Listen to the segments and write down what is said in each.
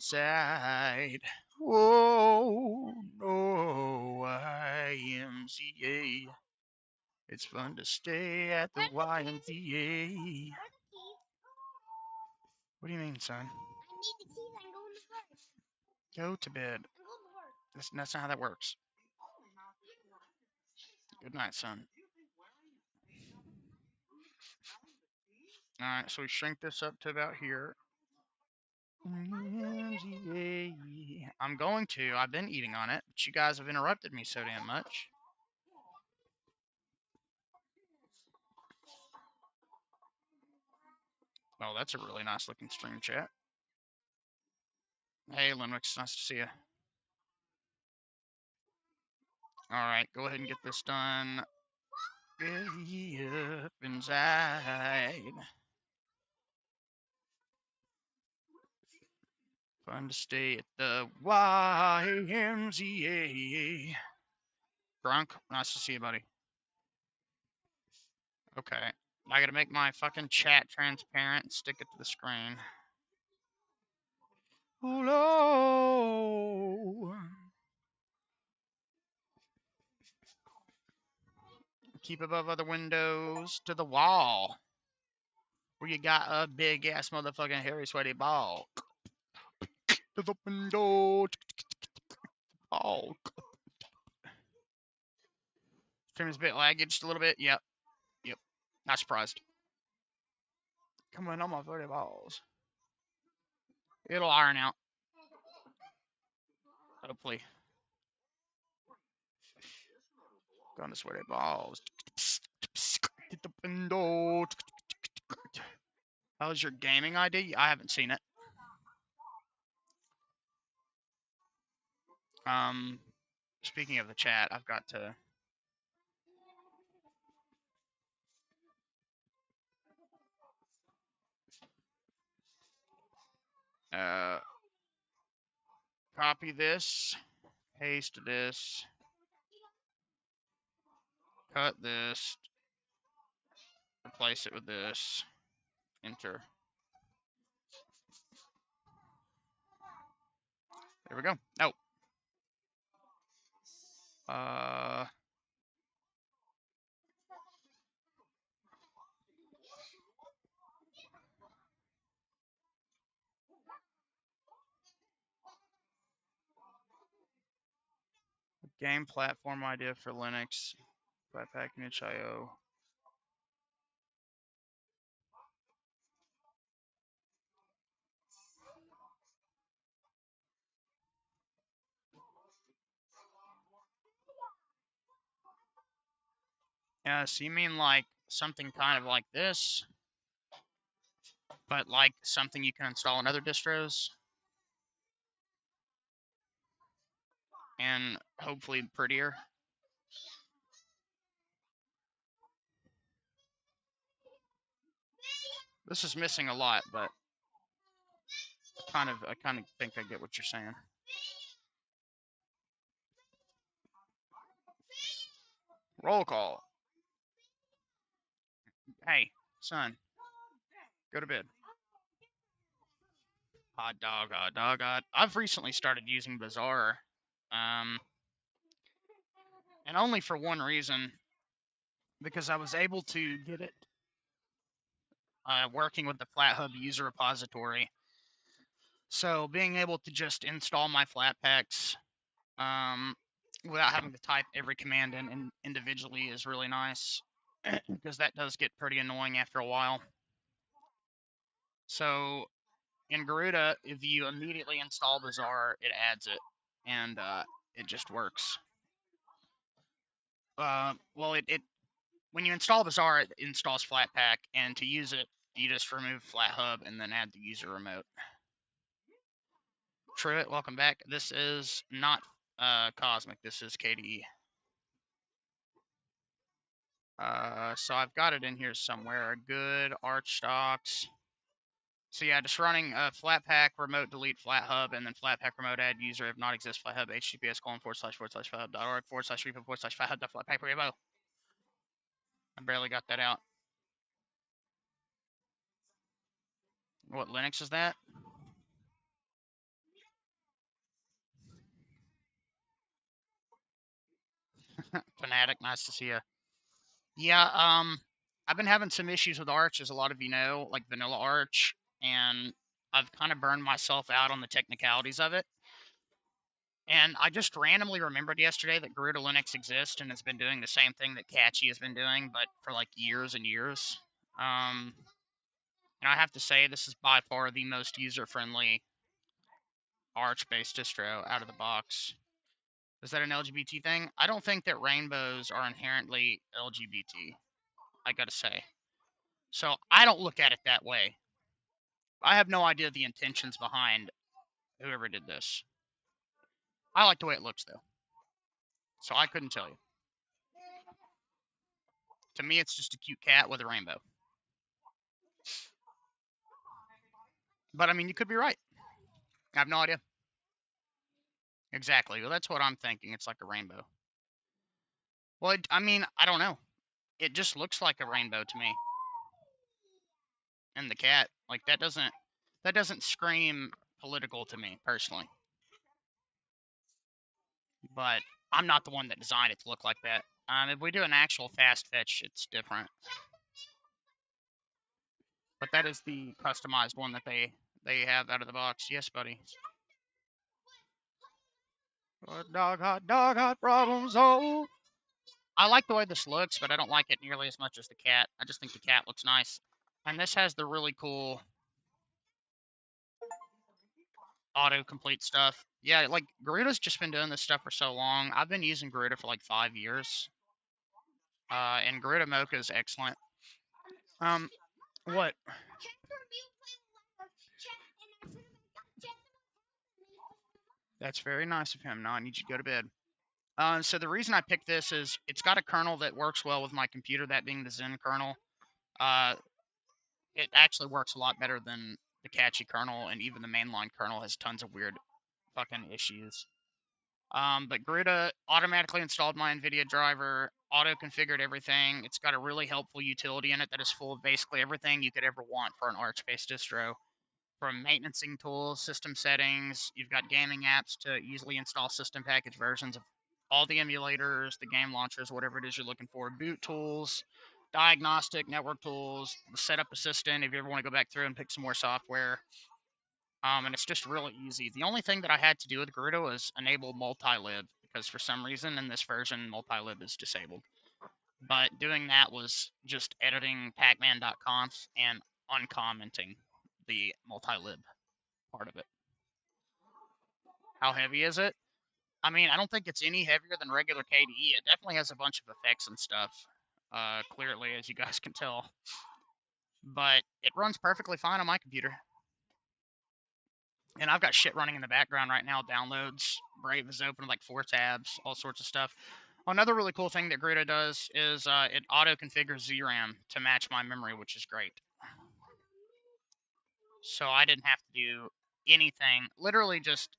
inside. Oh, no, YMCA. It's fun to stay at the YMCA. What do you mean, son? I need the keys. I'm going to work. Go to bed. I'm going to work. That's not how that works. Good night, son. Alright, so we shrink this up to about here. I'm going to. I've been eating on it, but you guys have interrupted me so damn much. Oh, that's a really nice looking stream chat. Hey, Linux, nice to see you. Alright, go ahead and get this done. Get up inside. Fun to stay at the YMCA. Grunk, nice to see you, buddy. Okay. I gotta make my fucking chat transparent and stick it to the screen. Hello. Keep above other windows to the wall. Where you got a big ass motherfucking hairy sweaty ball. To the window. Ball. Stream is a bit laggy just a little bit. Yep. Not surprised. Coming on my 30 balls. It'll iron out. Hopefully. Gonna sweaty balls. Hit the window. How's your gaming ID? I haven't seen it. Speaking of the chat, I've got to copy this, paste this, cut this, replace it with this, enter. There we go. Oh. Game platform idea for Linux. Flatpak niche IO. Yeah, so you mean like something kind of like this, but like something you can install in other distros? And hopefully prettier. This is missing a lot, but I kind of think I get what you're saying. Roll call. Hey, son, go to bed. Hot dog, hot dog, hot. I've recently started using Bazaar, and only for one reason, because I was able to get it working with the FlatHub user repository. So being able to just install my Flatpaks without having to type every command in individually is really nice, because that does get pretty annoying after a while. So in Garuda, if you immediately install Bazaar, it adds it, and it just works. Well, it when you install Bazaar, it installs Flatpak, and to use it, you just remove FlatHub and then add the user remote. Truett, welcome back. This is not Cosmic. This is KDE. So I've got it in here somewhere. Good Arch stocks. So yeah, just running Flatpak remote delete FlatHub and then Flatpak remote add user if not exist FlatHub https://flathub.org/repo/FlatHub.flatpak. I barely got that out. What Linux is that? Fanatic, nice to see you. Yeah, I've been having some issues with Arch, as a lot of you know, like vanilla Arch, and I've kind of burned myself out on the technicalities of it. And I just randomly remembered yesterday that Garuda Linux exists and has been doing the same thing that Catchy has been doing, but for like years and years. Um, and I have to say, this is by far the most user-friendly Arch-based distro out of the box. Is that an LGBT thing? I don't think that rainbows are inherently LGBT, I gotta say. So I don't look at it that way. I have no idea the intentions behind whoever did this. I like the way it looks, though. So I couldn't tell you. To me, it's just a cute cat with a rainbow. But I mean, you could be right. I have no idea. Exactly. Well, that's what I'm thinking. It's like a rainbow. Well, I mean, I don't know. It just looks like a rainbow to me. And the cat, like that doesn't scream political to me personally. But I'm not the one that designed it to look like that. If we do an actual fast fetch, it's different. But that is the customized one that they have out of the box. Yes, buddy. Dog hot problems. Oh, I like the way this looks, but I don't like it nearly as much as the cat. I just think the cat looks nice. And this has the really cool autocomplete stuff. Yeah, like Garuda's just been doing this stuff for so long. I've been using Garuda for like 5 years. And Garuda Mocha is excellent. What? That's very nice of him. Now I need you to go to bed. So the reason I picked this is it's got a kernel that works well with my computer, that being the Zen kernel. Uh, it actually works a lot better than the Catchy kernel, and even the mainline kernel has tons of weird fucking issues. But Garuda automatically installed my NVIDIA driver, auto configured everything. It's got a really helpful utility in it that is full of basically everything you could ever want for an Arch based distro. From maintenancing tools, system settings, you've got gaming apps to easily install system package versions of all the emulators, the game launchers, whatever it is you're looking for, boot tools, diagnostic, network tools, the setup assistant if you ever want to go back through and pick some more software. And it's just really easy. The only thing that I had to do with Garuda was enable multi-lib because for some reason in this version multi-lib is disabled. But doing that was just editing pacman.conf and uncommenting the multi-lib part of it. How heavy is it? I mean, I don't think it's any heavier than regular KDE. It definitely has a bunch of effects and stuff, clearly, as you guys can tell. But it runs perfectly fine on my computer. And I've got shit running in the background right now. Downloads, Brave is open, like 4 tabs, all sorts of stuff. Another really cool thing that Garuda does is it auto configures ZRAM to match my memory, which is great. So I didn't have to do anything. Literally just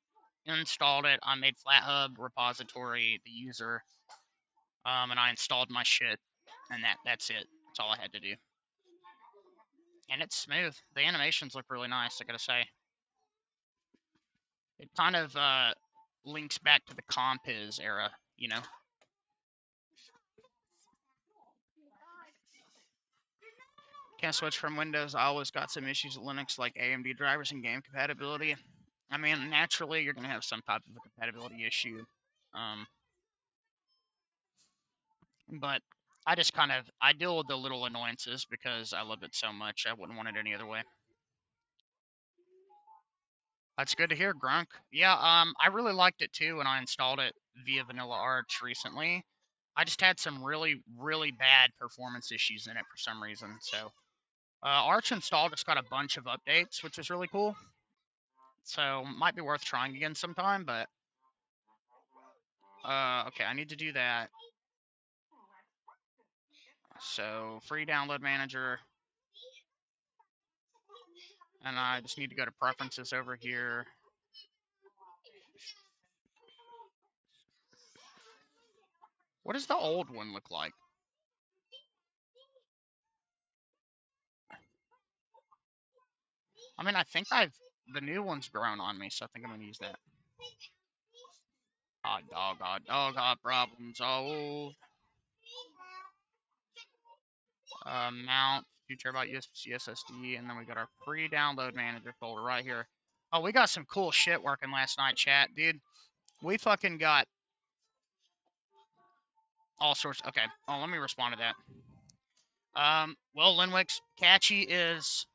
installed it. I made FlatHub repository the user, and I installed my shit, and that's it. That's all I had to do. And it's smooth. The animations look really nice, I gotta say. It kind of links back to the Compiz era, you know? Can't switch from Windows. I always got some issues with Linux, like AMD drivers and game compatibility. I mean, naturally, you're going to have some type of a compatibility issue. Um, but I just I deal with the little annoyances because I love it so much. I wouldn't want it any other way. That's good to hear, Grunk. Yeah, I really liked it too when I installed it via Vanilla Arch recently. I just had some really, really bad performance issues in it for some reason. So Arch install just got a bunch of updates, which is really cool. So might be worth trying again sometime. But okay, I need to do that. So free download manager, and I just need to go to preferences over here. What does the old one look like? I mean, I think the new one's grown on me, so I think I'm gonna use that. Hot dog, hot problems. Oh, mount, 2 TB USB SSD, and then we got our pre-download manager folder right here. Oh, we got some cool shit working last night, chat, dude. We fucking got all sorts. Okay. Oh, let me respond to that. Well, Linwix, Catchy is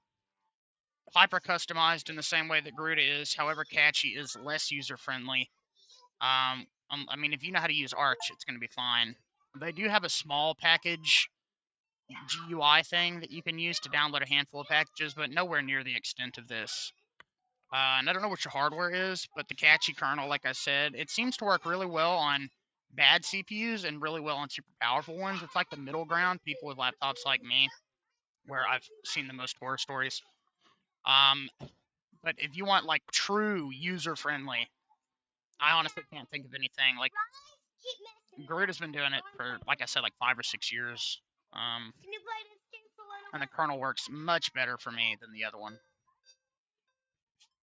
hyper customized in the same way that Garuda is. However, Catchy is less user friendly. I mean, if you know how to use Arch, it's going to be fine. They do have a small package GUI thing that you can use to download a handful of packages, but nowhere near the extent of this. And I don't know what your hardware is, but the Catchy kernel, like I said, it seems to work really well on bad CPUs and really well on super powerful ones. It's like the middle ground, people with laptops like me, where I've seen the most horror stories. Um, but if you want like true user friendly, I honestly can't think of anything. Like Garuda's been doing it for, like I said, like 5 or 6 years. And the kernel works much better for me than the other one.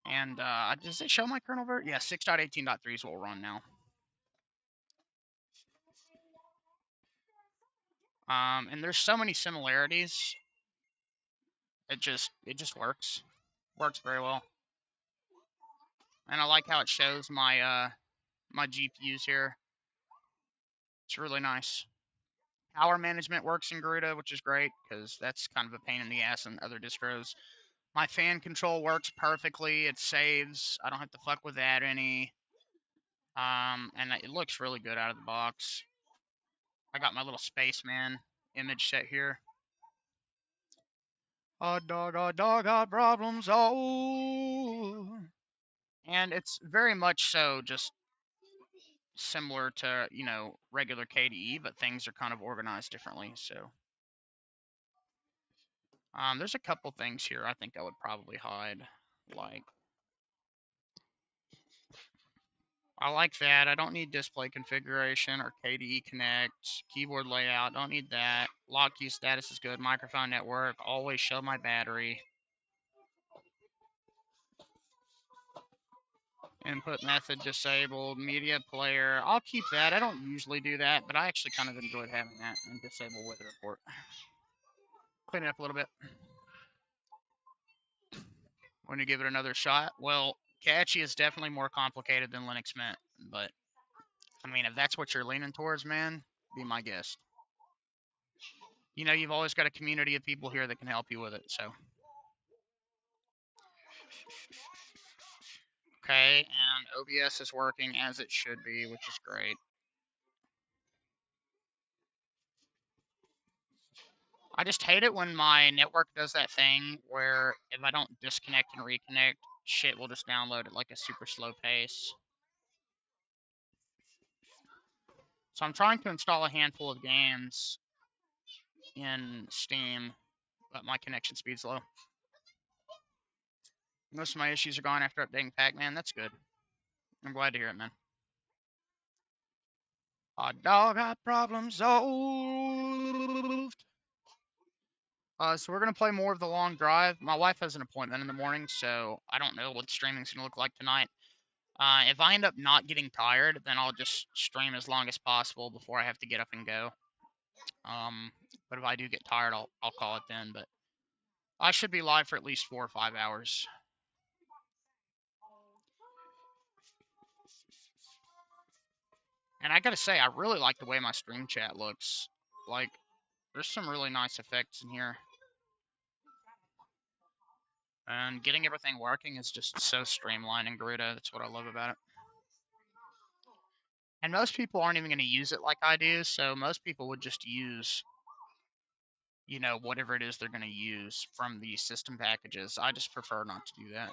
And does it show my kernel version? Yeah, 6.18.3 is what we're on now. And there's so many similarities. It just works. Works very well. And I like how it shows my my GPUs here. It's really nice. Power management works in Garuda, which is great because that's kind of a pain in the ass in other distros. My fan control works perfectly. It saves. I don't have to fuck with that any. And it looks really good out of the box. I got my little spaceman image set here. Hot dog, hot problems. Oh. And it's very much so just similar to, regular KDE, but things are kind of organized differently. So, there's a couple things here I think I would probably hide. Like, I like that. I don't need display configuration or KDE Connect. Keyboard layout, don't need that. Lock key status is good. Microphone network, always show my battery. Input method disabled. Media player, I'll keep that. I don't usually do that, but I actually kind of enjoyed having that. And disable weather report. Clean it up a little bit. When you give it another shot, well, Catchy is definitely more complicated than Linux Mint, but I mean, if that's what you're leaning towards, man, be my guest. You've always got a community of people here that can help you with it, so. Okay, and OBS is working as it should be, which is great. I just hate it when my network does that thing where if I don't disconnect and reconnect, shit will just download at like a super slow pace. So I'm trying to install a handful of games in Steam, but my connection speed's low. Most of my issues are gone after updating Pac-Man. That's good. I'm glad to hear it, man. Hot dog, hot problems solved. So we're going to play more of The Long Drive. My wife has an appointment in the morning, so I don't know what streaming's going to look like tonight. If I end up not getting tired, then I'll just stream as long as possible before I have to get up and go. But if I do get tired, I'll call it then. But I should be live for at least 4 or 5 hours. And I gotta say, I really like the way my stream chat looks. Like, there's some really nice effects in here. And getting everything working is just so streamlined in Garuda. That's what I love about it. And most people aren't even going to use it like I do, so most people would just use, whatever it is they're going to use from the system packages. I just prefer not to do that.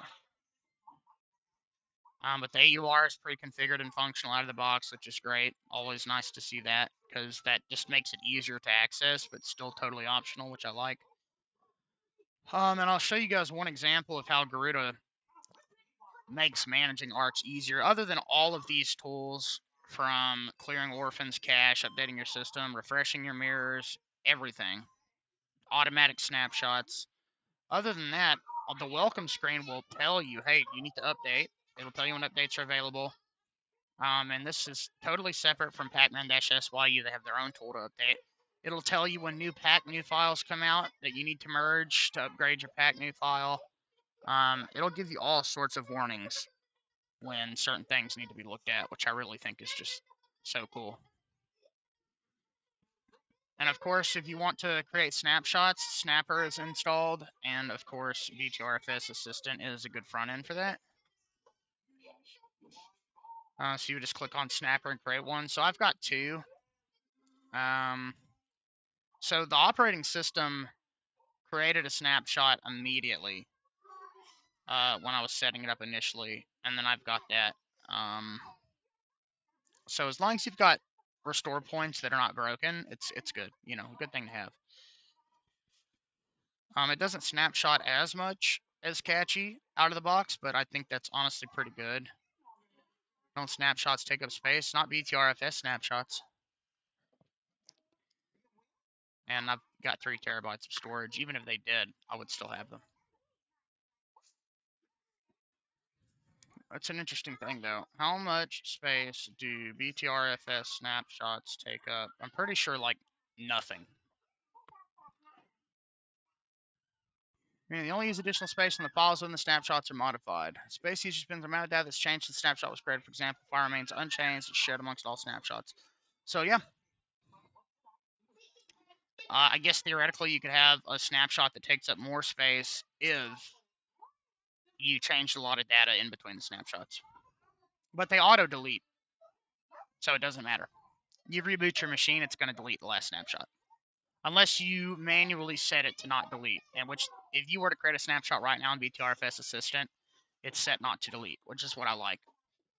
But the AUR is pre-configured and functional out of the box, which is great. Always nice to see that, because that just makes it easier to access, but still totally optional, which I like. And I'll show you guys one example of how Garuda makes managing Arch easier, other than all of these tools, from clearing orphans cache, updating your system, refreshing your mirrors, everything. Automatic snapshots. Other than that, the welcome screen will tell you, hey, you need to update. It'll tell you when updates are available. And this is totally separate from Pacman-SYU. They have their own tool to update. It'll tell you when new new files come out that you need to merge to upgrade your new file. It'll give you all sorts of warnings when certain things need to be looked at, which I really think is just so cool. And of course, if you want to create snapshots, Snapper is installed, and of course, VTRFS Assistant is a good front end for that. So you just click on Snapper and create one. So I've got two. So the operating system created a snapshot immediately when I was setting it up initially, and then I've got that. So as long as you've got restore points that are not broken, it's good. You know, good thing to have. It doesn't snapshot as much as Catchy out of the box, but I think that's honestly pretty good. Don't snapshots take up space? Not VTRFS snapshots. And I've got 3 terabytes of storage. Even if they did, I would still have them. That's an interesting thing, though. How much space do VTRFS snapshots take up? I'm pretty sure, like, nothing. Meaning they only use additional space when the files within the snapshots are modified. Space usage depends on the amount of data that's changed since the snapshot was created. For example, file remains unchanged. It's shared amongst all snapshots. So, yeah. I guess theoretically you could have a snapshot that takes up more space if you changed a lot of data in between the snapshots. But they auto-delete, so it doesn't matter. You reboot your machine, it's going to delete the last snapshot. Unless you manually set it to not delete, and which, if you were to create a snapshot right now in VTRFS Assistant, it's set not to delete, which is what I like.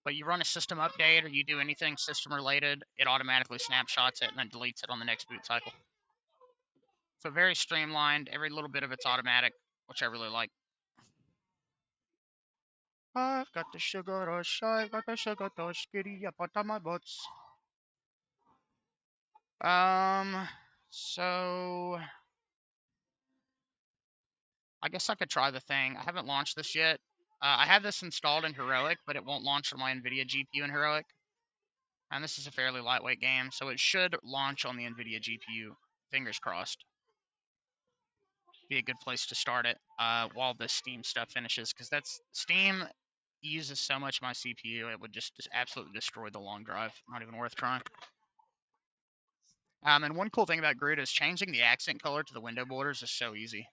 But you run a system update or you do anything system related, it automatically snapshots it and then deletes it on the next boot cycle. So very streamlined, every little bit of it's automatic, which I really like. I've got the sugar rush, I've got the sugar rush, giddy up on my butts. So I guess I could try the thing. I haven't launched this yet. I have this installed in Heroic, but it won't launch on my NVIDIA GPU in Heroic. And this is a fairly lightweight game, so it should launch on the NVIDIA GPU. Fingers crossed. Be a good place to start it while the Steam stuff finishes, because Steam uses so much of my CPU, it would just absolutely destroy the long drive. Not even worth trying. And one cool thing about Grid is changing the accent color to the window borders is so easy.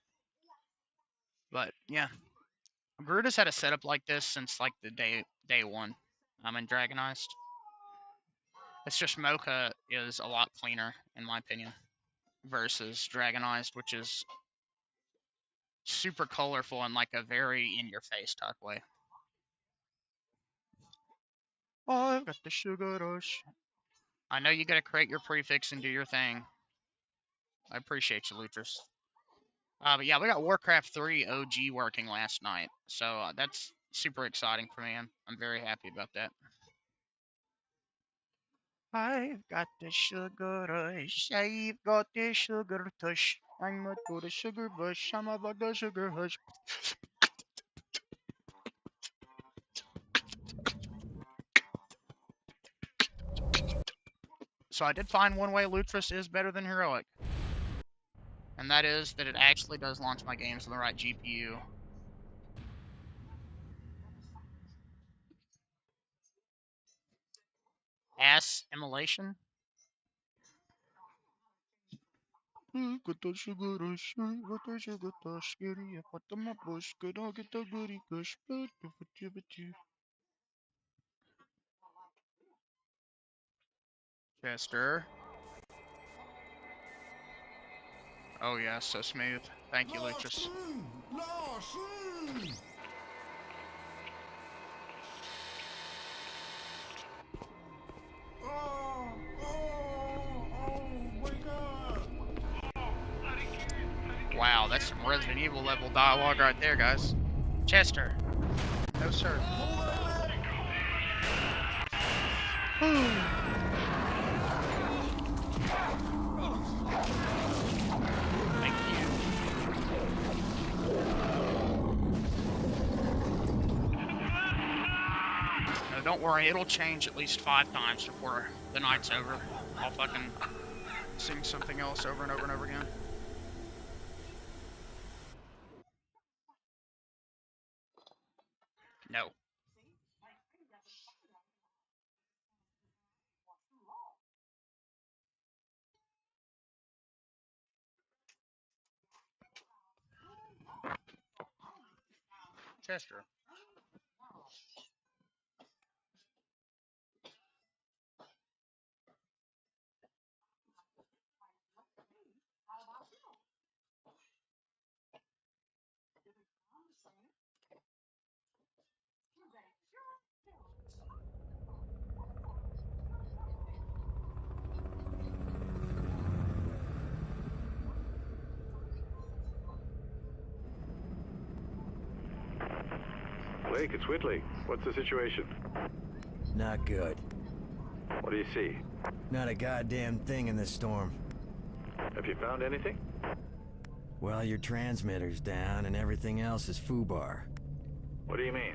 But yeah, Grid has had a setup like this since like the day one. In Dragonized. It's just Mocha is a lot cleaner in my opinion versus Dragonized, which is super colorful in like a very in-your-face type way. Oh, I've got the sugar rush. I know you gotta create your prefix and do your thing. I appreciate you, Lutris. But yeah, we got Warcraft 3 OG working last night, so that's super exciting for me. I'm very happy about that. I've got the sugar rush. I've got the sugar tush. I'm up to the sugar bush. I'm about the sugar hush. So I did find one way Lutris is better than Heroic. And that is that it actually does launch my games on the right GPU. Assimilation? Chester. Oh yeah, so smooth. Thank you, Lutris. Wow, that's some Resident Evil level dialogue right there, guys. Chester. No, sir. Thank you. No don't worry, it'll change at least 5 times before the night's over. I'll fucking sing something else over and over and over again. No. Chester. Blake, it's Whitley. What's the situation? Not good. What do you see? Not a goddamn thing in this storm. Have you found anything? Well, your transmitter's down and everything else is foobar. What do you mean?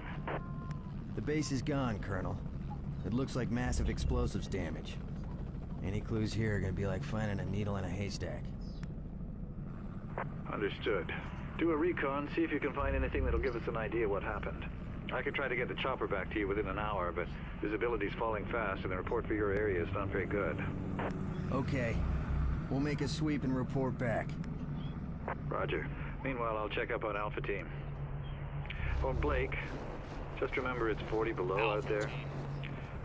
The base is gone, Colonel. It looks like massive explosives damage. Any clues here are gonna be like finding a needle in a haystack. Understood. Do a recon, see if you can find anything that'll give us an idea what happened. I could try to get the chopper back to you within an hour, but visibility's falling fast and the report for your area is not very good. Okay. We'll make a sweep and report back. Roger. Meanwhile, I'll check up on Alpha Team. Oh, Blake, just remember it's 40 below out there.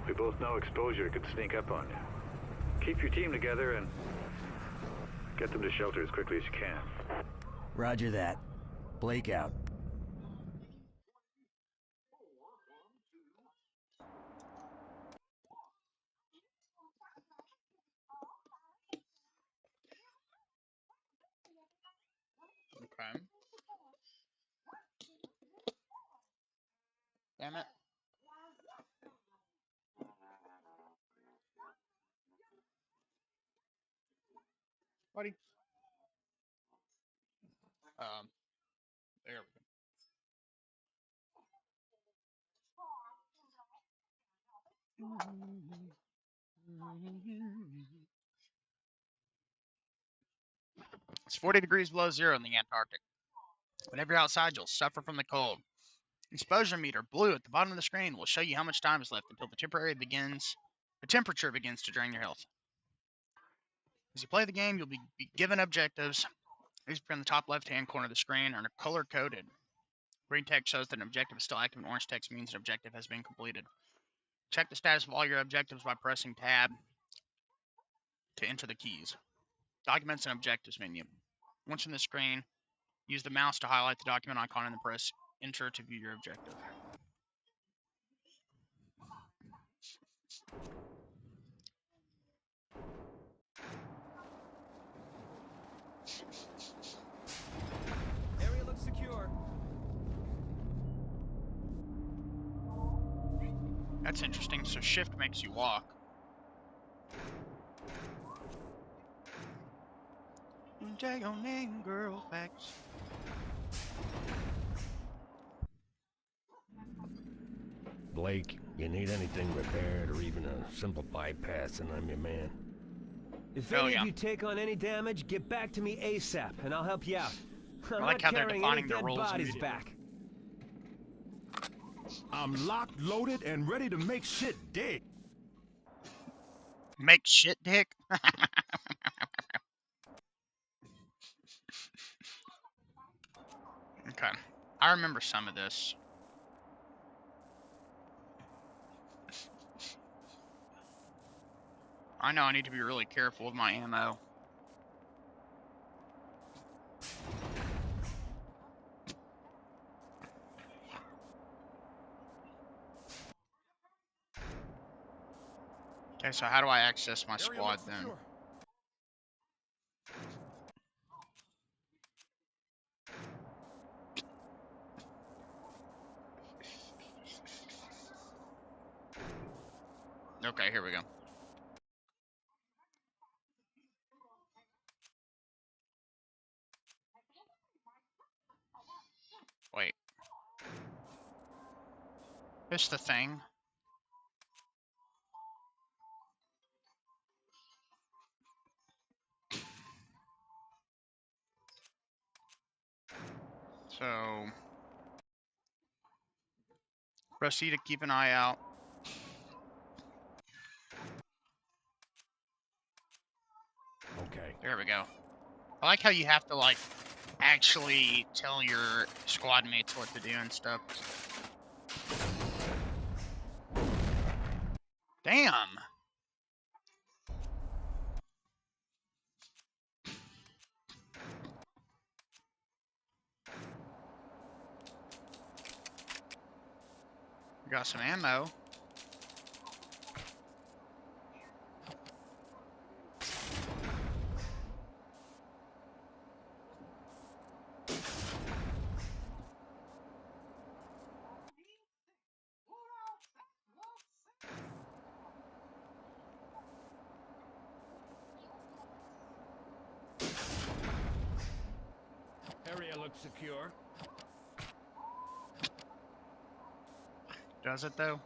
We both know exposure could sneak up on you. Keep your team together and get them to shelter as quickly as you can. Roger that. Blake out. Okay. Damn it. Buddy. There we go. It's 40 degrees below zero in the Antarctic. Whenever you're outside, you'll suffer from the cold. Exposure meter blue at the bottom of the screen will show you how much time is left until the temperature begins to drain your health. As you play the game, you'll be given objectives. These appear in the top left-hand corner of the screen and are color-coded. Green text shows that an objective is still active, and orange text means an objective has been completed. Check the status of all your objectives by pressing tab to enter the keys. Documents and objectives menu. Once in the screen, use the mouse to highlight the document icon and then press enter to view your objective. Area looks secure. That's interesting. So shift makes you walk. Take your name, girl, facts. Blake, you need anything repaired or even a simple bypass, and I'm your man. If Hell any yeah. of you take on any damage, get back to me ASAP, and I'll help you out. I'm like not how they're carrying defining any their dead roles bodies immediately. back. I'm locked, loaded, and ready to make shit dig. Make shit, dick. Okay. I remember some of this. I know I need to be really careful with my ammo. Okay, so how do I access my squad then? Okay, here we go. Wait. This the thing? So proceed to keep an eye out. Okay. There we go. I like how you have to, like, actually tell your squad mates what to do and stuff. Damn! Got some ammo. Area looks secure. Does it though?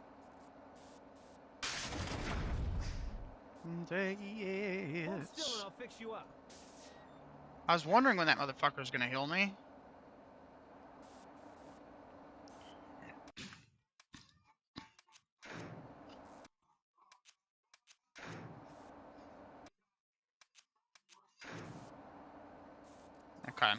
Hold still and I'll fix you up. I was wondering when that motherfucker was gonna heal me. Okay.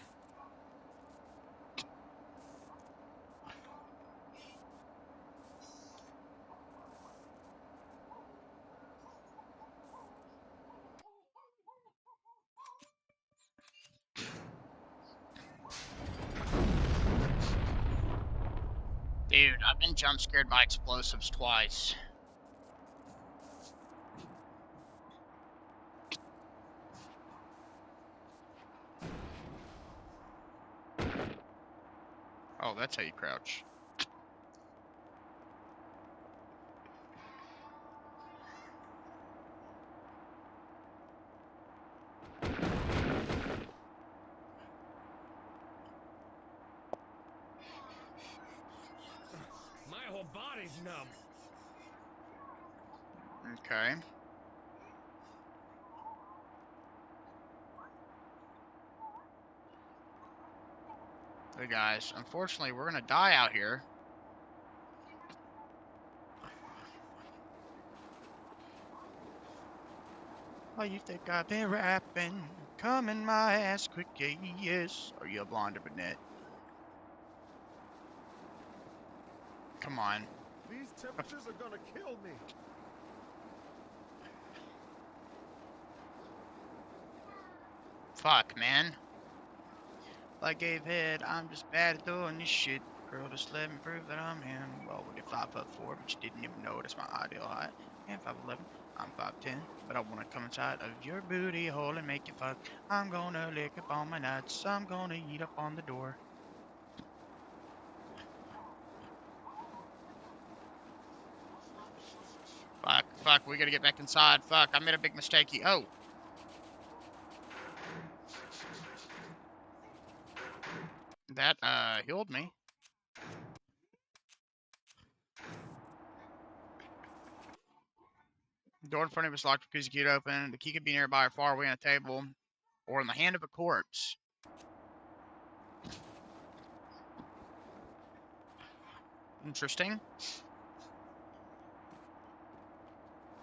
Dude, I've been jump scared by explosives twice. Oh, that's how you crouch. My whole body's numb. Okay. Hey guys, unfortunately we're gonna die out here. Oh, you think I've been rapping? Come in my ass quick, yes. Are you a blonde or brunette? Come on. These temperatures are gonna kill me. Fuck, man. Like gave head, I'm just bad at doing this shit. Girl, just let me prove that I'm him. Well, we get 5'4", but you didn't even notice my ideal height. And 5'11", I'm 5'10", but I wanna come inside of your booty hole and make you fuck. I'm gonna lick up on my nuts. I'm gonna eat up on the door. Fuck, we gotta get back inside. Fuck, I made a big mistake. Oh. That, healed me. The door in front of us locked because you get open. The key could be nearby or far away on a table, or in the hand of a corpse. Interesting.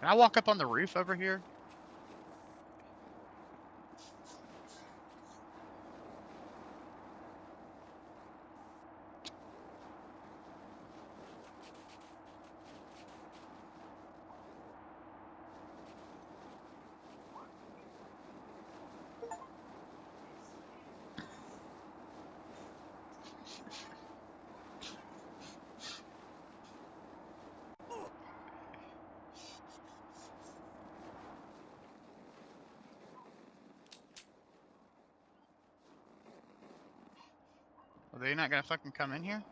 Can I walk up on the roof over here? Are they not gonna fucking come in here?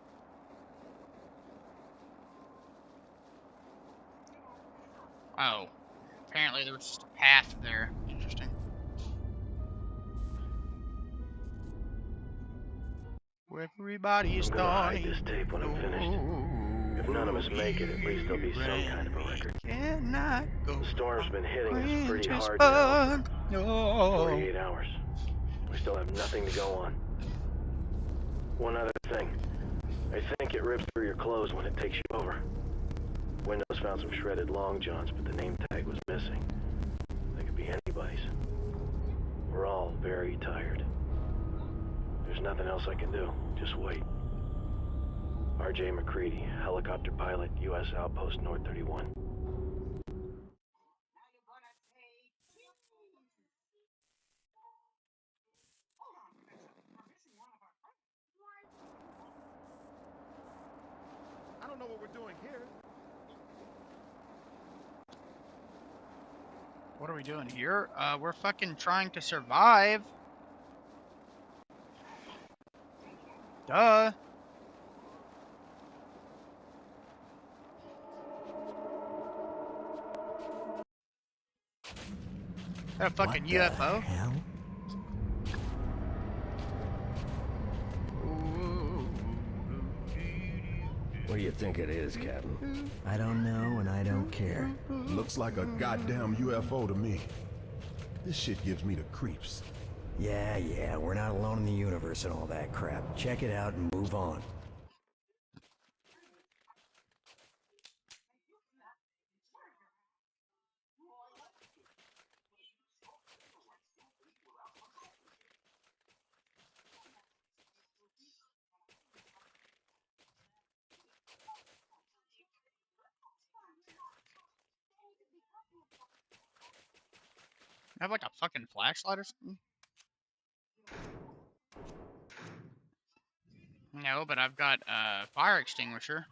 Oh. Apparently there was just a path there. Interesting. Everybody's I'm gonna hide dying. this tape when I'm finished. If none of us make it, at least there'll be some kind of a record. Cannot go. The storm's been hitting us pretty Just hard now. fun. No. 48 hours. We still have nothing to go on. One other thing. I think it rips through your clothes when it takes you over. Windows found some shredded long johns, but the name tag was missing. They could be anybody's. We're all very tired. There's nothing else I can do. Just wait. R.J. McCready, helicopter pilot, U.S. Outpost North 31. I don't know what we're doing here. What are we doing here? We're fucking trying to survive. Duh. Is that a fucking What the UFO? hell? What do you think it is, Captain? I don't know and I don't care. Looks like a goddamn UFO to me. This shit gives me the creeps. Yeah, we're not alone in the universe and all that crap. Check it out and move on. I have like a fucking flashlight or something? No, but I've got a fire extinguisher.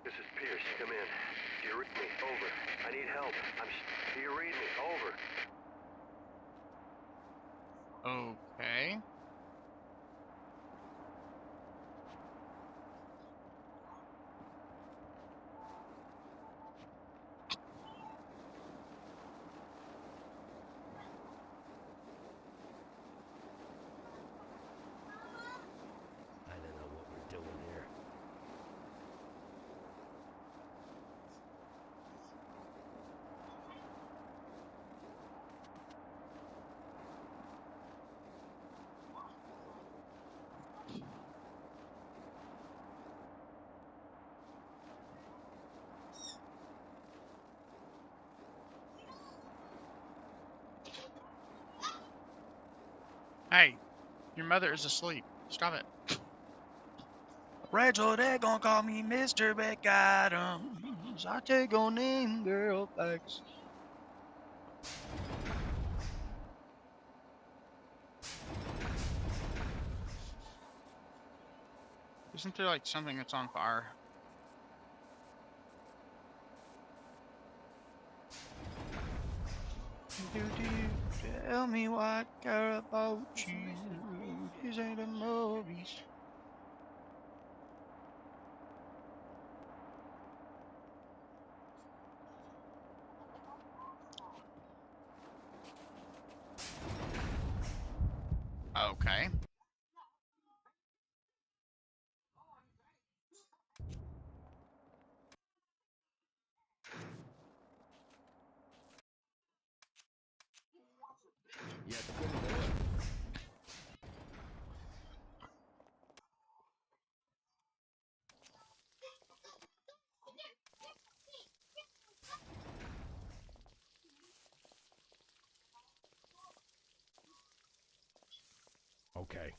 This is Pierce. Come in. Do you read me? Over. I need help. Do you read me? Over. Okay. I don't know what we're doing here. Hey, your mother is asleep. Stop it. Rachel, they gon' call me Mr. McAdams. I take on them girl facts. Isn't there like something that's on fire? Tell me what I care about you. These ain't the movies. Okay. Yeah, couldn't do it. Okay.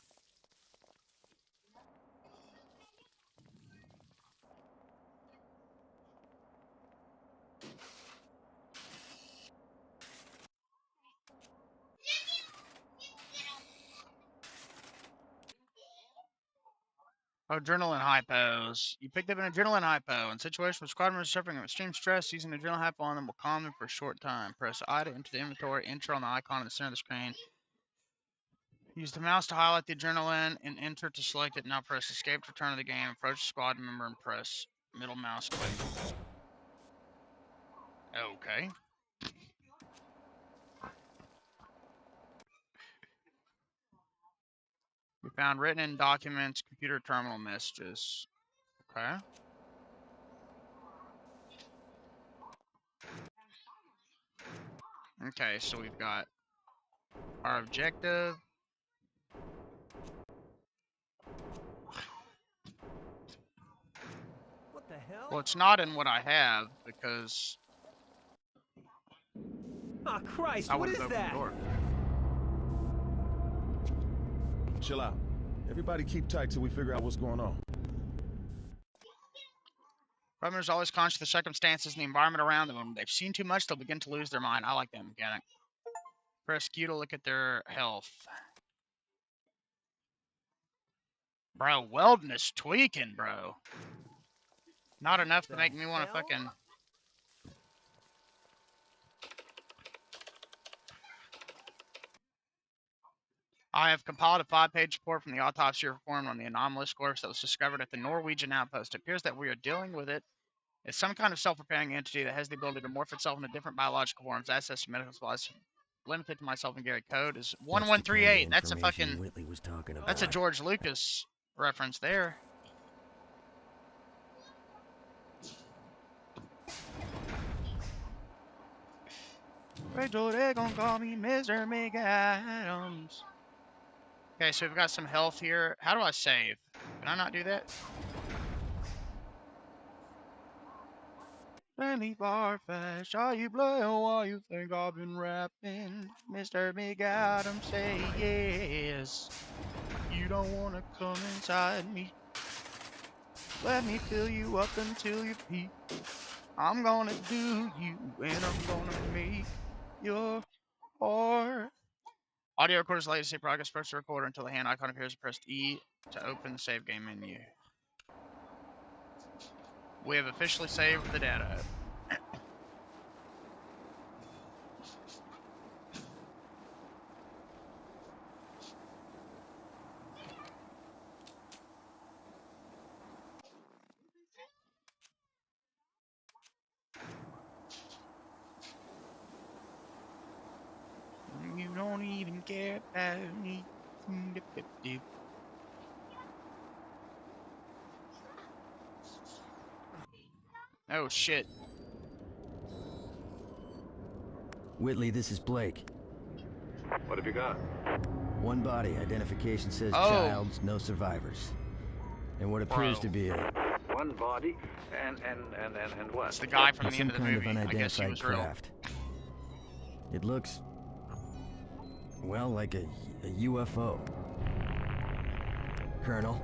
Adrenaline hypos. You picked up an adrenaline hypo. In situations where squad members are suffering from extreme stress, using adrenaline hypo on them will calm them for a short time. Press I to enter the inventory, enter on the icon in the center of the screen. Use the mouse to highlight the adrenaline and enter to select it. Now press escape to return to the game. Approach the squad member and press middle mouse click. Okay. We found written in documents, computer terminal messages. Okay. Okay, so we've got our objective. What the hell? Well, it's not in what I have because Oh, Christ, I what wouldn't is open the that? door. Chill out. Everybody keep tight till we figure out what's going on. Criminals are always conscious of the circumstances and the environment around them. When they've seen too much, they'll begin to lose their mind. I like that mechanic. Press Q to look at their health. Bro, Weldon is tweaking, bro. Not enough to make me want to fucking... I have compiled a 5-page report from the autopsy performed on the anomalous corpse that was discovered at the Norwegian outpost. It appears that we are dealing with it. It's some kind of self-repairing entity that has the ability to morph itself into different biological forms. Access to medical supplies limited to myself and Gary. Code is 1138. That's a fucking... Whitley was talking about. That's a George Lucas reference there. Rachel, they gonna call me Mr. McAdams. Okay, so we've got some health here. How do I save? Can I not do that? Friendly Farfetch, are you playing while you think I've been rapping? Mr. McAdams, say yes. You don't wanna come inside me. Let me fill you up until you pee. I'm gonna do you, and I'm gonna make your heart. Audio recorder's latency progress. Press the recorder until the hand icon appears. Press E to open the save game menu. We have officially saved the data. You don't even care about me. Oh shit. Whitley, this is Blake. What have you got? One body. Identification says Oh. child's, no survivors. And what appears Bro. to be One body and what? It's the guy from the some end of the kind of movie. I guess he unidentified was real. craft. It looks, well, like a UFO. Colonel?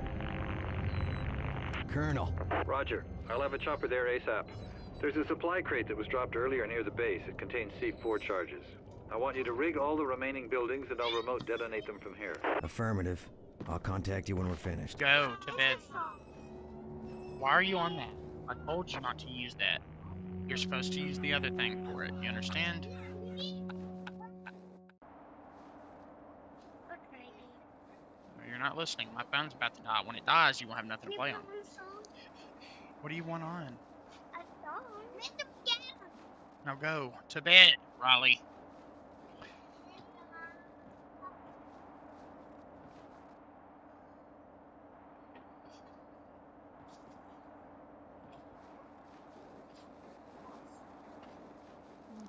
Colonel! Roger. I'll have a chopper there ASAP. There's a supply crate that was dropped earlier near the base. It contains C4 charges. I want you to rig all the remaining buildings and I'll remote detonate them from here. Affirmative. I'll contact you when we're finished. Go to bed. Why are you on that? I told you not to use that. You're supposed to use the other thing for it. You understand? You're not listening. My phone's about to die. When it dies, you won't have nothing to play on. What do you want on? Now go to bed, Riley.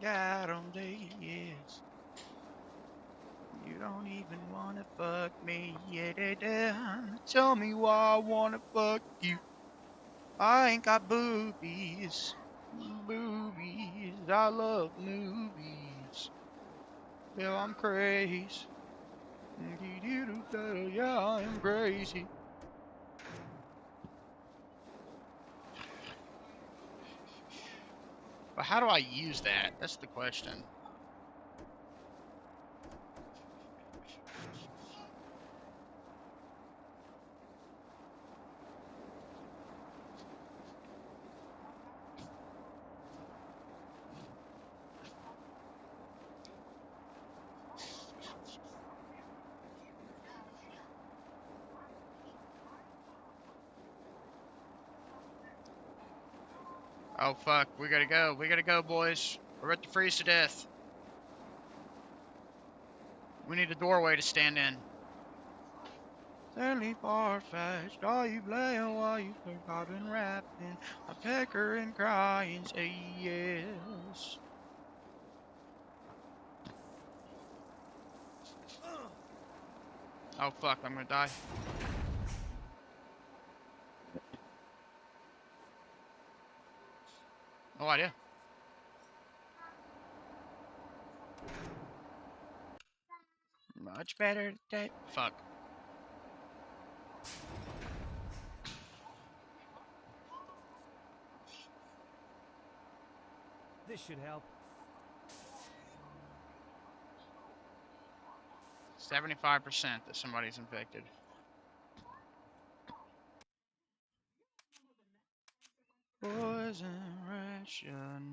God on day, yes. You don't even wanna fuck me, yeah. Tell me why I wanna fuck you. I ain't got boobies. Boobies. I love movies. Yeah, I'm crazy. Yeah, I am crazy. But how do I use that? That's the question. Oh fuck, we gotta go boys. We're about to freeze to death. We need a doorway to stand in. Sadly far-fetched, are you playing while you think I've been rapping? I pecker and cry and say yes. Oh fuck, I'm gonna die. No idea. Much better today. Fuck. This should help. 75% that somebody's infected. Poison rationality.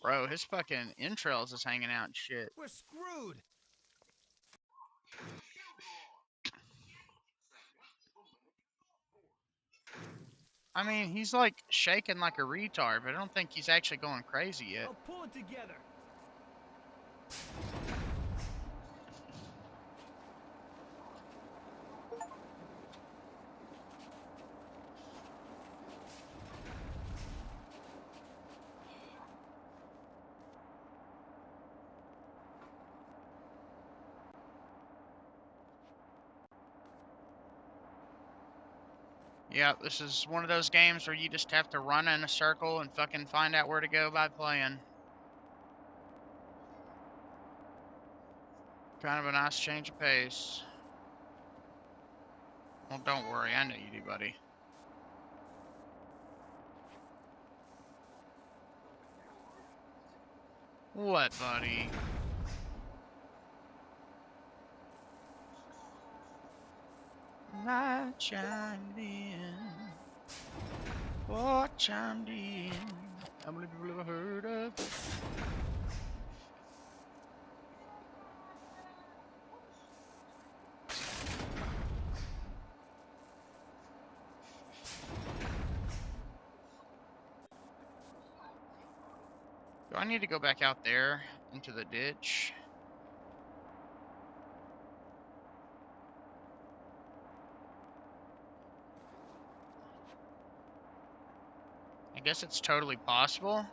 Bro, his fucking entrails is hanging out and shit. We're screwed. I mean, he's like shaking like a retard, but I don't think he's actually going crazy yet. I'll pull it together. Yeah, this is one of those games where you just have to run in a circle and fucking find out where to go by playing. Kind of a nice change of pace. Well, don't worry, I know you do, buddy. What, buddy? I chimed in. Oh, chimed in. How many people have heard of? Do I need to go back out there into the ditch? I guess it's totally possible.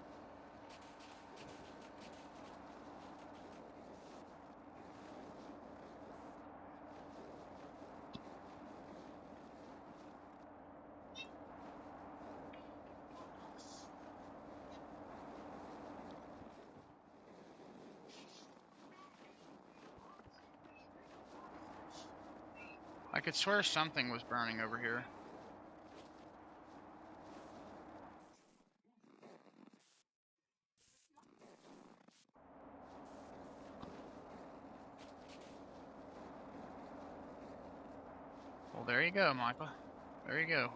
I could swear something was burning over here. Well, there you go, Michael. There you go.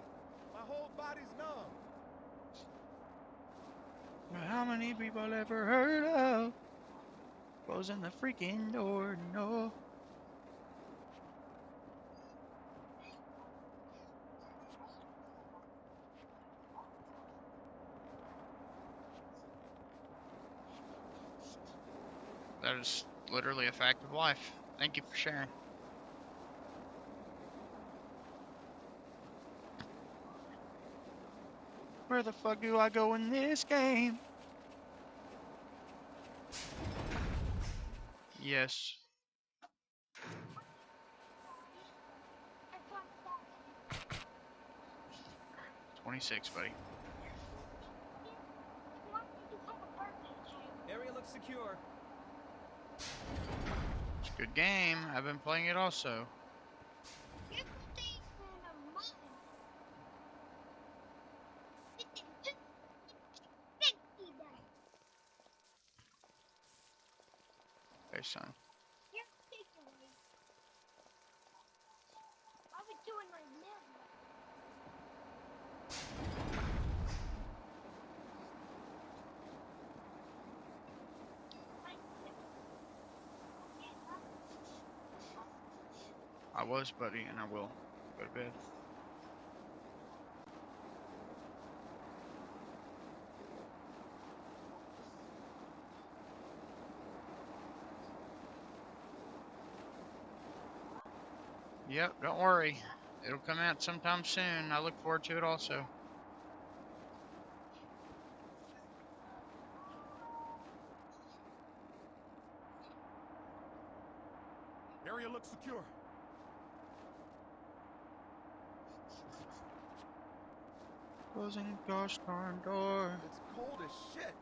My whole body's numb. How many people ever heard of closing the freaking door? No. That is literally a fact of life. Thank you for sharing. Where the fuck do I go in this game? Yes. I thought that 26, buddy. you want me to have a birthday. Area looks secure. It's a good game. I've been playing it also. You're staying in a month. Hey, son. You're taking me. I'll be doing my nails. I was, buddy, and I will. Go to bed. Yep, don't worry. It'll come out sometime soon. I look forward to it also. Area looks secure. Closing the gosh darn door. It's cold as shit.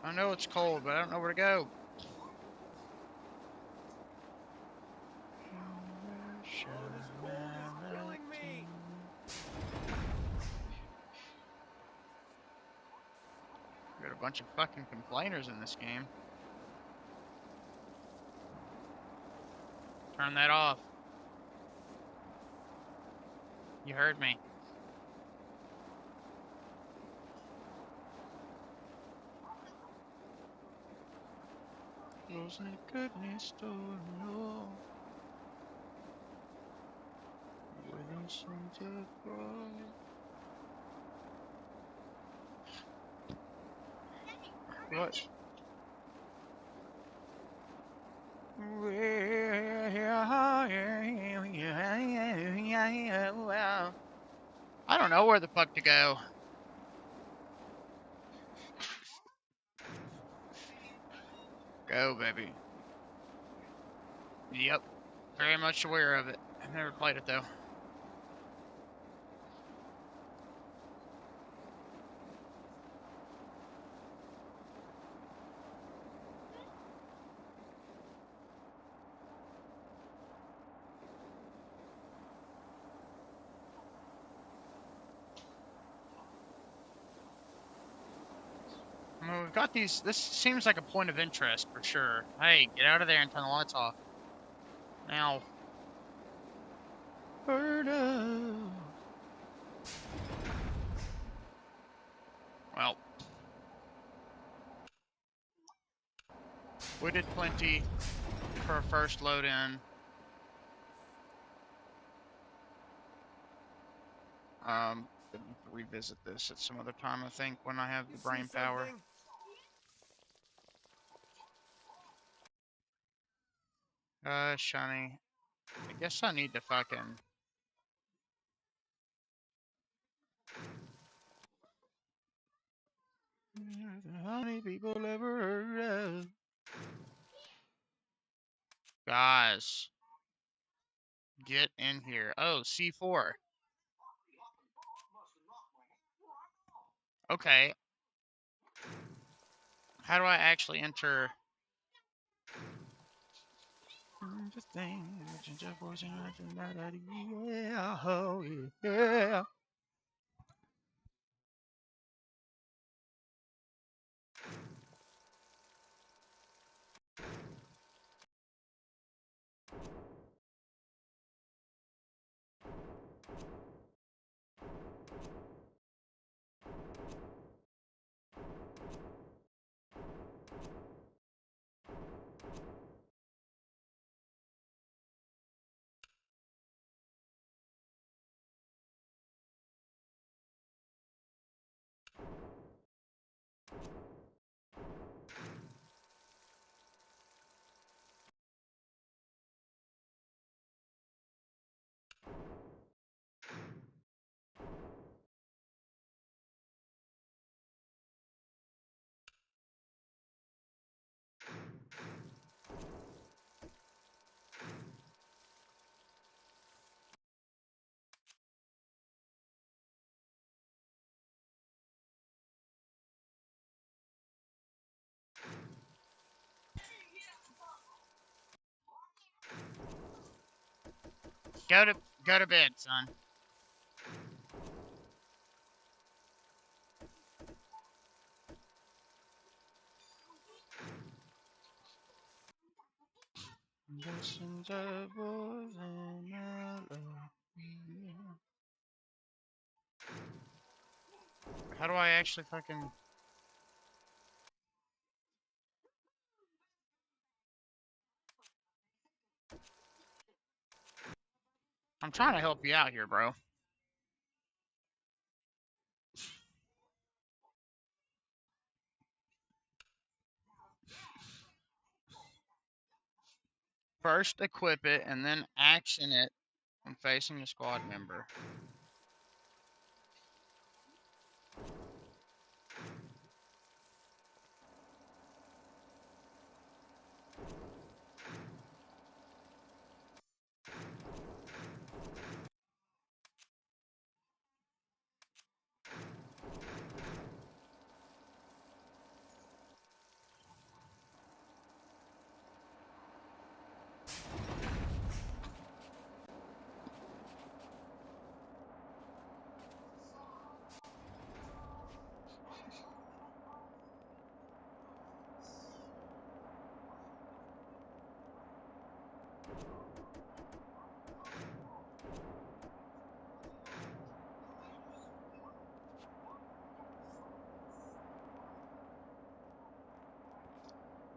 I know it's cold, but I don't know where to go. Oh, this cold is killing me. Got a bunch of fucking complainers in this game. Turn that off. You heard me. Closing the goodness door, no. Waiting to grow. What? I don't know where the fuck to go. Go, baby. Yep. Very much aware of it. I've never played it though. I mean, we've got these. This seems like a point of interest for sure. Hey, get out of there and turn the lights off. Now. Birdo. Well. We did plenty for a first load in. Gonna have to revisit this at some other time, I think, when I have the brain power. Shiny. I guess I need to fucking... How many people ever heard of? Guys. Get in here. Oh, C4. Okay. How do I actually enter... Yeah, oh yeah. Go to bed, son. How do I actually fucking... I'm trying to help you out here, bro. First equip it and then action it when facing a squad member.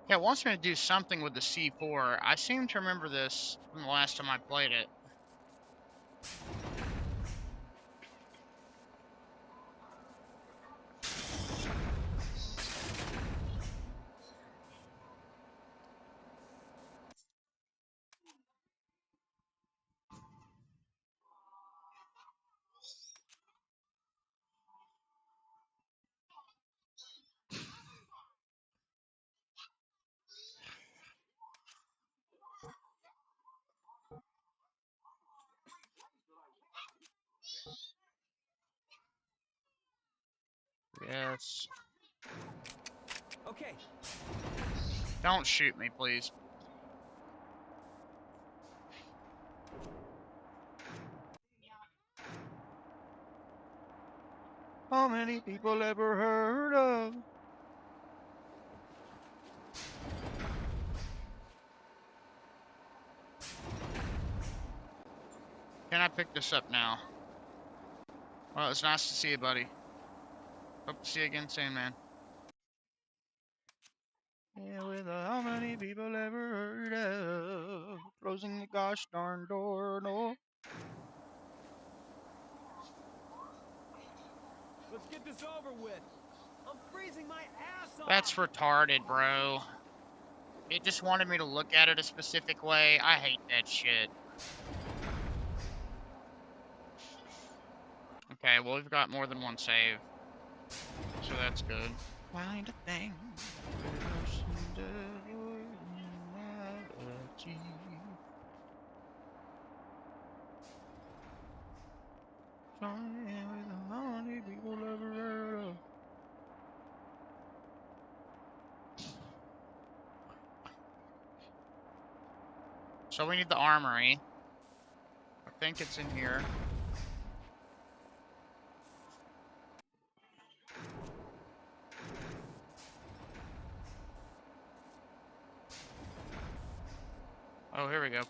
Yeah, it wants me to do something with the C4. I seem to remember this from the last time I played it. Yes. Okay. Don't shoot me, please. How many people ever heard of? Can I pick this up now? Well, it's nice to see you, buddy. Hope to see you again soon, man. Yeah, with how many people ever heard of closing the gosh darn door? No. Let's get this over with. I'm freezing my ass off. That's retarded, bro. It just wanted me to look at it a specific way. I hate that shit. Okay, well, we've got more than one save. So that's good. Find a thing. So we need the armory. I think it's in here. Oh, here we go.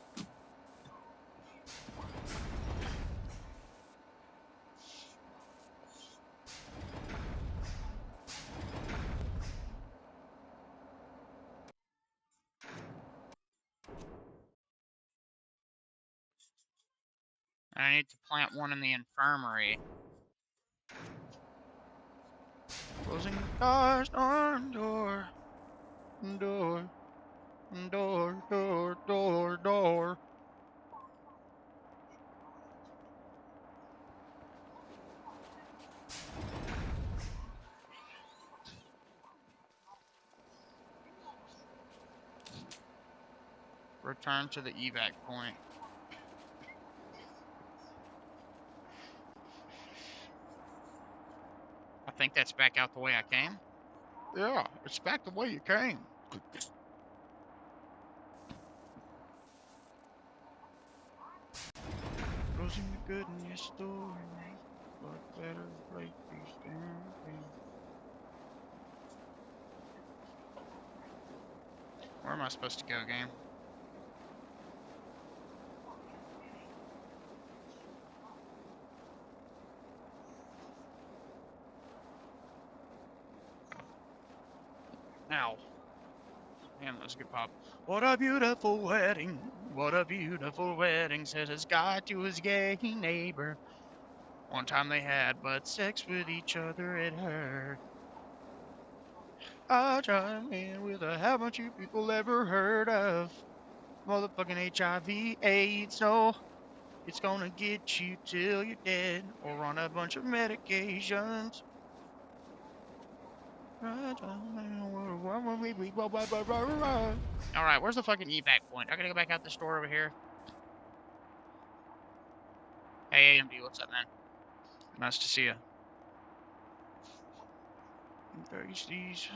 I need to plant one in the infirmary. Closing the gosh darn door. Door. Door, door, door, door. Return to the evac point. I think that's back out the way I came. Yeah, it's back the way you came. Closing the good in your story, but better late than never. Where am I supposed to go, game? Ow. Man, that was a good pop. What a beautiful wedding. What a beautiful wedding, said his guy to his gay neighbor. One time they had but sex with each other, it hurt. I chime in with a how much you people ever heard of motherfucking HIV, AIDS, no. It's gonna get you till you're dead or on a bunch of medications. Alright, where's the fucking evac point? I gotta go back out this door over here. Hey, AMD, what's up, man? Nice to see you. Face these,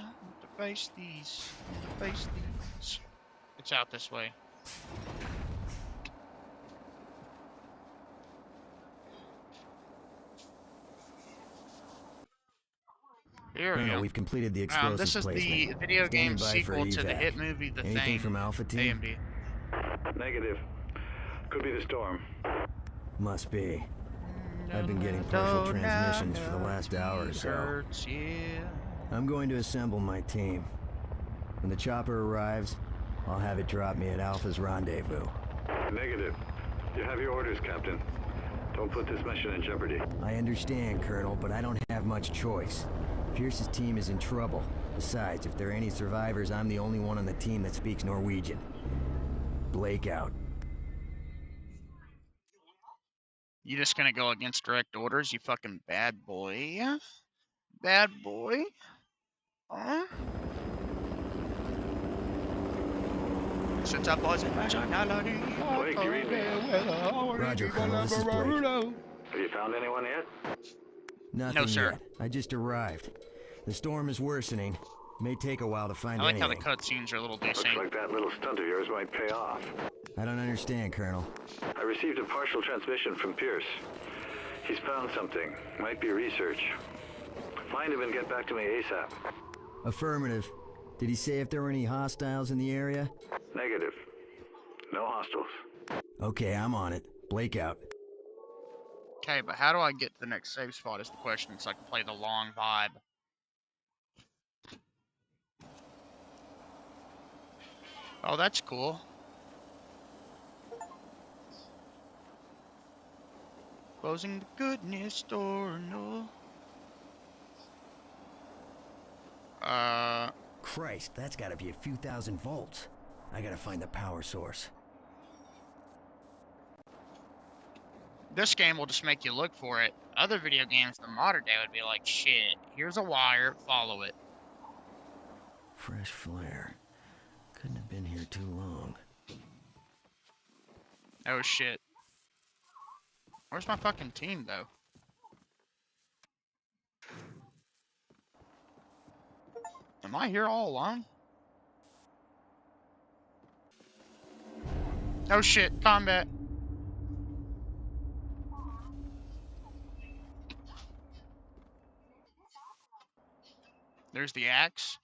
face these, face these. It's out this way. Here we go. We've completed the explosives this is placement. the video game Standing by for sequel to the evac. hit movie The Anything Thing. from Alpha Team? AMD. Negative. Could be the storm. Must be. I've been getting partial transmissions for the last hour or so. Hurts, yeah. I'm going to assemble my team. When the chopper arrives, I'll have it drop me at Alpha's rendezvous. Negative. You have your orders, Captain. Don't put this mission in jeopardy. I understand, Colonel, but I don't have much choice. Pierce's team is in trouble. Besides, if there are any survivors, I'm the only one on the team that speaks Norwegian. Blake out. You just gonna go against direct orders, you fucking bad boy? Bad boy? Huh? Since I was in nationality. Blake, you read me? Roger, Colonel, this is Blake. Have you found anyone yet? Nothing No, sir. yet. I just arrived. The storm is worsening. May take a while to find I like how anything. the cutscenes are a little Looks decent. like that little stunt of yours might pay off. I don't understand, Colonel. I received a partial transmission from Pierce. He's found something. Might be research. Find him and get back to me ASAP. Affirmative. Did he say if there were any hostiles in the area? Negative. No hostiles. Okay, I'm on it. Blake out. Okay, but how do I get to the next save spot is the question, so I can play the long vibe. Oh, that's cool. Closing the goodness door, no. Christ, that's gotta be a few thousand volts. I gotta find the power source. This game will just make you look for it. Other video games in the modern day would be like, shit, here's a wire, follow it. Fresh flare. Couldn't have been here too long. Oh shit. Where's my fucking team, though? Am I here all alone? Oh shit, combat. There's the axe.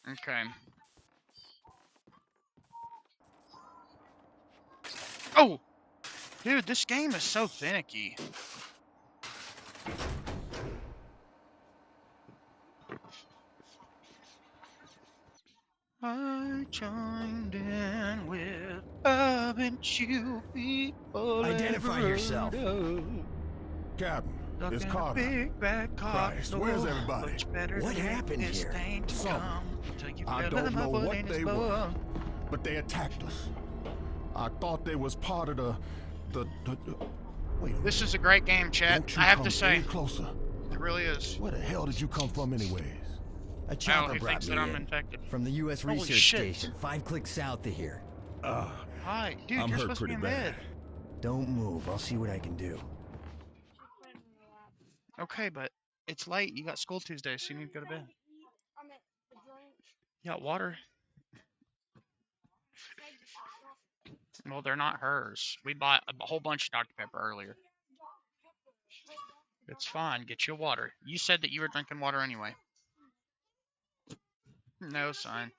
Okay. Oh! Dude, this game is so finicky. I joined in with haven't you people Identify ever yourself. heard of? Captain, Stuck it's in a Carter. big bad car. Christ, where's everybody? Much better What than happened this here? thing to Something. come till you I feel don't in my know foot what and it's they were, bum. but they attacked us. I thought they was part of the wait a minute. This is a great game, chat. Don't you I have come to say, any closer. it really is. Where the hell did you come from anyways? A Oh, chopper he brought thinks me that I'm in. infected. From the U.S. Holy Research shit. Station, 5 clicks south of here. Hi, dude, I'm you're hurt supposed to be pretty in bad. bed. Don't move. I'll see what I can do. Okay, but it's late. You got school Tuesday, so you need to go to bed. You got water? Well, they're not hers. We bought a whole bunch of Dr. Pepper earlier. It's fine. Get you water. You said that you were drinking water anyway. No, son.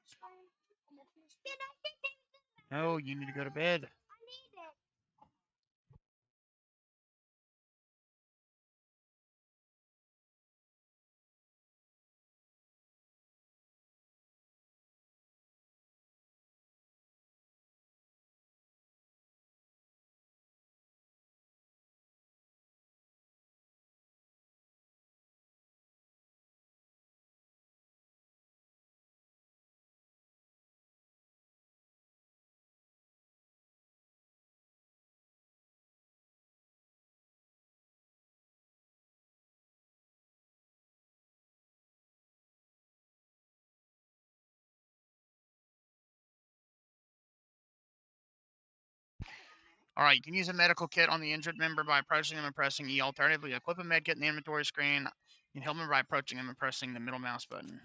No, you need to go to bed. Alright, you can use a medical kit on the injured member by approaching them and pressing E. Alternatively, equip a med kit in the inventory screen. You can help them by approaching them and pressing the middle mouse button.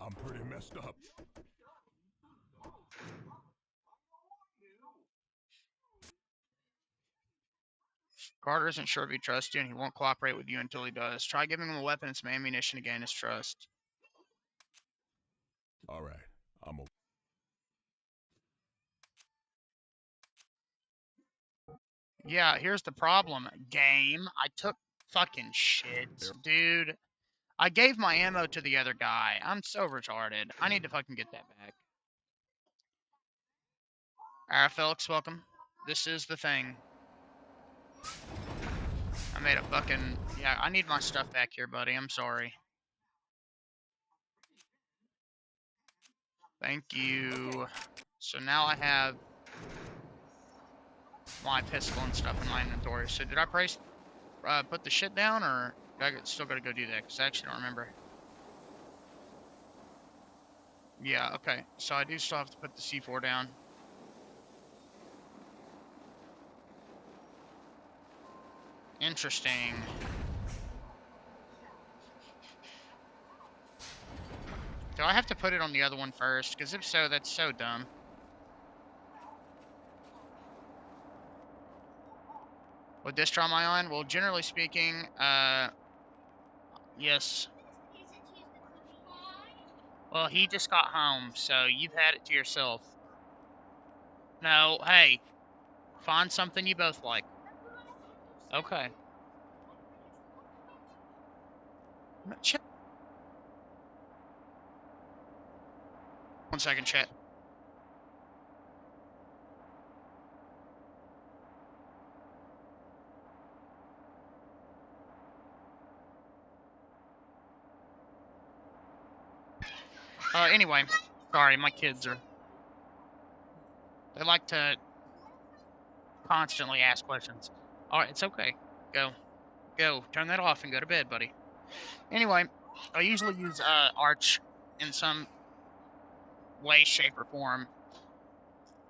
I'm pretty messed up. Carter isn't sure if he trusts you, and he won't cooperate with you until he does. Try giving him a weapon and some ammunition to gain his trust. All right, I'm okay. Yeah, here's the problem. Game. I took fucking shit, dude. I gave my ammo to the other guy. I'm so retarded. I need to fucking get that back. Alright, Felix, welcome. This is the thing. I made a fucking... Yeah, I need my stuff back here, buddy. I'm sorry. Thank you. So now I have my pistol and stuff in my inventory. So did I put the shit down, or do I still gotta go do that? Because I actually don't remember. Yeah, okay. So I do still have to put the C4 down. Interesting. Do I have to put it on the other one first? Because if so, that's so dumb. What distro am I on? Well, generally speaking, yes. Well, he just got home, so you've had it to yourself. No, hey. Find something you both like. Okay. One second, chat. Anyway, sorry, my kids are... They like to constantly ask questions. Alright, it's okay. Go. Go. Turn that off and go to bed, buddy. Anyway, I usually use Arch in some way, shape, or form.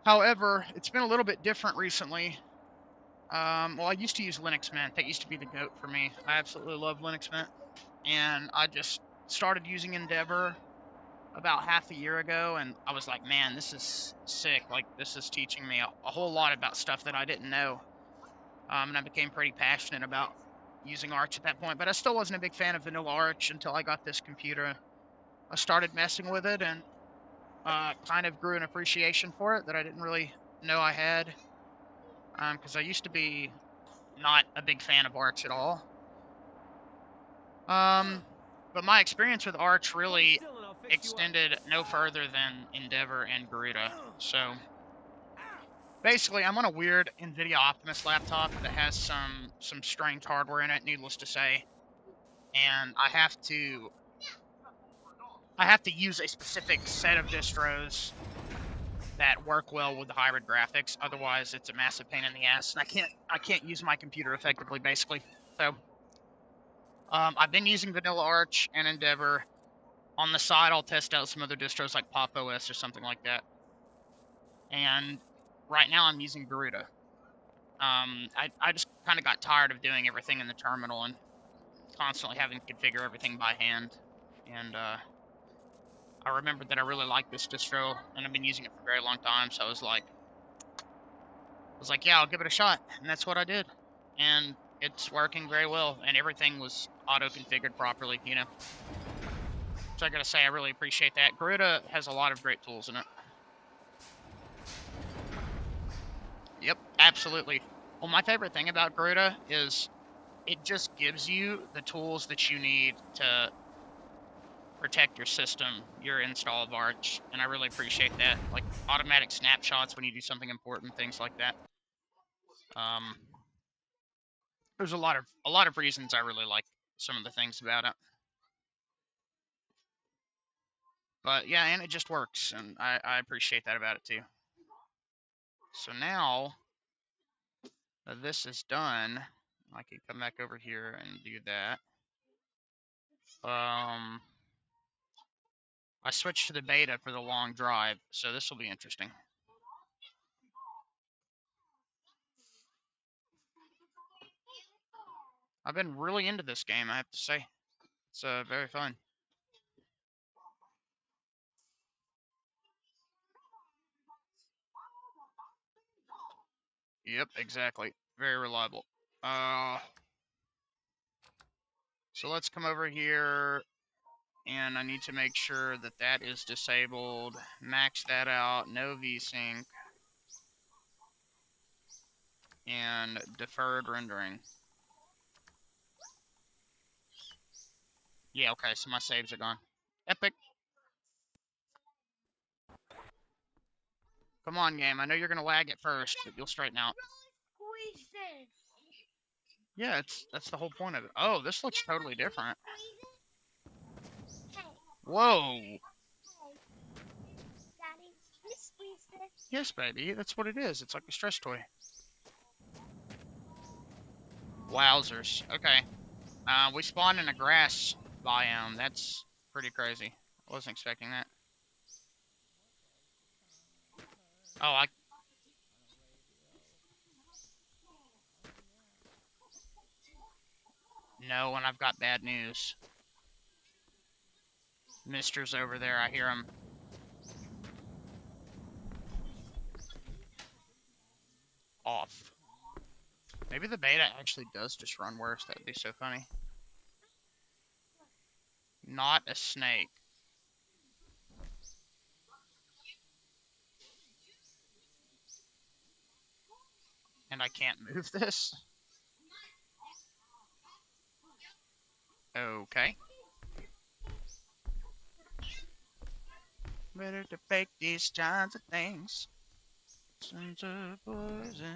However, it's been a little bit different recently. Well, I used to use Linux Mint. That used to be the GOAT for me. I absolutely love Linux Mint. And I just started using Endeavor about half a year ago, and I was like, man, this is sick. Like, this is teaching me a whole lot about stuff that I didn't know. And I became pretty passionate about using Arch at that point, but I still wasn't a big fan of vanilla Arch until I got this computer. I started messing with it and kind of grew an appreciation for it that I didn't really know I had, because I used to be not a big fan of Arch at all. But my experience with Arch really extended no further than Endeavor and Garuda. So basically, I'm on a weird NVIDIA Optimus laptop that has some strange hardware in it, needless to say, and I have to use a specific set of distros that work well with the hybrid graphics. Otherwise, it's a massive pain in the ass, and I can't use my computer effectively, basically. So I've been using Vanilla Arch and Endeavor. On the side, I'll test out some other distros like Pop OS or something like that. And right now, I'm using Garuda. I just kind of got tired of doing everything in the terminal and constantly having to configure everything by hand. And I remembered that I really like this distro, and I've been using it for a very long time. So I was like, yeah, I'll give it a shot, and that's what I did. And it's working very well, and everything was auto-configured properly, you know. So I gotta say, I really appreciate that. Garuda has a lot of great tools in it. Yep, absolutely. Well, my favorite thing about Garuda is it just gives you the tools that you need to protect your system, your install of Arch, and I really appreciate that. Like automatic snapshots when you do something important, things like that. There's a lot of reasons I really like some of the things about it. But yeah, and it just works, and I appreciate that about it too. So now that this is done, I can come back over here and do that. I switched to the beta for the long drive, so this will be interesting. I've been really into this game, I have to say. It's very fun. Yep, exactly. Very reliable. So let's come over here, and I need to make sure that that is disabled. Max that out, no VSync, and deferred rendering. Yeah, okay, so my saves are gone. Epic. Come on, game. I know you're gonna lag at first, but you'll straighten out. Squeeze this. Yeah, that's the whole point of it. Oh, this looks totally different. Hey, Whoa. hey. Daddy, can you squeeze this? Yes, baby. That's what it is. It's like a stress toy. Wowzers. Okay. We spawned in a grass biome. That's pretty crazy. I wasn't expecting that. Oh, No, and I've got bad news. Mister's over there. I hear him. Off. Maybe the beta actually does just run worse. That'd be so funny. Not a snake. And I can't move this? Okay. Better to bake these kinds of things. Sons of personality.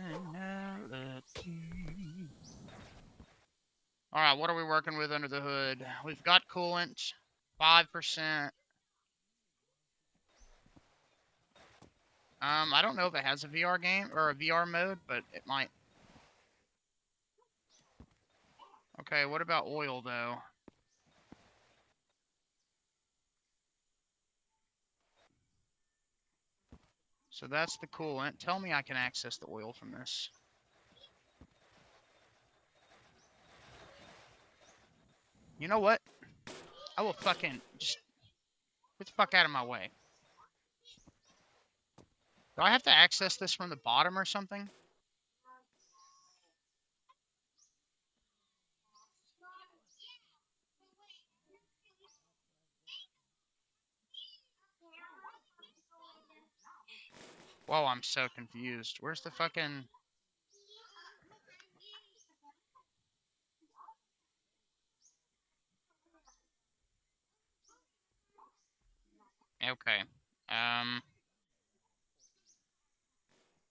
Alright, what are we working with under the hood? We've got coolant, 5%. I don't know if it has a VR game or a VR mode, but it might. Okay, what about oil though? So that's the coolant. Tell me I can access the oil from this. You know what? I will fucking just get the fuck out of my way. Do I have to access this from the bottom or something? Whoa, I'm so confused. Where's the fucking... Okay.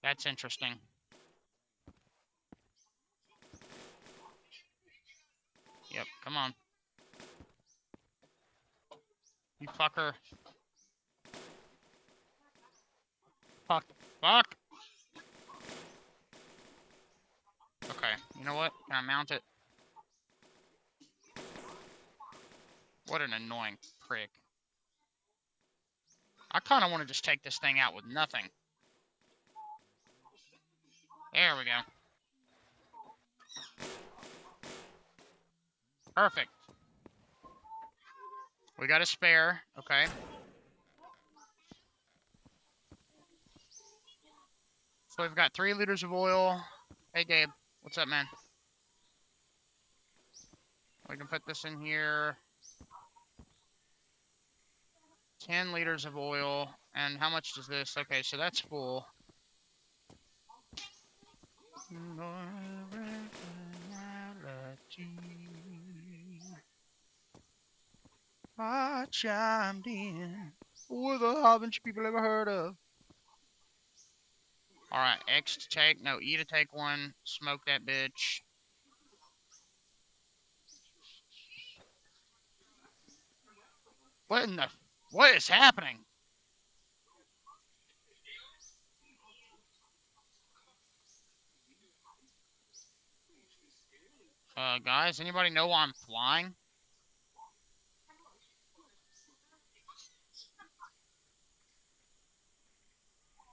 That's interesting. Yep, come on. You fucker. Fuck. Fuck! Okay, you know what? Can I mount it? What an annoying prick. I kind of want to just take this thing out with nothing. There we go. Perfect. We got a spare. Okay. So we've got 3 liters of oil. Hey, Gabe. What's up, man? We can put this in here. 10 liters of oil. And how much does this? Okay, so that's full. I chimed in with a bunch of people ever heard of. Alright, X to take. No, E to take one. Smoke that bitch. What in the... What is happening? Guys, anybody know why I'm flying?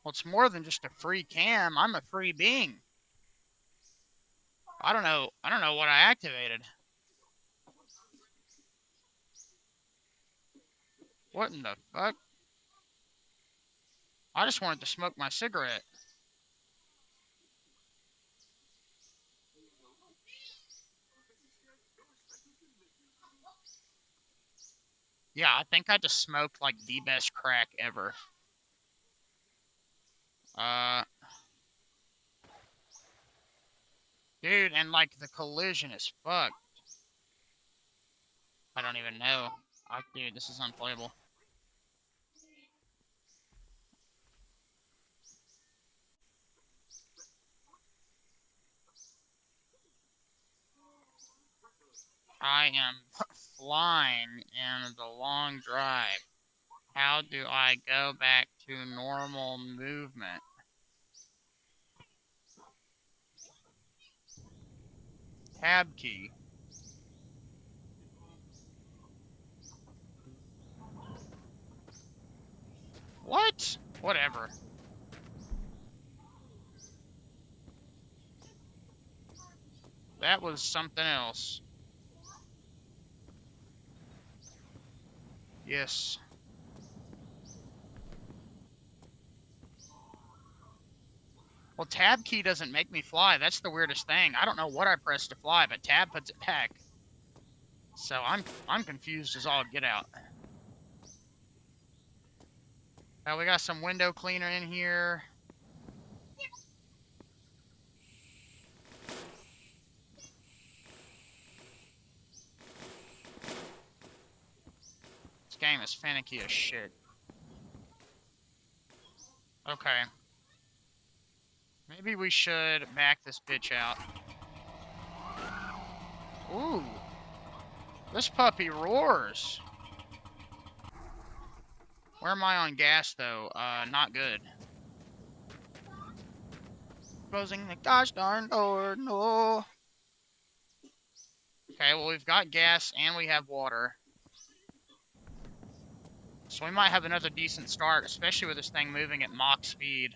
Well, it's more than just a free cam. I'm a free being. I don't know. I don't know what I activated. What in the fuck? I just wanted to smoke my cigarette. Yeah, I think I just smoked like the best crack ever. Dude, and like the collision is fucked. I don't even know. Dude, this is unplayable. I am flying in the long drive. How do I go back to normal movement? Tab key. What? Whatever. That was something else. Yes. Well, tab key doesn't make me fly. That's the weirdest thing. I don't know what I pressed to fly, but tab puts it back. So I'm confused as all get out. Now we got some window cleaner in here. This game is finicky as shit. Okay. Maybe we should back this bitch out. Ooh. This puppy roars. Where am I on gas, though? Not good. Closing the gosh darn door, no. Okay, well, we've got gas and we have water. So we might have another decent start, especially with this thing moving at Mach speed.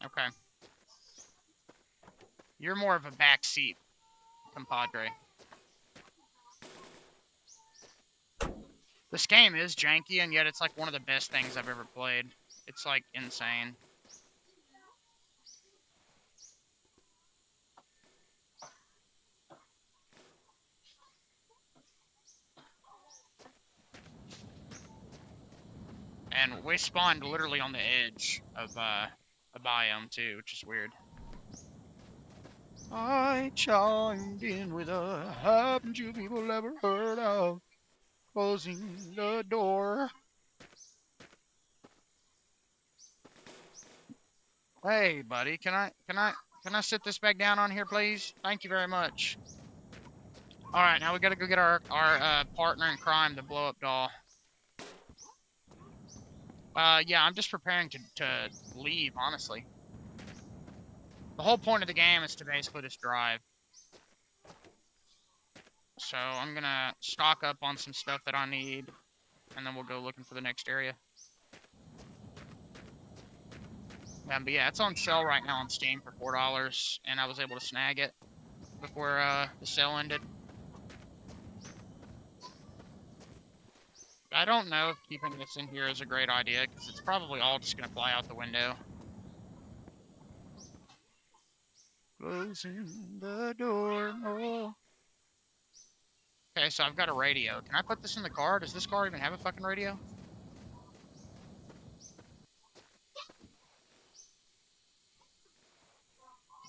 Okay. You're more of a backseat, compadre. This game is janky, and yet it's like one of the best things I've ever played. It's like insane. And we spawned literally on the edge of a biome too, which is weird. I chimed in with a haven't you people ever heard of closing the door? Hey, buddy, can I sit this back down on here, please? Thank you very much. All right, now we gotta go get our partner in crime, the blow up doll. Yeah, I'm just preparing to leave, honestly. The whole point of the game is to basically just drive. So I'm gonna stock up on some stuff that I need, and then we'll go looking for the next area. But yeah, it's on sale right now on Steam for $4, and I was able to snag it before the sale ended. I don't know if keeping this in here is a great idea, because it's probably all just gonna fly out the window. Closing the door, no. Okay, so I've got a radio. Can I put this in the car? Does this car even have a fucking radio?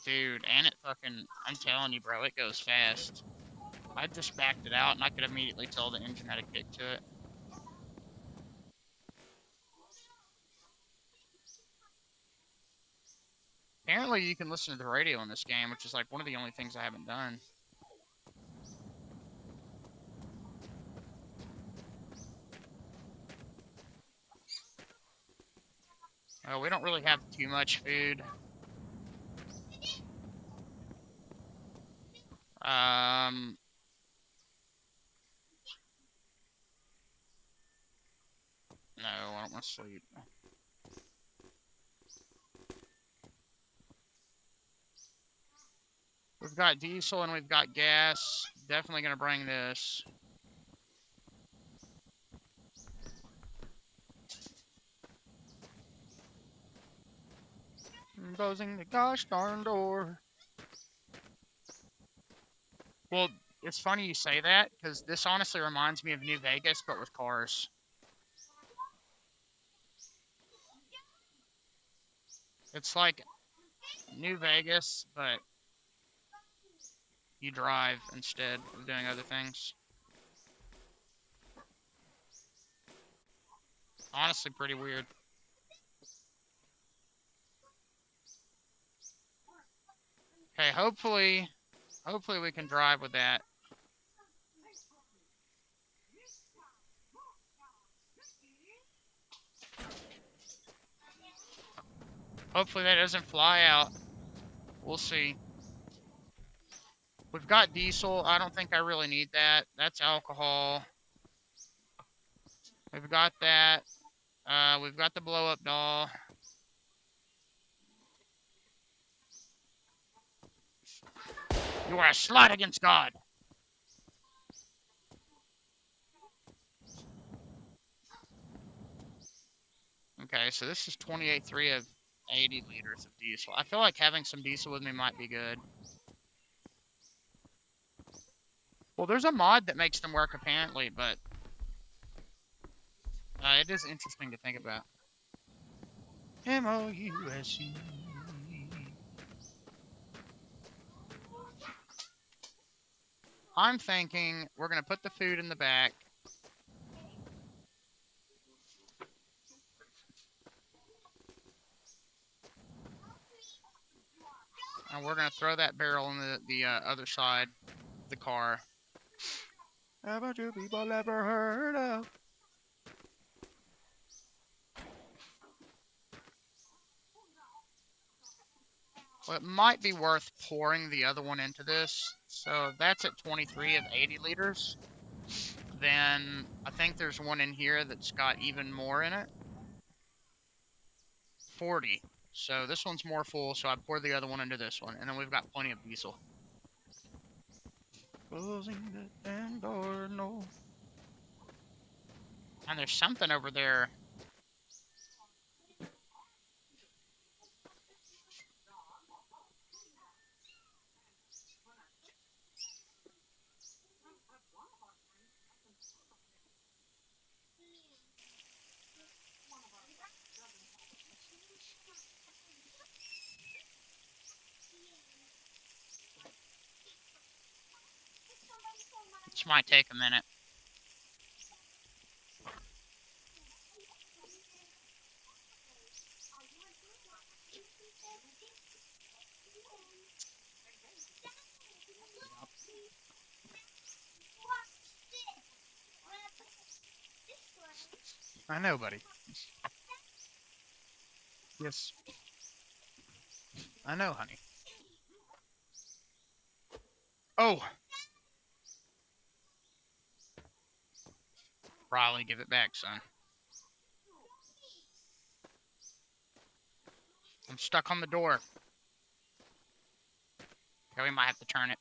Dude, and it fucking, I'm telling you, bro, it goes fast. I just backed it out, and I could immediately tell the engine had a kick to it. Apparently, you can listen to the radio in this game, which is like one of the only things I haven't done. We don't really have too much food. don't want to sleep. We've got diesel and we've got gas. Definitely gonna bring this. I'm closing the gosh darn door. Well, it's funny you say that, because this honestly reminds me of New Vegas, but with cars. It's like New Vegas, but you drive instead of doing other things. Honestly, pretty weird. Okay, hopefully we can drive with that. Hopefully that doesn't fly out. We'll see. We've got diesel. I don't think I really need that. That's alcohol. We've got that. We've got the blow-up doll. You are a slut against God. Okay, so this is 28.3 of 80 liters of diesel. I feel like having some diesel with me might be good. Well, there's a mod that makes them work apparently, but it is interesting to think about. M-O-U-S-E. I'm thinking we're going to put the food in the back. And we're going to throw that barrel in the other side of the car. Haven't you people ever heard of? Well, it might be worth pouring the other one into this. So that's at 23 of 80 liters. Then I think there's one in here that's got even more in it. 40. So this one's more full, so I pour the other one into this one. And then we've got plenty of diesel. Closing the damn door, no. And there's something over there. This might take a minute. I know, buddy. Yes. I know, honey. Oh! Riley, give it back, son. I'm stuck on the door. Okay, we might have to turn it.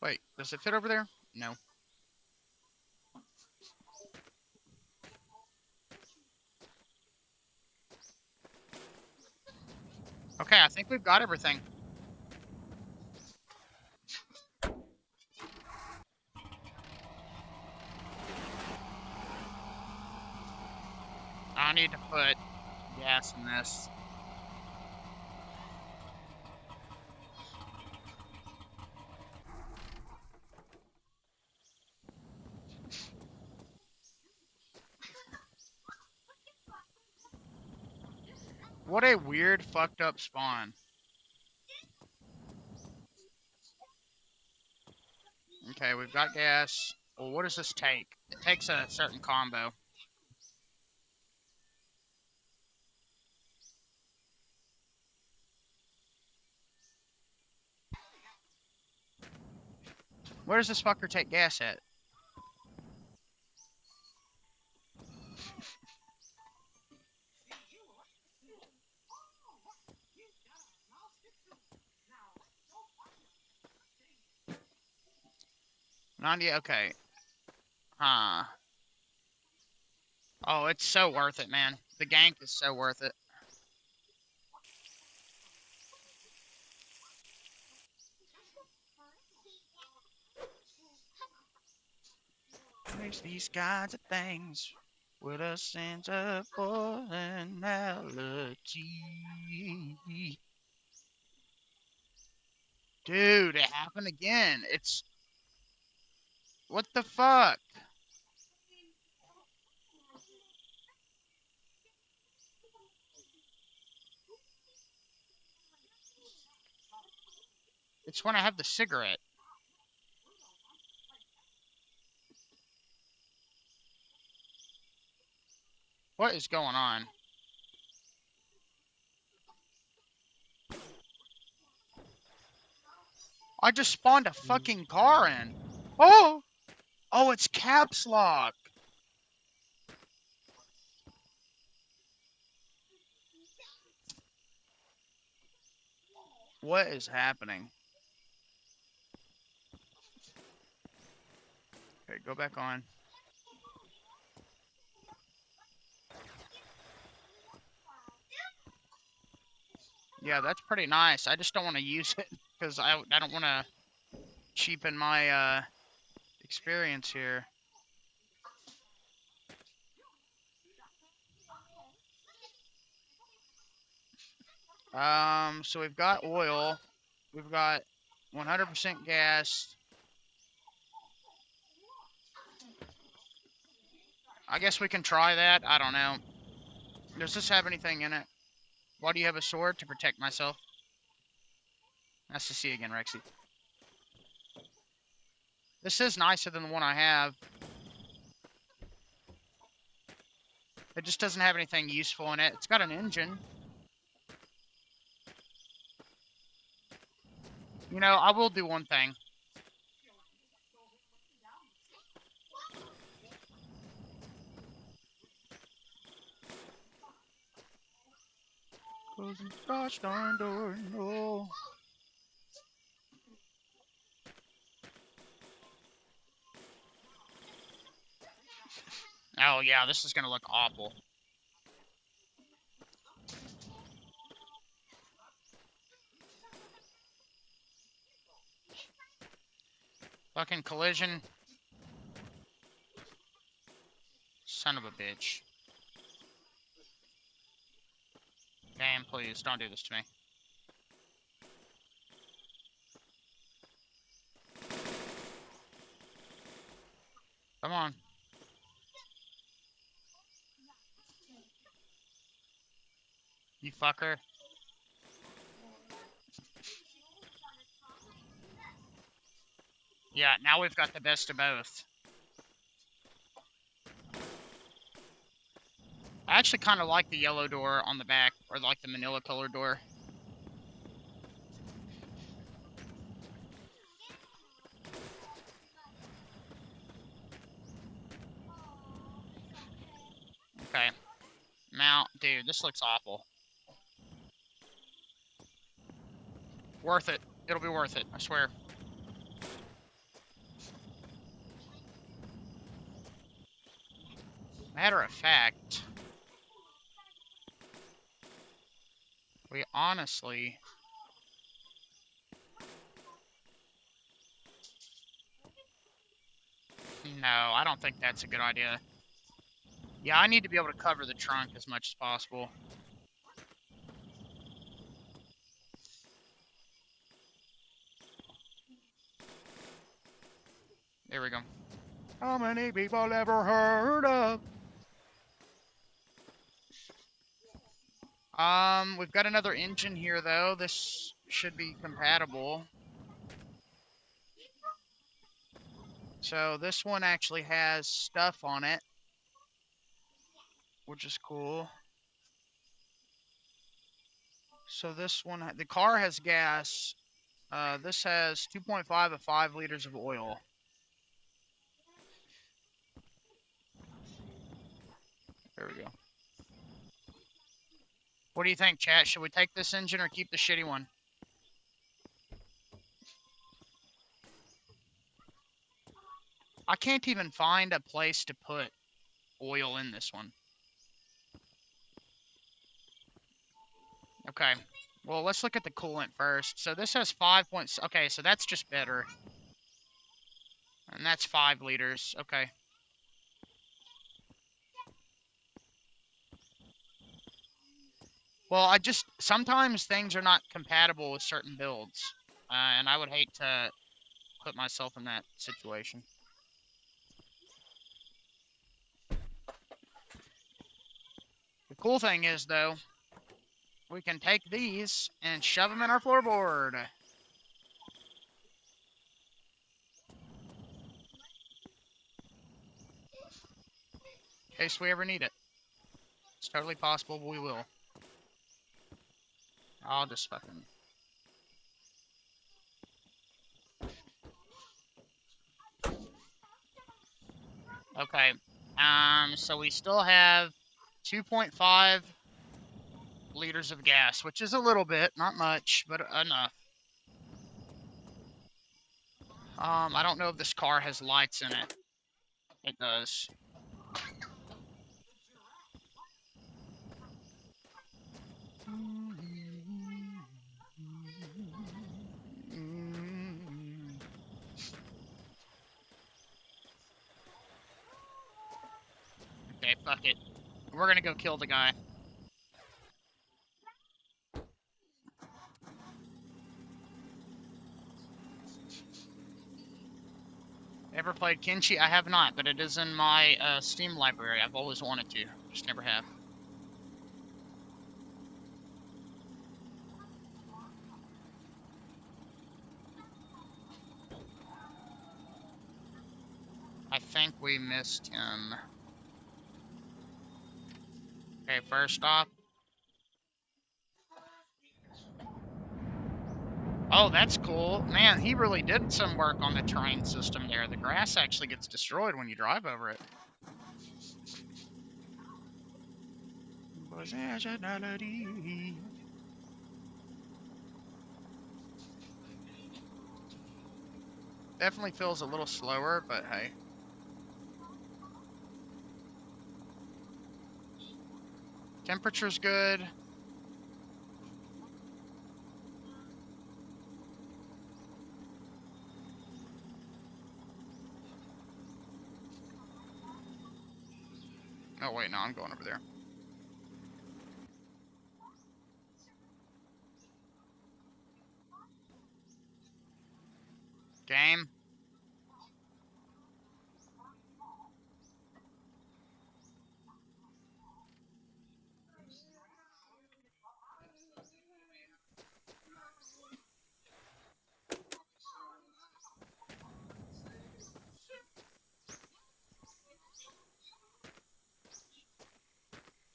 Wait, does it fit over there? No. Okay, I think we've got everything. I need to put gas in this. What a weird, fucked up spawn. Okay, we've got gas. Well, what does this take? It takes a certain combo. Where does this fucker take gas at? Okay. Huh. Oh, it's so worth it, man. The gank is so worth it. Makes these kinds of things with a sense of personality. Dude, it happened again. It's... What the fuck? It's when I have the cigarette. What is going on? I just spawned a fucking car in. Oh! Oh, it's caps lock. What is happening? Okay, go back on. Yeah, that's pretty nice. I just don't want to use it because I don't want to cheapen my experience here. So we've got oil. We've got 100% gas. I guess we can try that. I don't know. Does this have anything in it? Why do you have a sword? To protect myself. Nice to see you again, Rexy. This is nicer than the one I have. It just doesn't have anything useful in it. It's got an engine. You know, I will do one thing. Closing the gosh darn door, no. Oh yeah, this is gonna look awful. Fucking collision. Son of a bitch. Damn, please, don't do this to me. Come on. You fucker. Yeah, now we've got the best of both. I actually kind of like the yellow door on the back, or like the manila color door. Okay. Now, dude, this looks awful. Worth it. It'll be worth it, I swear. Matter of fact, we honestly... No, I don't think that's a good idea. Yeah, I need to be able to cover the trunk as much as possible. There we go. How many people ever heard of? We've got another engine here, though. This should be compatible. So this one actually has stuff on it, which is cool. So this one, the car has gas. This has 2.5 of 5 liters of oil. There we go. What do you think, chat? Should we take this engine or keep the shitty one? I can't even find a place to put oil in this one. Okay. Well, let's look at the coolant first. So this has 5 points. Okay, so that's just better. And that's 5 liters. Okay. Well, sometimes things are not compatible with certain builds. And I would hate to put myself in that situation. The cool thing is, though, we can take these and shove them in our floorboard. In case we ever need it. It's totally possible we will. I'll just fucking... Okay. So we still have 2.5 liters of gas, which is a little bit, not much, but enough. I don't know if this car has lights in it. It does. Okay, fuck it. We're gonna go kill the guy. Ever played Kenshi? I have not, but it is in my Steam library. I've always wanted to, just never have. I think we missed him. Okay, first off. Oh, that's cool. Man, he really did some work on the terrain system there. The grass actually gets destroyed when you drive over it. Definitely feels a little slower, but hey. Temperature's good. Oh wait, no, I'm going over there. Game.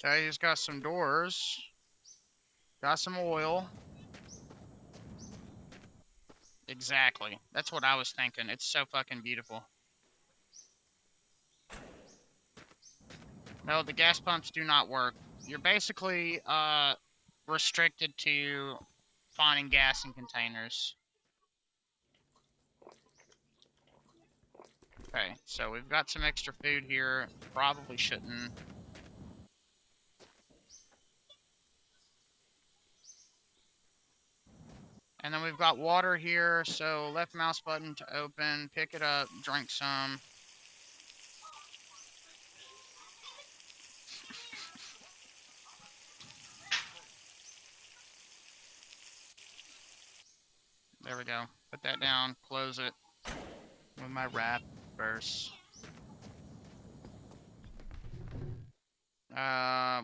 Okay, he's got some doors. Got some oil. Exactly. That's what I was thinking. It's so fucking beautiful. No, the gas pumps do not work. You're basically restricted to finding gas in containers. Okay, so we've got some extra food here. Probably shouldn't. And then we've got water here, so left mouse button to open, pick it up, drink some. There we go. Put that down, close it with my wrap verse.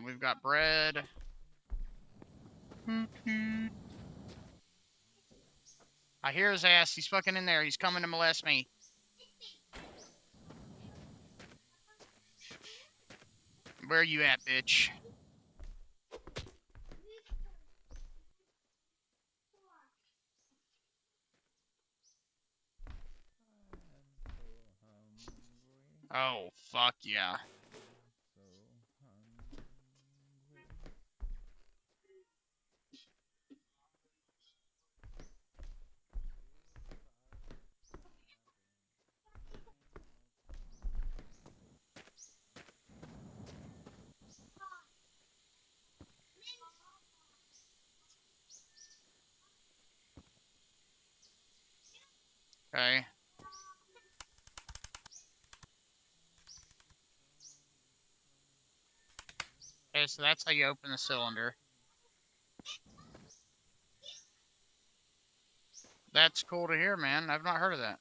We've got bread. I hear his ass. He's fucking in there. He's coming to molest me. Where are you at, bitch? Oh, fuck yeah. Okay. Okay, so that's how you open the cylinder. That's cool to hear, man. I've not heard of that.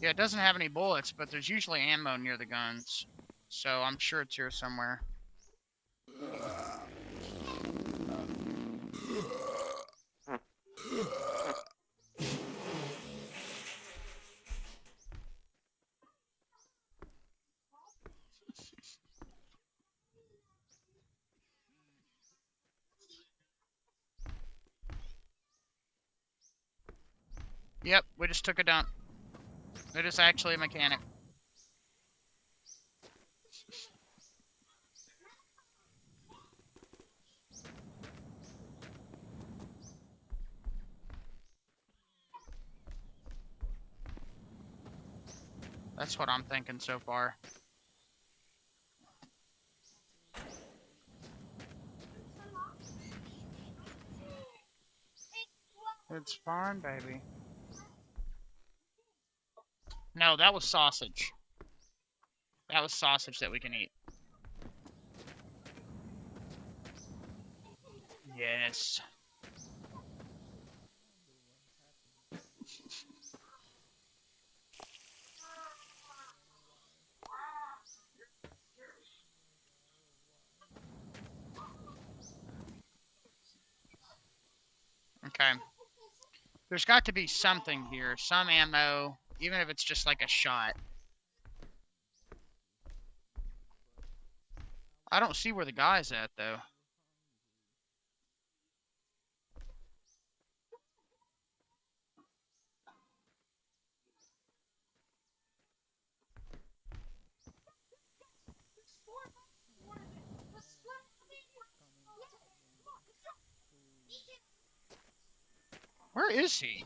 Yeah, it doesn't have any bullets, but there's usually ammo near the guns. So I'm sure it's here somewhere. Yep, we just took a dump. It is actually a mechanic. That's what I'm thinking so far. It's fine, baby. No, that was sausage. That was sausage that we can eat. Yes. Okay. There's got to be something here. Some ammo, even if it's just like a shot. I don't see where the guy's at, though. Where is he?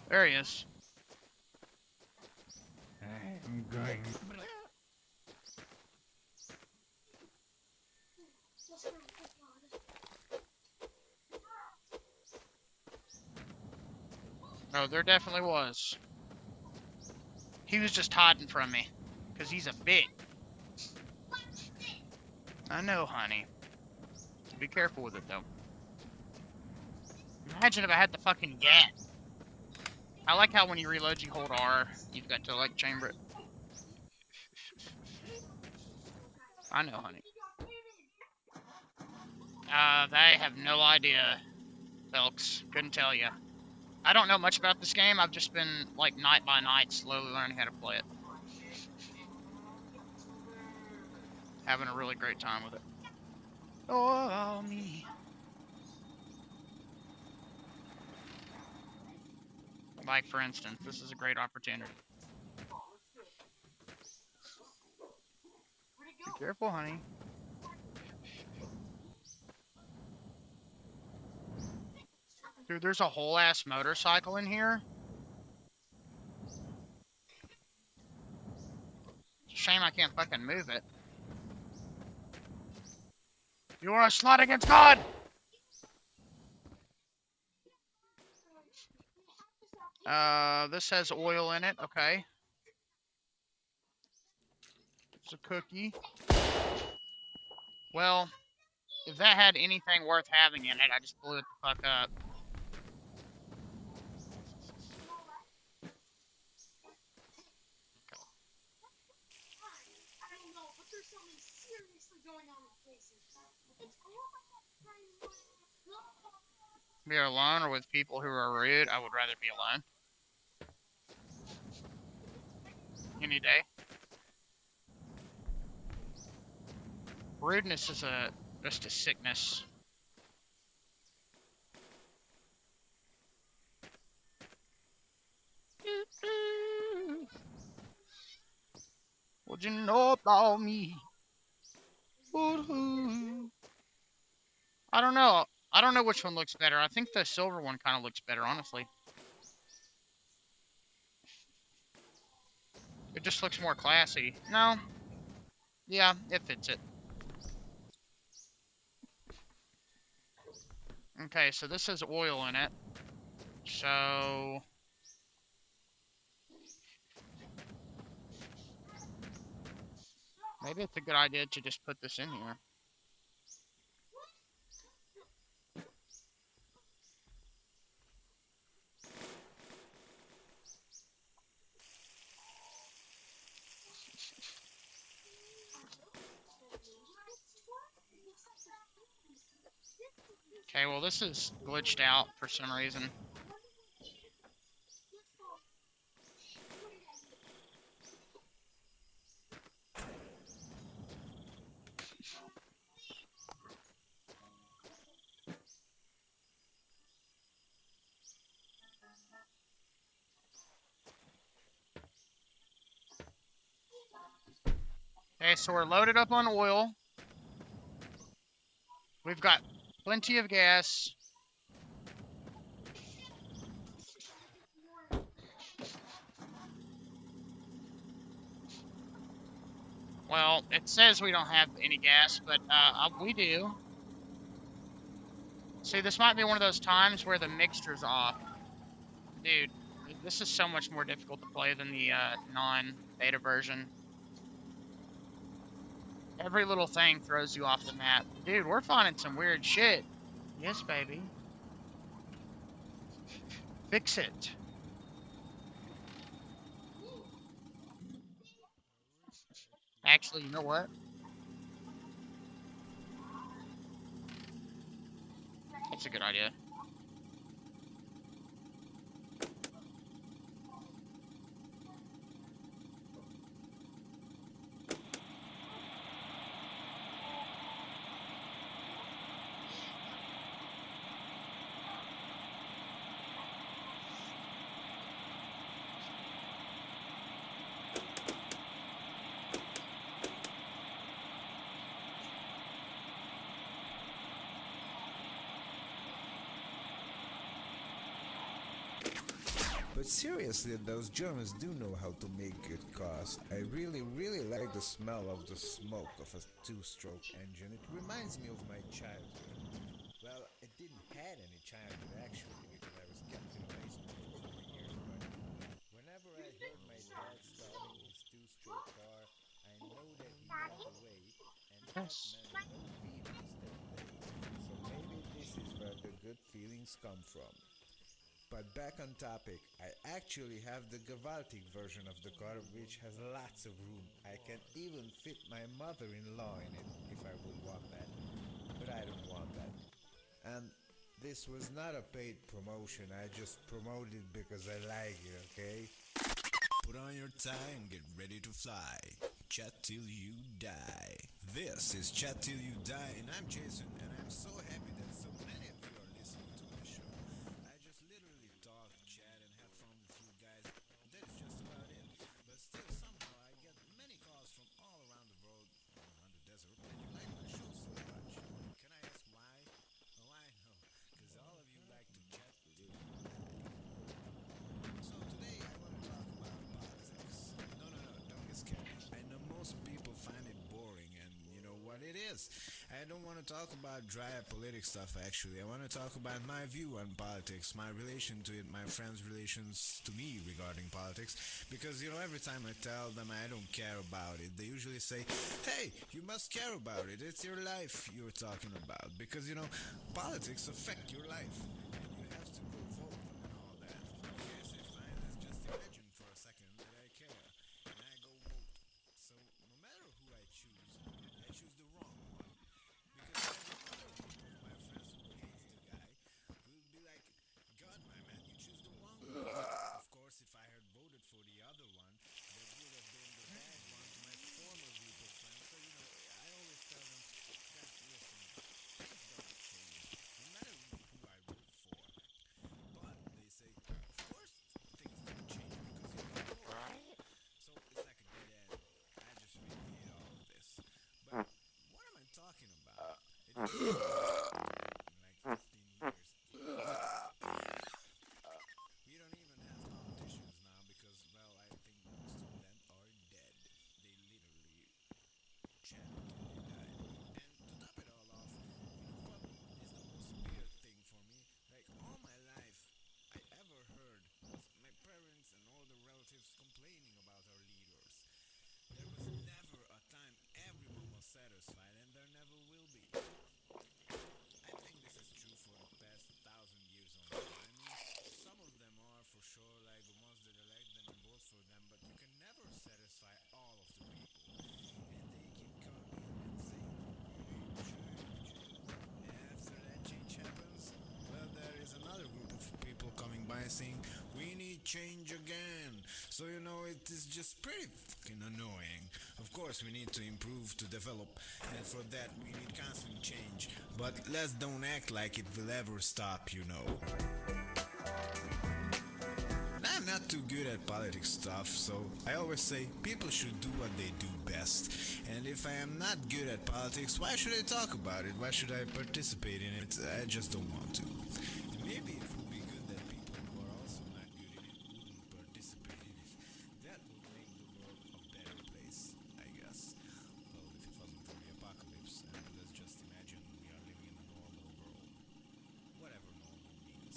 There he is. I'm going. Oh, there definitely was. He was just hiding from me. Because he's a bitch. I know, honey. Be careful with it, though. Imagine if I had the fucking gat. I like how when you reload, you hold R. You've got to, like, chamber it. I know, honey. They have no idea, Felks. Couldn't tell you. I don't know much about this game. I've just been, like, night by night slowly learning how to play it. Having a really great time with it. Oh, me. Like, for instance, this is a great opportunity. Be careful, honey. Dude, there's a whole ass motorcycle in here. It's a shame I can't fucking move it. You are a slut against God! This has oil in it, okay. It's a cookie. Well, if that had anything worth having in it, I just blew it the fuck up. Be alone or with people who are rude, I would rather be alone. any day. Rudeness is just a sickness. What you know about me? I don't know. I don't know which one looks better. I think the silver one kind of looks better, honestly. It just looks more classy. No. Yeah, it fits it. Okay, so this has oil in it. So... maybe it's a good idea to just put this in here. Okay, well this is glitched out for some reason. Okay, so we're loaded up on oil. We've got plenty of gas. Well, it says we don't have any gas, but we do. See, this might be one of those times where the mixture's off. Dude, this is so much more difficult to play than the non-beta version. Every little thing throws you off the map. Dude, we're finding some weird shit. Yes, baby. Fix it. Actually, you know what? That's a good idea. But seriously, those Germans do know how to make good cars. I really like the smell of the smoke of a two-stroke engine. It reminds me of my childhood. Well, it didn't had any childhood actually, because I was kept in the basement for 4 years, but whenever I heard my dad starting his two-stroke car, I know that he walked away, and that meant no beep instead of day. So maybe this is where the good feelings come from. But back on topic, I actually have the Gewaltig version of the car, which has lots of room. I can even fit my mother-in-law in it, if I would want that. But I don't want that. And this was not a paid promotion, I just promoted it because I like it, okay? Put on your tie and get ready to fly. Chat till you die. This is Chat Till You Die, and I'm Jason, and I'm so happy that so many of you are listening to my show. I just literally talk, chat, and have fun with you guys. That is just about it. But still, somehow, I get many calls from all around the world, all around the desert, and you like my show so much. Can I ask why? Oh, I know. Because all of you like to chat till you die. So today, I want to talk about politics. No, don't get scared. I know most people find it boring, and you know what it is. I don't want to talk about dry politic stuff, actually. I want to talk about my view on politics, my relation to it, my friends' relations to me regarding politics. Because, you know, every time I tell them I don't care about it, they usually say, hey, you must care about it. It's your life you're talking about. Because, you know, politics affect your life. And you have to go vote and all that. Okay, so fine, let's just imagine for a second that I care. And I go vote. So, no matter who I choose the wrong one. Because every other one of my friends who hates the guy will be like, God, my man, you choose the wrong one. Of course, if I had voted for the other one, that would have been like 15 years. We don't even have competitions now because, well, I think most of them are dead. They literally chat till they die. And to top it all off, you know what is the most weird thing for me? Like, all my life, I ever heard was my parents and all the relatives complaining about our leaders. There was never a time everyone was satisfied, and there never will be. I think this is true for the past 1,000 years on. I mean, some of them are for sure, like the ones that elect them and vote for them, but you can never satisfy all of the people. And they keep coming and saying, we need change. And after that change happens, well, there is another group of people coming by saying, we need change again. So, you know, it is just pretty fucking annoying. Of course, we need to improve, to develop, and for that we need constant change. But let's don't act like it will ever stop, you know. I'm not too good at politics stuff, so I always say people should do what they do best. And if I am not good at politics, why should I talk about it? Why should I participate in it? I just don't want to. And maybe it would be good that people who are also not good in it wouldn't participate in it. That would make the world a better place, I guess. Well, if it wasn't for the apocalypse, and let's just imagine we are living in a normal world. Whatever normal means.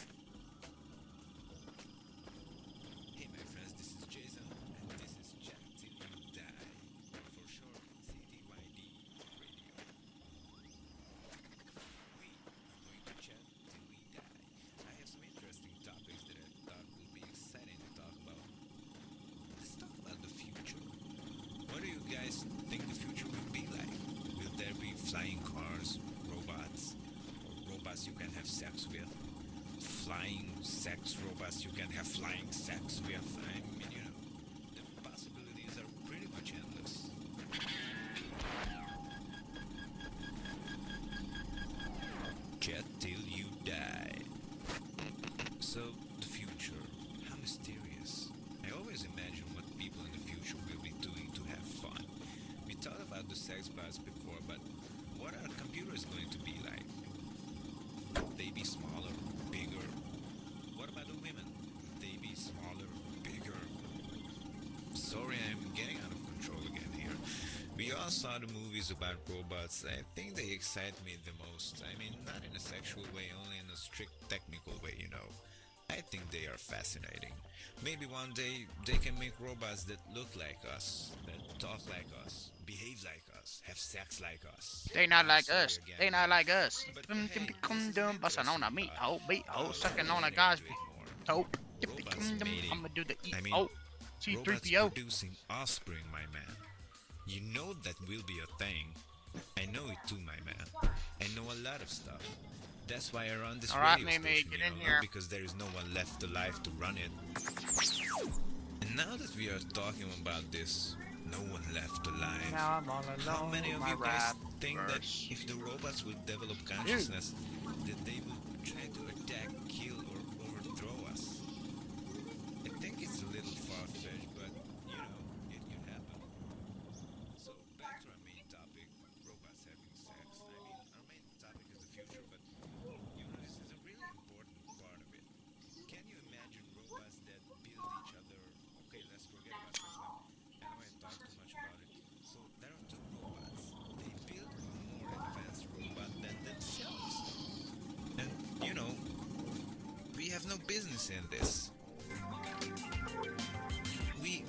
Hey my friends, this is Jason, and this is Chat Till You Die, or for short, CTYD Radio. We are going to chat till we die. I have some interesting topics that I thought would be exciting to talk about. Let's talk about the future. What do you guys think the future will be like? Will there be flying cars, robots, or robots you can have sex with? Flying sex robots you can have flying sex with. I mean, you know, the possibilities are pretty much endless. Chat till you die. So, the future, how mysterious. I always imagine what people in the future will be doing to have fun. We thought about the sex bots before, but what are computers going to be like? Will they be smaller, bigger? What about the women? Will they be smaller, bigger? Sorry, I'm getting out of control again here. We all saw the movies about robots. I think they excite me the most. I mean, not in a sexual way, only in a strict technical way, you know. I think they are fascinating. Maybe one day they can make robots that look like us, that talk like us, behave like us, have sex like us. They not I'm like sorry us. again. They not like us. But hey, this is an Bustin' on a interesting meat thought. hoe, beat hoe, Well, sucking let's on a get guy's into it more. toe. Robots mating. I'ma do the eat. I mean, Oh, robots C3PO. producing offspring, my man. You know that will be a thing. I know it too, my man. I know a lot of stuff. That's why I run this All right, radio Mimi, station, get you in know, here. not because there is no one left alive to run it. And now that we are talking about this, no one left alive. Now I'm all How alone many with of my you guys rap think that verse. if the robots will develop consciousness, that they will try to attack, kill, or overthrow us? I think it's a little far-fetched, but, you know, it could happen. So, back to our main topic, robots having sex. I mean, our main topic is the future, but, you know, this is a really important part of it. Can you imagine robots that build each other? Okay, let's forget about sex now. I know I talked too much about it. So, there are two robots. They build a more advanced robot than themselves. And, you know, we have no business in this.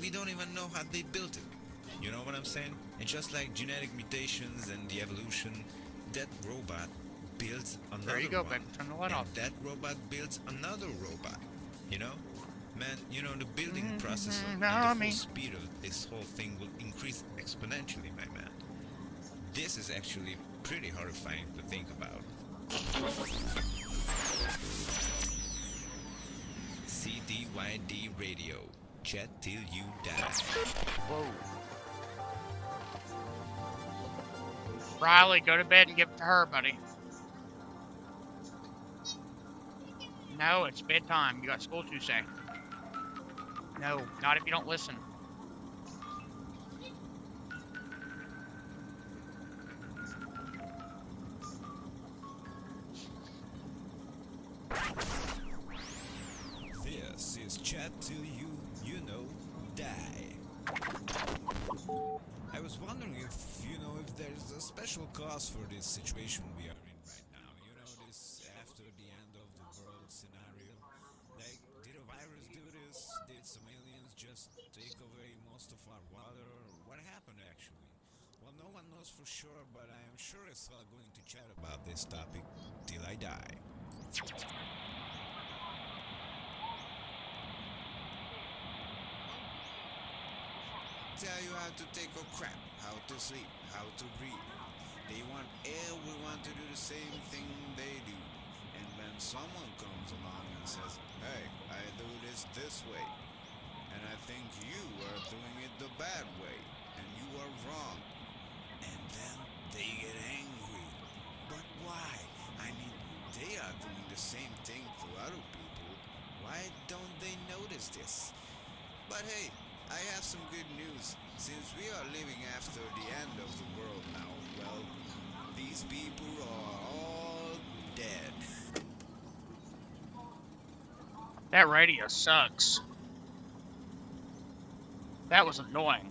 We don't even know how they built it. You know what I'm saying? And just like genetic mutations and the evolution, that robot builds another There you go, one. baby. Turn the light And off. that robot builds another robot. You know? Man, you know, the building process and the whole speed of this whole thing will increase exponentially, my man. This is actually pretty horrifying to think about. CDYD Radio. Chat till you die. Whoa. Riley, go to bed and give it to her, buddy. No, it's bedtime. You got school Tuesday. No, not if you don't listen. is Chat Till You know, die. I was wondering if there's a special cause for this situation we are in right now. This after the end of the world scenario. Like, did a virus do this? Did some aliens just take away most of our water? Or what happened actually? Well, no one knows for sure, but I am sure as hell going to chat about this topic till I die. Tell you how to take a crap, how to sleep, how to breathe. They want everyone to do the same thing they do. And when someone comes along and says, hey, I do this way, and I think you are doing it the bad way, and you are wrong, and then they get angry. But why? I mean, they are doing the same thing to other people. Why don't they notice this? But hey, I have some good news. Since we are living after the end of the world now, well, these people are all dead. That radio sucks. That was annoying.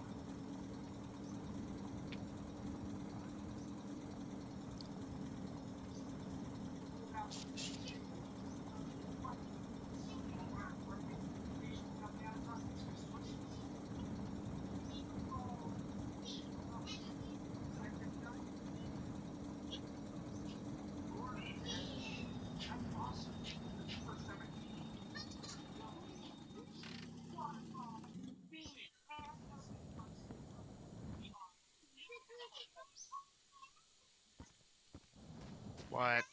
What?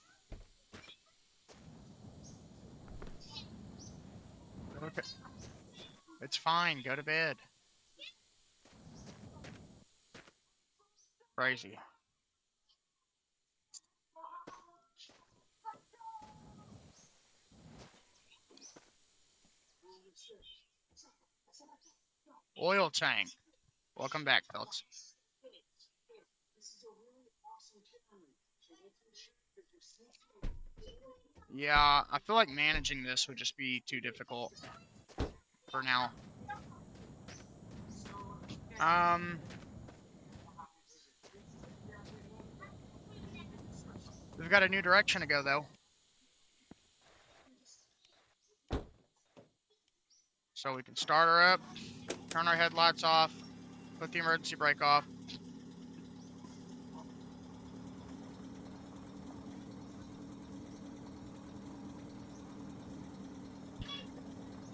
Okay. It's fine. Go to bed. Crazy. Oil tank. Welcome back, folks. Yeah, I feel like managing this would just be too difficult for now. We've got a new direction to go, though. So we can start her up, turn our headlights off, put the emergency brake off.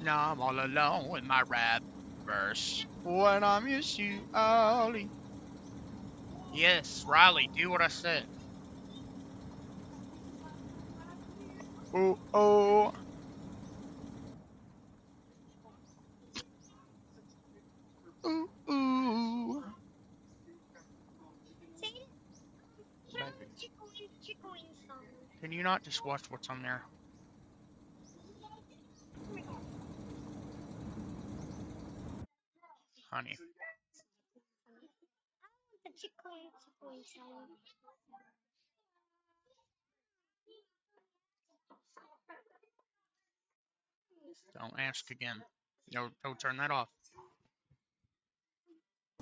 Now I'm all alone with my rap verse. When I miss you, Ollie. Yes, Riley, do what I said. Oh, oh. Ooh, ooh. Can you not just watch what's on there? Honey. Don't ask again. Don't turn that off.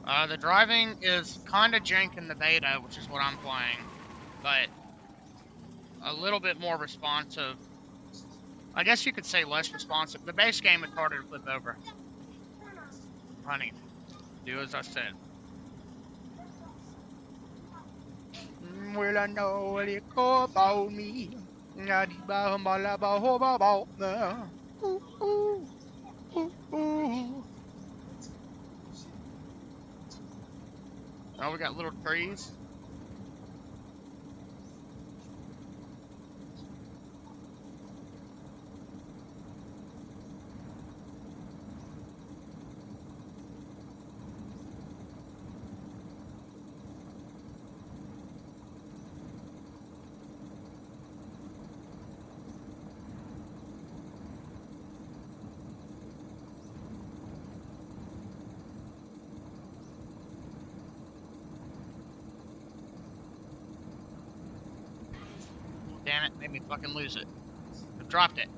The driving is kind of jank in the beta, which is what I'm playing, but a little bit more responsive. I guess you could say less responsive. The base game is harder to flip over. Honey, do as I said. Well, I know what you call about me. Ooh, ooh, ooh, ooh. Oh, we got little trees. Damn it, made me fucking lose it. I've dropped it.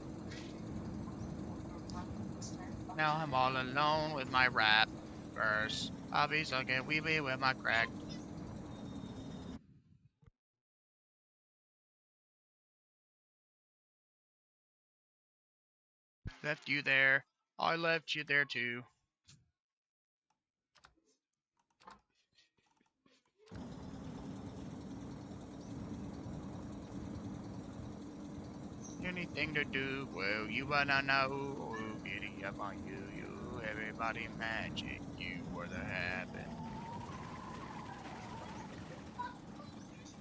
Now I'm all alone with my rap verse. I'll be sucking wee wee with my crack. Left you there. I left you there too. Anything to do, well, you wanna know. Giddy up on you, everybody magic. You were the habit.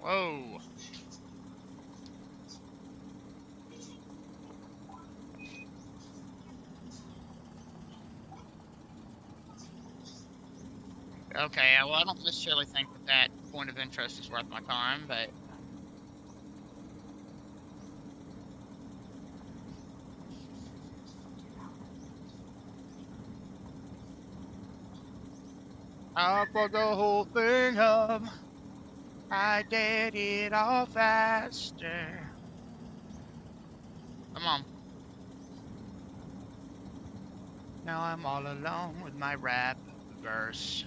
Whoa. Okay, well, I don't necessarily think that that point of interest is worth my time, but I fucked the whole thing up. I did it all faster. Come on. Now I'm all alone with my rap verse.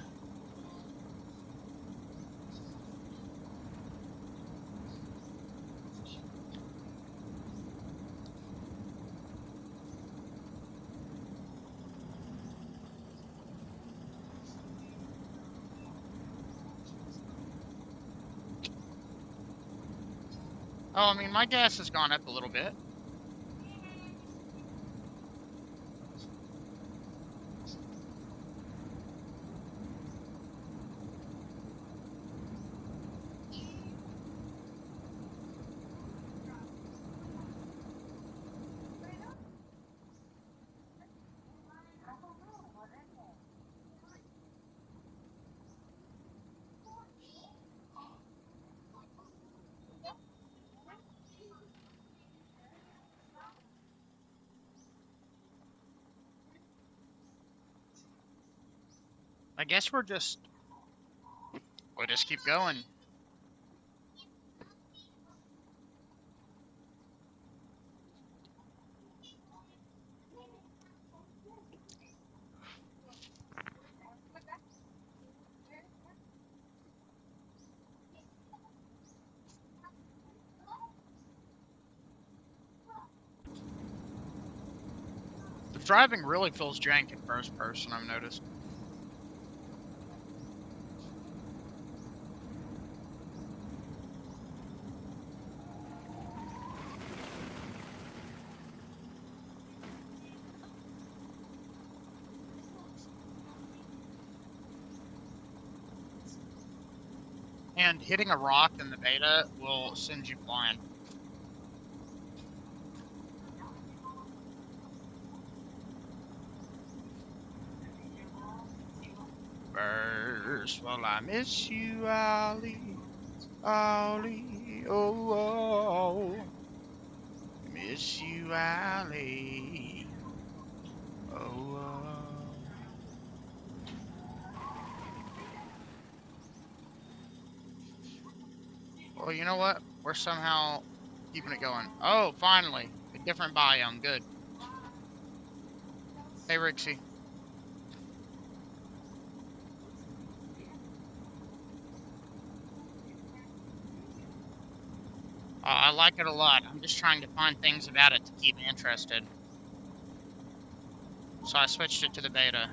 Oh, I mean, my gas has gone up a little bit. I guess we'll just keep going. The driving really feels jank in first person, I've noticed. And hitting a rock in the beta will send you flying. First, well, I miss you, Ollie. Ollie, oh, oh. Miss you, Ollie. Oh, oh. Well, you know what? We're somehow keeping it going. Oh, finally. A different biome. Good. Hey, Rixie. I like it a lot. I'm just trying to find things about it to keep me interested. So I switched it to the beta.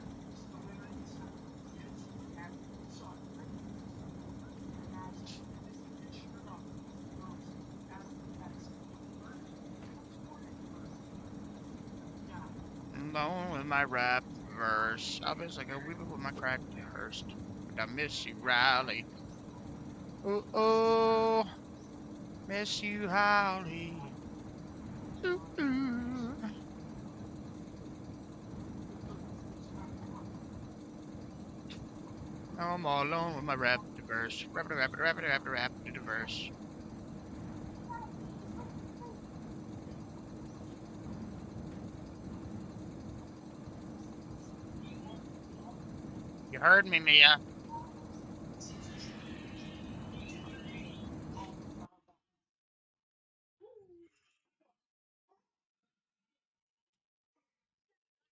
Alone with my rap verse. I was like a weeper with my crack first. But I miss you, Riley. Oh, oh. Miss you, Holly. Ooh, ooh. Now I'm all alone with my rap verse. Rap verse. You heard me, Mia.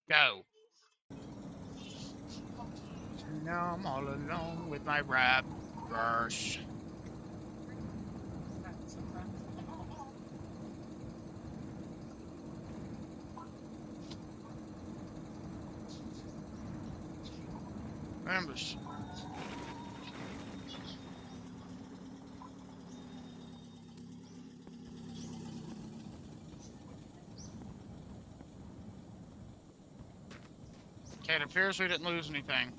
Go. Now I'm all alone with my rap verse. Members. Okay, it appears we didn't lose anything.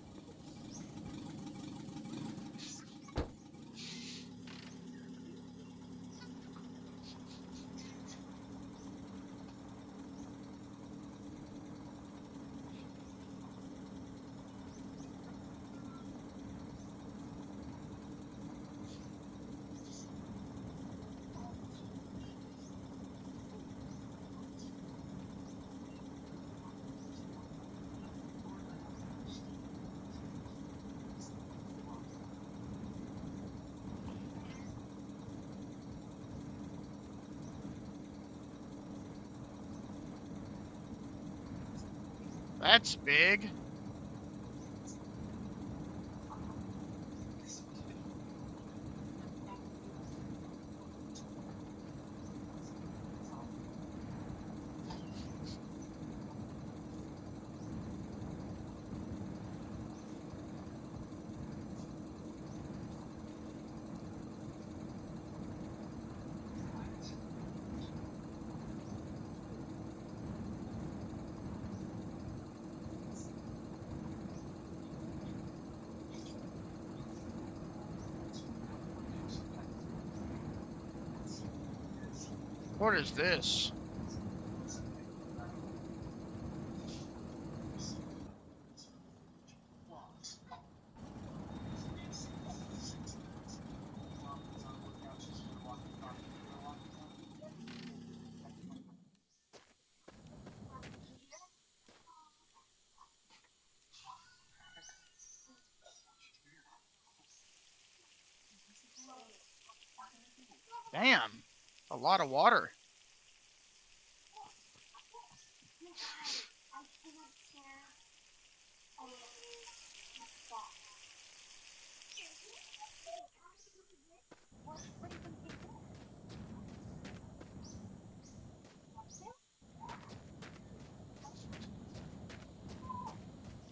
That's big. What is this? Damn, a lot of water.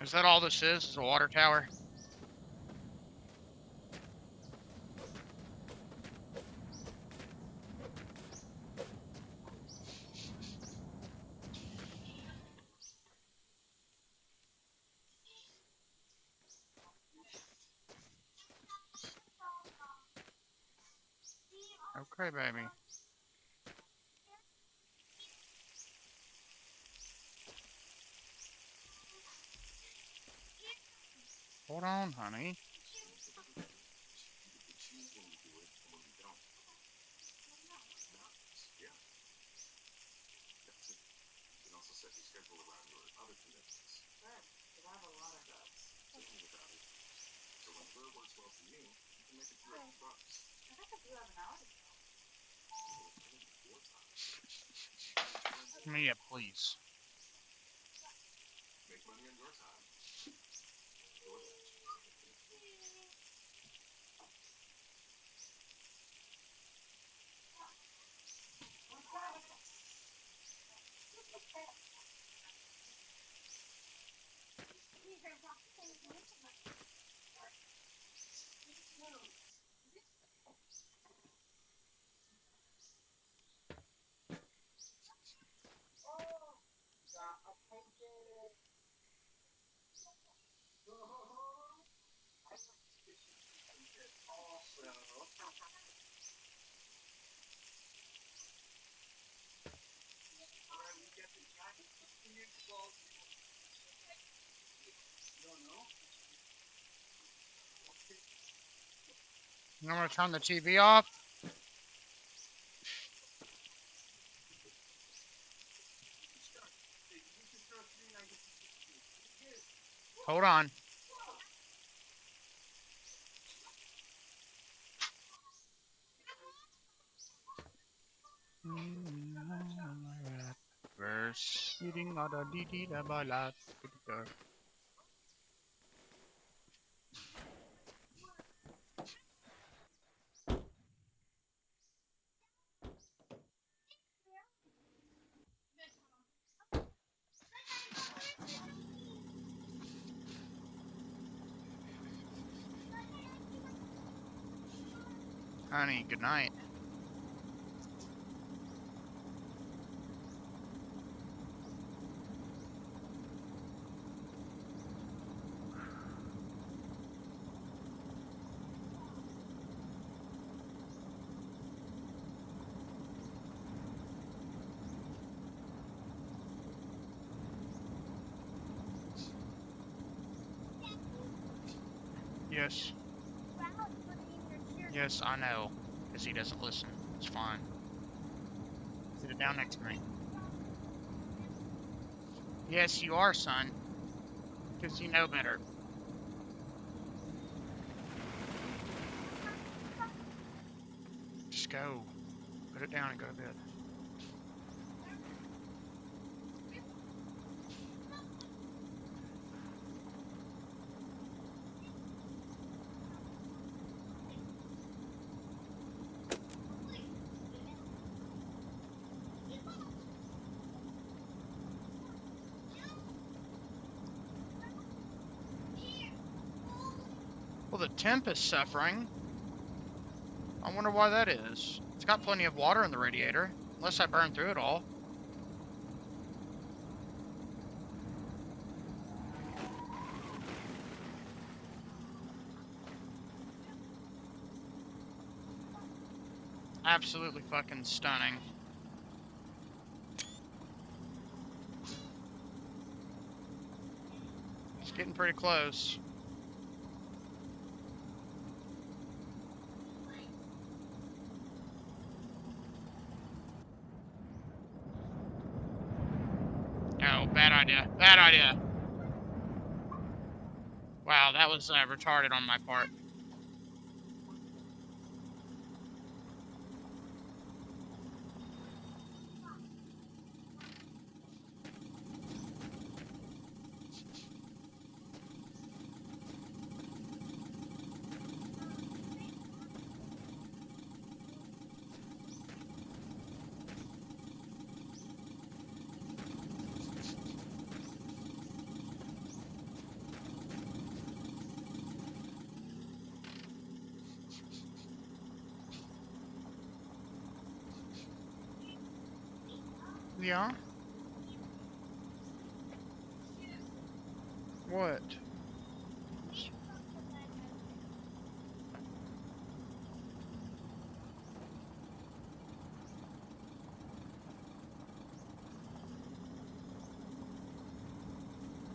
Is that all this is a water tower? Okay, baby. Hold on, honey. Mia, please. I'm gonna turn the TV off. Hold on. Verse. Honey, good night. Yes. Yes, I know. Because he doesn't listen. It's fine. Sit it down next to me. Yes, you are, son. Because you know better. Just go. Put it down and go to bed. Well, the temp is suffering. I wonder why that is. It's got plenty of water in the radiator. Unless I burn through it all. Absolutely fucking stunning. It's getting pretty close. Oh, bad idea. Bad idea. Wow, that was retarded on my part. Yeah? What?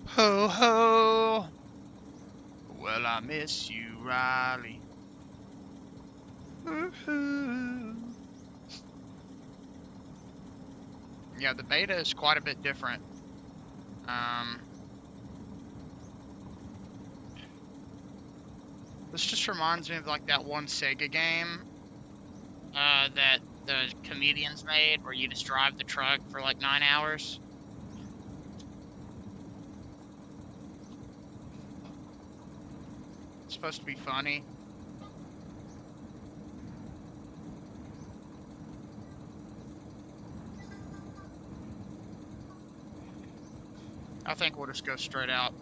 Ho ho! Well, I miss you, Riley. Woohoo! Yeah, the beta is quite a bit different. This just reminds me of like that one Sega game that the comedians made where you just drive the truck for like 9 hours. It's supposed to be funny. I think we'll just go straight out.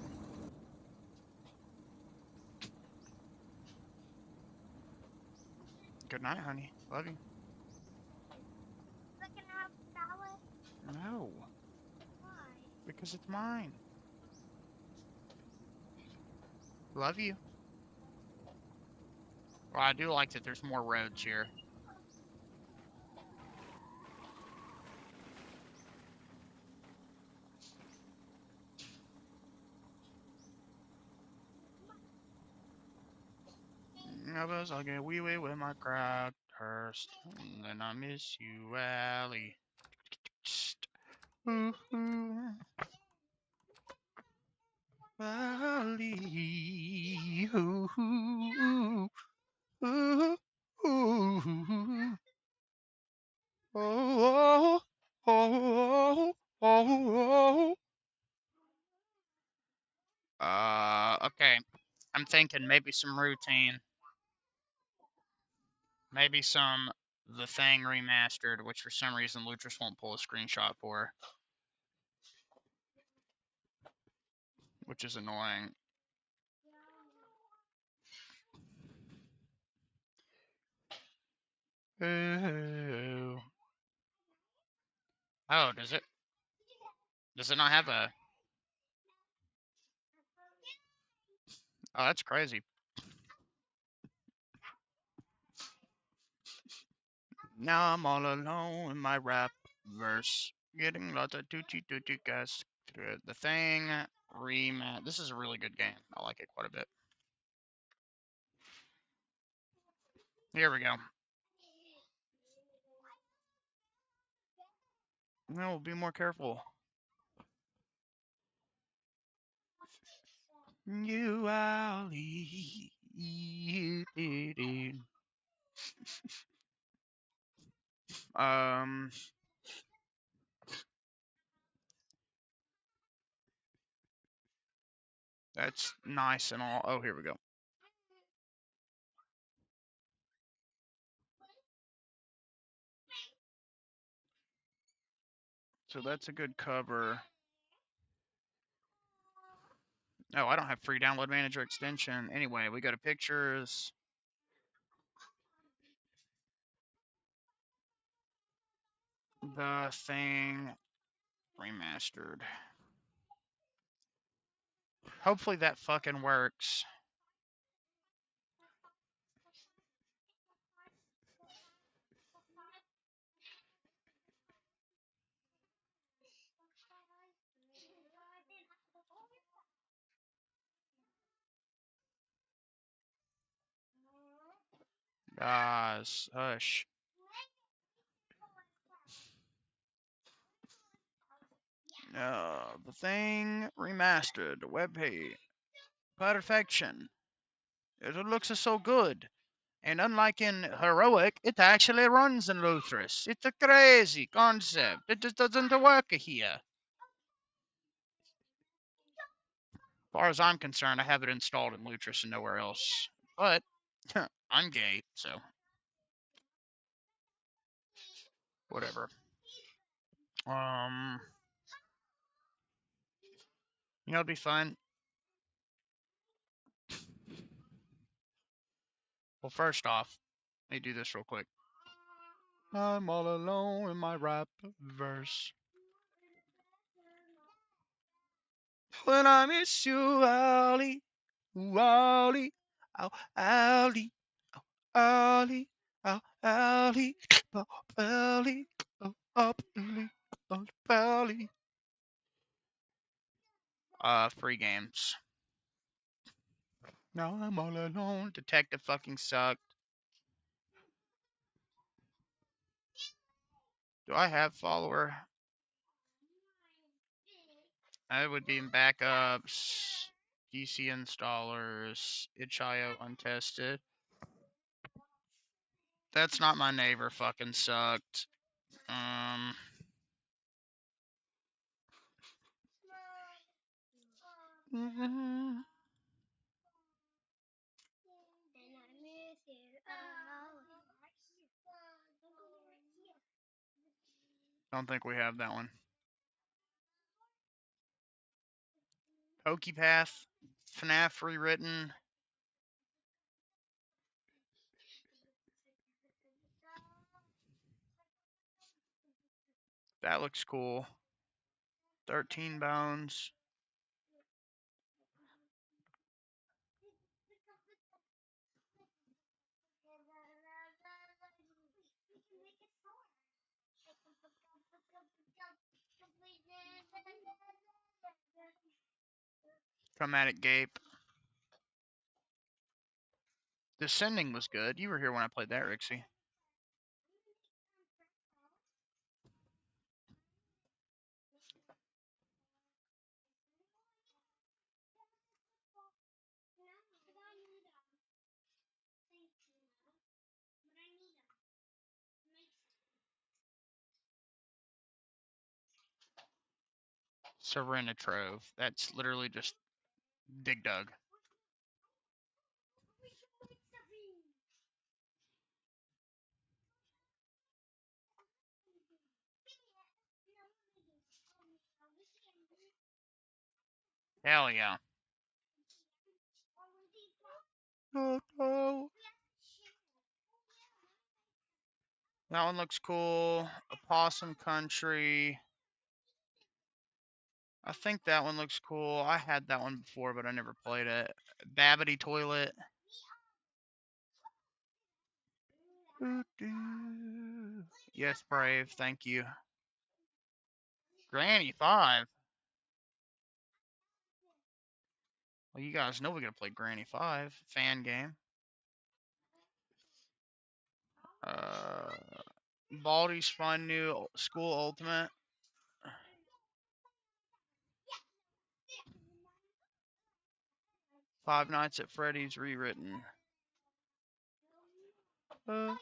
Good night, honey. Love you. Looking out the salad? No, Why? because it's mine. Love you. Well, I do like that there's more roads here. I'll get wee wee with my crowd first, and then I miss you, Allie. Ooh, ooh. Allie. Ooh, ooh, ooh, ooh. Oh, oh, oh, oh, oh. Okay. I'm thinking maybe some routine. Maybe some The Thing remastered, which for some reason Lutris won't pull a screenshot for, which is annoying. Oh, oh, does it? Does it not have a? Oh, that's crazy. Now I'm all alone in my rap verse, getting lots of tutti guys. The Thing rematch. This is a really good game. I like it quite a bit. Here we go. No, be more careful. You Ali. Um, that's nice and all. Oh, here we go. So that's a good cover. Oh, I don't have free download manager extension. Anyway, we go to pictures. The Thing remastered. Hopefully that fucking works. Guys, hush. The Thing remastered. Webpage. Perfection. It looks so good. And unlike in Heroic, it actually runs in Lutris. It's a crazy concept. It just doesn't work here. As far as I'm concerned, I have it installed in Lutris and nowhere else. But I'm gay, so whatever. You know, it'd be fun. Well, first off, let me do this real quick. I'm all alone in my rap verse. When I miss you, Ali, Ali, oh, Ali, oh, Ali, oh, Ali, oh, Ali, oh, Ali, oh, Ali. Free games. Now I'm all alone. Detective fucking sucked. Do I have follower? I would be in backups, DC installers, itch.io untested. That's not my neighbor. Fucking sucked. Don't think we have that one. Pokepath, FNAF rewritten. That looks cool. 13 bones. Chromatic Gape. Descending was good. You were here when I played that, Rixie. Serenitrove. That's literally just Dig Dug. Hell yeah. Oh, no. That one looks cool. Opossum Country. I think that one looks cool. I had that one before, but I never played it. Babbity Toilet. Yes, Brave. Thank you. Granny 5. Well, you guys know we're going to play Granny 5. Fan game. Baldy's Fun New School Ultimate. Five Nights at Freddy's rewritten. Oh.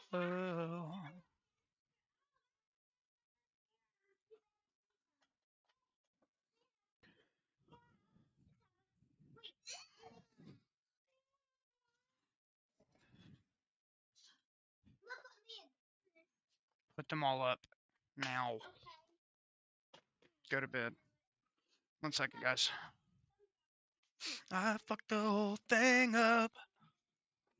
Put them all up now. Go to bed. 1 second, guys. I fucked the whole thing up.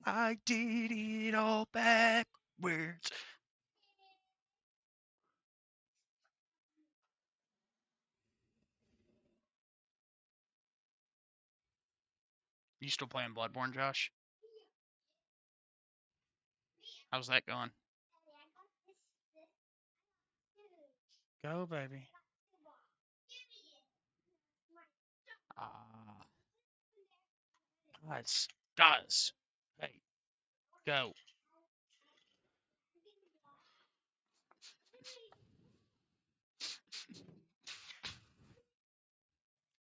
I did it all backwards. You still playing Bloodborne, Josh? How's that going? Go, baby. Guys. Hey, go.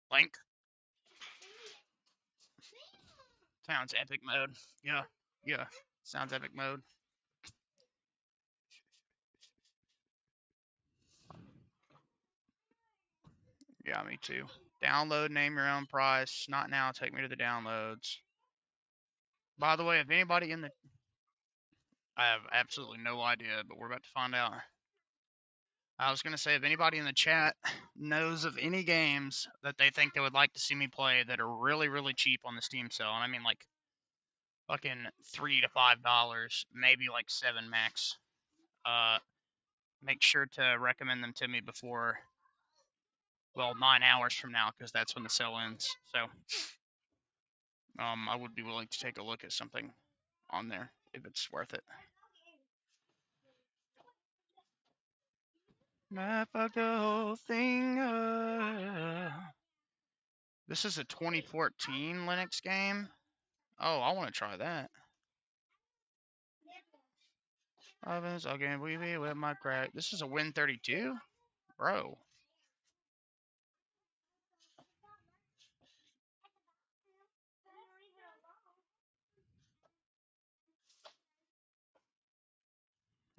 Link. Sounds epic mode. Yeah. Sounds epic mode. Yeah, me too. Download, name your own price. Not now. Take me to the downloads. By the way, if anybody in the... I have absolutely no idea, but we're about to find out. I was going to say, if anybody in the chat knows of any games that they think they would like to see me play that are really, really cheap on the Steam sale, and I mean like fucking $3 to $5, maybe like 7 max, make sure to recommend them to me before, well, 9 hours from now, because that's when the sale ends. So, I would be willing to take a look at something on there if it's worth it. I fucked the whole thing up. This is a 2014 Linux game. Oh, I want to try that. Ovens again, we be with my crack. This is a Win32, bro.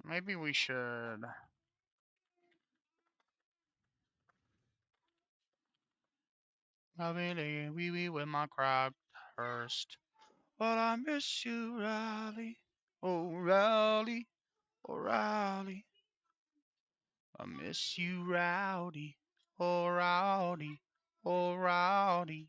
Maybe we should. I really we with my crack first. But I miss you, Riley. Oh, Riley. Oh, Riley. I miss you, Rowdy. Oh, Rowdy. Oh, Rowdy.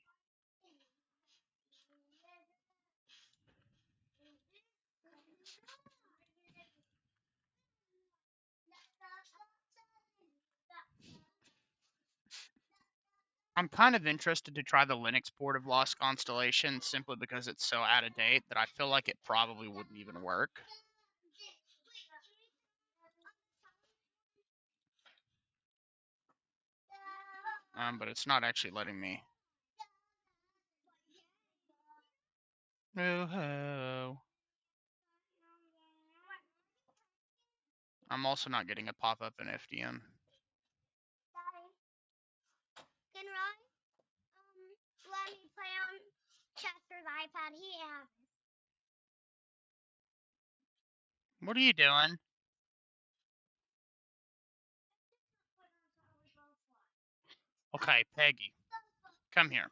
I'm kind of interested to try the Linux port of Lost Constellation simply because it's so out of date that I feel like it probably wouldn't even work. But it's not actually letting me. Oh. I'm also not getting a pop-up in FDM. Can Ron let me play on Chester's iPad? He has. What are you doing? Okay, Peggy, come here.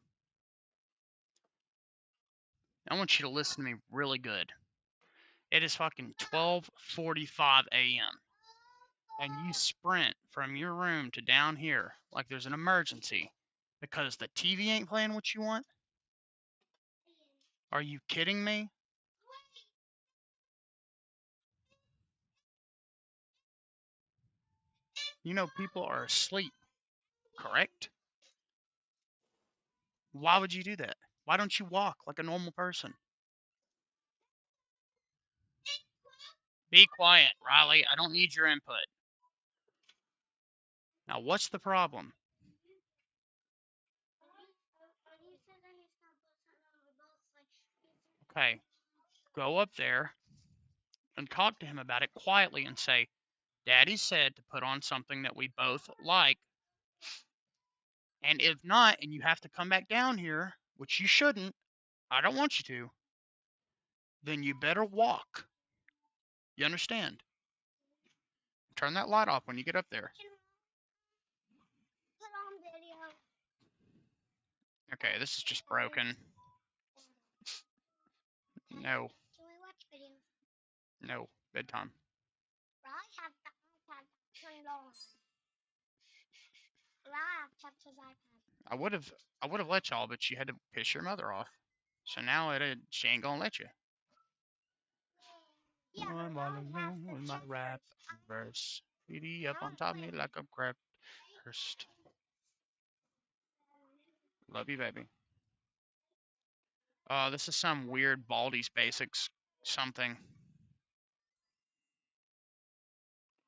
I want you to listen to me really good. It is fucking 12:45 a.m. and you sprint from your room to down here like there's an emergency because the TV ain't playing what you want? Are you kidding me? You know people are asleep, correct? Why would you do that? Why don't you walk like a normal person? Be quiet, Riley. I don't need your input. Now, what's the problem? Okay, go up there and talk to him about it quietly and say, Daddy said to put on something that we both like. And if not, and you have to come back down here, which you shouldn't, I don't want you to, then you better walk. You understand? Turn that light off when you get up there. Put on video. Okay, this is just broken. No, Can we watch video? no, bedtime. Riley has the iPad turned on. Riley kept his iPad. I would have let y'all, but you had to piss your mother off. So now she ain't gonna let you. Yeah, I'm all alone with my rap verse. Beady up on top of me like a crap first. Love you, baby. This is some weird Baldi's Basics something.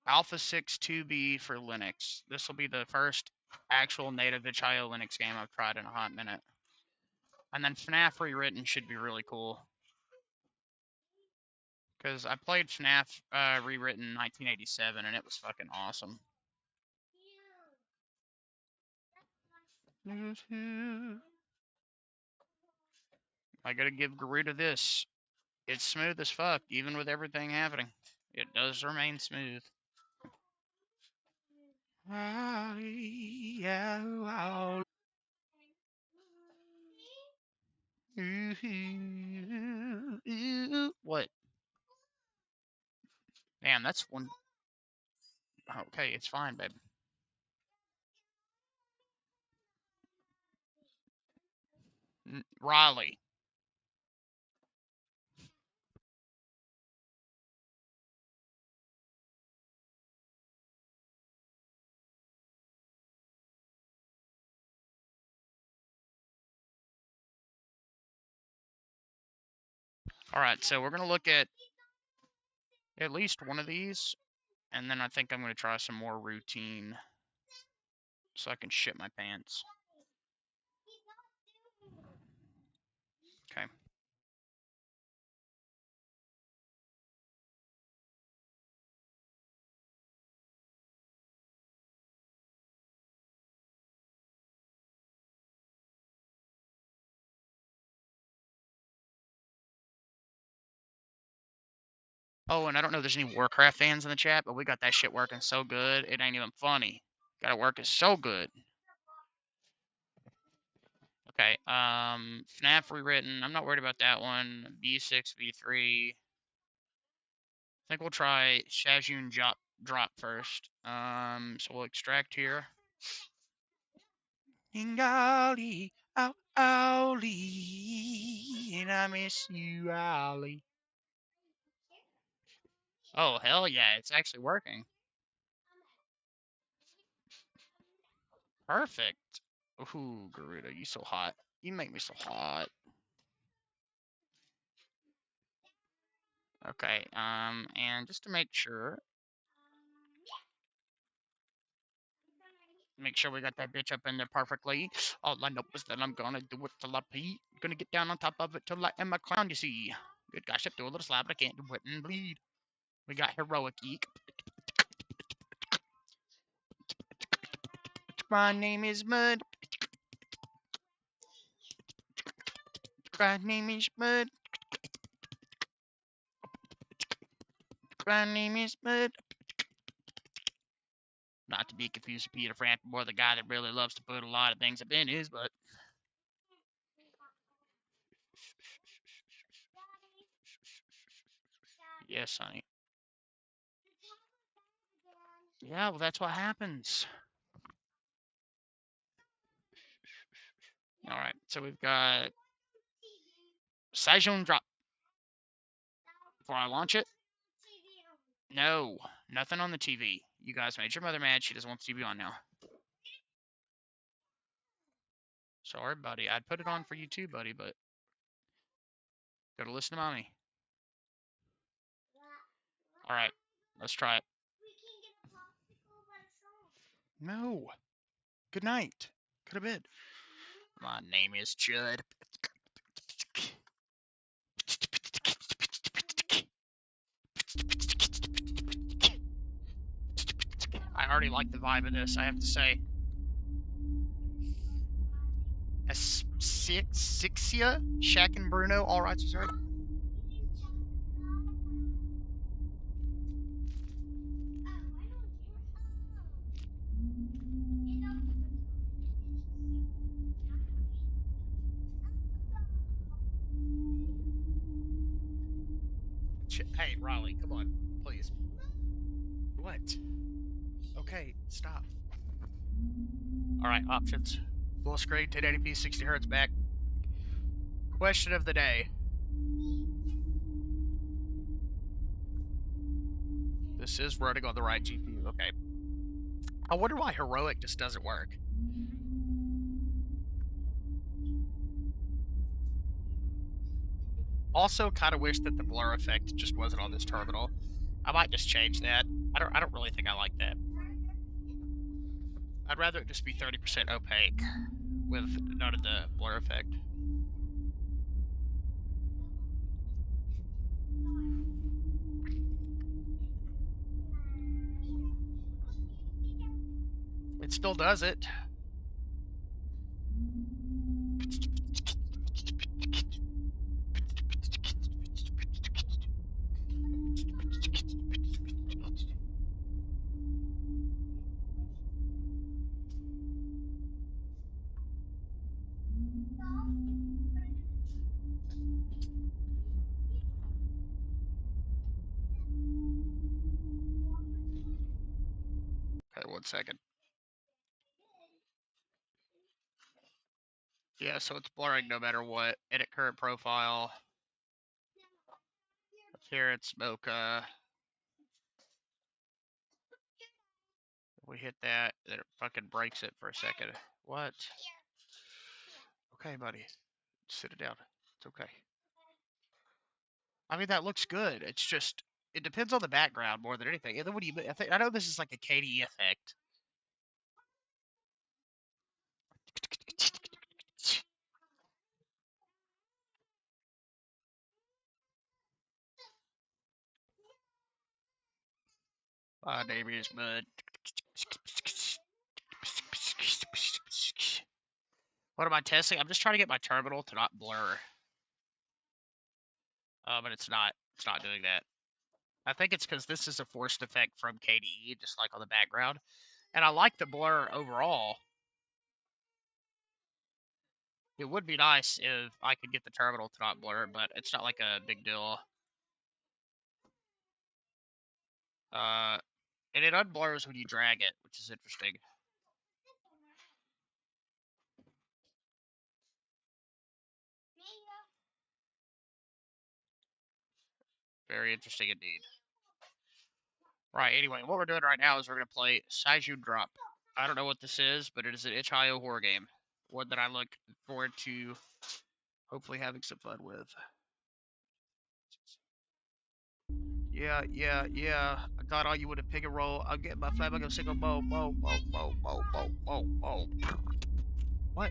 Alpha 6 2B for Linux. This will be the first actual native itch.io Linux game I've tried in a hot minute. And then FNAF Rewritten should be really cool. Because I played FNAF Rewritten in 1987 and it was fucking awesome. I gotta give Garuda this. It's smooth as fuck, even with everything happening. It does remain smooth. What? Damn, that's one. Okay, it's fine, babe. Riley. Alright, so we're gonna look at least one of these, and then I think I'm gonna try some more routine so I can shit my pants. Okay. Oh, and I don't know if there's any Warcraft fans in the chat, but we got that shit working so good, it ain't even funny. Got it working so good. Okay, FNAF Rewritten, I'm not worried about that one. B6, V3. I think we'll try Shajun drop first. So we'll extract here. Ingali, ow, owly, and I miss you, Ollie. Oh, hell yeah, it's actually working. Perfect. Ooh, Garuda, you so hot. You make me so hot. Okay, and just to make sure we got that bitch up in there perfectly. All I know is that I'm gonna do it till I pee. Gonna get down on top of it till I am a clown, you see. Good gosh, I do a little slap, but I can't do it and bleed. We got heroic eek. My name is Mud. My name is Mud. My name is Mud. Not to be confused with Peter Frampton, or the guy that really loves to put a lot of things up in his butt. Yes, honey. Yeah, well, that's what happens. All right, so we've got Saigon drop. Before I launch it, no, nothing on the TV. You guys made your mother mad. She doesn't want the TV on now. Sorry, buddy. I'd put it on for you too, buddy, but gotta listen to mommy. Alright, let's try it. No. Good night. Go to bed. My name is Judd. I already like the vibe of this, I have to say. Asphyxia? Shaq and Bruno, all rights reserved. Hey, Riley, come on, please. What? Okay, stop. Alright, options. Full screen, 1080p, 60 hertz back. Question of the day. This is running on the right GPU, okay. I wonder why Heroic just doesn't work. Also, kind of wish that the blur effect just wasn't on this terminal. I might just change that. I don't really think I like that. I'd rather it just be 30% opaque with none of the blur effect. It still does it. Okay, 1 second. Yeah, so it's blurring no matter what. Edit current profile. Appearance, bokeh. We hit that, then it fucking breaks it for a second. What? Okay, buddy. Sit it down. It's okay. I mean, that looks good. It's just, it depends on the background more than anything. And then what do you, I know this is like a KDE effect. My name is Bud. What am I testing? I'm just trying to get my terminal to not blur. But it's not doing that. I think it's because this is a forced effect from KDE, just like on the background. And I like the blur overall. It would be nice if I could get the terminal to not blur, but it's not like a big deal. And it unblurs when you drag it, which is interesting. Very interesting indeed. Right, anyway, what we're doing right now is we're going to play Saiju Drop. I don't know what this is, but it is an itch.io horror game. One that I look forward to hopefully having some fun with. Yeah. I got all you with a pig and roll. I'll get my flag, I'm gonna sing a bow. What?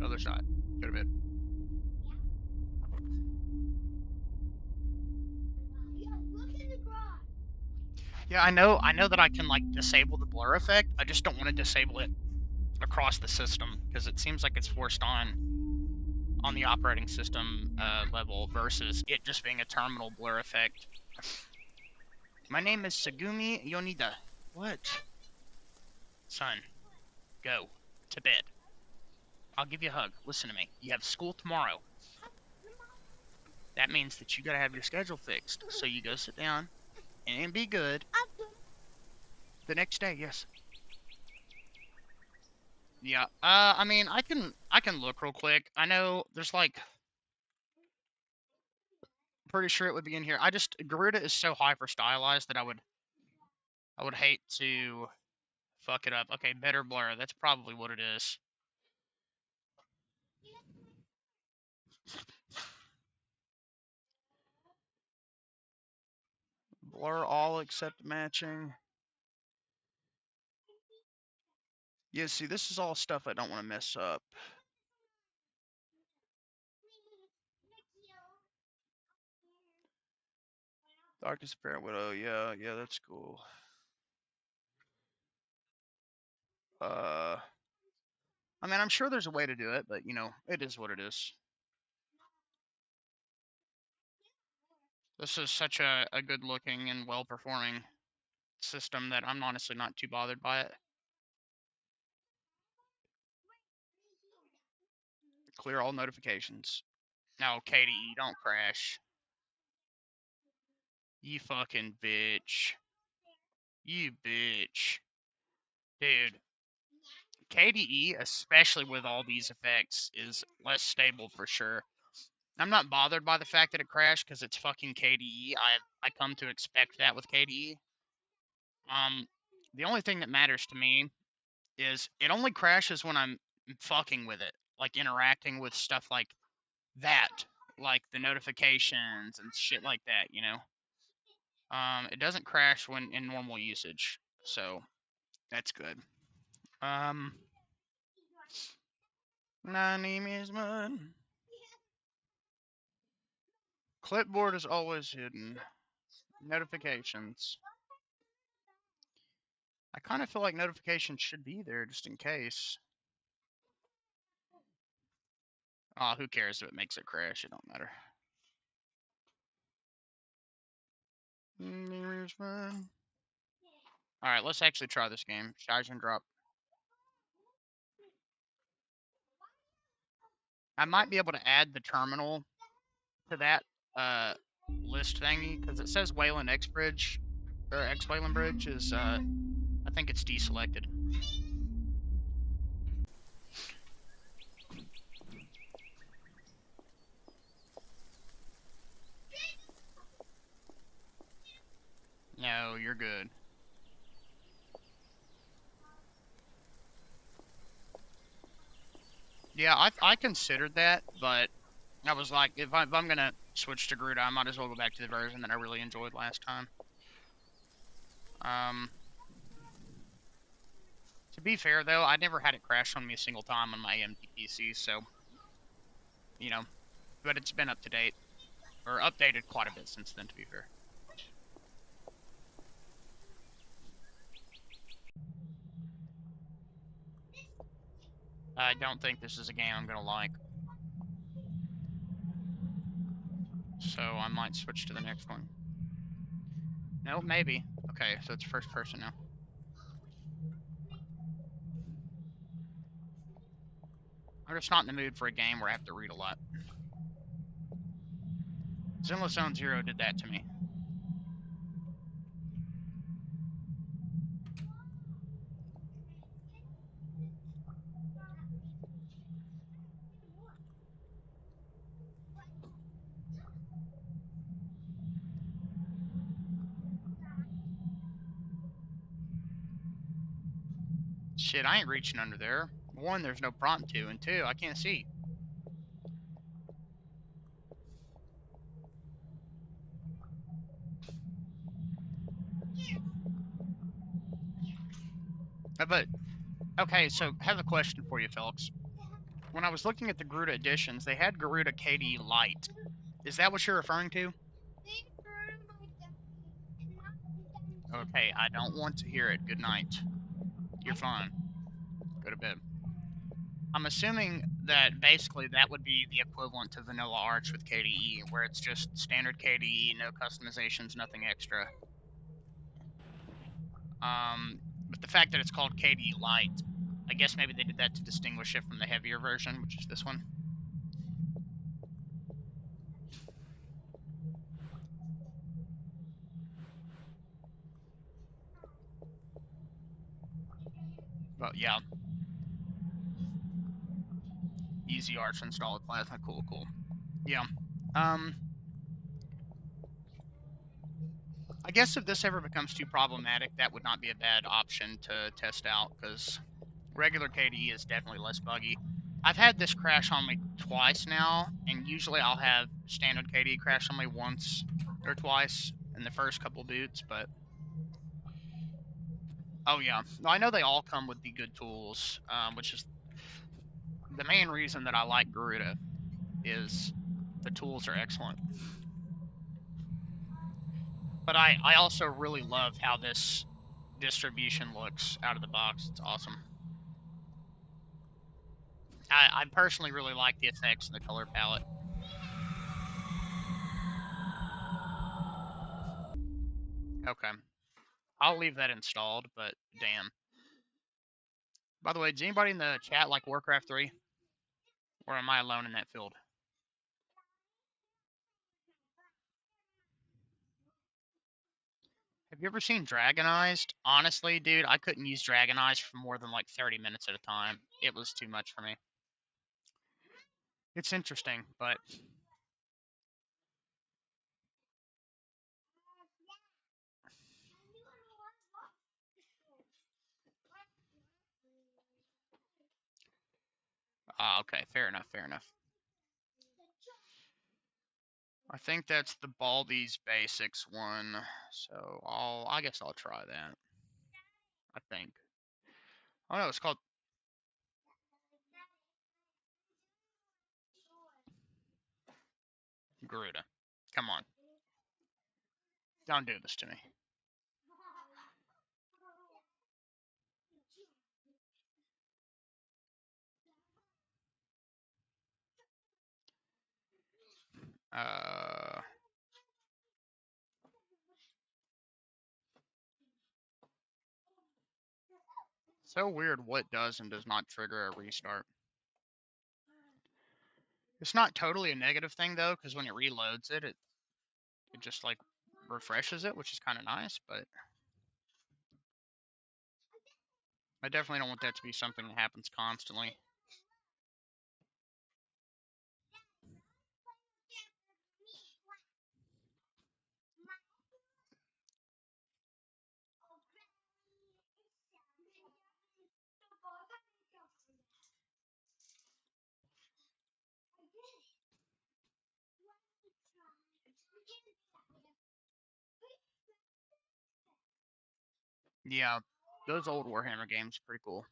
Other shot. Could have been. Yeah, I know that I can like disable the blur effect. I just don't want to disable it across the system because it seems like it's forced on the operating system level versus it just being a terminal blur effect. My name is Sagumi Yonida. What? Son, go to bed. I'll give you a hug. Listen to me. You have school tomorrow. That means that you gotta have your schedule fixed. So you go sit down and be good. The next day, yes. Yeah. I mean, I can look real quick. I know there's like, pretty sure it would be in here. Garuda is so hyper stylized that I would I would hate to fuck it up. Okay, better blur. That's probably what it is. Blur all except matching. Yeah, see, this is all stuff I don't want to mess up. Darkest Apparent Widow, yeah, that's cool. I mean, I'm sure there's a way to do it, but, you know, it is what it is. This is such a good-looking and well-performing system that I'm honestly not too bothered by it. Clear all notifications. No, KDE, don't crash. You fucking bitch. You bitch. Dude. KDE, especially with all these effects, is less stable for sure. I'm not bothered by the fact that it crashed because it's fucking KDE. I come to expect that with KDE. The only thing that matters to me is it only crashes when I'm fucking with it, like interacting with stuff like that, like the notifications and shit like that, you know. It doesn't crash when in normal usage, so that's good. My name is Mud. Clipboard is always hidden. Notifications. I kind of feel like notifications should be there just in case. Oh, who cares if it makes it crash? It don't matter. Alright, let's actually try this game. Charge and drop. I might be able to add the terminal to that list thingy, because it says Wayland X Bridge, or X Wayland Bridge is, I think it's deselected. No, you're good. Yeah, I considered that, but I was like, if I'm gonna switch to Garuda, I might as well go back to the version that I really enjoyed last time. To be fair, though, I never had it crash on me a single time on my AMD PC, so, you know, but it's been up to date, or updated quite a bit since then, to be fair. I don't think this is a game I'm gonna like. So I might switch to the next one. No, maybe. Okay, so it's first person now. I'm just not in the mood for a game where I have to read a lot. Zenless Zone Zero did that to me. Shit, I ain't reaching under there. One, there's no prompt to, and two, I can't see. But, okay, so I have a question for you, Felix. When I was looking at the Garuda editions, they had Garuda KD Lite. Is that what you're referring to? Okay, I don't want to hear it. Good night. You're fine. Go to bed. I'm assuming that basically that would be the equivalent to Vanilla Arch with KDE, where it's just standard KDE, no customizations, nothing extra. But the fact that it's called KDE Lite, I guess maybe they did that to distinguish it from the heavier version, which is this one. But yeah. Easy Arch install with Plasma. Cool. Yeah. I guess if this ever becomes too problematic, that would not be a bad option to test out, because regular KDE is definitely less buggy. I've had this crash on me twice now, and usually I'll have standard KDE crash on me once or twice in the first couple boots, but oh yeah, I know they all come with the good tools, which is the main reason that I like Garuda, is the tools are excellent. But I also really love how this distribution looks out of the box. It's awesome. I personally really like the effects and the color palette. Okay. I'll leave that installed, but damn. By the way, does anybody in the chat like Warcraft 3? Or am I alone in that field? Have you ever seen Dragonized? Honestly, dude, I couldn't use Dragonized for more than like 30 minutes at a time. It was too much for me. It's interesting, but okay, fair enough, fair enough. I think that's the Baldi's Basics one, so I guess I'll try that. I think. Oh no, it's called Garuda. Come on. Don't do this to me. So weird what does and does not trigger a restart. It's not totally a negative thing though, because when it reloads it, it just like refreshes it, which is kind of nice, but I definitely don't want that to be something that happens constantly. Yeah, those old Warhammer games are pretty cool.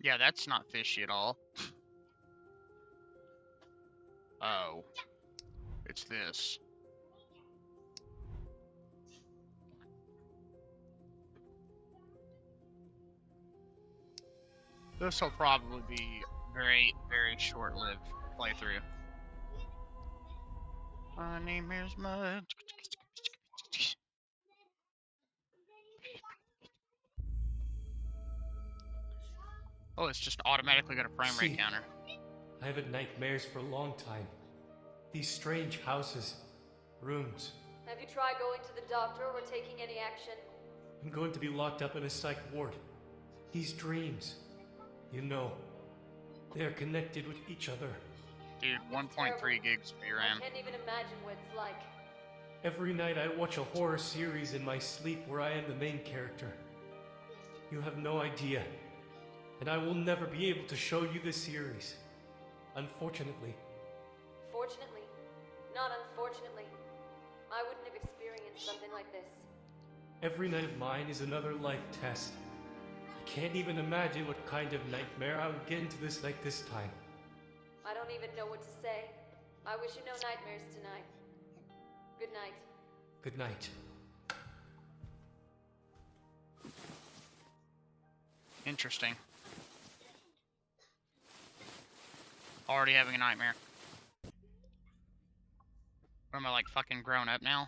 Yeah, that's not fishy at all. Oh. It's this. This will probably be very, very short-lived playthrough. My name is Mud. Oh, it's just automatically got a frame rate counter. I have had nightmares for a long time. These strange houses, rooms. Have you tried going to the doctor or taking any action? I'm going to be locked up in a psych ward. These dreams, you know, they are connected with each other. Dude, 1.3 gigs of RAM. I can't even imagine what it's like. Every night I watch a horror series in my sleep where I am the main character. You have no idea. And I will never be able to show you this series. Unfortunately. Fortunately, not unfortunately. I wouldn't have experienced something like this. Every night of mine is another life test. I can't even imagine what kind of nightmare I would get into this like this time. I don't even know what to say. I wish you no nightmares tonight. Good night. Good night. Interesting. Already having a nightmare. What am I, like, fucking grown up now?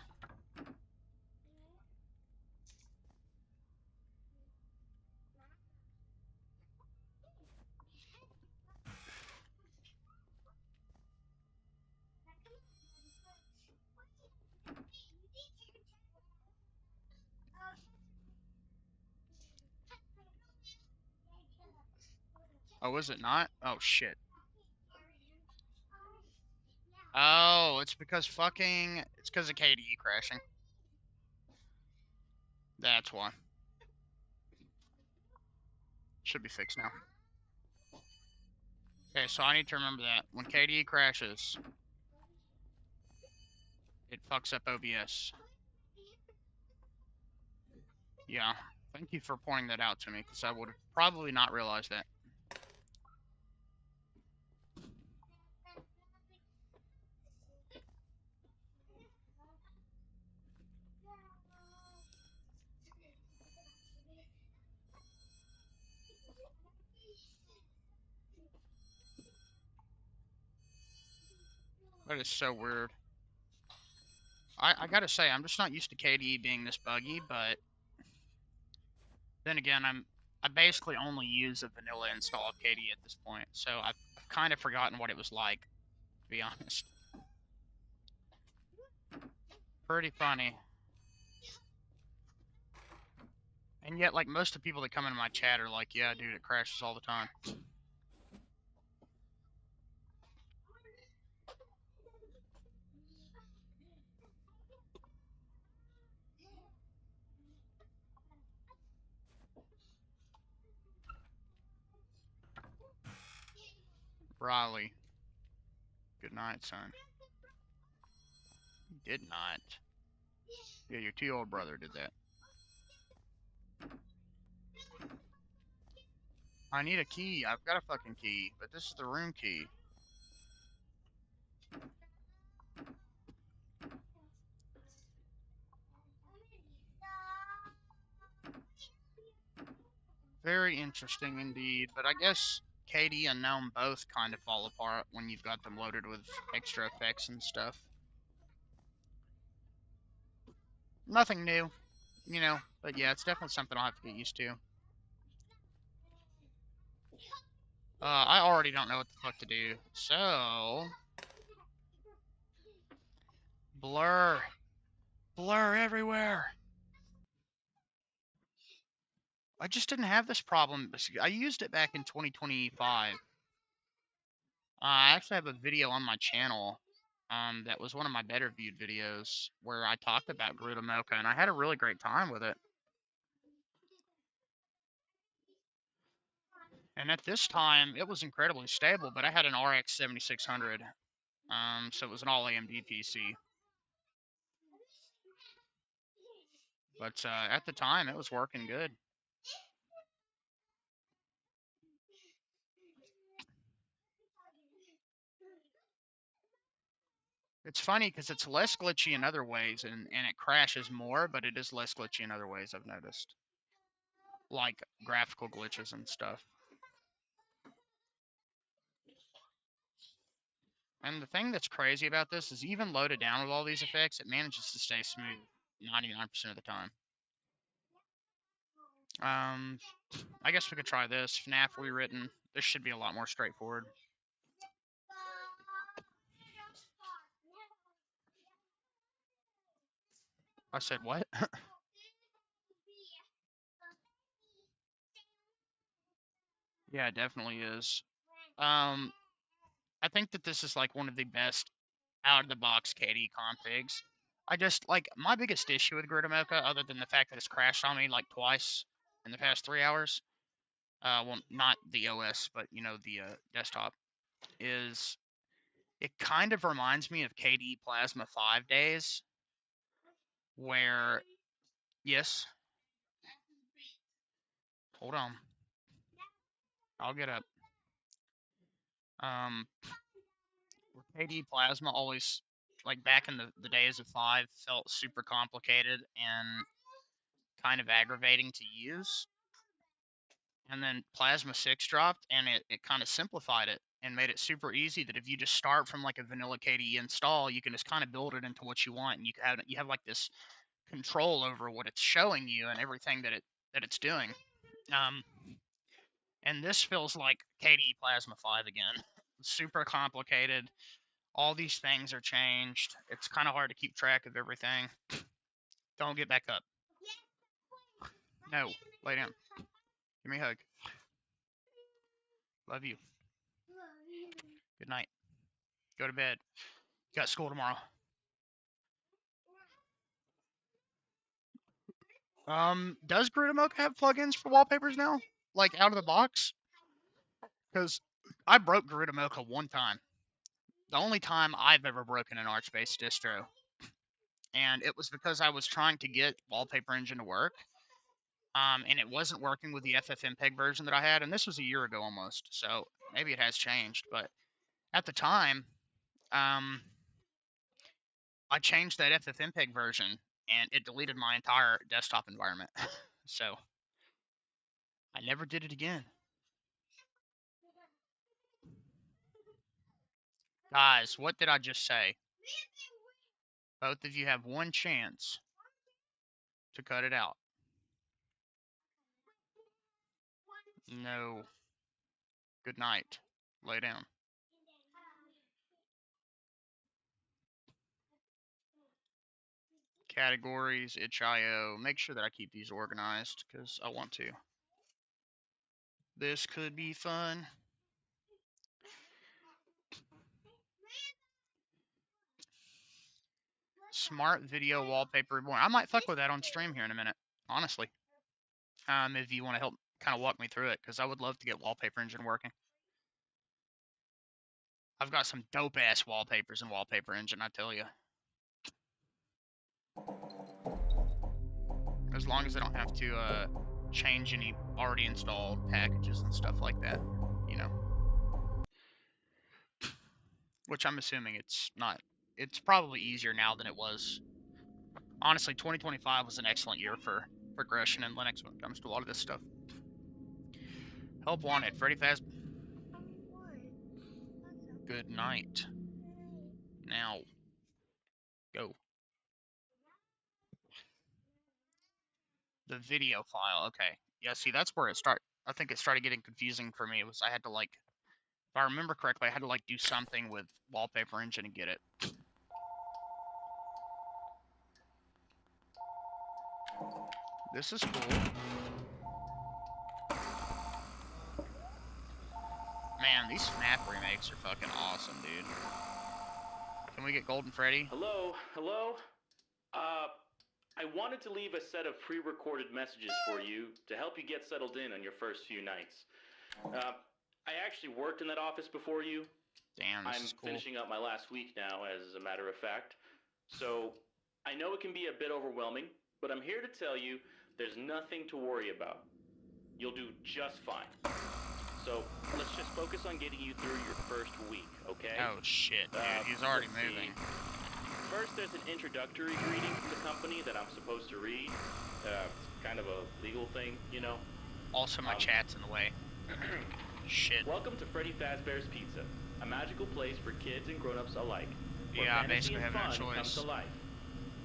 Oh, is it not? Oh, shit. Oh, it's because of KDE crashing. That's why. Should be fixed now. Okay, so I need to remember that. When KDE crashes, it fucks up OBS. Yeah, thank you for pointing that out to me, because I would have probably not realized that. That is so weird. I gotta say, I'm just not used to KDE being this buggy, but then again, I basically only use a vanilla install of KDE at this point, so I've kind of forgotten what it was like, to be honest. Pretty funny. And yet, like, most of the people that come into my chat are like, yeah, dude, it crashes all the time. Riley. Good night, son. You did not. Yeah, your 2-year-old brother did that. I need a key. I've got a fucking key, but this is the room key. Very interesting indeed, but I guess Katie and Gnome both kind of fall apart when you've got them loaded with extra effects and stuff. Nothing new, you know, but yeah, it's definitely something I'll have to get used to. I already don't know what the fuck to do, so... Blur. Blur everywhere. I just didn't have this problem. I used it back in 2025. I actually have a video on my channel that was one of my better viewed videos where I talked about Grudamoka, and I had a really great time with it. And at this time, it was incredibly stable, but I had an RX 7600, so it was an all AMD PC. But at the time, it was working good. It's funny because it's less glitchy in other ways, and it crashes more, but it is less glitchy in other ways, I've noticed. Like graphical glitches and stuff. And the thing that's crazy about this is even loaded down with all these effects, it manages to stay smooth 99% of the time. I guess we could try this. FNAF rewritten. This should be a lot more straightforward. I said what? Yeah, it definitely is. I think that this is like one of the best out-of-the-box KD configs. I just, like, my biggest issue with Grudamoka, other than the fact that it's crashed on me, like, twice in the past 3 hours, well, not the OS, but, you know, the desktop, is it kind of reminds me of KD Plasma 5 days, where, yes, hold on, I'll get up. Where KD Plasma always, like, back in the days of 5, felt super complicated and kind of aggravating to use. And then Plasma 6 dropped, and it kind of simplified it and made it super easy that if you just start from like a vanilla KDE install, you can just kind of build it into what you want, and you have like this control over what it's showing you and everything that it's doing. And this feels like KDE Plasma 5 again. Super complicated. All these things are changed. It's kind of hard to keep track of everything. Don't get back up. No, lay down. Give me a hug. Love you. Good night. Go to bed. You got school tomorrow. Does Grudamoka have plugins for wallpapers now? Like, out of the box? Because I broke Grudamoka one time. The only time I've ever broken an Arch-based distro. And it was because I was trying to get Wallpaper Engine to work. And it wasn't working with the FFmpeg version that I had. And this was a year ago almost. So maybe it has changed. But at the time, I changed that FFmpeg version. And it deleted my entire desktop environment. So I never did it again. Guys, what did I just say? Both of you have one chance to cut it out. No. Good night. Lay down. Categories, itch.io. Make sure that I keep these organized because I want to. This could be fun. Smart video wallpaper reborn. I might fuck with that on stream here in a minute, honestly. If you want to help kind of walk me through it, because I would love to get Wallpaper Engine working. I've got some dope ass wallpapers in Wallpaper Engine, I tell you. As long as I don't have to change any already installed packages and stuff like that, you know. Which I'm assuming it's not. It's probably easier now than it was. Honestly, 2025 was an excellent year for progression in Linux when it comes to a lot of this stuff. Help wanted. Freddy Fazbear. Good night. Now, go. The video file. Okay. Yeah, see, that's where it started. I think it started getting confusing for me. It was I had to, like, if I remember correctly, I had to, like, do something with Wallpaper Engine to get it. This is cool. Man, these Snap remakes are fucking awesome, dude. Can we get Golden Freddy? Hello? I wanted to leave a set of pre-recorded messages for you to help you get settled in on your first few nights. I actually worked in that office before you. Damn, this is cool. I'm finishing up my last week now, as a matter of fact. So, I know it can be a bit overwhelming, but I'm here to tell you there's nothing to worry about. You'll do just fine. So, let's just focus on getting you through your first week, okay? Oh shit, dude, he's already moving. First, there's an introductory greeting from the company that I'm supposed to read. It's kind of a legal thing, you know? Also, my chat's in the way. Shit. Welcome to Freddy Fazbear's Pizza, a magical place for kids and grown-ups alike. Where Yeah, fantasy basically and having a fun come choice. to life.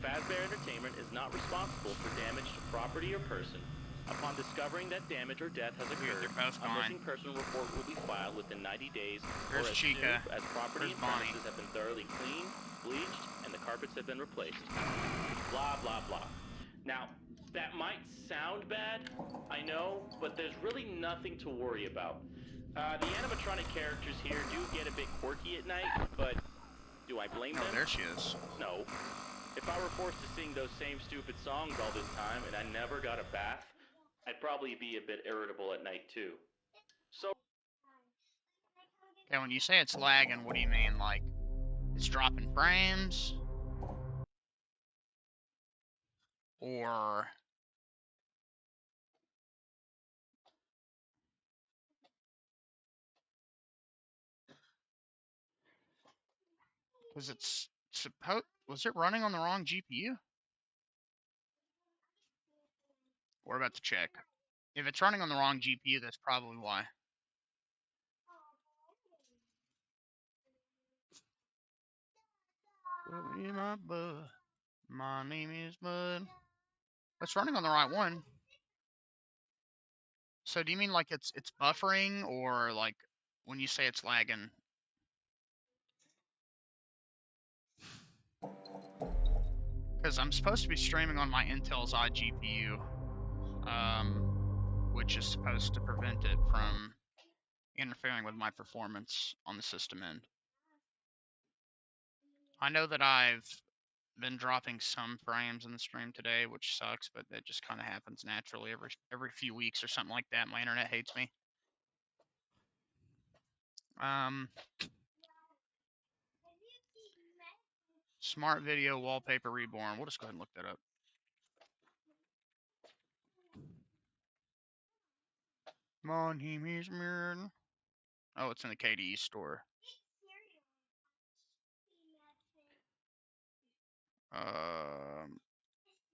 Fazbear Entertainment is not responsible for damage to property or person. Upon discovering that damage or death has occurred, a missing person report will be filed within 90 days There's or as Chica. soon as property There's and premises have been thoroughly cleaned, bleached, and the carpets have been replaced. Blah, blah, blah. Now, that might sound bad, I know, but there's really nothing to worry about. The animatronic characters here do get a bit quirky at night, but do I blame them? Oh, there she is. No. If I were forced to sing those same stupid songs all this time and I never got a bath, I'd probably be a bit irritable at night too. So... Yeah, when you say it's lagging, what do you mean? Like, it's dropping frames? Or... Was it running on the wrong GPU? We're about to check. If it's running on the wrong GPU, that's probably why. My bud. My name is Bud. It's running on the right one. So do you mean like it's buffering, or like when you say it's lagging? Because I'm supposed to be streaming on my Intel's iGPU, which is supposed to prevent it from interfering with my performance on the system end. I know that I've been dropping some frames in the stream today, which sucks, but that just kind of happens naturally every few weeks or something like that. My internet hates me. Smart Video Wallpaper Reborn. We'll just go ahead and look that up. My name is Mirren. Oh, it's in the KDE store.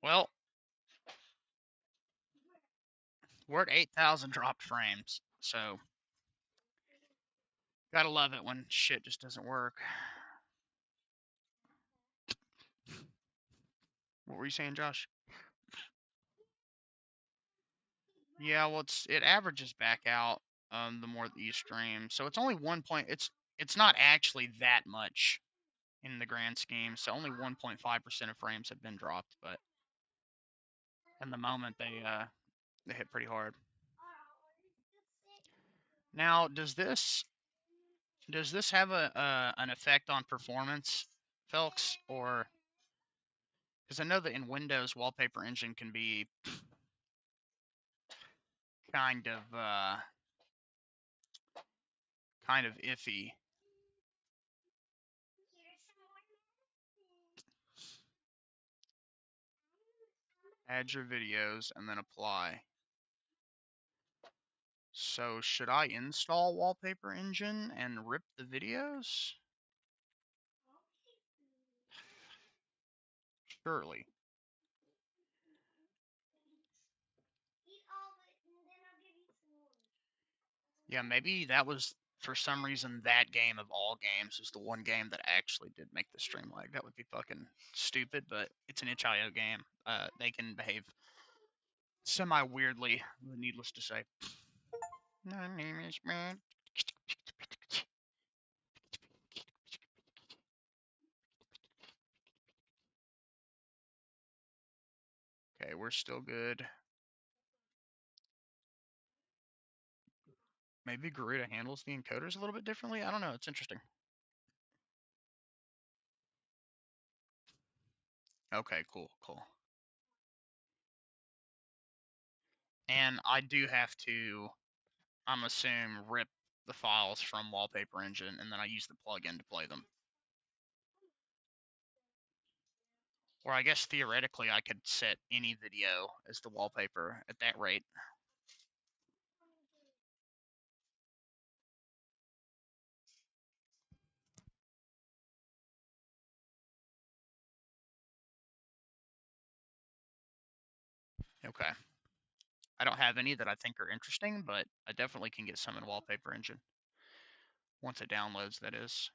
Well, we're at 8,000 dropped frames, so gotta love it when shit just doesn't work. What were you saying, Josh? Yeah, well, it averages back out the more that you stream, so it's only 1 point. It's not actually that much in the grand scheme. So only 1.5% of frames have been dropped, but in the moment they hit pretty hard. Now, does this have an effect on performance, Felix, or because I know that in Windows, Wallpaper Engine can be kind of iffy. Add your videos and then apply. So should I install Wallpaper Engine and rip the videos? Surely. Yeah, maybe that was, for some reason, that game of all games is the one game that actually did make the stream lag. That would be fucking stupid, but it's an itch.io game. They can behave semi-weirdly, needless to say. My name is Matt. Okay, we're still good. Maybe Garuda handles the encoders a little bit differently. I don't know. It's interesting. Okay, cool. And I do have to, I'm assuming, rip the files from Wallpaper Engine, and then I use the plugin to play them. Or I guess theoretically I could set any video as the wallpaper at that rate. Okay. I don't have any that I think are interesting, but I definitely can get some in Wallpaper Engine. Once it downloads, that is.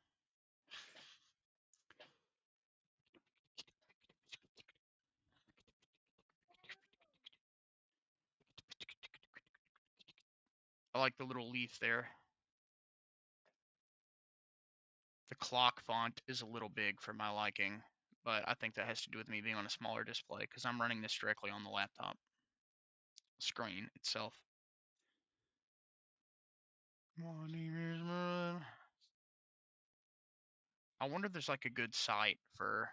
I like the little leaf there. The clock font is a little big for my liking, but I think that has to do with me being on a smaller display because I'm running this directly on the laptop screen itself. My name is Merlin. I wonder if there's like a good site for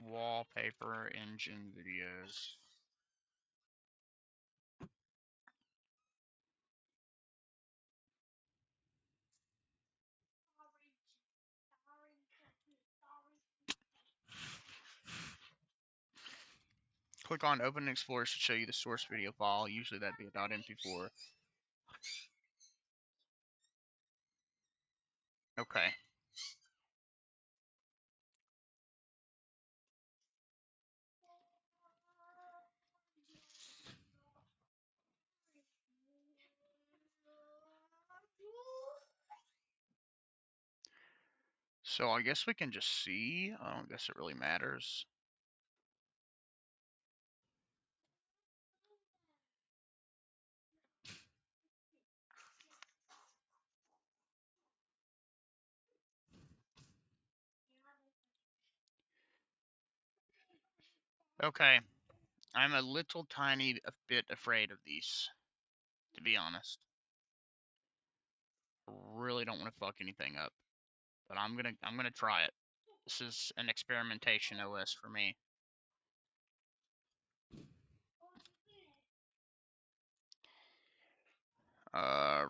Wallpaper Engine videos. Click on Open Explorer to show you the source video file. Usually that'd be a .mp4. Okay. So I guess we can just see. I don't guess it really matters. Okay. I'm a little tiny bit afraid of these. to be honest. Really don't want to fuck anything up, but I'm gonna try it. This is an experimentation OS for me.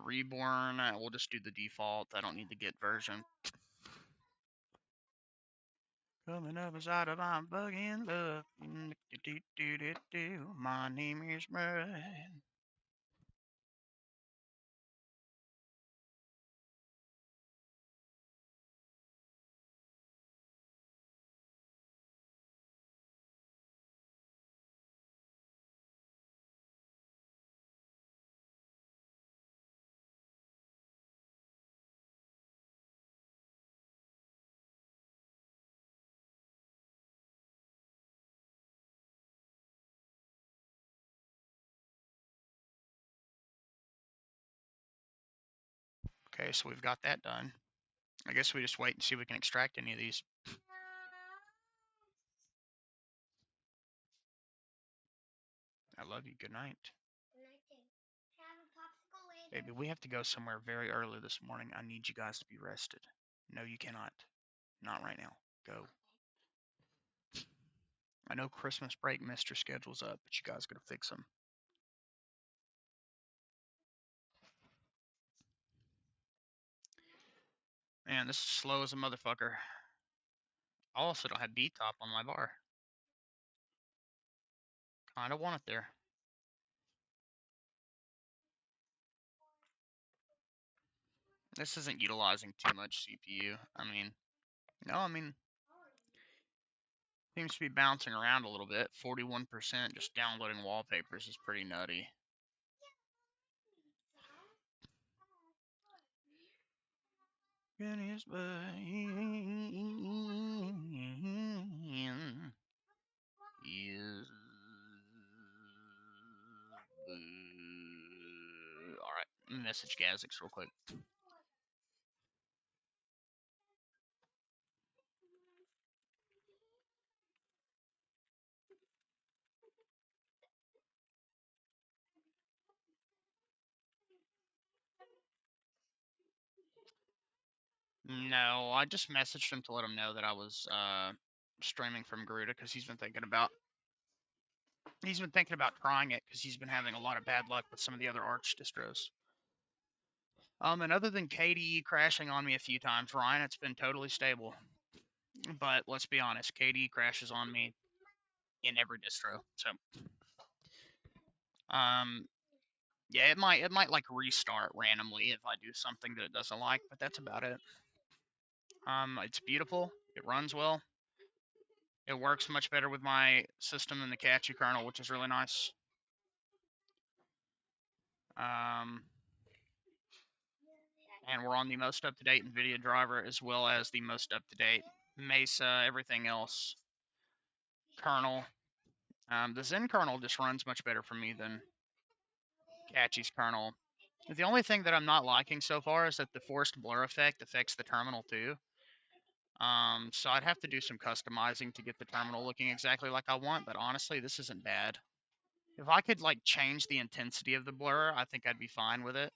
Reborn, we'll just do the default. I don't need the Git version. Coming up inside of I'm bugging love. My name is Brian. Okay, so we've got that done. I guess we just wait and see if we can extract any of these. I love you. Good night. Good night, too. Have a popsicle later. Baby, we have to go somewhere very early this morning. I need you guys to be rested. No, you cannot. Not right now. Go. I know Christmas break messed your schedules up, but you guys gotta fix them. Man, this is slow as a motherfucker. I also don't have B-top on my bar. Kinda want it there. This isn't utilizing too much CPU. Seems to be bouncing around a little bit. 41% just downloading wallpapers is pretty nutty. Is alright, message Gazix real quick. No, I just messaged him to let him know that I was streaming from Garuda because he's been thinking about trying it because he's been having a lot of bad luck with some of the other Arch distros. And other than KDE crashing on me a few times, Ryan, it's been totally stable. But let's be honest, KDE crashes on me in every distro. So, yeah, it might like restart randomly if I do something that it doesn't like, but that's about it. It's beautiful. It runs well. It works much better with my system than the Catchy kernel, which is really nice. And we're on the most up-to-date NVIDIA driver as well as the most up-to-date Mesa, everything else, kernel. The Zen kernel just runs much better for me than Catchy's kernel. The only thing that I'm not liking so far is that the forced blur effect affects the terminal too. So I'd have to do some customizing to get the terminal looking exactly like I want, but honestly, this isn't bad. If I could like change the intensity of the blur, I think I'd be fine with it.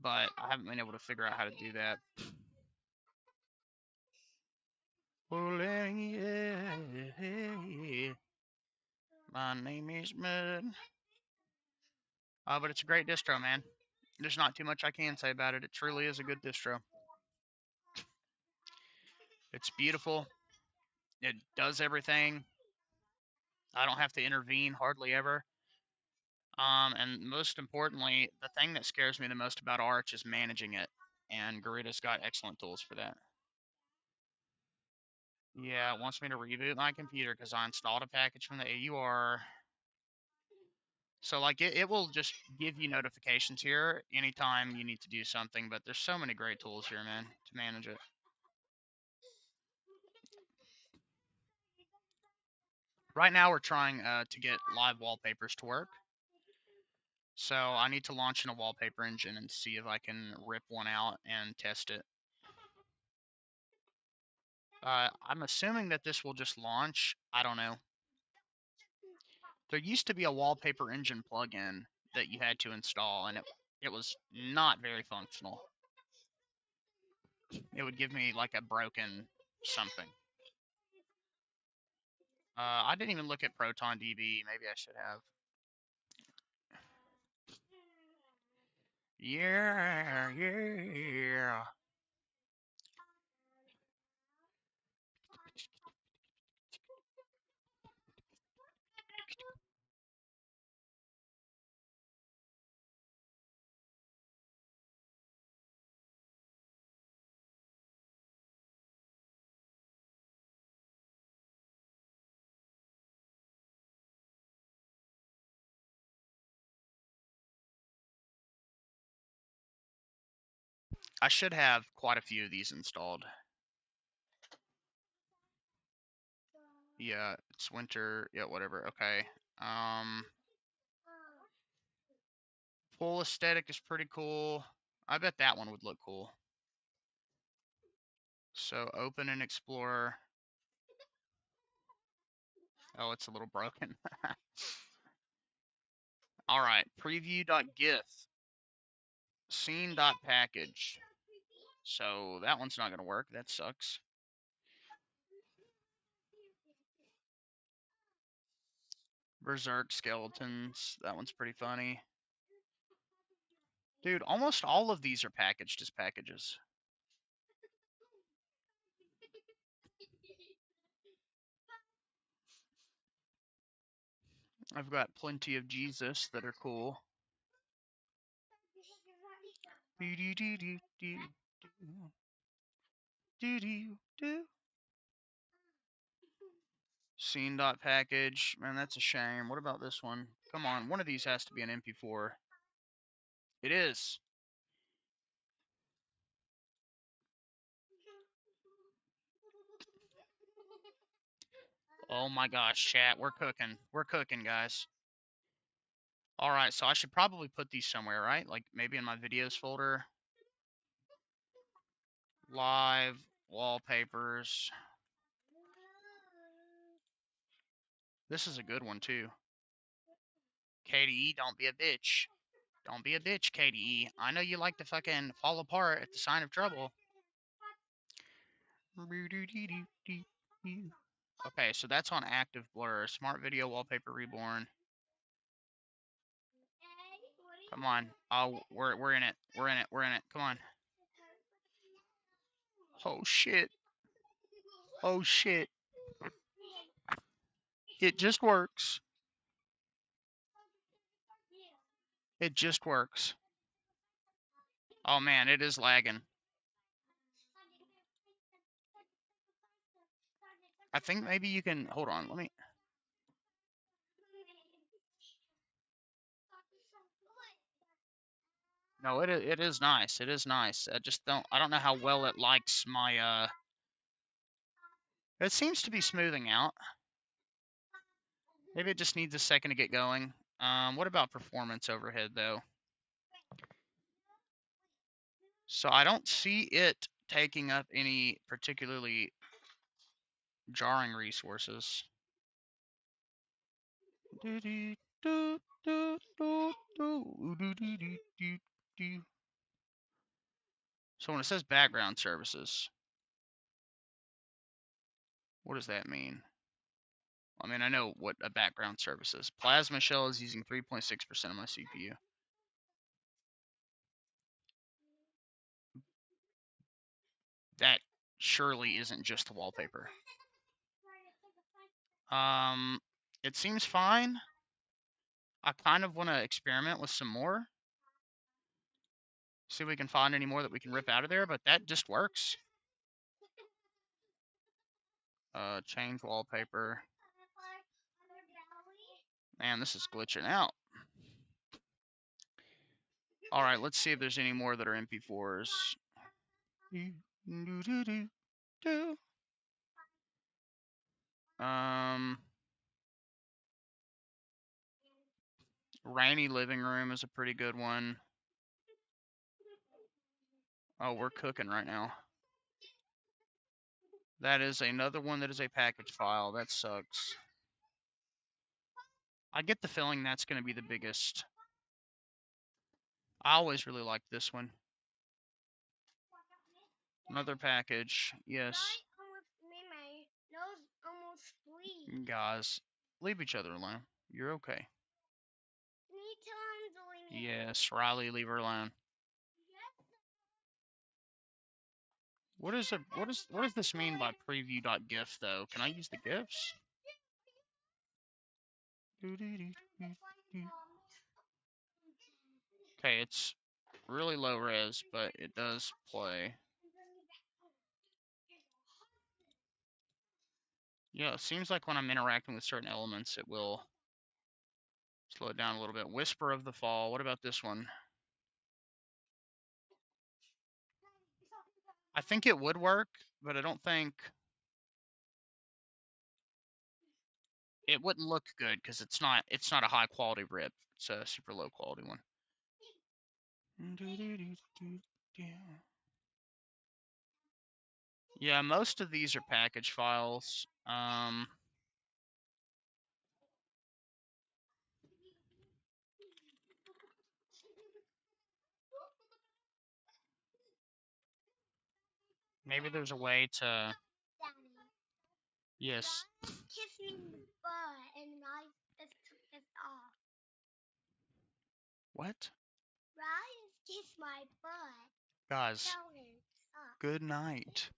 But I haven't been able to figure out how to do that. My name is Mud. But it's a great distro, man. There's not too much I can say about it. It truly is a good distro. It's beautiful. It does everything. I don't have to intervene hardly ever. And most importantly, the thing that scares me the most about Arch is managing it. And Garuda's got excellent tools for that. Yeah, it wants me to reboot my computer because I installed a package from the AUR. So, like, it will just give you notifications here anytime you need to do something, but there's so many great tools here, man, to manage it. Right now, we're trying to get live wallpapers to work. So, I need to launch in a wallpaper engine and see if I can rip one out and test it. I'm assuming that this will just launch. I don't know. There used to be a wallpaper engine plugin that you had to install, and it was not very functional. It would give me like a broken something. I didn't even look at Proton DB. Maybe I should have. Yeah, yeah. I should have quite a few of these installed. Yeah, it's winter. Yeah, whatever. Okay. Full aesthetic is pretty cool. I bet that one would look cool. So open and explore. Oh, it's a little broken. All right, preview.gif, scene.package. So that one's not going to work. That sucks. Berserk skeletons. That one's pretty funny. Dude, almost all of these are packaged as packages. I've got plenty of Jesus that are cool. Scene.package. Man, that's a shame. What about this one? Come on, one of these has to be an MP4. It is. Oh my gosh, chat. We're cooking. We're cooking, guys. Alright, so I should probably put these somewhere, right? Like maybe in my videos folder. Live, wallpapers. This is a good one, too. KDE, don't be a bitch. Don't be a bitch, KDE. I know you like to fucking fall apart at the sign of trouble. Okay, so that's on active blur. Smart video wallpaper reborn. Come on. Oh, we're in it. We're in it. We're in it. Come on. Oh shit. Oh shit. It just works. It just works. Oh man, it is lagging. I think maybe you can hold on. Let me. No, it is nice. It is nice. I don't know how well it likes my It seems to be smoothing out. Maybe it just needs a second to get going. What about performance overhead though? So I don't see it taking up any particularly jarring resources. So when it says background services, what does that mean? I mean, I know what a background service is. Plasma Shell is using 3.6% of my CPU. That surely isn't just the wallpaper. It seems fine. I kind of want to experiment with some more. See if we can find any more that we can rip out of there, but that just works. Change wallpaper. Man, this is glitching out. Alright, let's see if there's any more that are MP4s. Rainy living room is a pretty good one. Oh, we're cooking right now. That is another one that is a package file. That sucks. I get the feeling that's going to be the biggest. I always really liked this one. Another package. Yes. My nose almost bleeds. Guys, leave each other alone. You're okay. Me tell him to leave me alone. Yes, Riley, leave her alone. What does this mean by preview.gif though? Can I use the gifs? Okay, it's really low res, but it does play. Yeah, it seems like when I'm interacting with certain elements, it will slow it down a little bit. Whisper of the Fall. What about this one? I think it would work, but I don't think it wouldn't look good because it's not a high quality rip. It's a super low quality one. Yeah, most of these are package files. Maybe there's a way to. Yes. Kiss me in the butt and I just took this off. What? Ryan kissed my butt. Guys, Tell him. Stop. good night.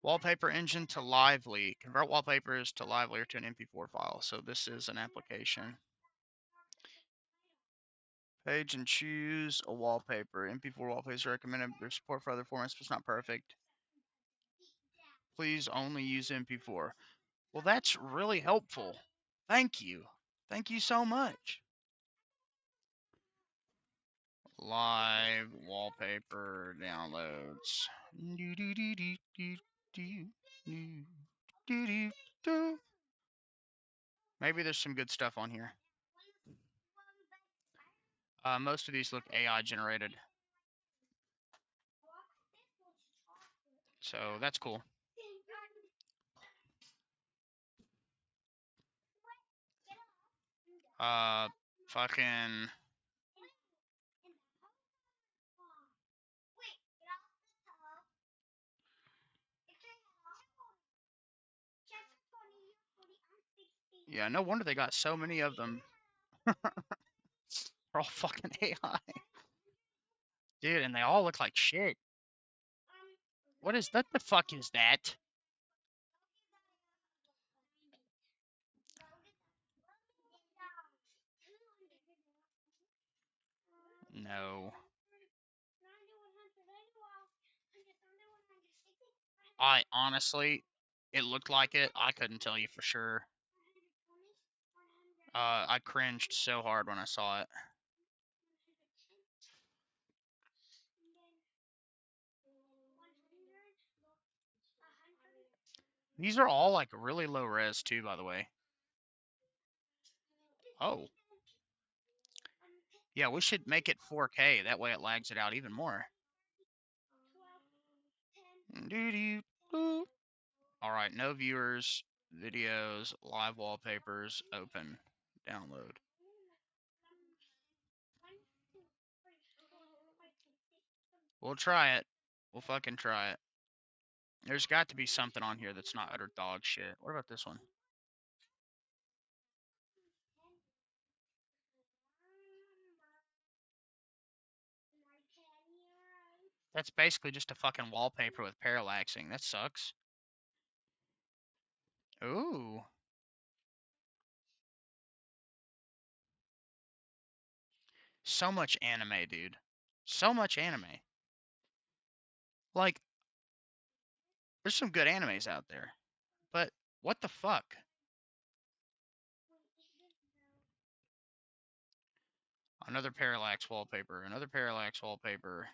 Wallpaper engine to Lively. Convert wallpapers to Lively or to an MP4 file. So this is an application. Page and choose a wallpaper. MP4 wallpapers are recommended. There's support for other formats, but it's not perfect. Please only use MP4. Well, that's really helpful. Thank you. Thank you so much. Live wallpaper downloads. Maybe there's some good stuff on here. Most of these look AI generated. So that's cool. Fucking. Yeah, no wonder they got so many of them. They're all fucking AI. Dude, and they all look like shit. What is that? The fuck is that? No. I honestly, it looked like it. I couldn't tell you for sure. I cringed so hard when I saw it. These are all like really low res too, by the way. Oh. Yeah, we should make it 4K. That way it lags it out even more. Alright, no viewers, videos, live wallpapers, open, download. We'll try it. We'll fucking try it. There's got to be something on here that's not utter dog shit. What about this one? That's basically just a fucking wallpaper with parallaxing. That sucks. Ooh. So much anime, dude. So much anime. Like, there's some good animes out there. But what the fuck? Another parallax wallpaper. Another parallax wallpaper.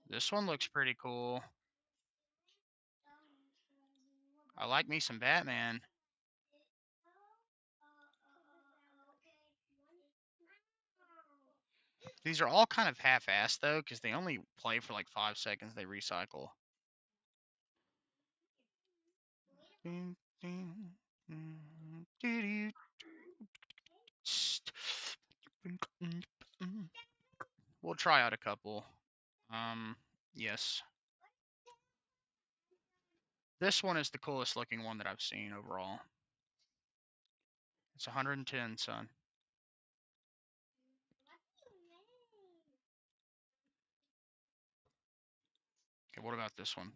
This one looks pretty cool. I like me some Batman. These are all kind of half-assed, though, because they only play for like 5 seconds. They recycle. We'll try out a couple. Yes. This one is the coolest looking one that I've seen overall. It's 110, son. Okay, what about this one?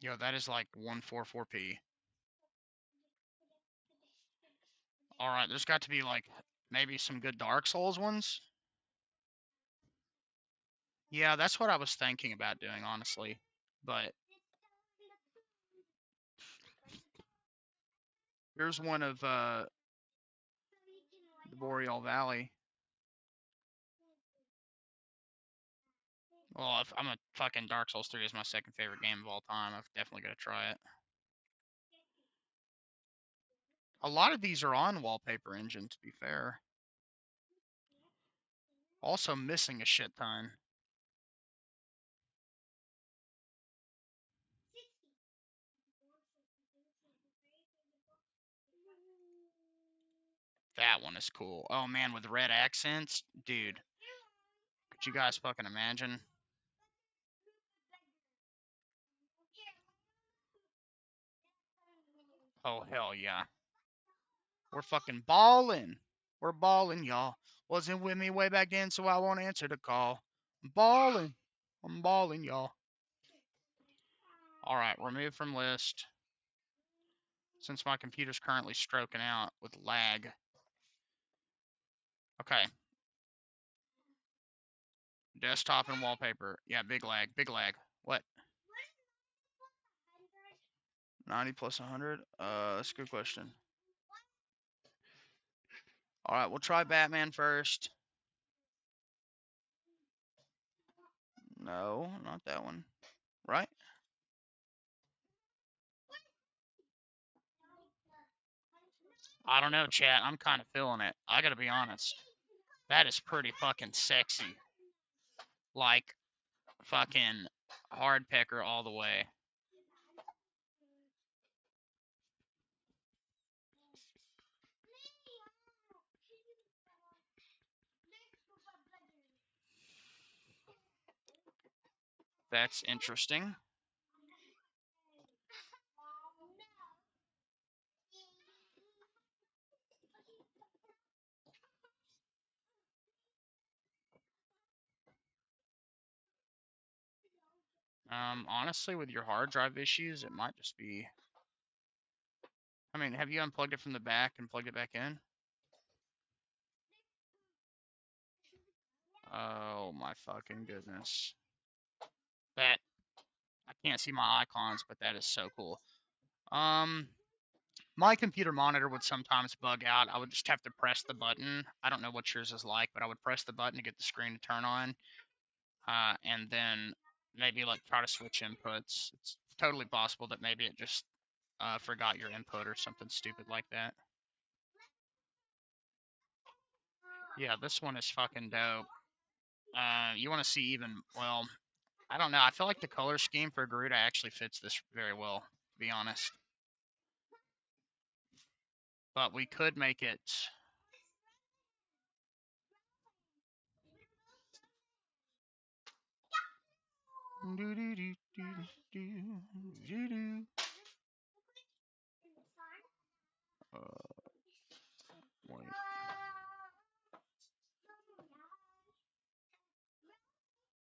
Yo, that is like 144p. Alright, there's got to be like maybe some good Dark Souls ones. Yeah, that's what I was thinking about doing, honestly. But here's one of the Boreal Valley. Well, if I'm a fucking Dark Souls 3 is my second favorite game of all time. I'm definitely gonna try it. A lot of these are on Wallpaper Engine, to be fair. Also missing a shit ton. That one is cool. Oh man, with red accents? Dude. Could you guys fucking imagine? Oh hell yeah. We're fucking balling. We're balling, y'all. Wasn't with me way back then, so I won't answer the call. I'm balling. I'm balling, y'all. Alright, remove from list. Since my computer's currently stroking out with lag. Okay. Desktop and wallpaper. Yeah, big lag. Big lag. What? 90 plus 100? That's a good question. Alright, we'll try Batman first. No, not that one. Right? I don't know, chat. I'm kind of feeling it. I gotta be honest. That is pretty fucking sexy. Like, fucking hard pecker all the way. That's interesting. Honestly, with your hard drive issues, it might just be... I mean, have you unplugged it from the back and plugged it back in? Oh my fucking goodness. That... I can't see my icons, but that is so cool. My computer monitor would sometimes bug out. I would just have to press the button. I don't know what yours is like, but I would press the button to get the screen to turn on. And then maybe like try to switch inputs. It's totally possible that maybe it just forgot your input or something stupid like that. Yeah, this one is fucking dope. You want to see even, well, I don't know. I feel like the color scheme for Garuda actually fits this very well, to be honest. But we could make it... Wait.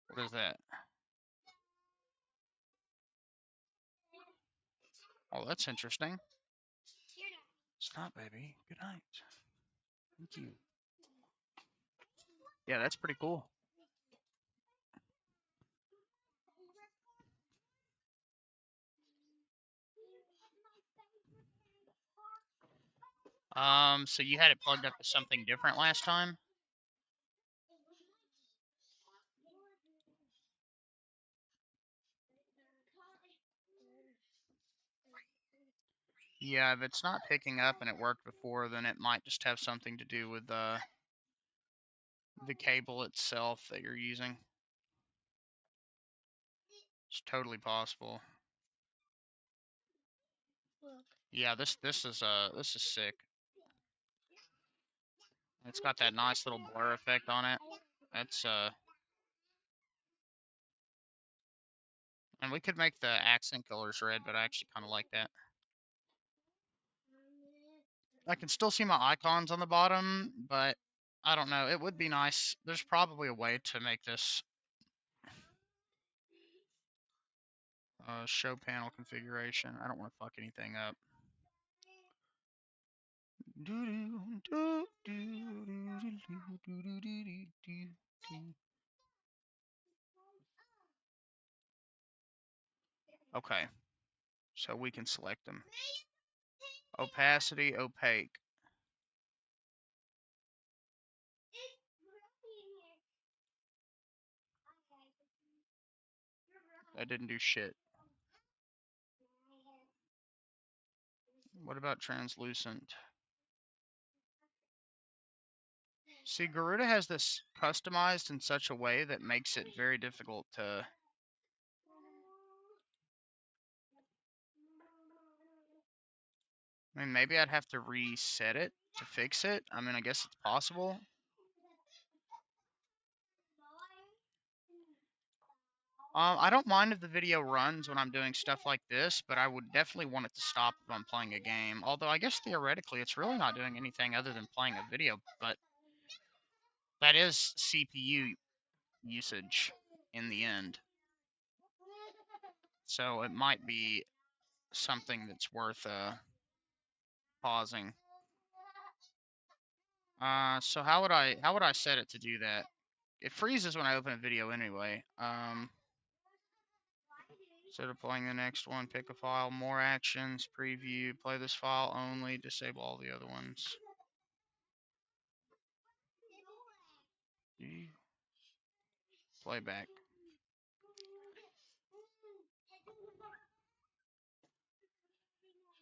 What is that? Oh, that's interesting. Stop, baby. Good night. Thank you. Yeah, that's pretty cool. So you had it plugged up to something different last time? Yeah, if it's not picking up and it worked before, then it might just have something to do with the cable itself that you're using. It's totally possible. Yeah, this is sick. It's got that nice little blur effect on it. That's and we could make the accent colors red, but I actually kind of like that. I can still see my icons on the bottom, but I don't know. It would be nice. There's probably a way to make this show panel configuration. I don't want to fuck anything up. Okay, so we can select them. Opacity, opaque. That didn't do shit. What about translucent? See, Garuda has this customized in such a way that makes it very difficult to... I mean, maybe I'd have to reset it to fix it. I mean, I guess it's possible. I don't mind if the video runs when I'm doing stuff like this, but I would definitely want it to stop if I'm playing a game. Although I guess theoretically it's really not doing anything other than playing a video, but that is CPU usage in the end. So it might be something that's worth pausing. So how would I set it to do that? It freezes when I open a video anyway. Instead of playing the next one, pick a file, more actions, preview, play this file only, disable all the other ones. Playback.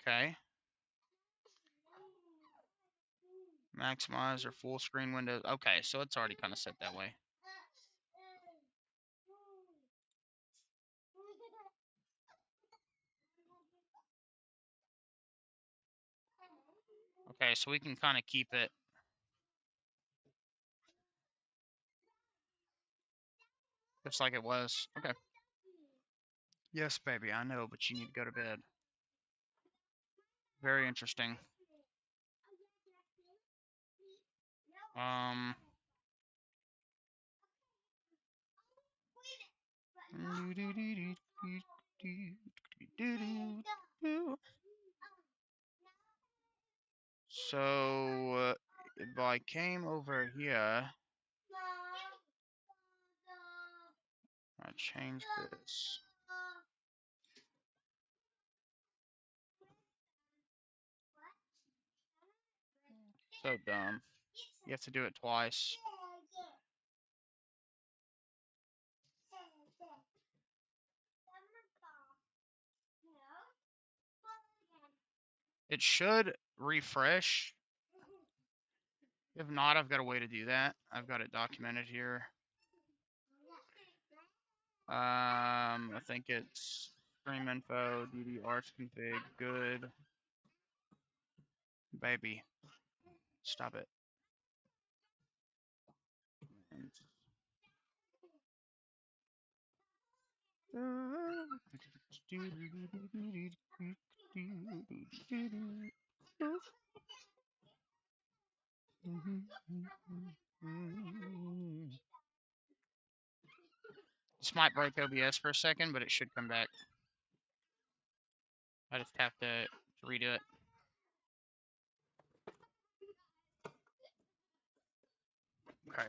Okay. Maximize or full screen windows. Okay, so it's already kind of set that way. Okay, so we can kind of keep it just like it was. Okay. Yes, baby, I know, but you need to go to bed. Very interesting. So if I came over here, I change this. So dumb. You have to do it twice. It should refresh. If not, I've got a way to do that. I've got it documented here. I think it's stream info, dd arch config, good. Baby, stop it. This might break OBS for a second, but it should come back. I just have to redo it. Okay.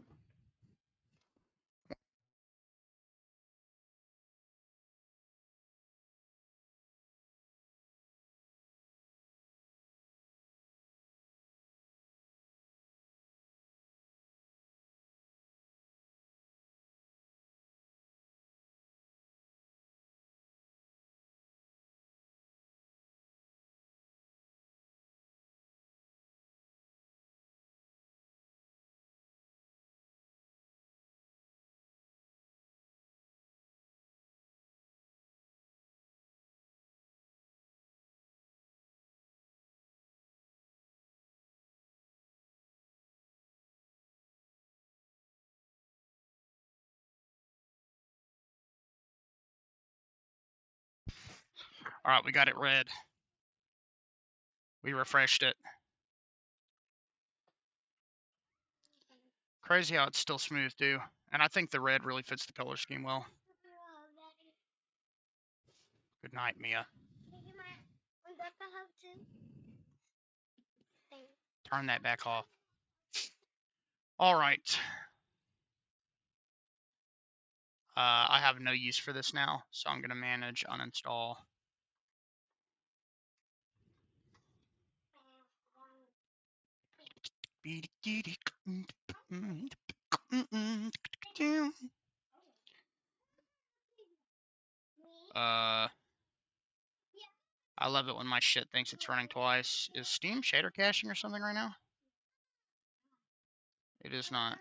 Alright, we got it red. We refreshed it. Crazy how it's still smooth, too. And I think the red really fits the color scheme well. Good night, Mia. Turn that back off. Alright. I have no use for this now, so I'm going to manage uninstall. I love it when my shit thinks it's running twice. Is Steam shader caching or something right now? It is not.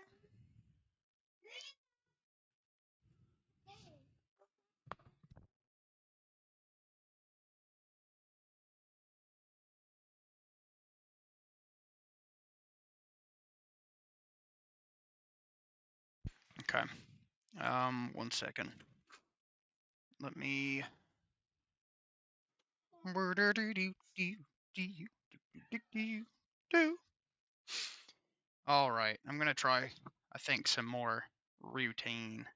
Okay. 1 second. Let me. All right, I'm gonna try, I think, some more routine.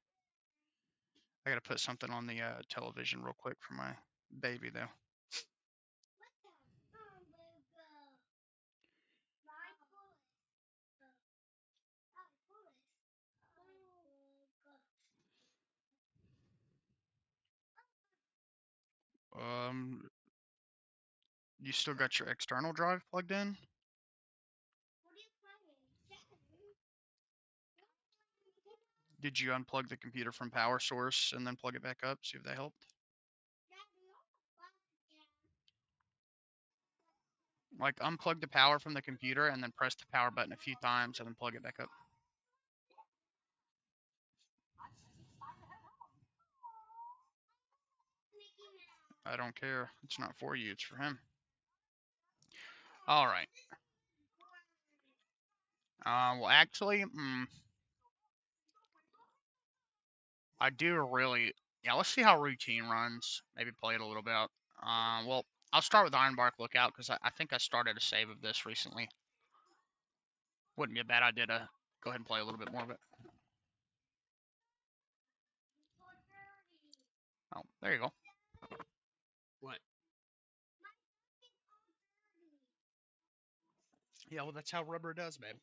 I gotta put something on the television real quick for my baby, though. You still got your external drive plugged in? Did you unplug the computer from power source and then plug it back up? See if that helped? Like, unplug the power from the computer and then press the power button a few times and then plug it back up. I don't care. It's not for you. It's for him. All right. Well, actually, I do really... Yeah, let's see how routine runs. Maybe play it a little bit. Well, I'll start with Ironbark Lookout because I think I started a save of this recently. Wouldn't be a bad idea to go ahead and play a little bit more of it. Oh, there you go. What? Yeah, well, that's how rubber does, babe.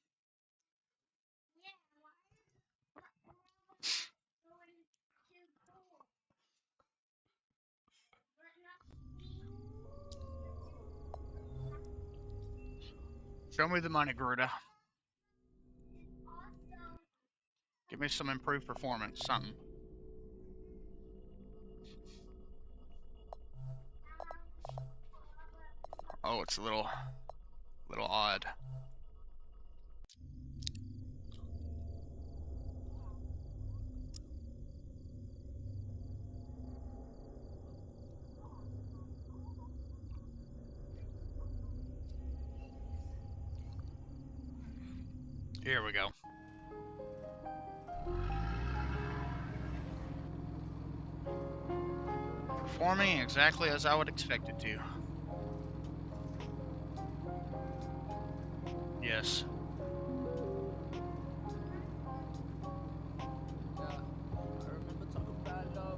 Show me the money, Gruda. Give me some improved performance, something. Oh, it's a little odd. Here we go. Performing exactly as I would expect it to. Yes.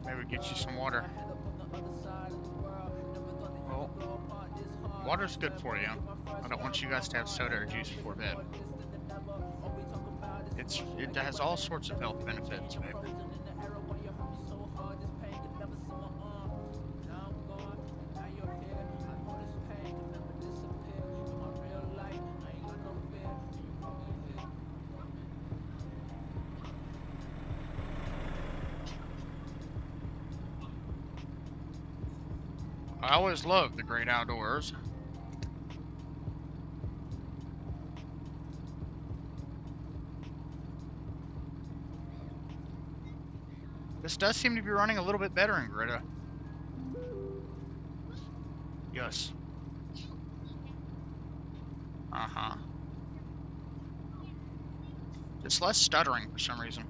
Maybe get you some water. Well, water's good for you. I don't want you guys to have soda or juice before bed. It has all sorts of health benefits, babe. I always loved the great outdoors. This does seem to be running a little bit better in Greta. Yes. Uh-huh. It's less stuttering for some reason.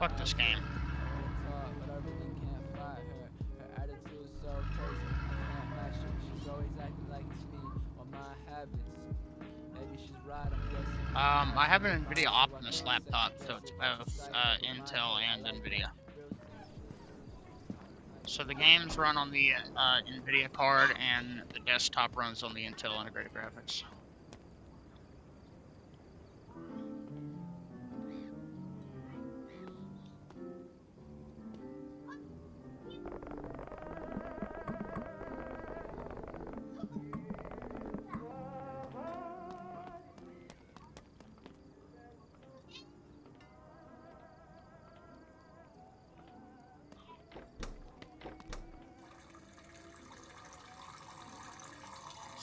Fuck this game. I have an NVIDIA Optimus laptop, so it's both Intel and NVIDIA. So the games run on the NVIDIA card, and the desktop runs on the Intel integrated graphics.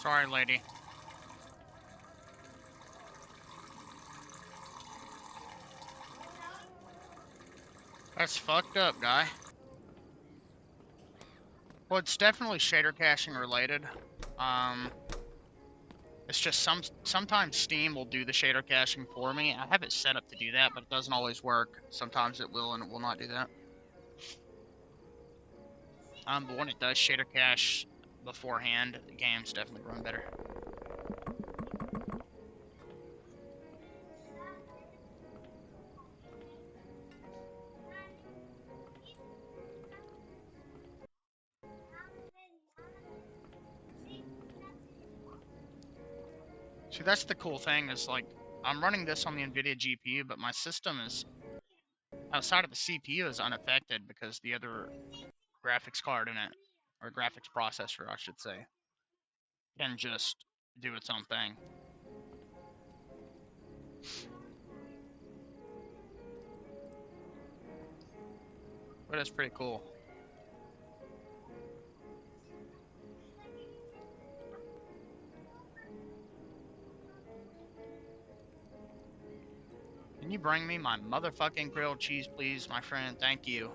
Sorry, lady. That's fucked up, guy. Well, it's definitely shader caching related. It's just sometimes Steam will do the shader caching for me. I have it set up to do that, but it doesn't always work. Sometimes it will and it will not do that. But when it does shader cache beforehand, the games definitely run better. See, that's the cool thing is, like, I'm running this on the NVIDIA GPU, but my system is, outside of the CPU, is unaffected because the other graphics card in it, or graphics processor, I should say, can just do its own thing. But it's pretty cool. Can you bring me my motherfucking grilled cheese, please, my friend? Thank you.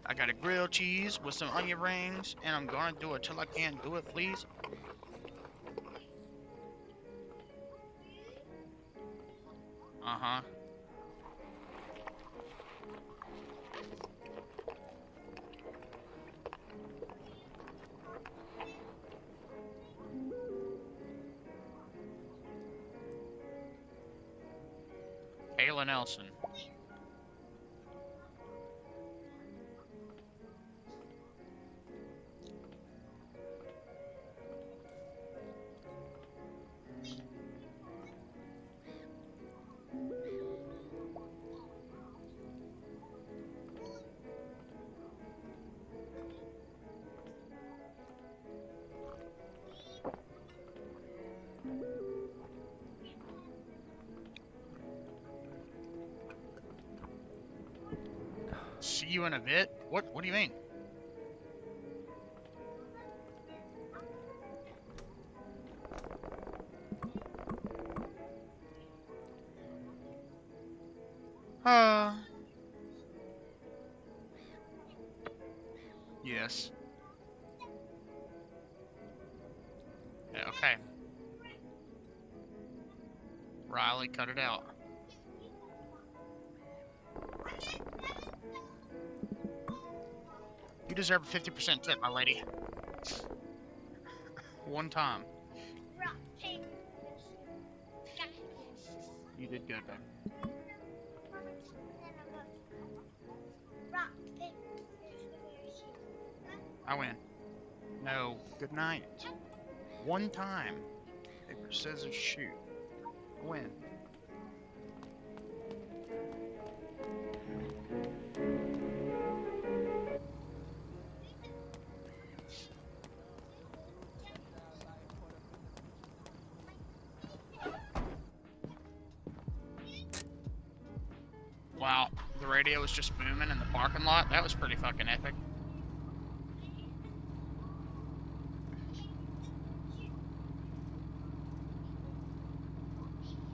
I got a grilled cheese with some onion rings, and I'm gonna do it till I can't do it, please. Uh-huh. Kayla Nelson. See you in a bit? What do you mean? Yes. Yeah, okay. Riley, cut it out. You deserve a 50% tip, my lady. One time. You did good, babe. I win. No. Good night. One time. Paper, scissors, shoot. Win. Wow, the radio was just booming in the parking lot. That was pretty fucking epic.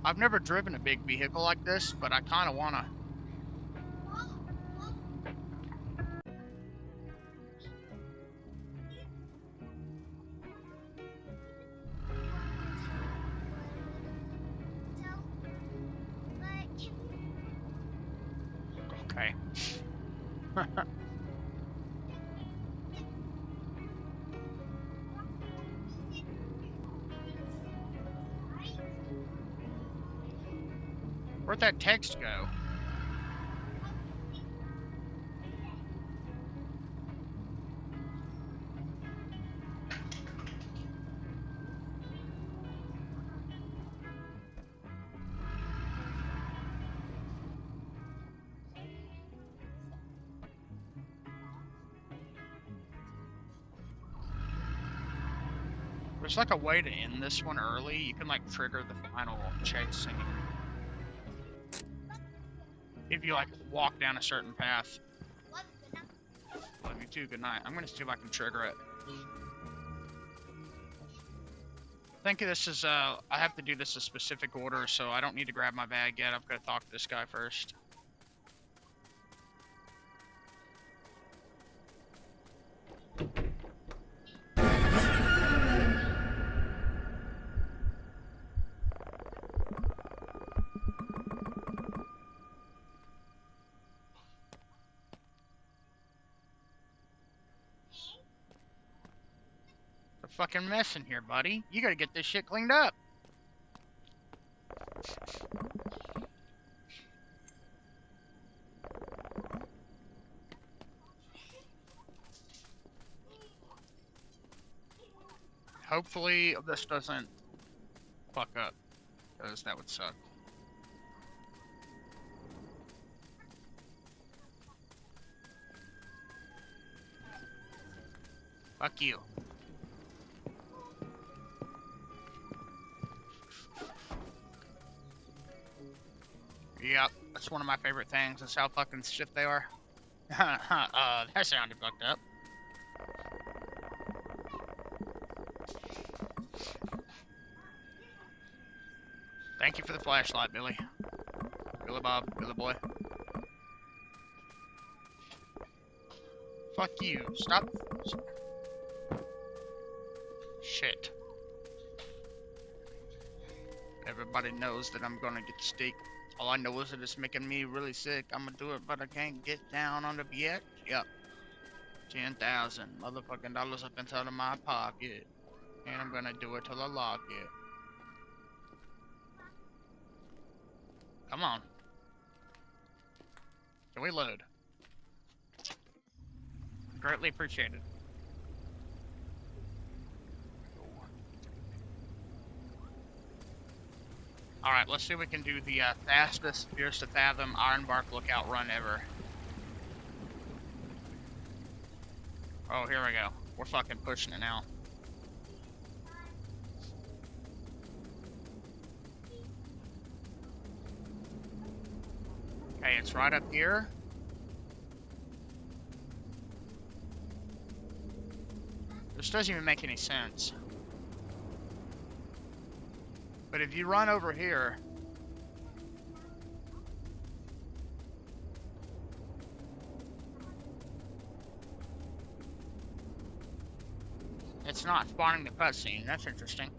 I've never driven a big vehicle like this, but I kind of want to. Okay. Where'd that text go? There's like a way to end this one early. You can like trigger the final chase scene. If you like walk down a certain path. Love you too, good night. I'm gonna see if I can trigger it. I think this is I have to do this a specific order, so I don't need to grab my bag yet. I've got to talk to this guy first. Fucking mess in here, buddy. You gotta get this shit cleaned up. Hopefully this doesn't fuck up, because that would suck. Fuck you. Yep, that's one of my favorite things. That's how fucking shit they are. That sounded fucked up. Thank you for the flashlight, Billy. Billy Bob, Billy boy. Fuck you. Stop. Shit. Everybody knows that I'm gonna get steak. All I know is that it's making me really sick. I'm gonna do it, but I can't get down on the yet. Yep. 10,000 motherfucking dollars up inside of my pocket. And I'm gonna do it till I lock it. Come on. Can we load? Greatly appreciated. Alright, let's see if we can do the fastest, fierce to fathom Ironbark lookout run ever. Oh, here we go. We're fucking pushing it now. Okay, it's right up here. This doesn't even make any sense. But if you run over here, it's not spawning the cutscene. That's interesting.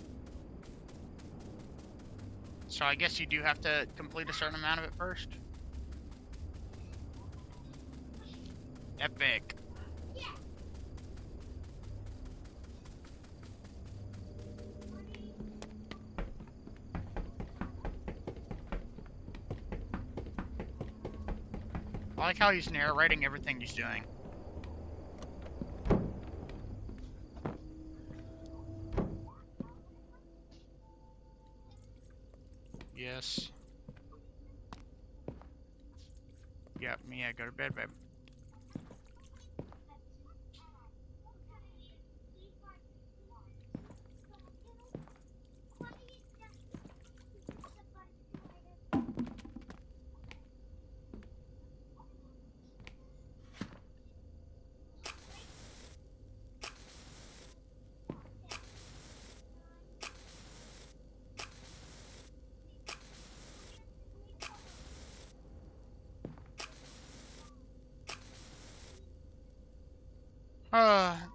So I guess you do have to complete a certain amount of it first. Epic. I like how he's narrating everything he's doing. Yes. Yep, Mia, go to bed, babe.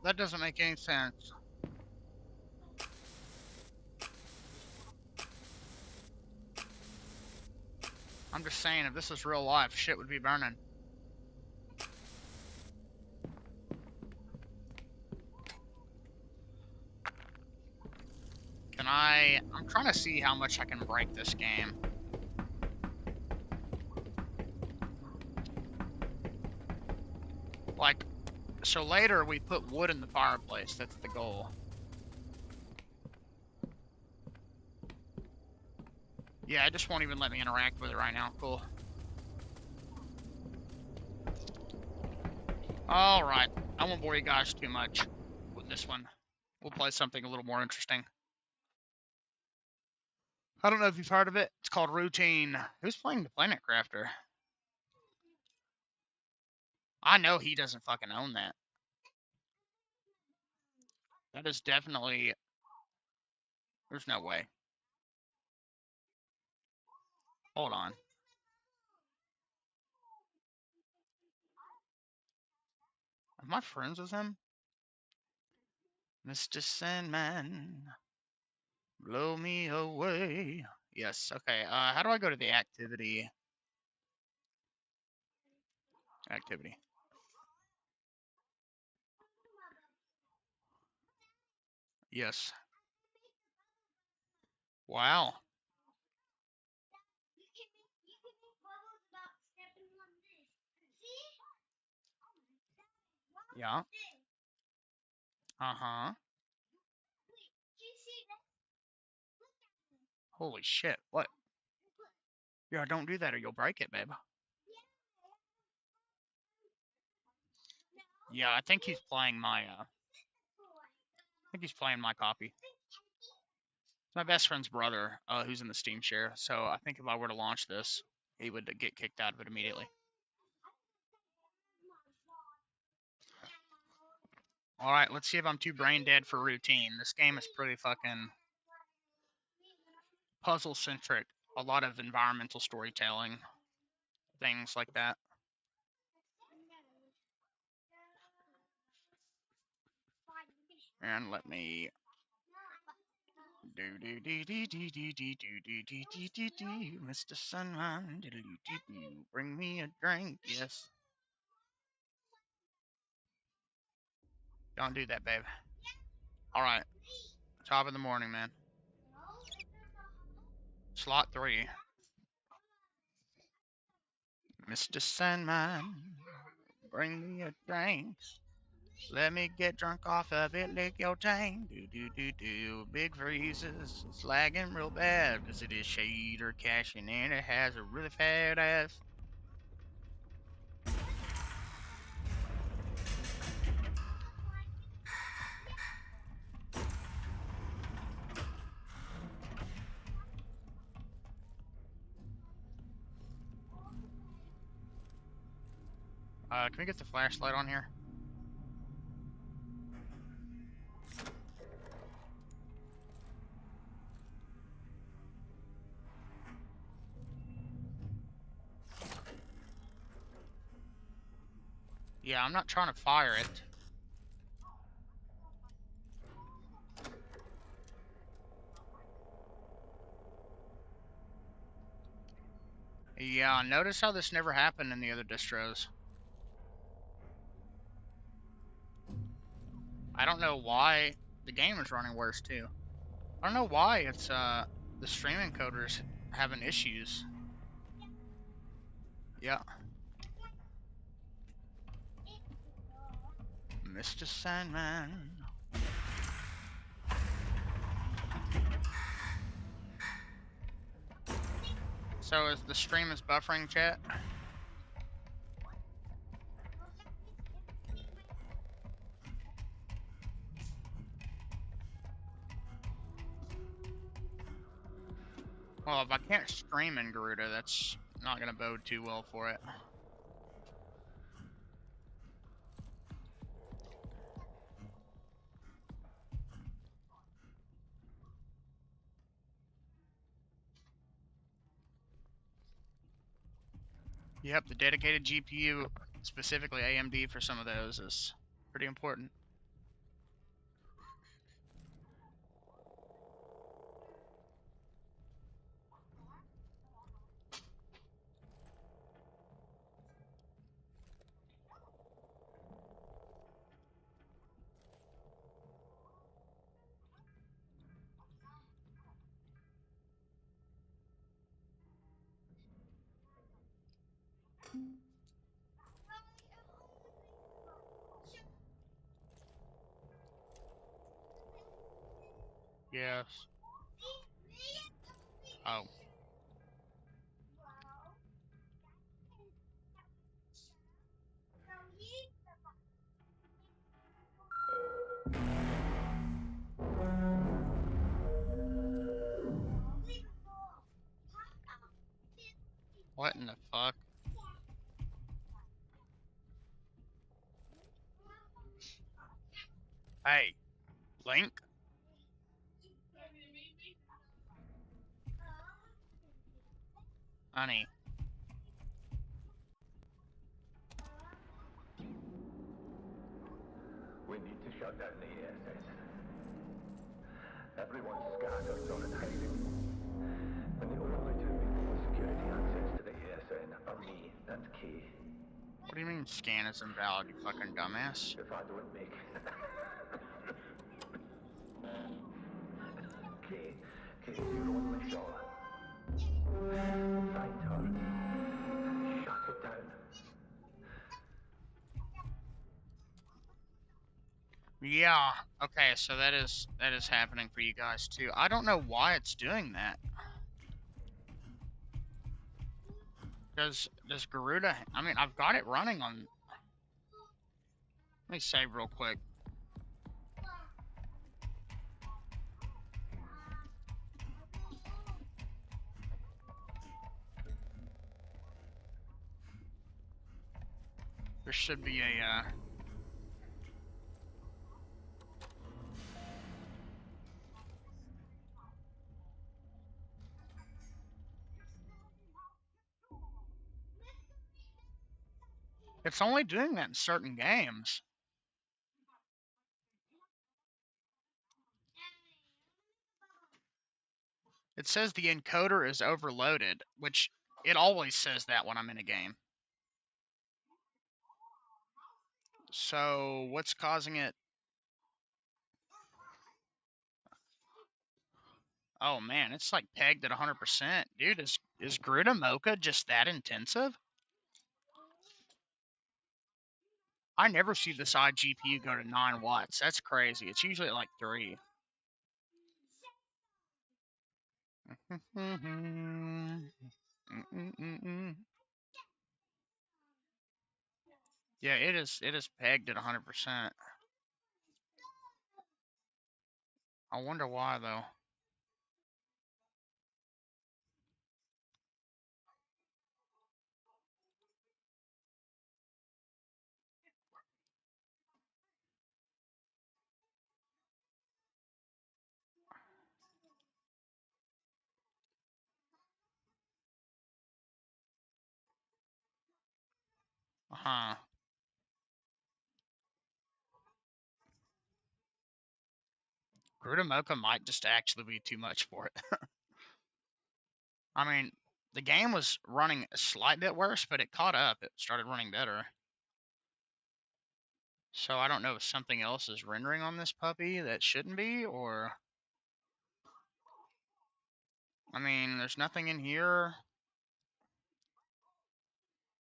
That doesn't make any sense. I'm just saying, if this is real life, shit would be burning. I'm trying to see how much I can break this game. Like, so later we put wood in the fireplace. That's the goal. Yeah, it just won't even let me interact with it right now. Cool. Alright. I won't bore you guys too much with this one. We'll play something a little more interesting. I don't know if you've heard of it. It's called Routine. Who's playing the Planet Crafter? I know he doesn't fucking own that. That is definitely... There's no way. Hold on. Am I friends with him? Mr. Sandman, blow me away. Yes, okay. How do I go to the activity? Activity. Yes. Wow. Yeah. Uh-huh. Holy shit. What? Yeah, don't do that or you'll break it, babe. Yeah, I think he's playing my, I think he's playing my copy. It's my best friend's brother, who's in the Steam share, so I think if I were to launch this, he would get kicked out of it immediately. Alright, let's see if I'm too brain dead for Routine. This game is pretty fucking puzzle-centric. A lot of environmental storytelling. Things like that. And let me... Mr. Sunman, bring me a drink, yes. Don't do that, babe. Alright. Top of the morning, man. Slot 3. Mr. Sandman, bring me a drink. Let me get drunk off of it, lick your tank. Do. Big freezes, it's lagging real bad. Cause it is shade or cashing in, it has a really fat ass. Can we get the flashlight on here? Yeah, I'm not trying to fire it. Yeah, notice how this never happened in the other distros. I don't know why the game is running worse too. I don't know why it's the stream encoders having issues. Yeah. Mr. Sandman. So is the stream is buffering, chat? Well, if I can't stream in Garuda, that's not gonna bode too well for it. Yep, the dedicated GPU, specifically AMD for some of those, is pretty important. Yes. Oh. What in the fuck? Hey, Link? Honey. We need to shut down the ASN. Everyone's scattered or in hiding. And the only two people with security access to the ASN are me and Kay. What do you mean scan is invalid, you fucking dumbass? If I don't make... Kay, you're only shot. Find her. Shut it down. Yeah, okay, so that is happening for you guys too. I don't know why it's doing that. Does Garuda, I mean, I've got it running on, let me save real quick. There should be a, it's only doing that in certain games. It says the encoder is overloaded, which it always says that when I'm in a game. So what's causing it? Oh man, it's like pegged at 100%. Dude, is Gruta Mocha just that intensive? I never see the side GPU go to 9 watts. That's crazy. It's usually at like 3. Yeah, it is pegged at 100%. I wonder why though. Uh-huh. Gruta Mocha might just actually be too much for it. I mean, the game was running a slight bit worse, but it caught up. It started running better. So I don't know if something else is rendering on this puppy that shouldn't be, or... I mean, there's nothing in here.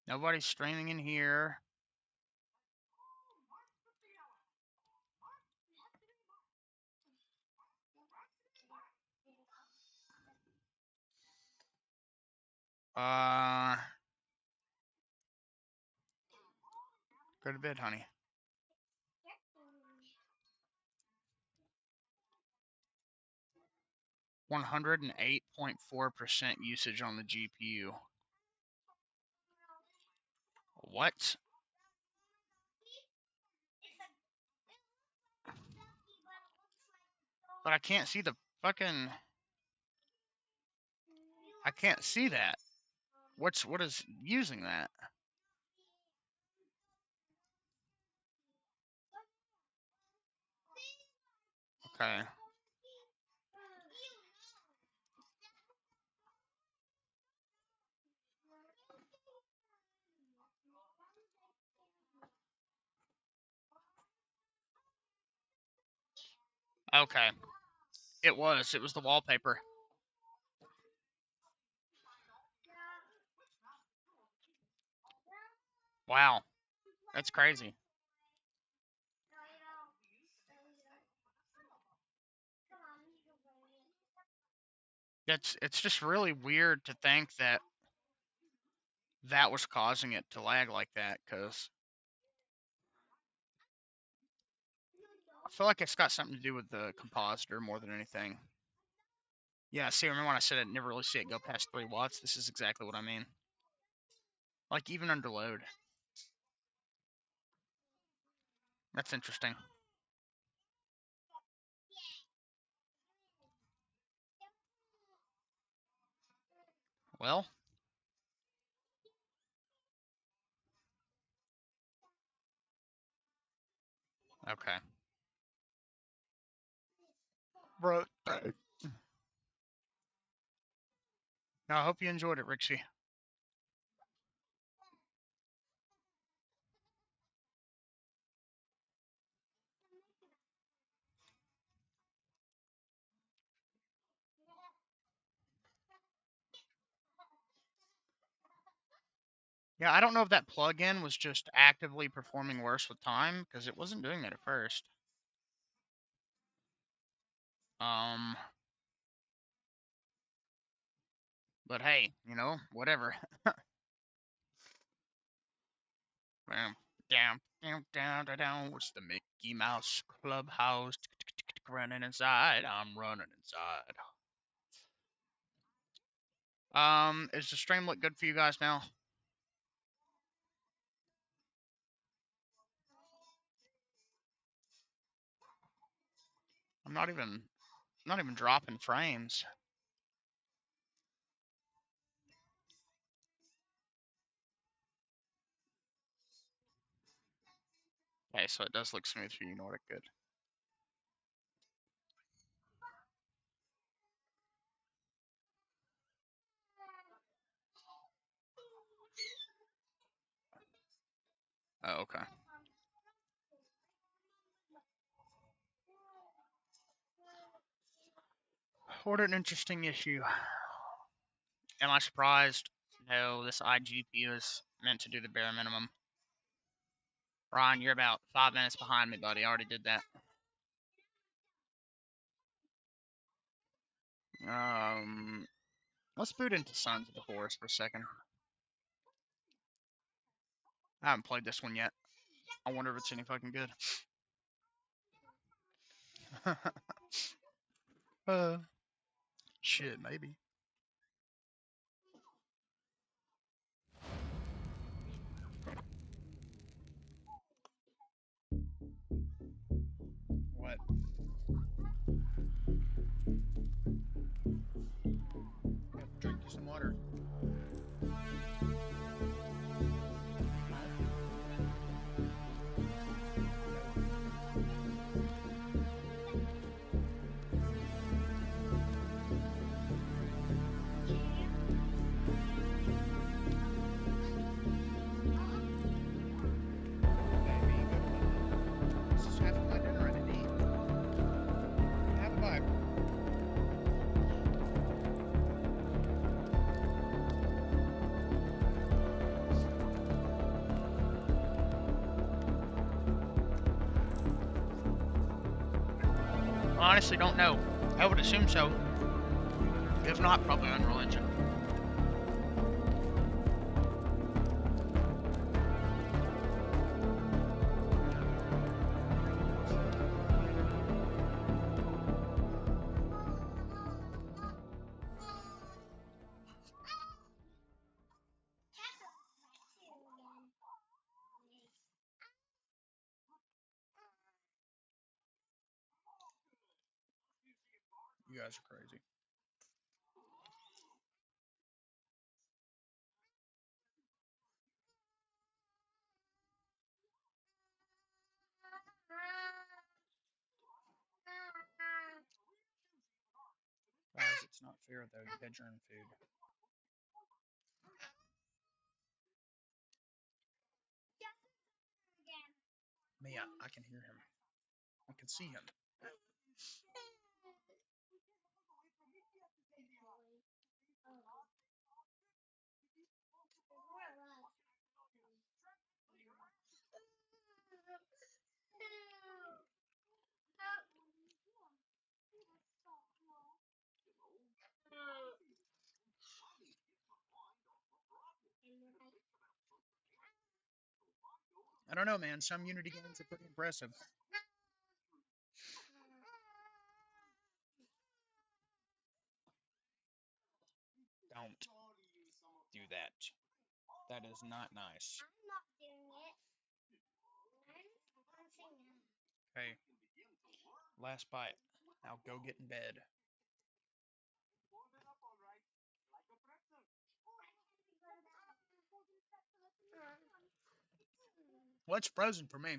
Nobody's streaming in here. Go to bed, honey. %108.4% usage on the GPU. What? But I can't see the fucking... I can't see that. What is using that? Okay. Okay. It was the wallpaper. Wow, that's crazy. It's just really weird to think that that was causing it to lag like that, because I feel like it's got something to do with the compositor more than anything. Yeah, see, remember when I said I'd never really see it go past 3 watts? This is exactly what I mean. Like, even under load. That's interesting. Well. Okay. Bro. I hope you enjoyed it, Rixie. Yeah, I don't know if that plugin was just actively performing worse with time, because it wasn't doing that at first. But hey, you know, whatever. Down, down, down, down, down. What's the Mickey Mouse Clubhouse? Running inside. I'm running inside. Is the stream look good for you guys now? I'm not even dropping frames. Okay, so it does look smooth for you, Nordic. Good. Oh, okay. What an interesting issue. Am I surprised? No, this iGPU is meant to do the bare minimum. Ryan, you're about 5 minutes behind me, buddy. I already did that. Let's boot into Sons of the Forest for a second. I haven't played this one yet. I wonder if it's any fucking good. Shit, maybe. What? Drink you some water. I honestly don't know. I would assume so. If not, probably Unreal Engine. You guys are crazy. Guys, it's not fair though. You had your own food. Mia, I can hear him. I can see him. I don't know, man. Some Unity games are pretty impressive. Don't do that. That is not nice. I'm not doing it. I'm singing. Okay. Last bite. Now go get in bed. What's frozen for me?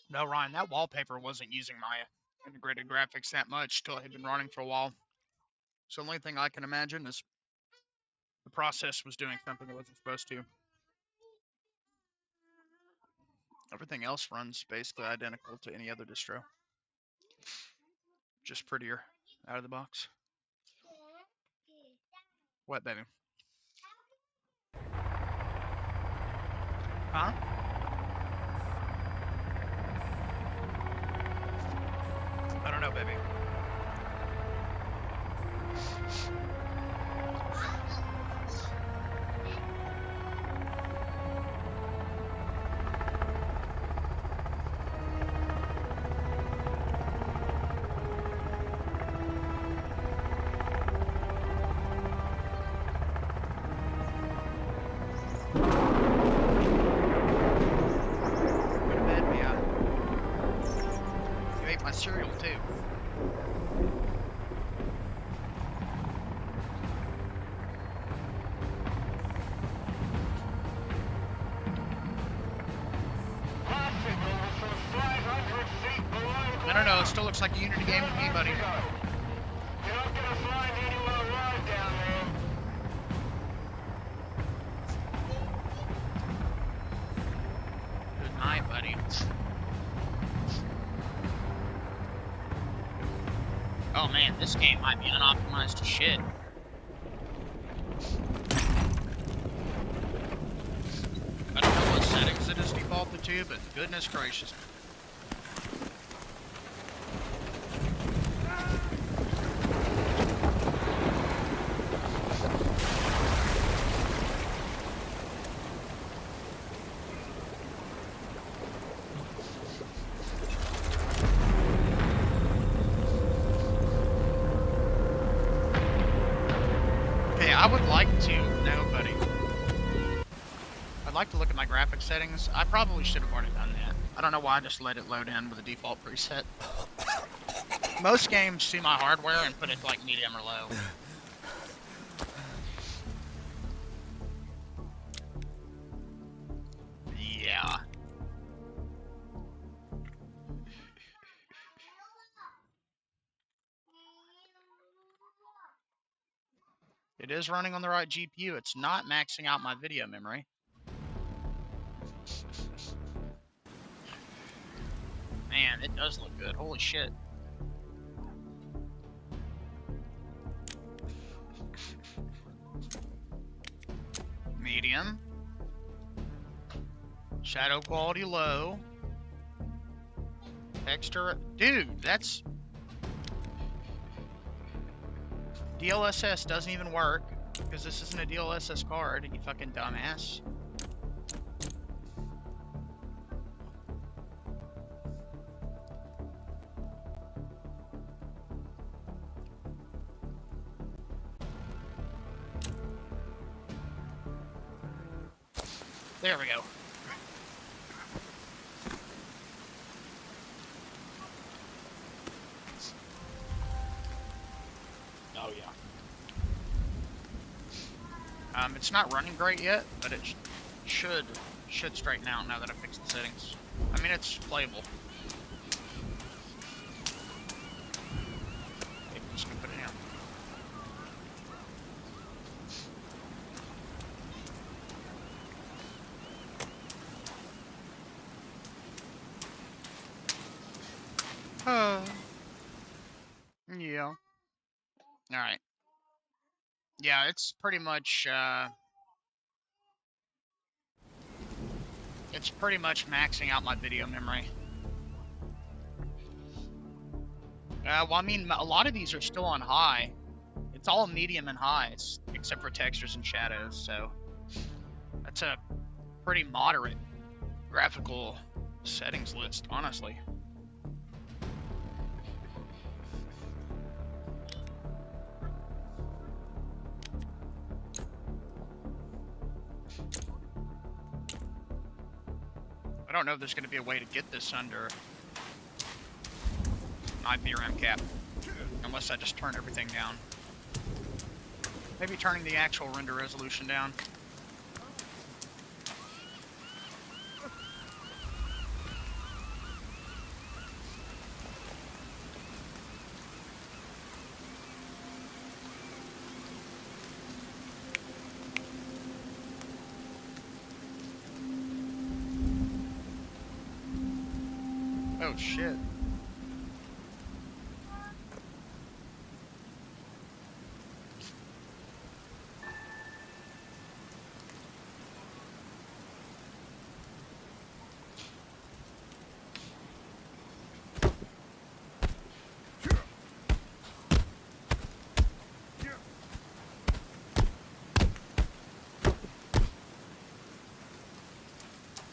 No, Ryan, that wallpaper wasn't using my integrated graphics that much till it had been running for a while. So the only thing I can imagine is the process was doing something it wasn't supposed to. Everything else runs basically identical to any other distro. Just prettier out of the box. What, baby? Huh? I don't know, baby. Cereal too. I don't know, it still looks like a Unity game to me, buddy. You're not gonna find anyone alive down there. Good night, buddy. Oh man, this game might be unoptimized to shit. I don't know what settings it is defaulted to, but goodness gracious. I would like to know, buddy. I'd like to look at my graphics settings. I probably should have already done that. I don't know why I just let it load in with a default preset. Most games see my hardware and put it to like medium or low. Yeah. It is running on the right GPU. It's not maxing out my video memory. Man, it does look good. Holy shit. Medium. Shadow quality low. Texture. Dude, that's... DLSS doesn't even work, because this isn't a DLSS card, you fucking dumbass. There we go. Oh yeah. It's not running great yet, but it should straighten out now that I fixed the settings. I mean, it's playable. I'm just gonna put it in. Yeah. Alright. Yeah, it's pretty much, it's pretty much maxing out my video memory. Well, I mean, a lot of these are still on high. it's all medium and highs, except for textures and shadows, so that's a pretty moderate graphical settings list, honestly. I don't know if there's going to be a way to get this under IPRM cap, unless I just turn everything down. Maybe turning the actual render resolution down. Oh shit.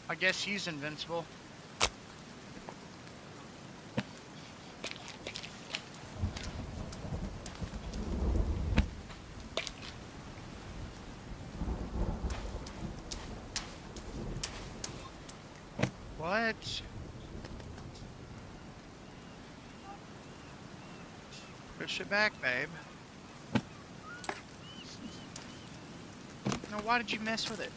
I guess he's invincible. What? Push it back, babe. No, why did you mess with it?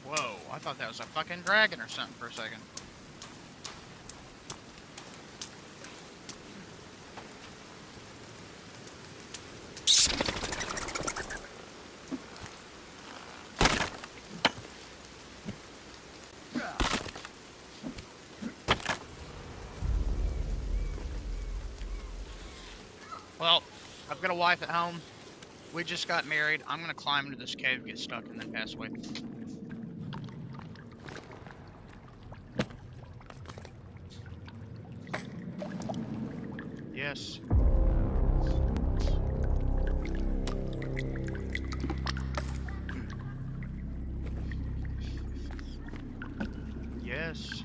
Whoa, I thought that was a fucking dragon or something for a second. Well, I've got a wife at home. We just got married. I'm gonna climb into this cave, get stuck, and then pass away. Yes. Yes.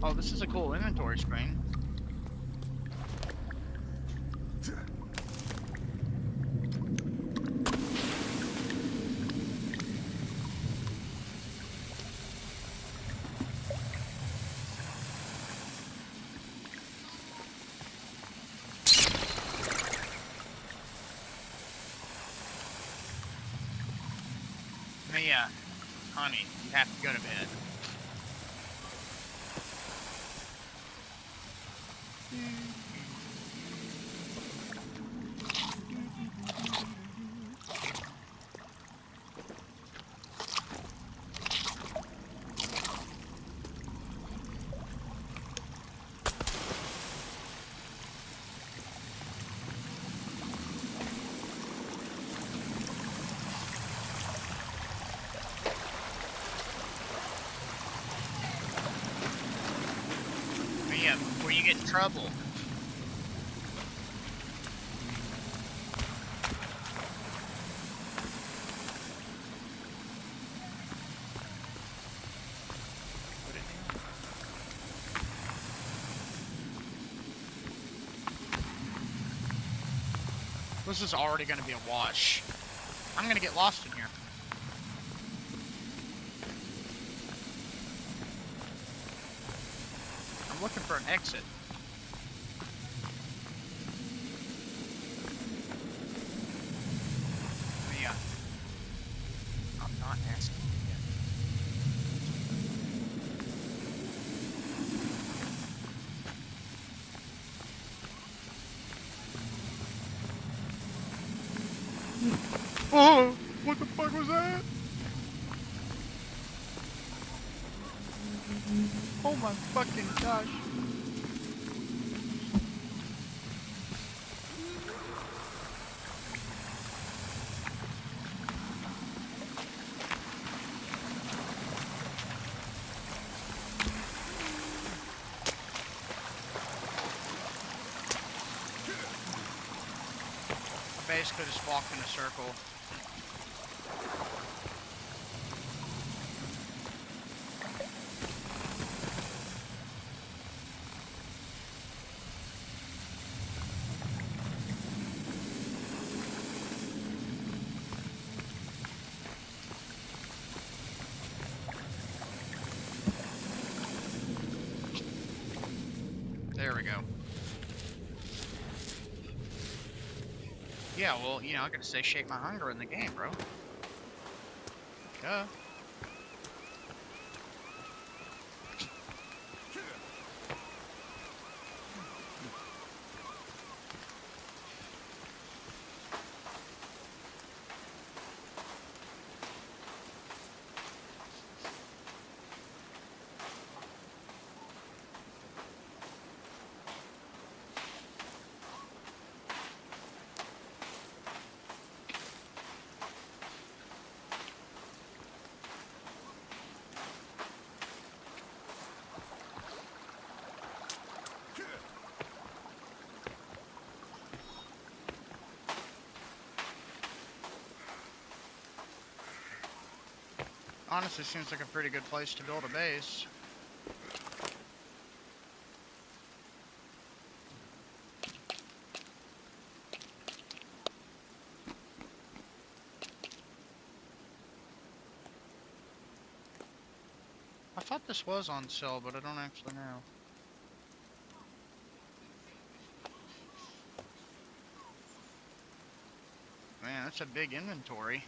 Oh, this is a cool inventory screen. Mia, honey, you have to go to bed. Mia, before you get in trouble. This is already going to be a wash. I'm going to get lost in here. I'm looking for an exit. Mia, I'm not asking you yet. Oh, what the fuck was that? Oh my fucking gosh. I basically just walked in a circle. There we go. Yeah, well, you know, I gotta satiate my hunger in the game, bro. Duh. Honestly, seems like a pretty good place to build a base. I thought this was on sale, but I don't actually know. Man, that's a big inventory.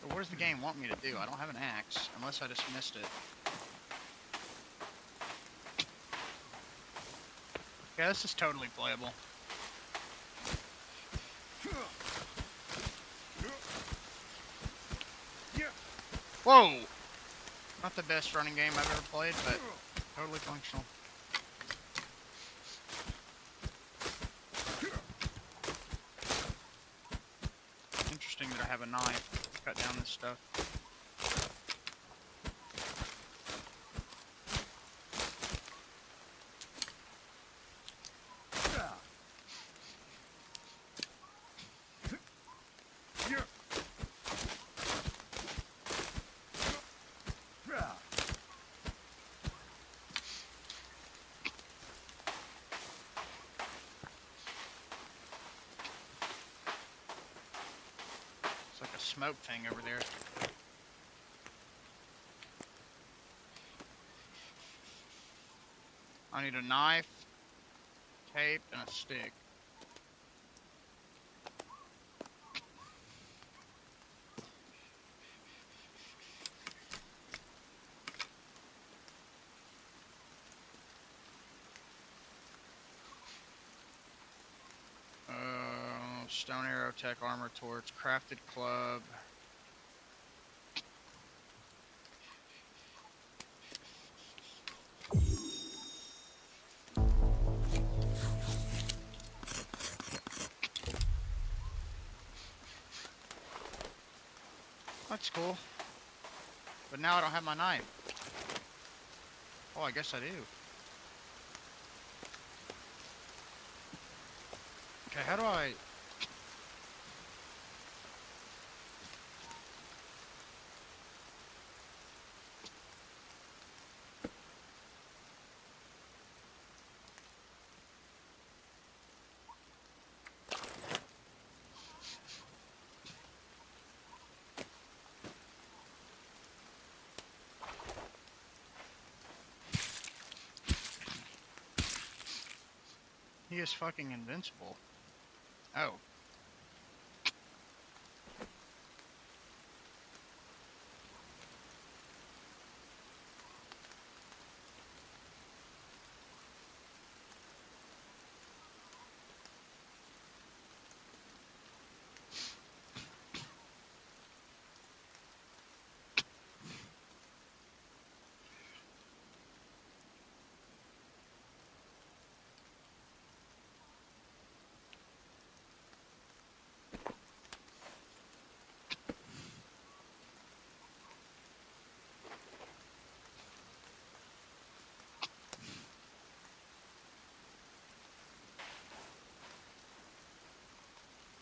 But what does the game want me to do? I don't have an axe, unless I just missed it. Yeah, this is totally playable. Whoa! Not the best running game I've ever played, but totally functional. Interesting that I have a knife to cut down this stuff. It's like a smoke thing over there. I need a knife, tape, and a stick. Stone arrow, tech armor, torch, crafted club. That's cool. But now I don't have my knife. Oh, I guess I do. Okay, how do I... He is fucking invincible. Oh.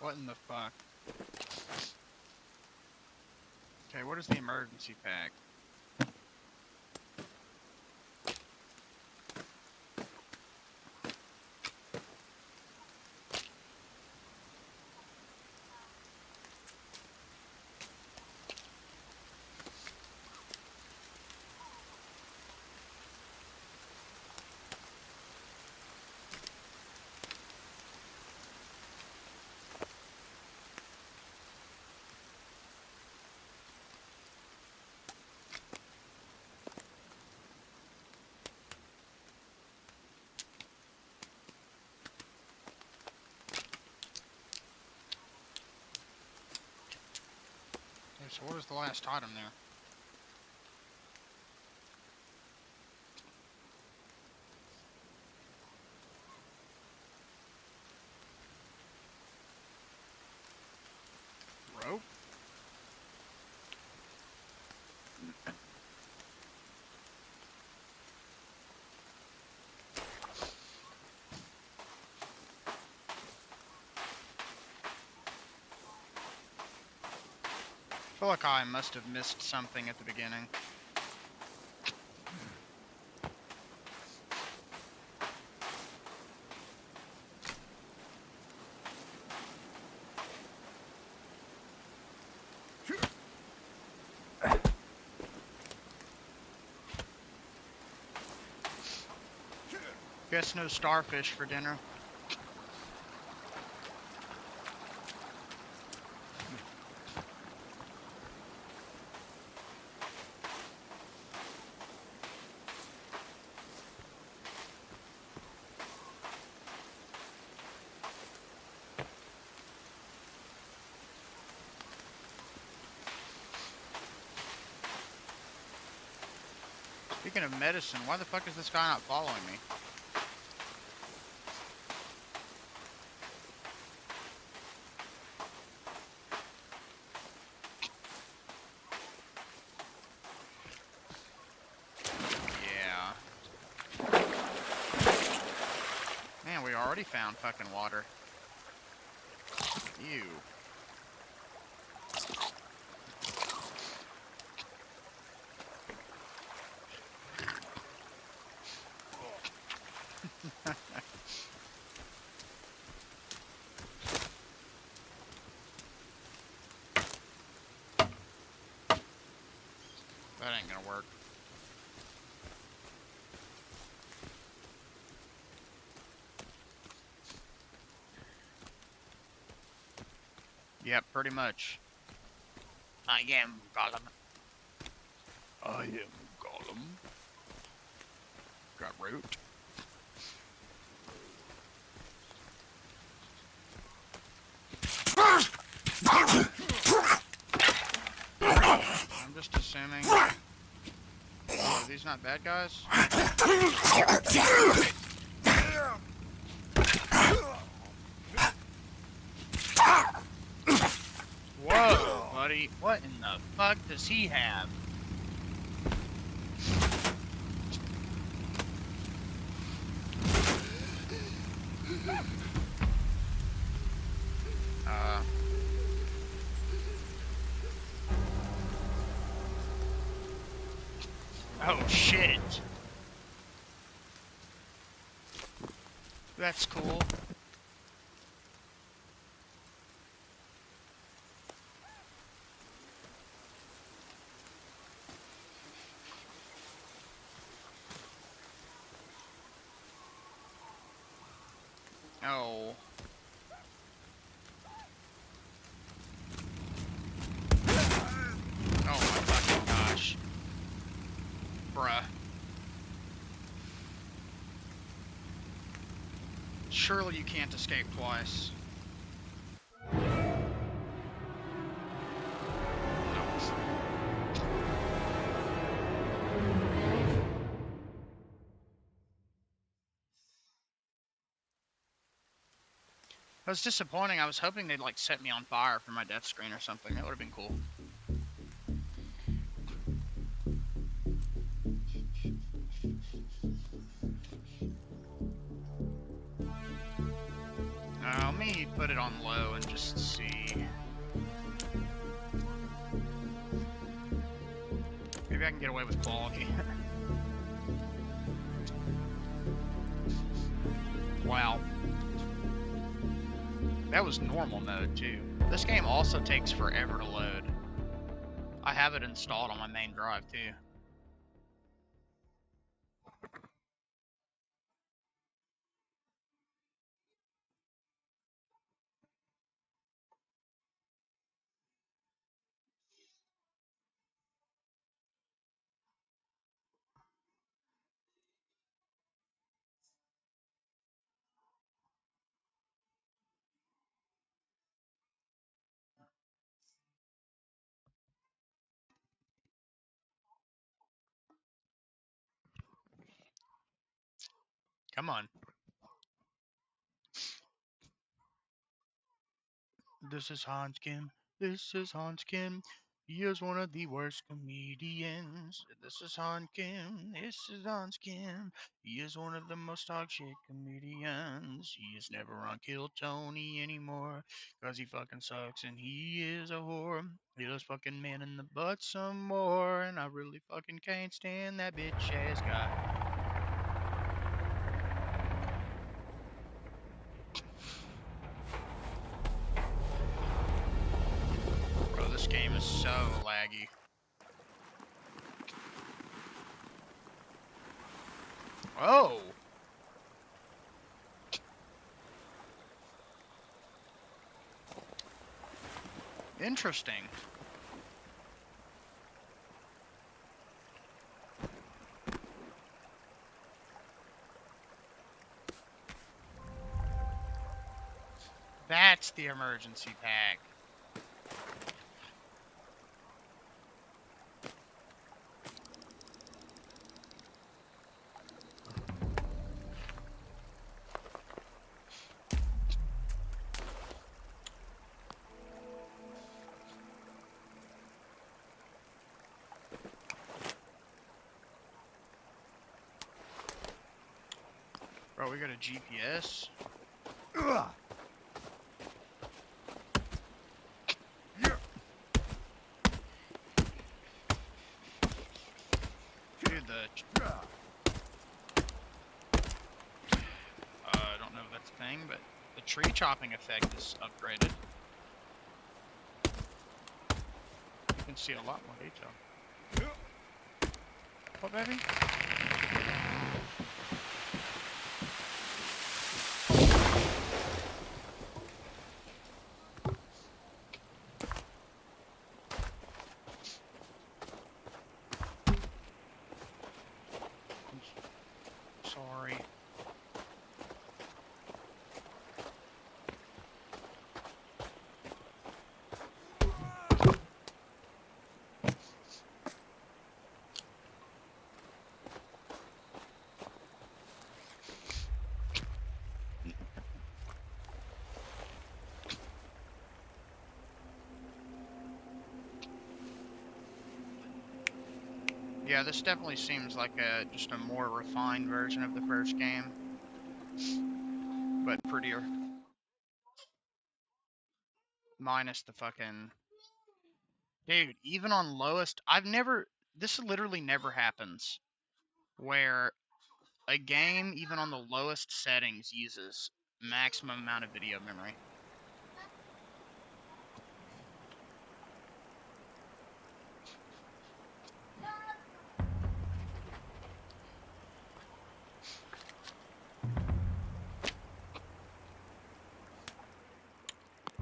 What in the fuck? Okay, what is the emergency pack? Okay, so what is the last item there? Rope? I feel like I must have missed something at the beginning. Guess no starfish for dinner. Speaking of medicine, why the fuck is this guy not following me? Yeah. Man, we already found fucking water. Ew. That ain't gonna work. Yep, pretty much. I am Gollum. I am Gollum. Got root. I'm just assuming. Are these not bad guys? Whoa, buddy. What in the fuck does he have? Oh shit. That's cool. Oh. Oh my fucking gosh. Bruh. Surely you can't escape twice. That was disappointing. I was hoping they'd like set me on fire for my death screen or something. That would have been cool. Oh, me put it on low and just see. Maybe I can get away with quality. Wow. That was normal mode too. This game also takes forever to load. I have it installed on my main drive too. Come on. This is Hanskin. This is Hanskin. He is one of the worst comedians. This is Hanskin. This is Hanskin. He is one of the most toxic comedians. He is never on Kill Tony anymore. Cause he fucking sucks and he is a whore. He does fucking man in the butt some more. And I really fucking can't stand that bitch ass guy. This game is so laggy. Oh! Interesting. That's the emergency pack. Bro, we got a GPS. Ugh. Dude, I don't know if that's a thing, but the tree chopping effect is upgraded. You can see a lot more detail. What, baby? Sorry. Yeah, this definitely seems like just a more refined version of the first game, but prettier. Minus the fucking... Dude, even on lowest, this literally never happens, where a game, even on the lowest settings, uses maximum amount of video memory.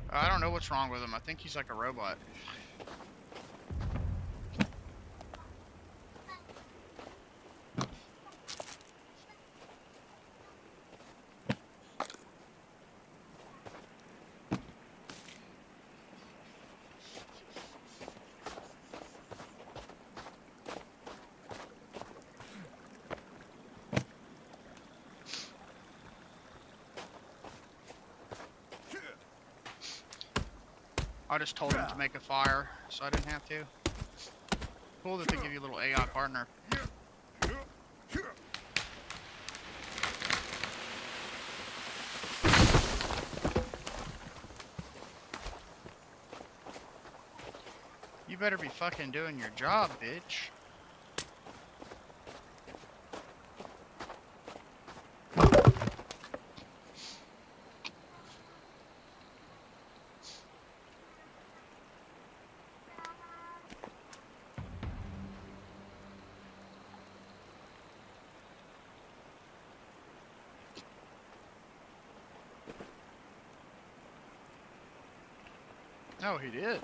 I don't know what's wrong with him. I think he's like a robot. I just told him to make a fire, so I didn't have to. Cool that they give you a little AI partner. You better be fucking doing your job, bitch. Oh, he did.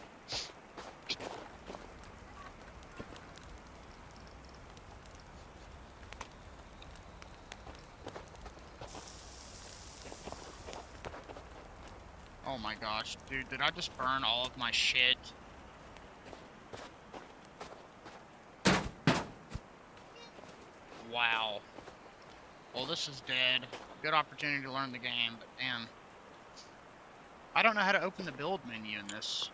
Oh my gosh, dude, did I just burn all of my shit? Wow. Well, this is dead. Good opportunity to learn the game, but damn. I don't know how to open the build menu in this.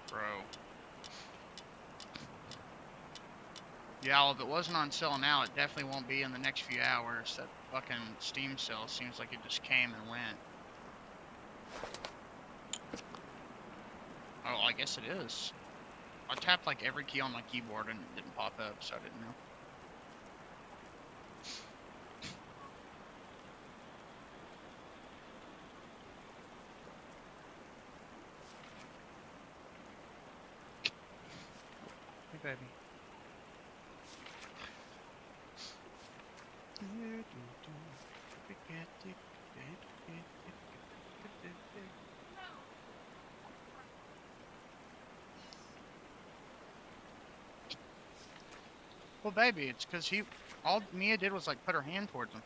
Bro. Yeah, well, if it wasn't on sale now, it definitely won't be in the next few hours. That fucking Steam sale seems like it just came and went. Oh, I guess it is. I tapped like every key on my keyboard and it didn't pop up, so I didn't know. Hey, baby. Well, baby, it's because all Mia did was like put her hand towards him.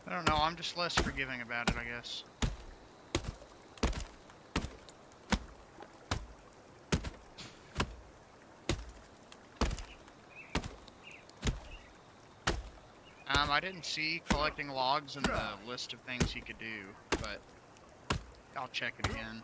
I don't know, I'm just less forgiving about it, I guess. I didn't see collecting logs in the list of things he could do, but I'll check it again.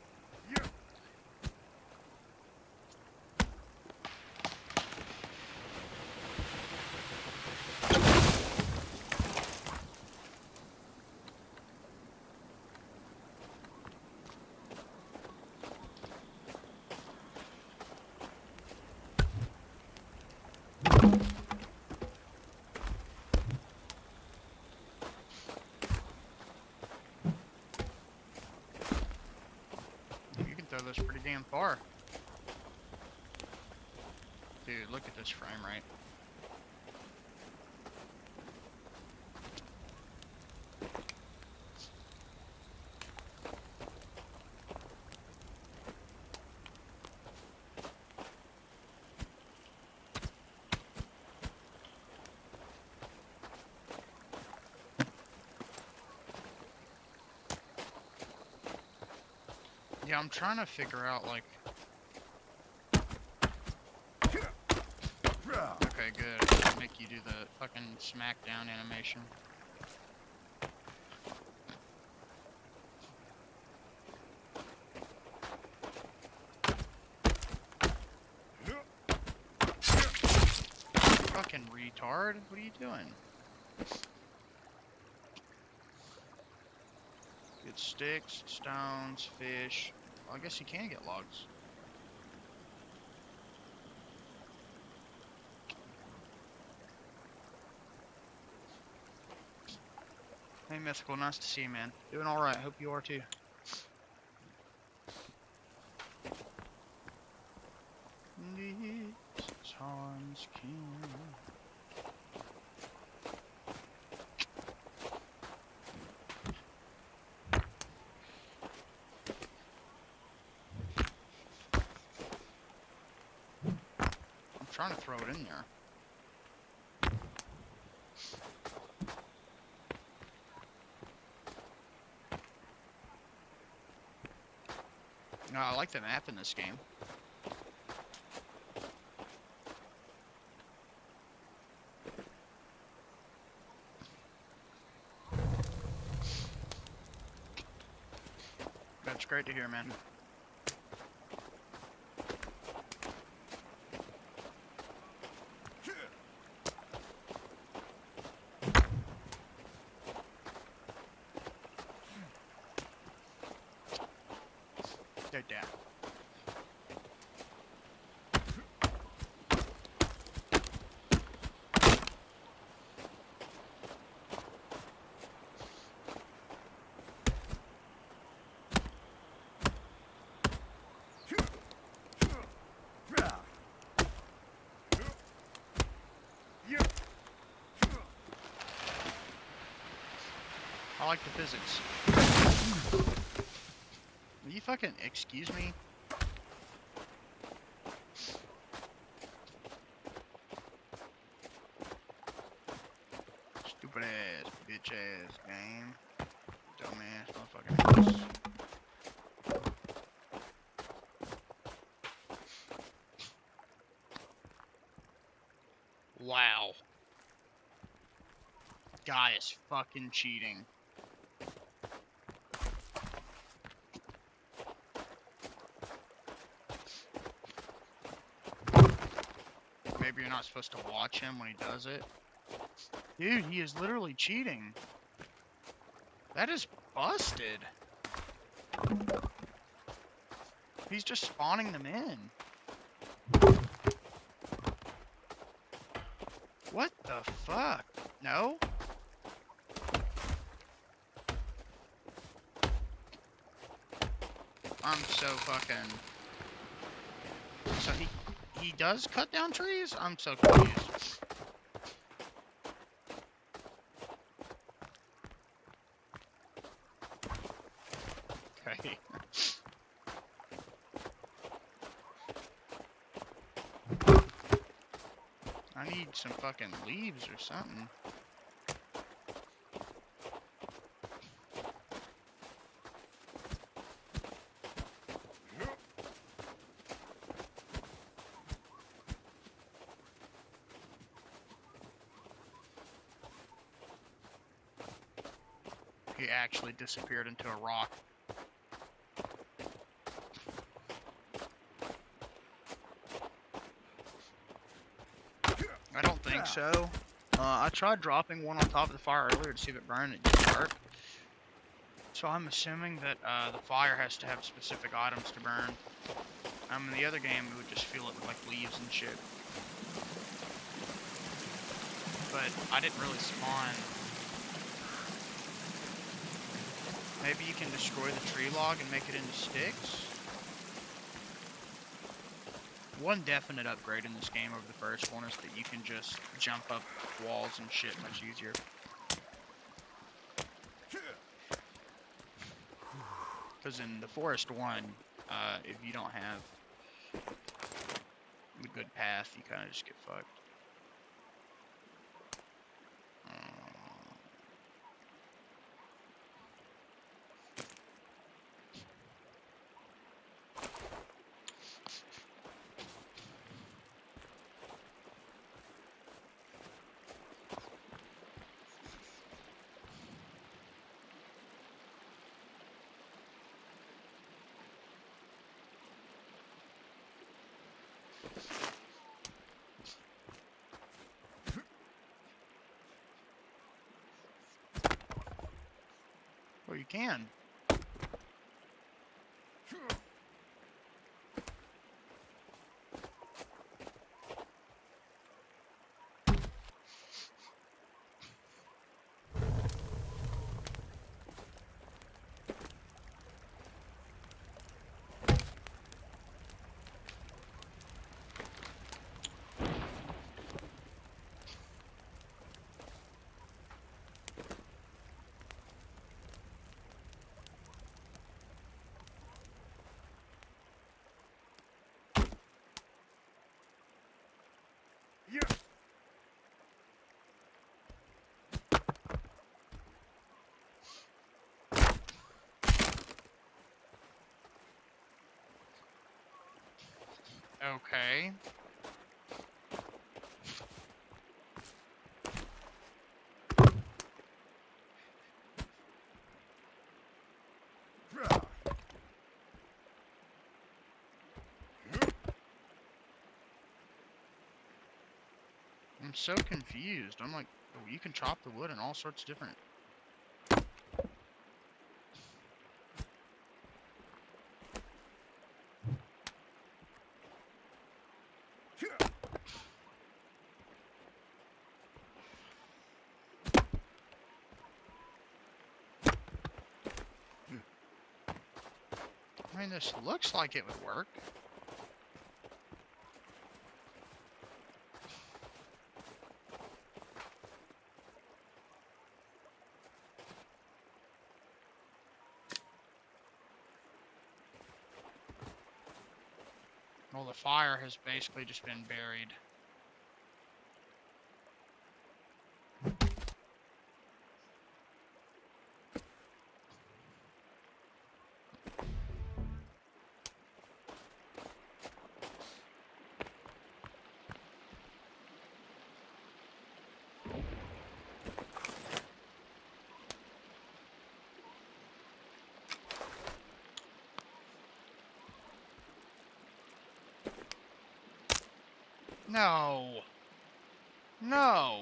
This pretty damn far. Dude, look at this frame rate. Yeah, I'm trying to figure out, like... Okay, good. Make you do the fucking smackdown animation. Fucking retard. What are you doing? Get sticks, stones, fish. Well, I guess you can get logs. Hey, Mythical, nice to see you, man. Doing alright, hope you are too. This Hans King. I'm trying to throw it in there. No, I like the map in this game. That's great to hear, man. They're down. I like the physics. Will you fucking excuse me? Stupid ass, bitch ass game. Dumbass motherfucking ass. Wow. Guy is fucking cheating. Maybe you're not supposed to watch him when he does it. Dude, he is literally cheating. That is busted. He's just spawning them in. What the fuck? No? I'm so fucking... So he does cut down trees? I'm so confused. Okay. I need some fucking leaves or something. He actually disappeared into a rock. I don't think so. I tried dropping one on top of the fire earlier to see if it burned. It didn't work. So I'm assuming that the fire has to have specific items to burn. In the other game, it would just fill it with like leaves and shit. But I didn't really spawn. Maybe you can destroy the tree log and make it into sticks? One definite upgrade in this game over the first one is that you can just jump up walls and shit much easier. Because in the Forest 1, if you don't have the good path, you kind of just get fucked. Well, you can. Okay. I'm so confused. I'm like, oh, you can chop the wood in all sorts of different... I mean, this looks like it would work. Well, the fire has basically just been buried. No. No.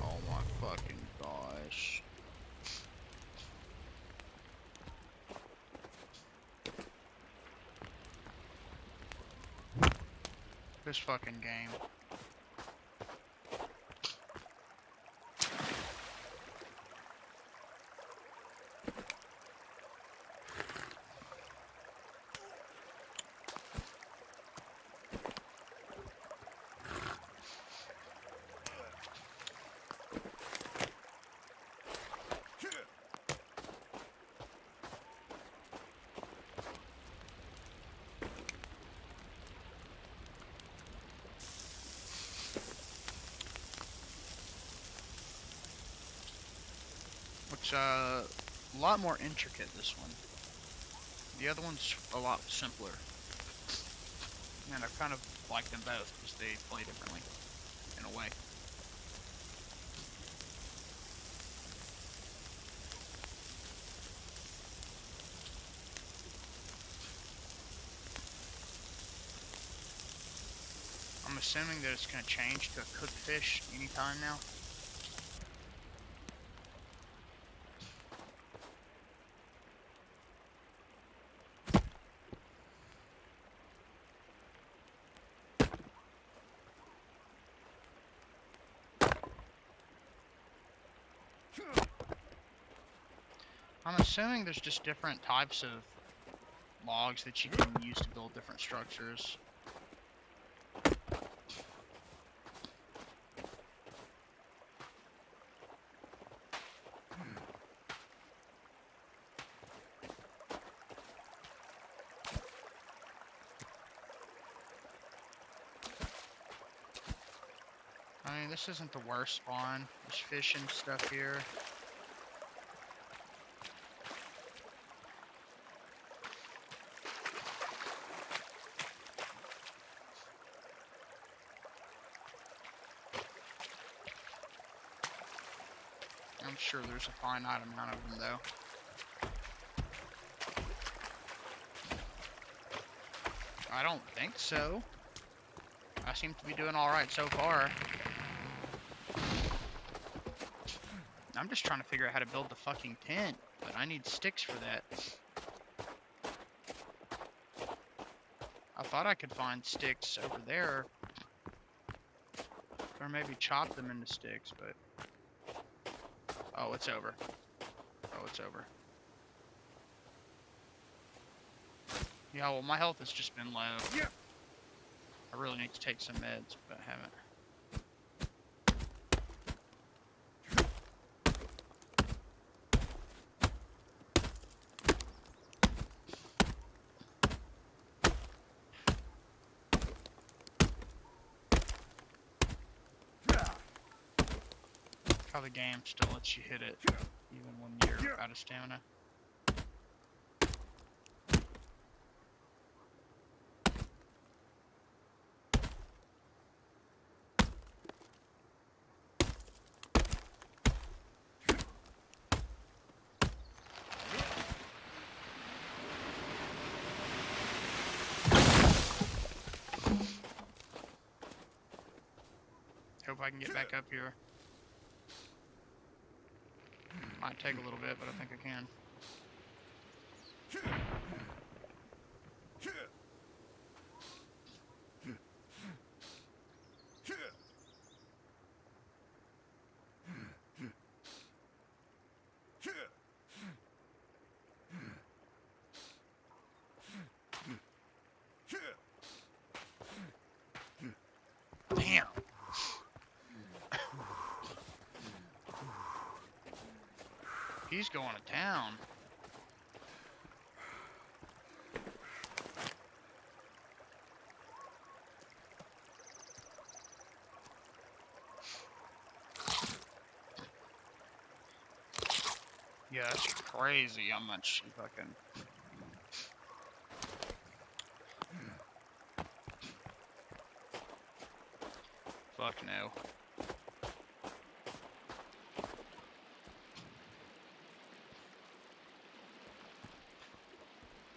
Oh my fucking gosh. This fucking game. Which, a lot more intricate, this one. The other one's a lot simpler. And I kind of like them both, because they play differently, in a way. I'm assuming that it's going to change to a cooked fish anytime now. I'm assuming there's just different types of logs that you can use to build different structures. I mean, this isn't the worst spawn. There's fish and stuff here. I'm sure there's a finite amount of them, though. I don't think so. I seem to be doing alright so far. I'm just trying to figure out how to build the fucking tent, but I need sticks for that. I thought I could find sticks over there. Or maybe chop them into sticks, but... Oh, it's over. Oh, it's over. Yeah, well, my health has just been low. Yeah. I really need to take some meds, but I haven't. How the game still lets you hit it, even when you're out of stamina. hope I can get back up here. Might take a little bit, but I think I can. Damn. He's going to town. Yeah, that's crazy how much he fucking... Fuck no.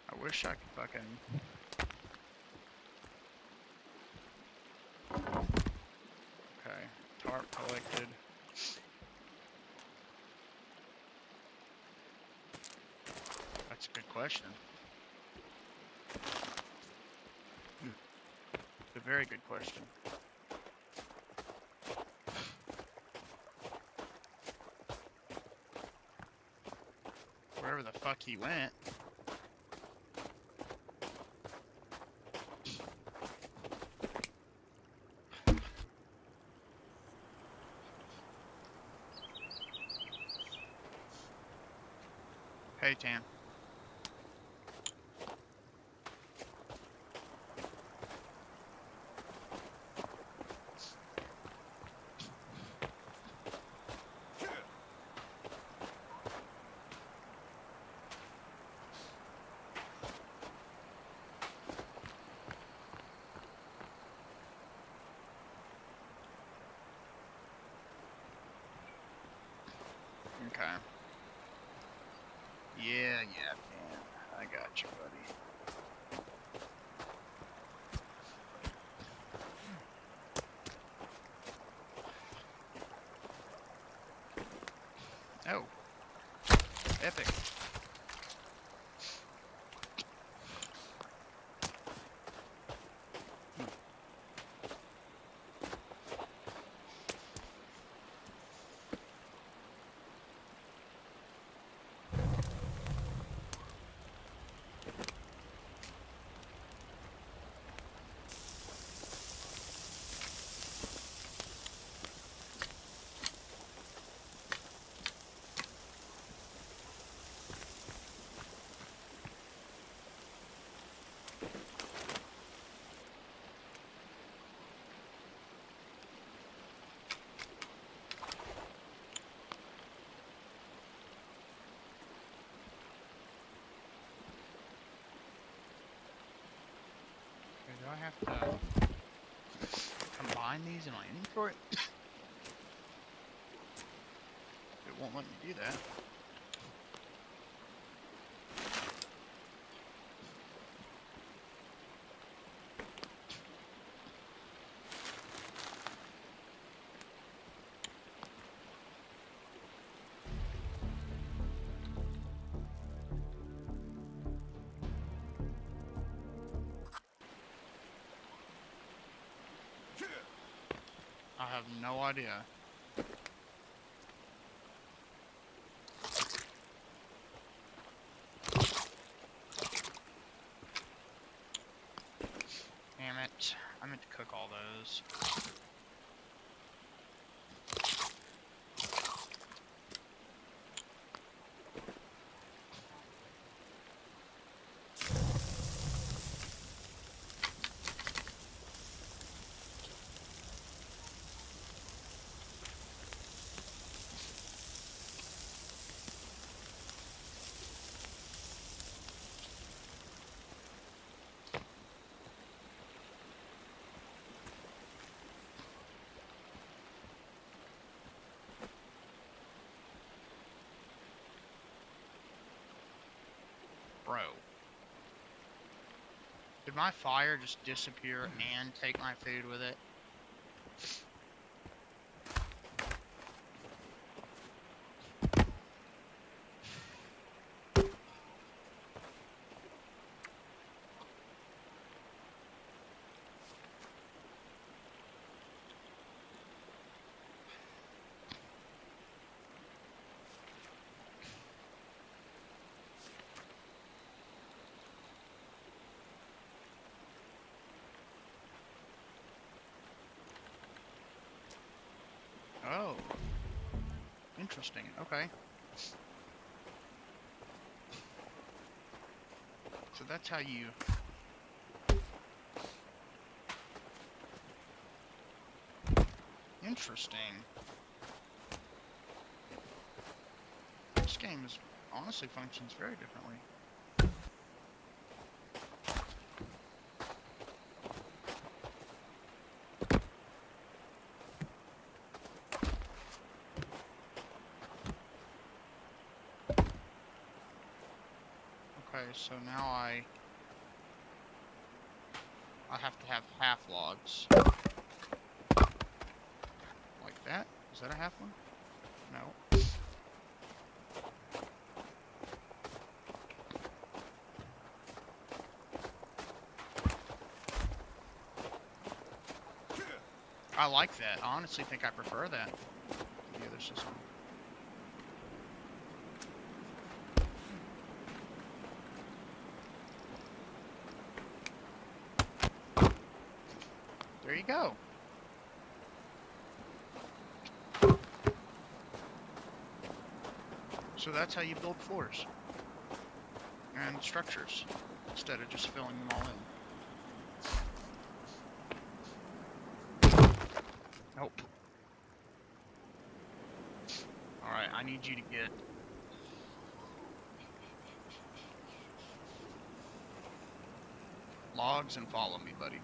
I wish I could fucking... Okay, tarp collected. That's a good question. It's a very good question. Wherever the fuck he went. Hey, Tan. Okay. Yeah, man. I got you, buddy. Oh. Epic. Do I have to combine these in my inventory? It won't let me do that. I have no idea. Damn it. I meant to cook all those. Bro. Did my fire just disappear and take my food with it? Oh. Interesting. Okay. So that's how you... Interesting. This game is honestly functions very differently. Okay, so now I have to have half logs. Like that? Is that a half one? No. I like that. I honestly think I prefer that to the other system. There you go. So that's how you build floors and structures instead of just filling them all in. Nope. Alright, I need you to get logs and follow me, buddy.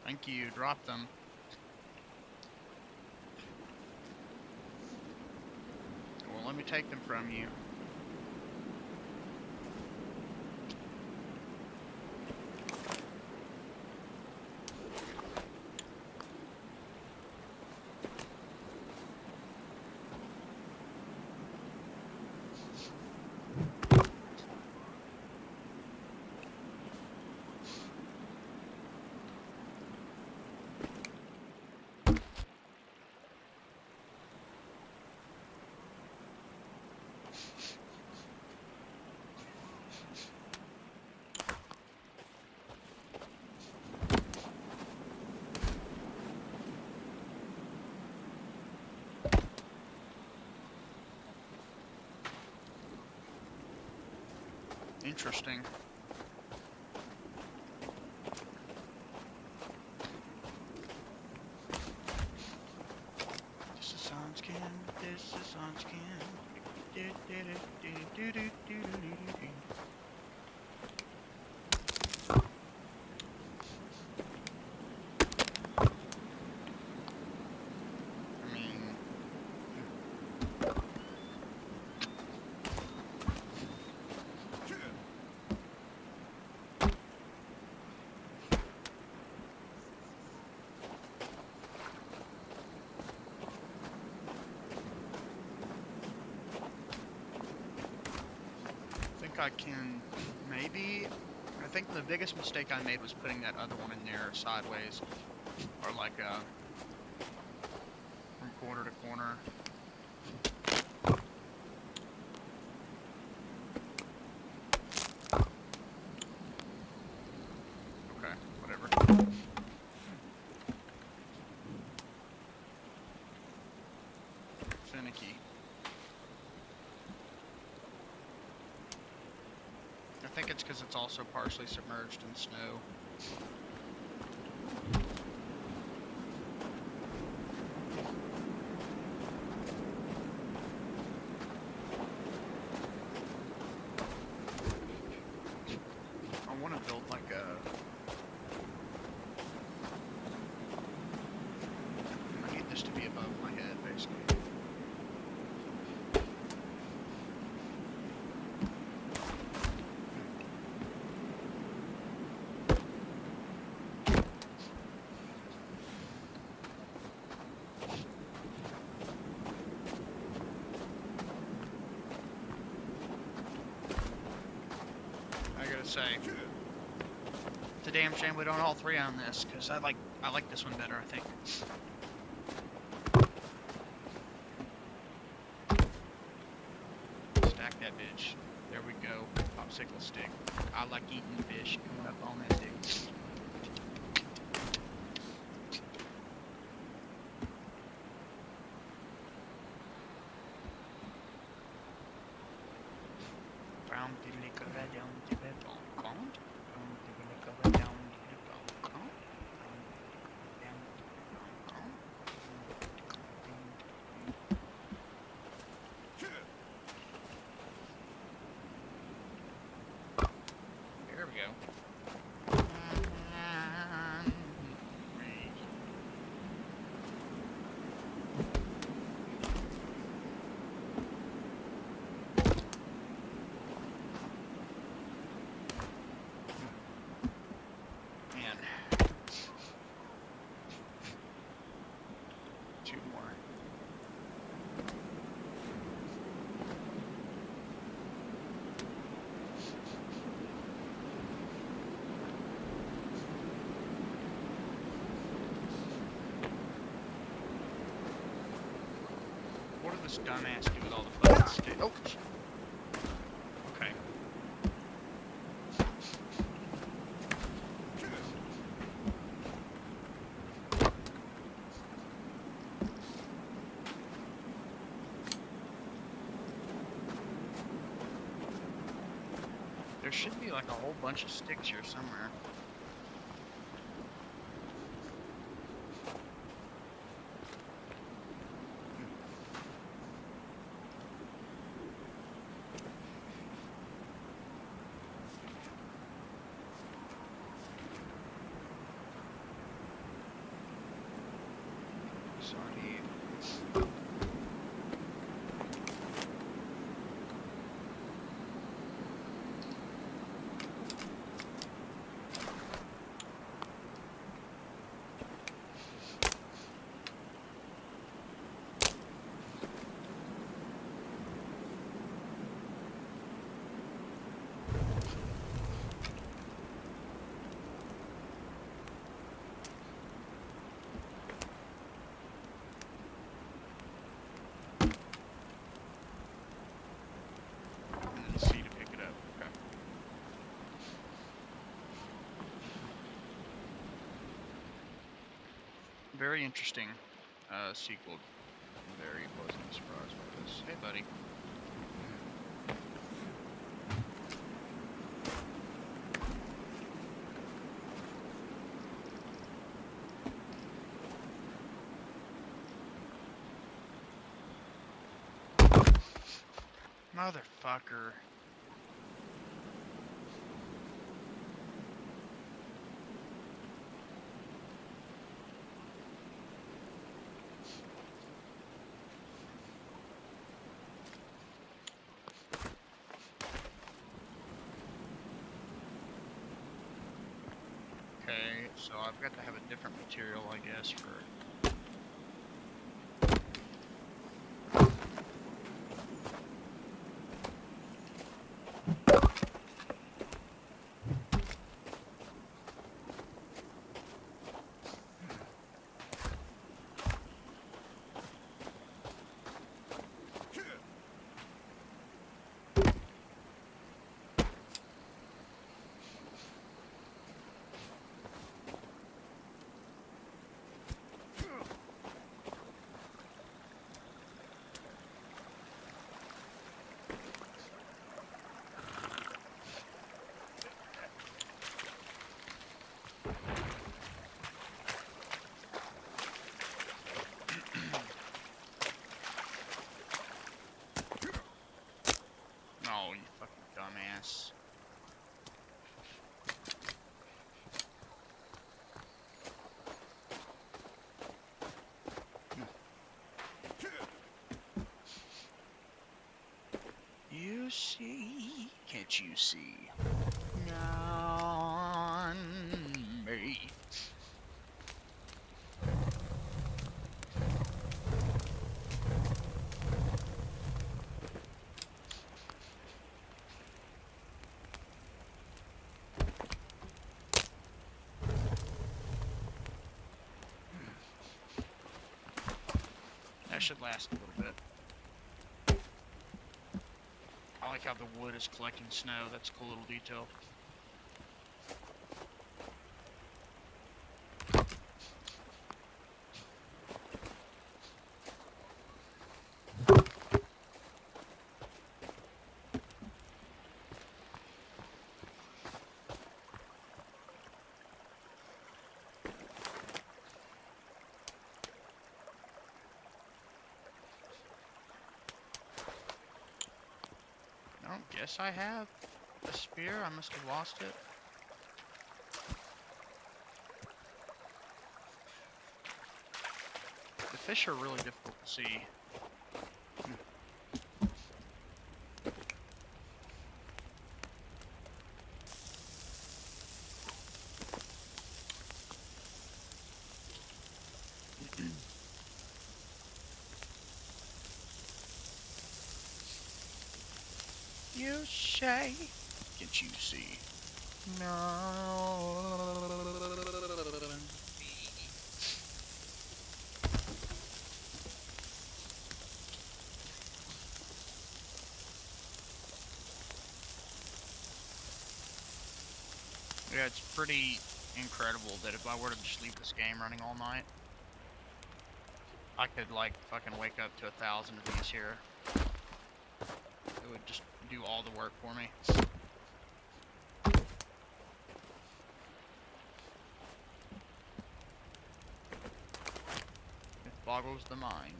Thank you, drop them. Well, let me take them from you. Interesting. This is on skin. This is on skin. I can maybe, I think the biggest mistake I made was putting that other one in there sideways, or like from corner to corner. Okay, whatever. Finicky. I think it's because it's also partially submerged in snow. I want to build like a... I need this to be above my head, basically. say. It's a damn shame we don't all three on this, because I like this one better, I think. Stack that bitch. There we go. Popsicle stick. I like eating fish coming up on that stick. Brown diddly cover down to the bone. Brown diddly cover down to the bone. There we go. Man. Two more. What did this dumbass do with all the fucking sticks? Oh! Okay. There should be like a whole bunch of sticks here somewhere. So I need... C to pick it up. Okay. Very interesting sequel. Very pleasantly surprised by this. Hey, buddy. Motherfucker. Okay, so I've got to have a different material, I guess, for... Oh, you fucking dumbass. You see, can't you see? On me. should last a little bit. I like how the wood is collecting snow. That's a cool little detail. I don't guess I have a spear. I must have lost it. The fish are really difficult to see. You say, can't you see? No. Yeah, it's pretty incredible that if I were to just leave this game running all night, I could like fucking wake up to 1,000 of these here. It would just do all the work for me. It boggles the mind.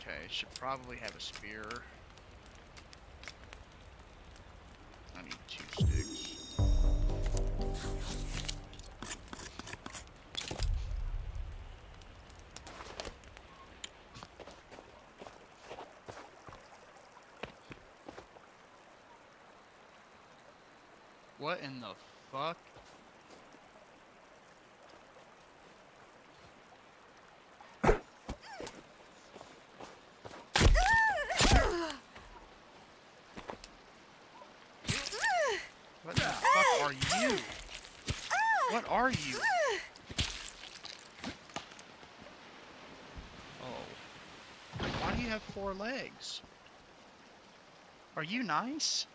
Okay, should probably have a spear. I need 2 sticks. What in the fuck? What the fuck are you? What are you? Oh. Why do you have 4 legs? Are you nice?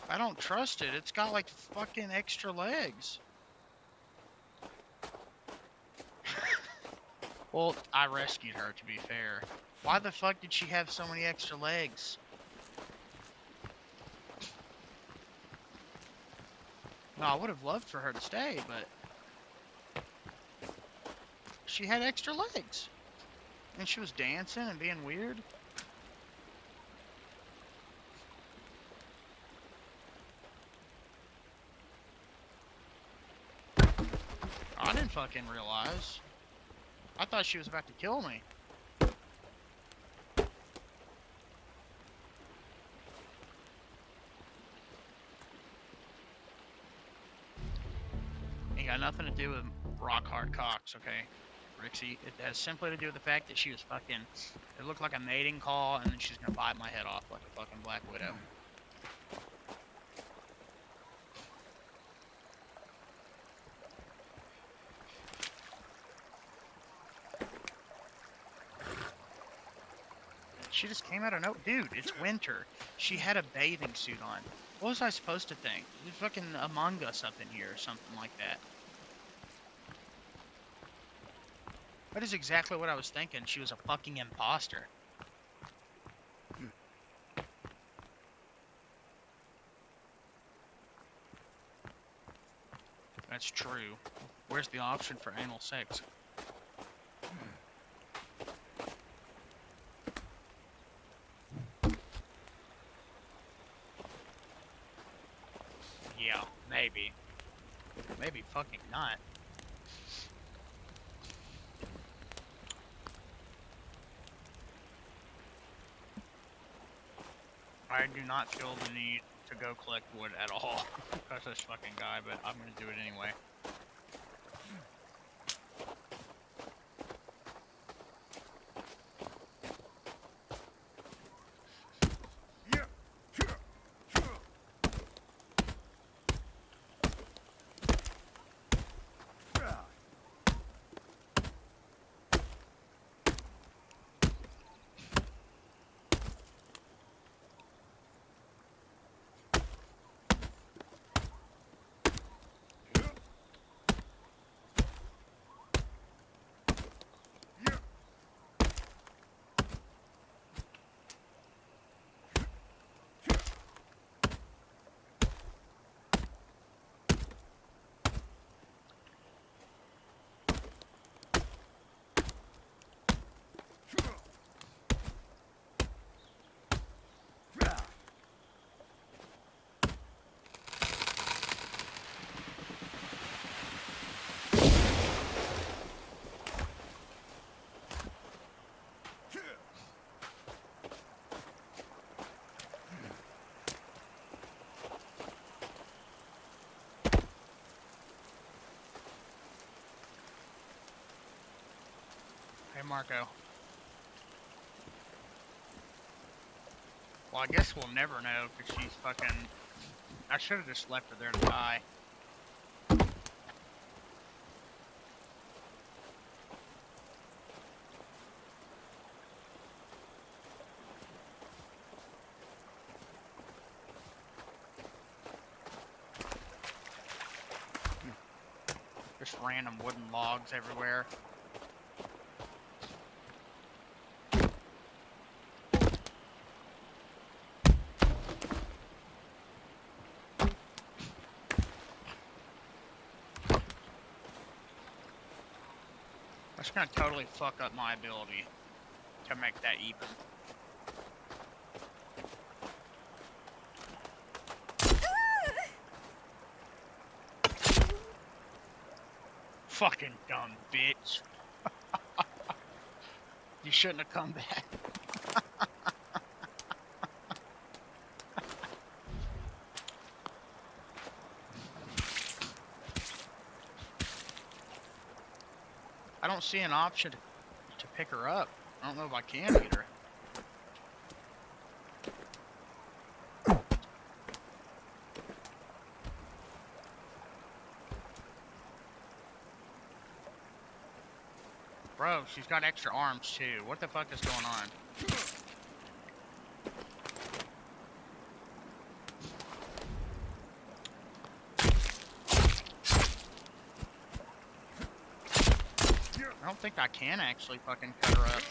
I don't trust it. It's got like fucking extra legs. Well, I rescued her, to be fair. Why the fuck did she have so many extra legs? No, I would have loved for her to stay, but she had extra legs. And she was dancing and being weird. I didn't fucking realize. I thought she was about to kill me. Ain't got nothing to do with rock hard cocks, okay, Rixie? It has simply to do with the fact that she was fucking, it looked like a mating call, and then she's gonna bite my head off like a fucking Black Widow. She just came out of no, dude, it's winter. She had a bathing suit on. What was I supposed to think? There's fucking Among Us up in here or something like that. That is exactly what I was thinking. She was a fucking imposter. That's true. Where's the option for anal sex? Yeah, maybe. Maybe fucking not. I do not feel the need to go collect wood at all because of this fucking guy, but I'm gonna do it anyway. Hey, Marco. Well, I guess we'll never know because she's fucking... I should have just left her there to die. Just random wooden logs everywhere. That's gonna totally fuck up my ability to make that even. Fucking dumb bitch. You shouldn't have come back. I don't see an option to pick her up. I don't know if I can get her. Bro, she's got extra arms too. What the fuck is going on? I don't think I can actually fucking cut her up.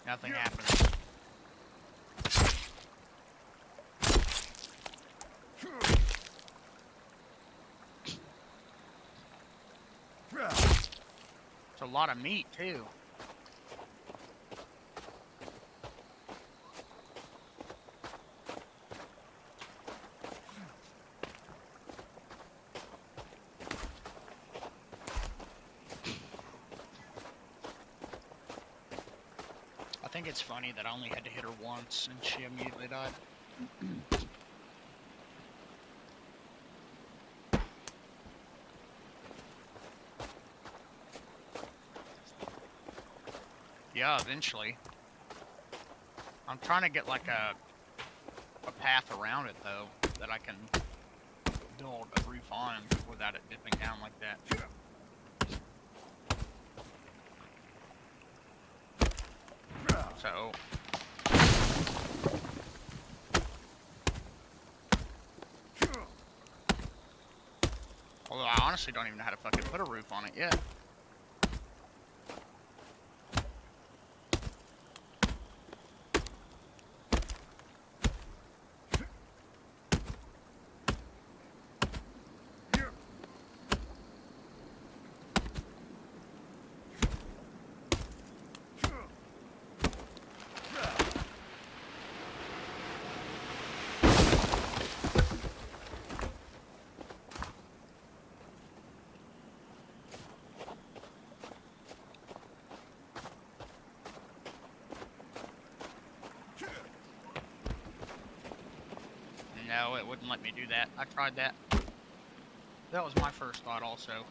Nothing happens. It's a lot of meat too. I think it's funny that I only had to hit her once and she immediately died. Yeah, eventually. I'm trying to get like a path around it though, that I can build a roof on without it dipping down like that. So although I honestly don't even know how to fucking put a roof on it yet. No, it wouldn't let me do that. I tried that. That was my first thought also.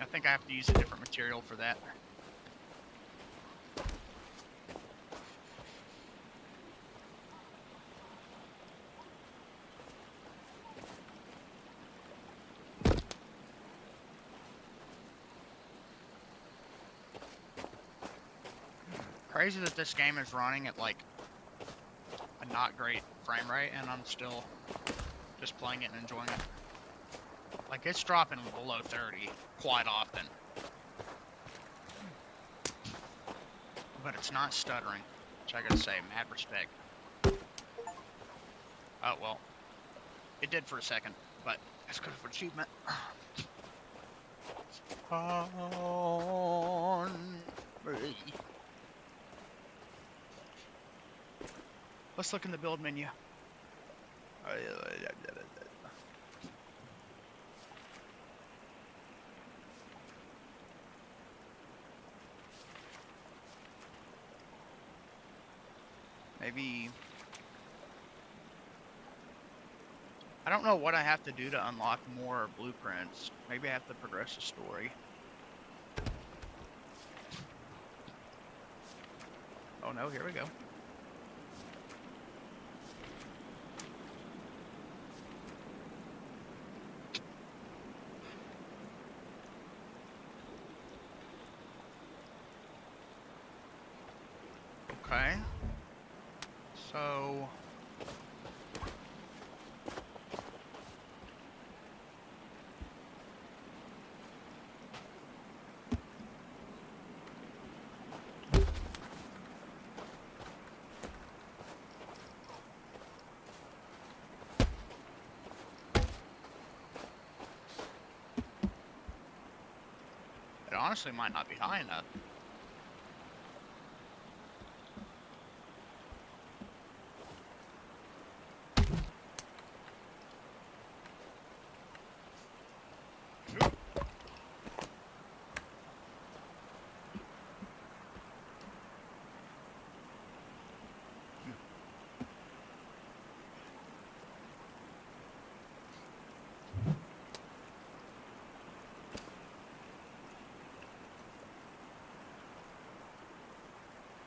I think I have to use a different material for that. Crazy that this game is running at like a not great frame rate and I'm still just playing it and enjoying it. Like, it's dropping below 30 quite often. But it's not stuttering, which I gotta say, mad respect. Oh, well. It did for a second, but that's good for achievement. On me. Let's look in the build menu. Maybe... I don't know what I have to do to unlock more blueprints. Maybe I have to progress the story. Oh no, here we go. Okay. So... It honestly might not be high enough.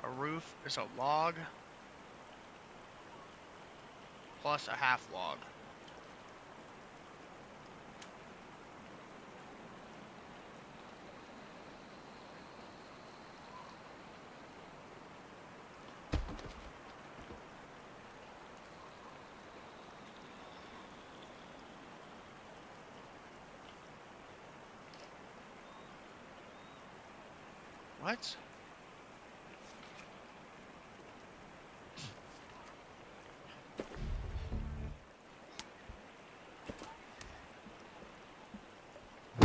A roof is a log plus a half log. What?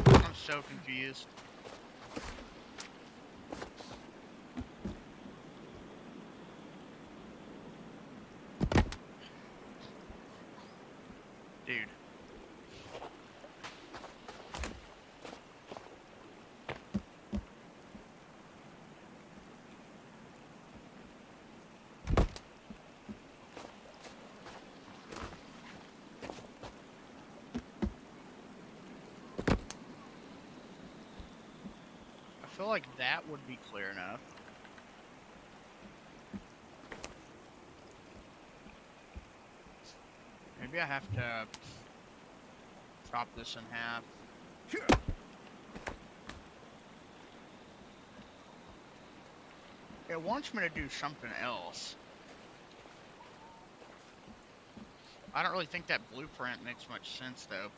I'm so confused. Dude. I feel like that would be clear enough. Maybe I have to chop this in half. It wants me to do something else. I don't really think that blueprint makes much sense, though.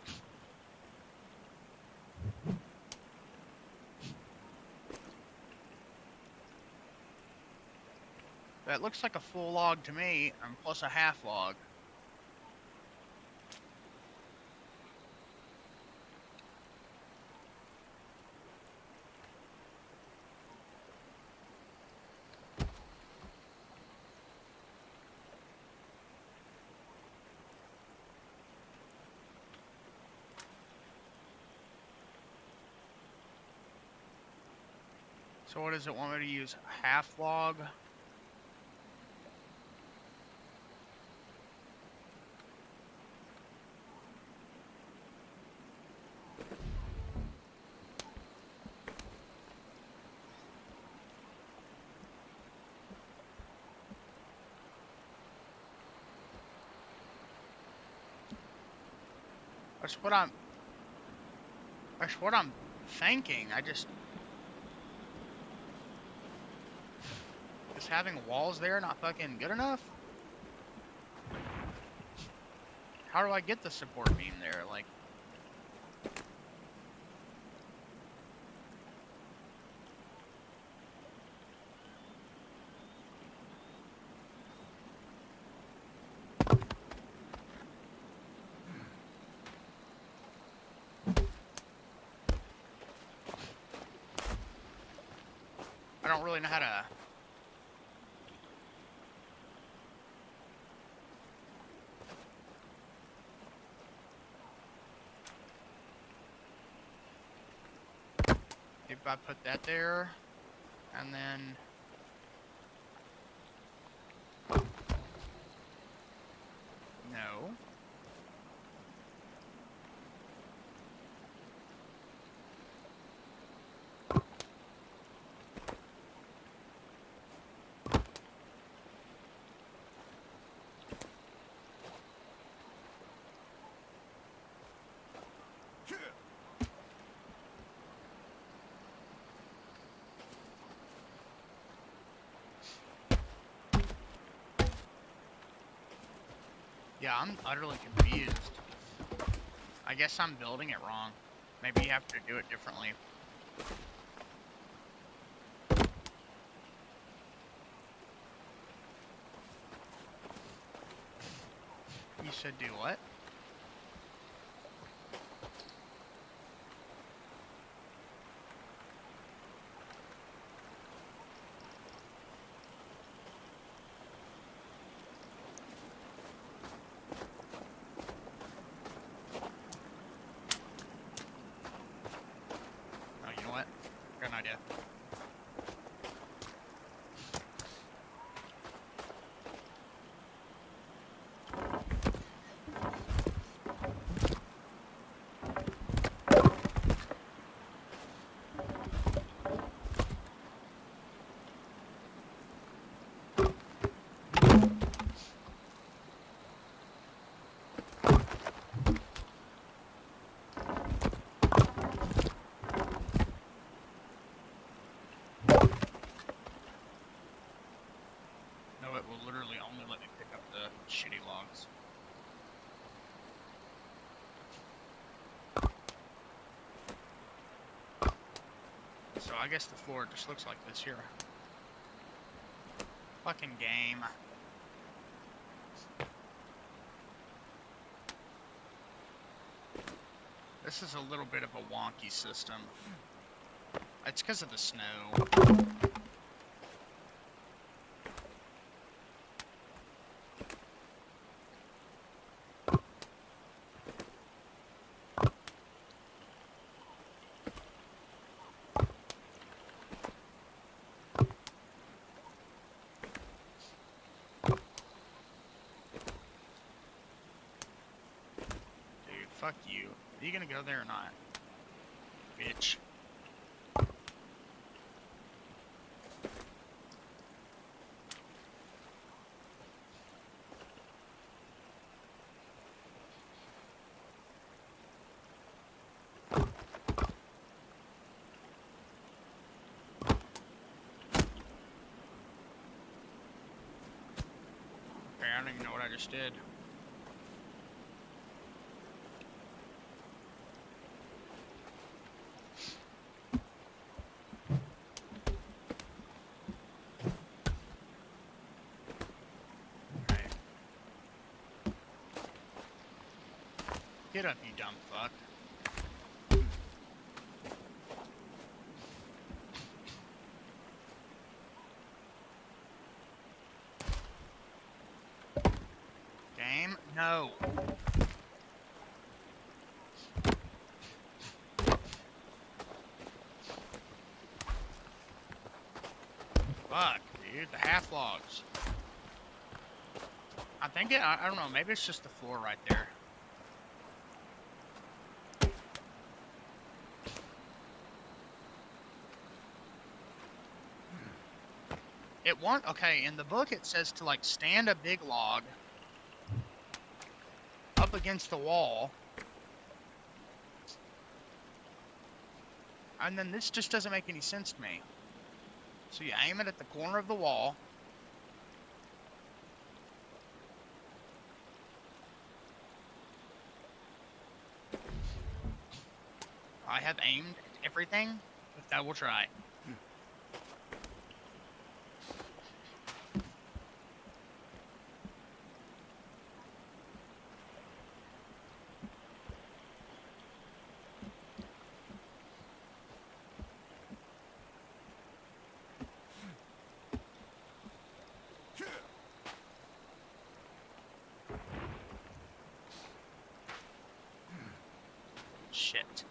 That looks like a full log to me, and plus a half log. So what does it want me to use? A half log? That's what I'm thinking. Is having walls there not fucking good enough? How do I get the support beam there? Like, I don't really know how to. If I put that there, and then no. Yeah, I'm utterly confused. I guess I'm building it wrong. Maybe you have to do it differently. You said do what? Oh, you know what? Got an idea. No, it will literally only let me pick up the shitty logs. So I guess the floor just looks like this here. Fucking game. This is a little bit of a wonky system. It's because of the snow. Fuck you. Are you gonna go there or not? Bitch. Okay, I don't even know what I just did. Get up, you dumb fuck. Game? No. Fuck, dude, the half logs. I think I don't know, maybe it's just the floor right there. Okay, in the book it says to like stand a big log up against the wall And then this just doesn't make any sense to me. So you aim it at the corner of the wall. I have aimed at everything, but that will try. Shit.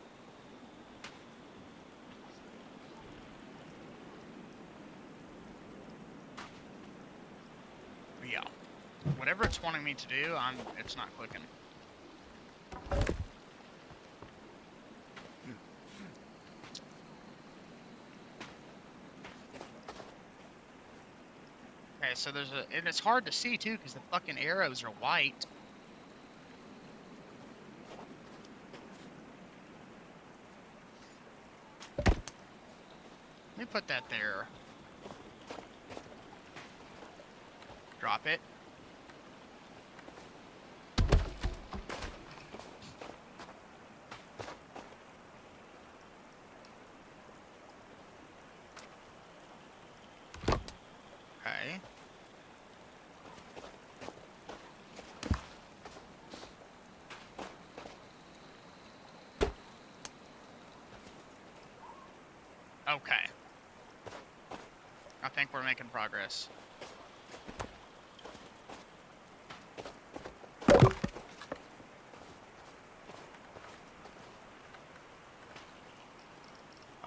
Yeah. Whatever it's wanting me to do, it's not clicking. Okay, so and it's hard to see too, because the fucking arrows are white. Let me put that there. Drop it. Okay. Okay. I think we're making progress.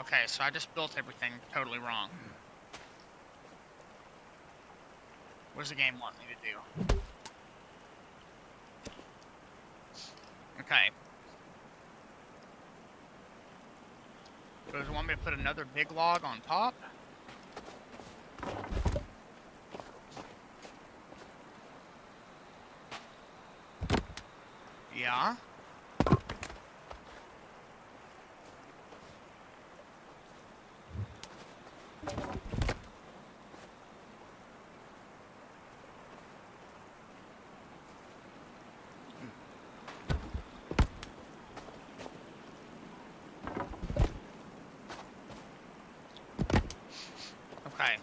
Okay, so I just built everything totally wrong. What does the game want me to do? Okay. Does it want me to put another big log on top? Yeah. Okay.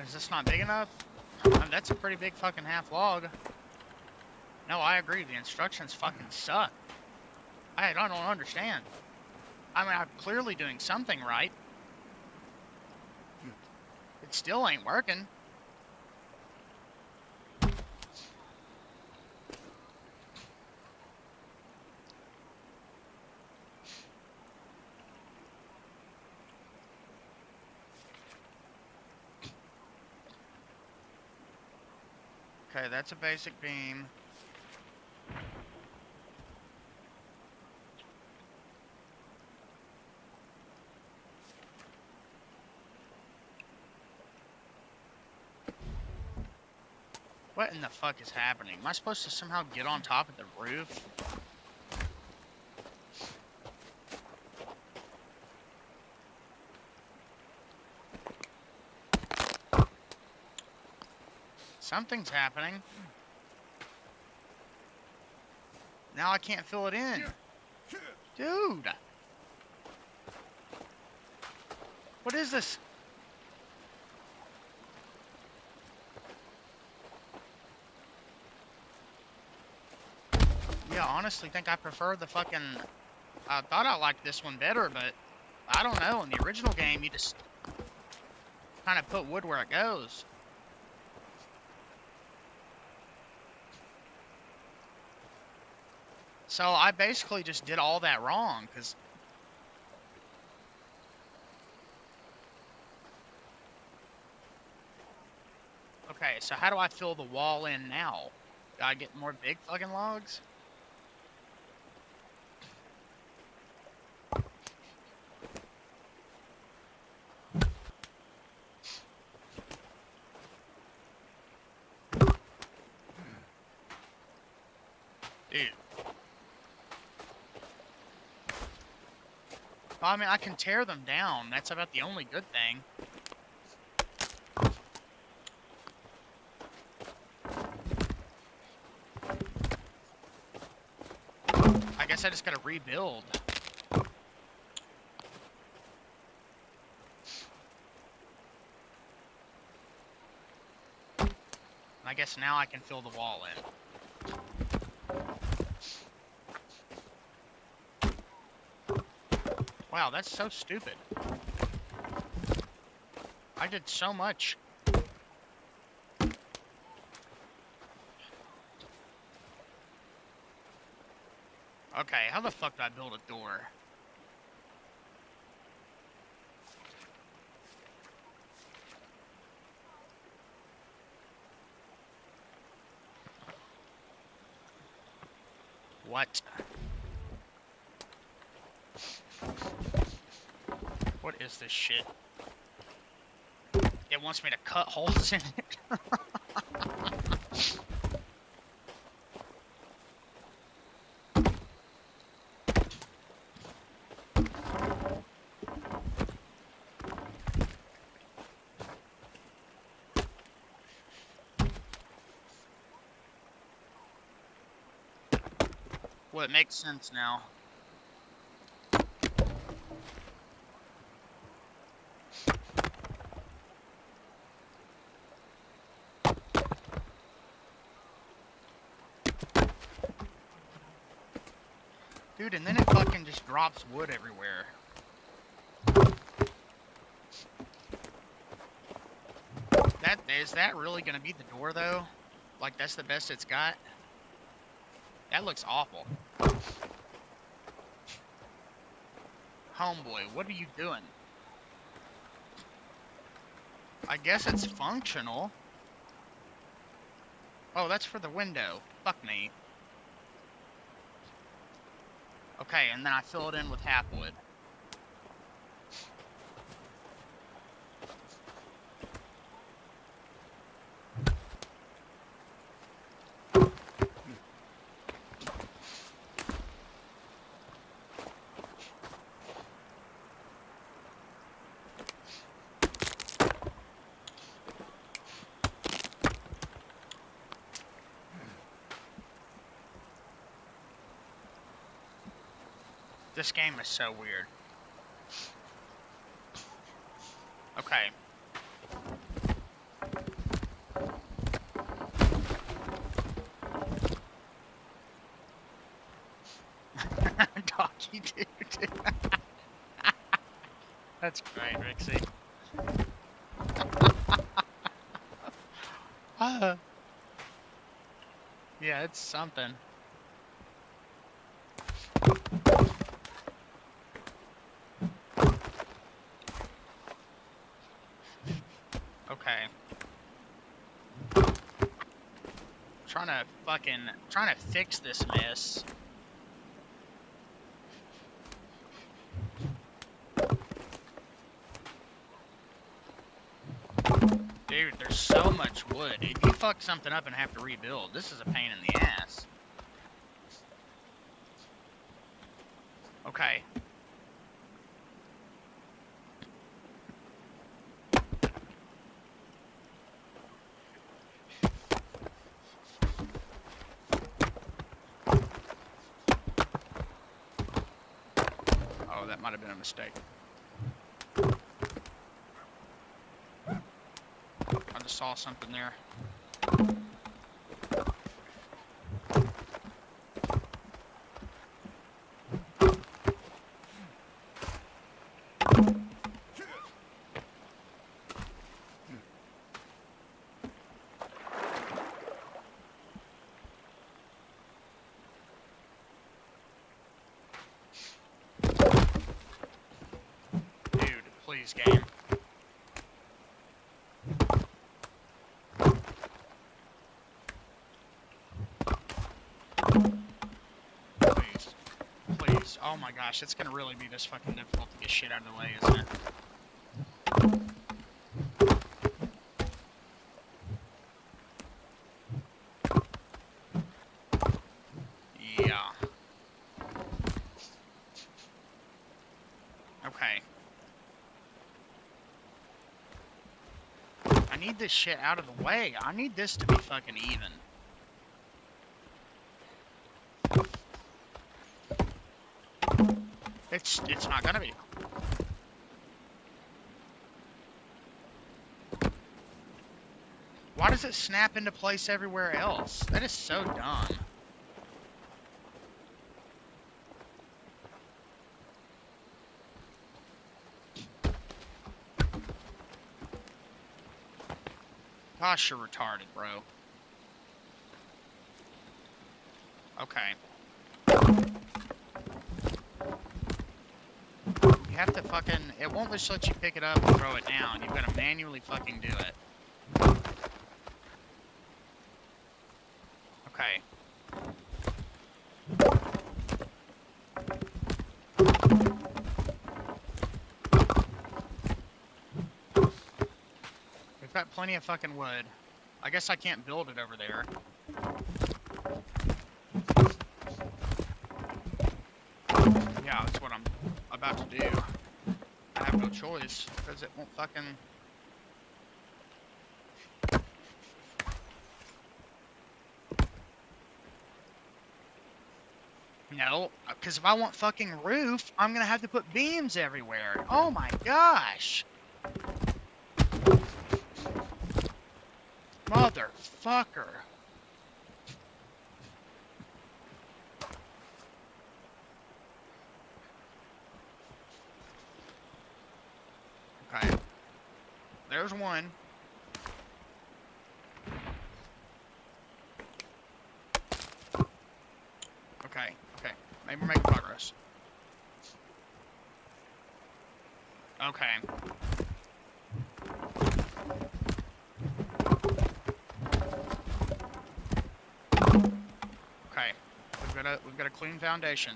Is this not big enough? That's a pretty big fucking half log. No, I agree. The instructions fucking suck. I don't understand. I mean, I'm clearly doing something right. It still ain't working. Okay, that's a basic beam. What in the fuck is happening? Am I supposed to somehow get on top of the roof? Something's happening. Now I can't fill it in. Dude! What is this? Yeah, honestly think I prefer the fucking... I thought I liked this one better, but I don't know. In the original game, you just kind of put wood where it goes. So I basically just did all that wrong, because... Okay, so how do I fill the wall in now? Do I get more big fucking logs? Dude. I mean, I can tear them down. That's about the only good thing. I guess I just gotta rebuild. I guess now I can fill the wall in. Wow, that's so stupid. I did so much. Okay, how the fuck did I build a door? What? What is this shit? It wants me to cut holes in it. Well, it makes sense now. Dude, and then it fucking just drops wood everywhere. Is that really gonna be the door though? Like that's the best it's got? That looks awful. Homeboy, what are you doing? I guess it's functional. Oh, that's for the window. Fuck me. Okay, and then I fill it in with half wood. This game is so weird. Okay. Doggy dude. That's great, Rixie. Yeah, it's something. Okay. Trying to fix this mess. Dude, there's so much wood. If you fuck something up and have to rebuild, this is a pain in the ass. Okay. Oh, that might have been a mistake. I just saw something there. Please, game. Please. Please. Oh my gosh, it's gonna really be this fucking difficult to get shit out of the way, isn't it? need this shit out of the way. I need this to be fucking even. It's not gonna be. Why does it snap into place everywhere else? That is so dumb. Gosh, you're retarded, bro. Okay. You have to fucking... It won't just let you pick it up and throw it down. You've got to manually fucking do it. Okay. We've got plenty of fucking wood. I guess I can't build it over there. Yeah, that's what I'm about to do. I have no choice, because it won't fucking... No, because if I want fucking roof, I'm gonna have to put beams everywhere. Oh my gosh! Motherfucker. Okay. There's one. Okay, okay. Maybe we're making progress. Okay. Okay. We've got a clean foundation.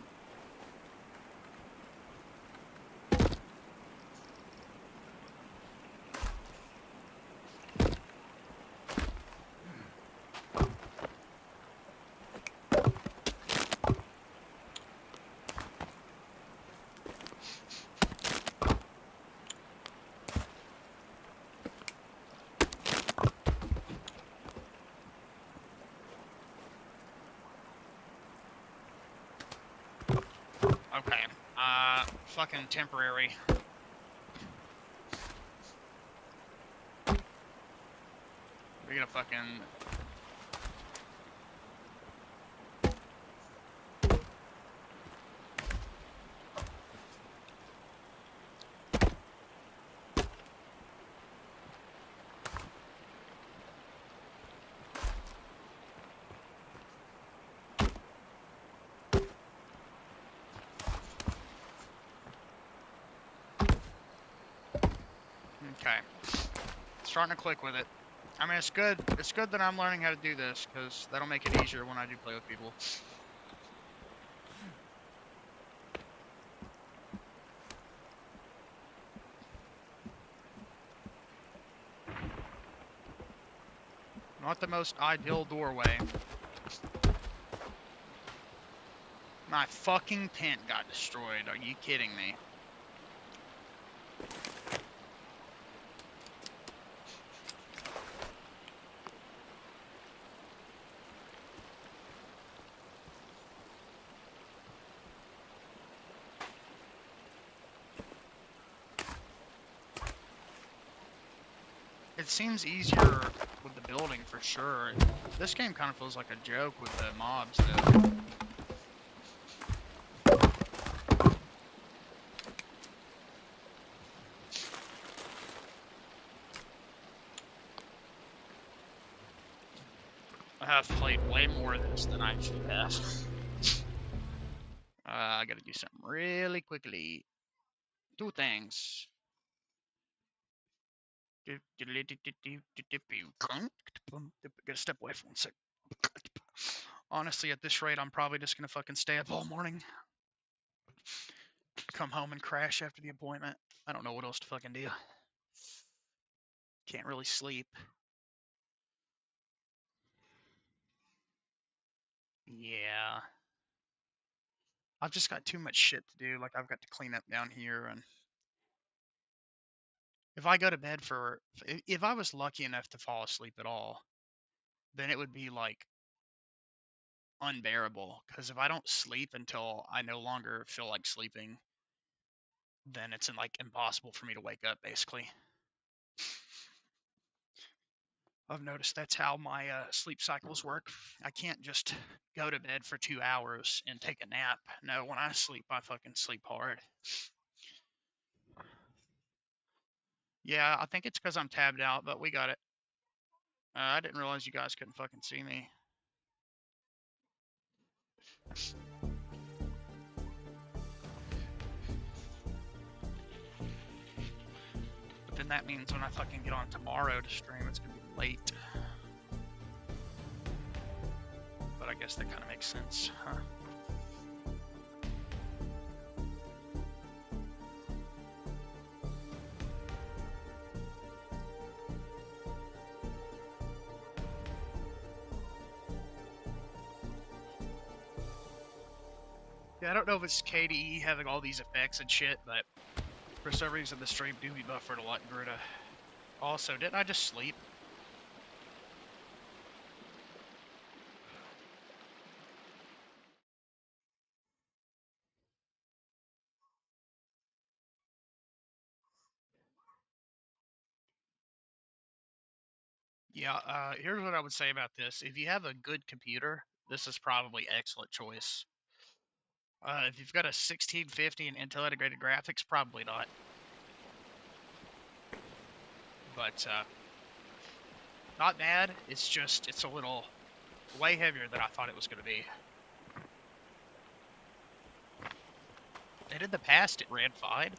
Okay. Fucking temporary. We gotta fucking... Okay. Starting to click with it. I mean, it's good. It's good that I'm learning how to do this, because that'll make it easier when I do play with people. Not the most ideal doorway. My fucking tent got destroyed. Are you kidding me? It seems easier with the building for sure. This game kind of feels like a joke with the mobs though. I have played way more of this than I should have. I gotta do something really quickly. Two things. Gotta step away for 1 sec. Honestly, at this rate, I'm probably just gonna fucking stay up all morning. Come home and crash after the appointment. I don't know what else to fucking do. Can't really sleep. Yeah. I've just got too much shit to do. Like, I've got to clean up down here and If I go to bed for, if I was lucky enough to fall asleep at all, then it would be like unbearable. Because if I don't sleep until I no longer feel like sleeping, then it's like impossible for me to wake up, basically. I've noticed that's how my sleep cycles work. I can't just go to bed for 2 hours and take a nap. No, when I sleep, I fucking sleep hard. Yeah, I think it's because I'm tabbed out, but we got it. I didn't realize you guys couldn't fucking see me. But then that means when I fucking get on tomorrow to stream, it's gonna be late. But I guess that kind of makes sense, huh? Yeah, I don't know if it's KDE having all these effects and shit, but for some reason the stream do be buffered a lot in Gruta. Also, didn't I just sleep? Yeah, here's what I would say about this. If you have a good computer, this is probably excellent choice. If you've got a 1650 and Intel integrated graphics, probably not. But, not bad. It's just, it's a little way heavier than I thought it was going to be. And in the past, it ran fine.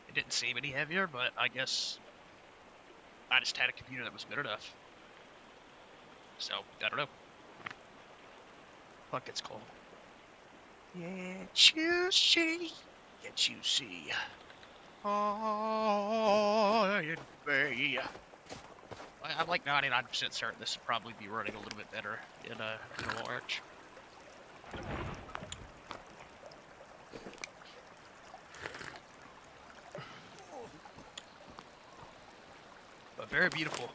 It didn't seem any heavier, but I guess I just had a computer that was good enough. So, I don't know. Fuck, it's cold. Can't you see? Can't you see? Oh, in me. I'm like 99% certain this would probably be running a little bit better in a large. But very beautiful.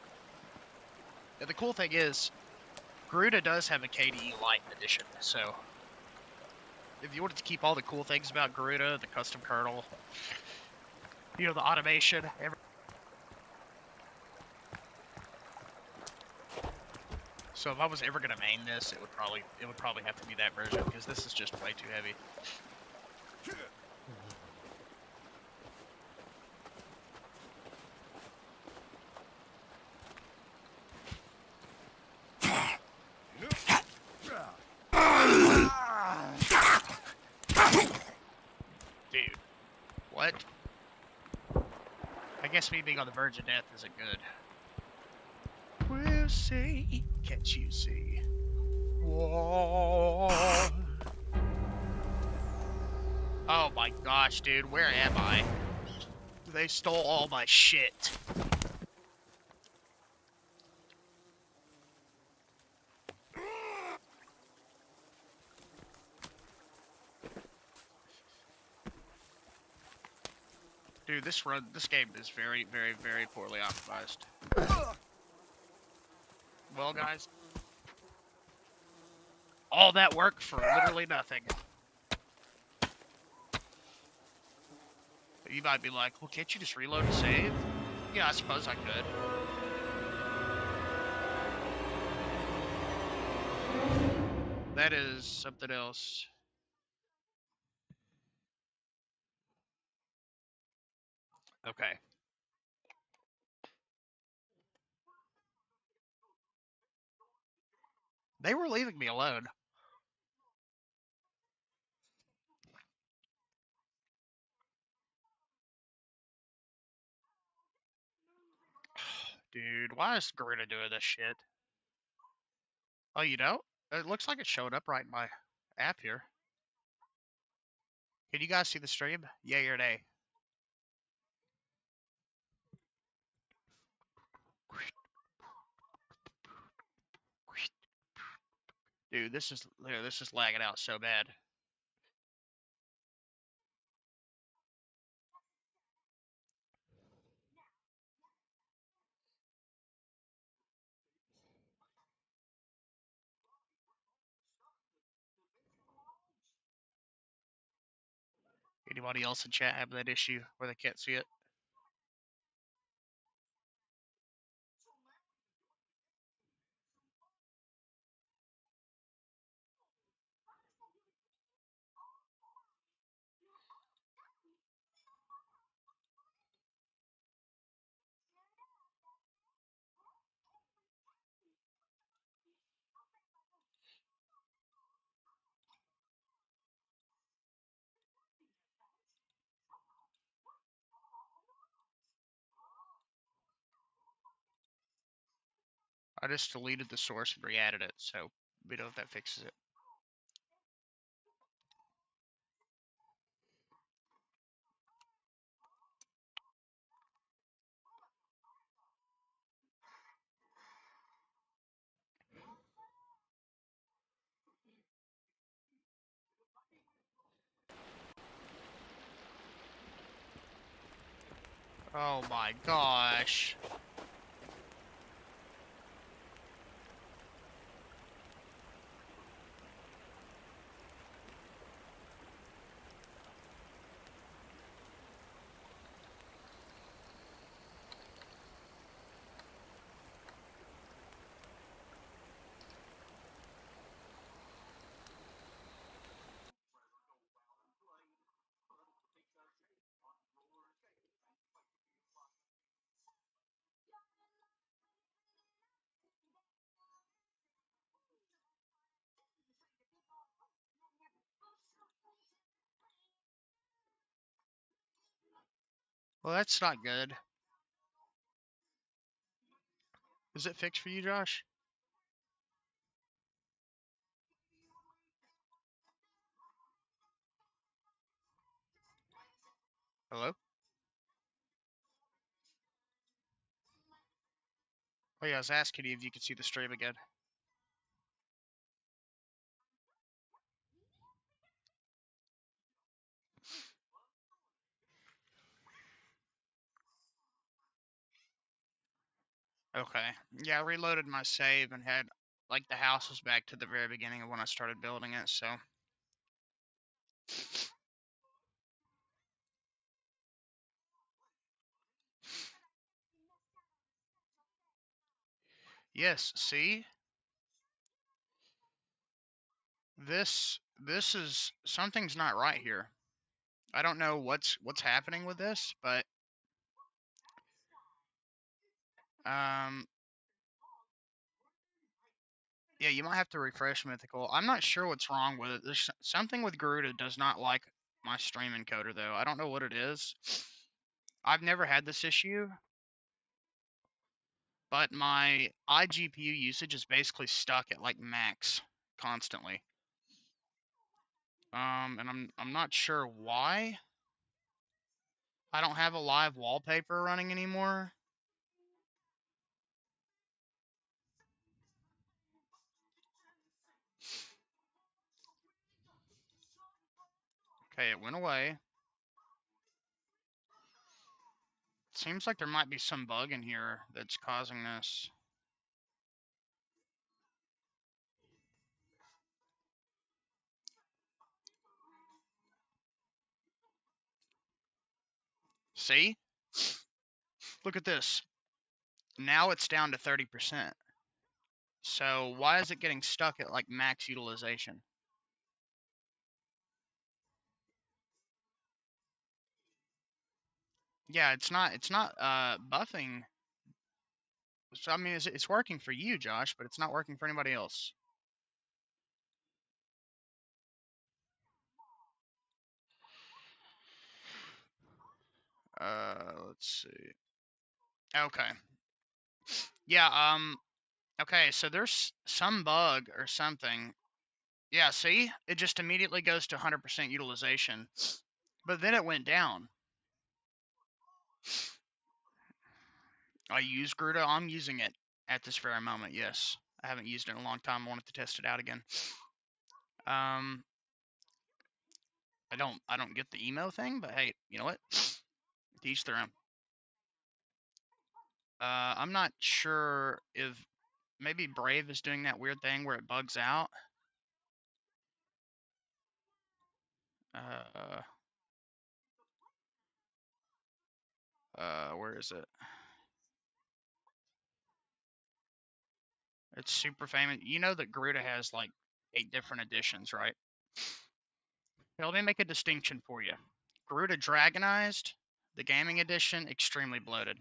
And the cool thing is, Garuda does have a KDE Lite edition, so if you wanted to keep all the cool things about Garuda, the custom kernel, you know, the automation, so if I was ever gonna main this, it would probably have to be that version, because this is just way too heavy. Dude, what? I guess me being on the verge of death isn't good. We'll see, can't you see? Whoa. Oh my gosh, dude, where am I? They stole all my shit. Dude, this game is very, very, very poorly optimized. Well, guys, all that work for literally nothing. You might be like, well, can't you just reload and save? Yeah, I suppose I could. That is something else. Okay. They were leaving me alone. Dude, why is Garuda doing this shit? Oh, you know? It looks like it showed up right in my app here. Can you guys see the stream? Yay or nay? Dude, this is lagging out so bad. Anybody else in chat have that issue where they can't see it? I just deleted the source and re-added it, so we know if that fixes it. Oh my gosh. Well, that's not good. Is it fixed for you, Josh? Hello? Oh yeah, I was asking you if you could see the stream again. Okay. Yeah, I reloaded my save and had, like, the house was back to the very beginning of when I started building it, so. Yes, see? This is, something's not right here. I don't know what's happening with this, but um yeah, you might have to refresh Mythical. I'm not sure what's wrong with it. There's something with Garuda does not like my stream encoder though. I don't know what it is. I've never had this issue, but my iGPU usage is basically stuck at like max constantly. And I'm not sure why. I don't have a live wallpaper running anymore. Okay, it went away. Seems like there might be some bug in here that's causing this. See? Look at this. Now it's down to 30%. So why is it getting stuck at like max utilization? Yeah, it's not buffing. So I mean it's working for you, Josh, but it's not working for anybody else. Let's see. Okay. Yeah, okay, so there's some bug or something. Yeah, see? It just immediately goes to 100% utilization. But then it went down. I use Gruta. I'm using it at this very moment, yes. I haven't used it in a long time. I wanted to test it out again. I don't get the emo thing, but hey, you know what? To each their own. I'm not sure if maybe Brave is doing that weird thing where it bugs out. Where is it? It's super famous. You know that Garuda has like 8 different editions, right? Here, let me make a distinction for you. Garuda Dragonized, the gaming edition, extremely bloated.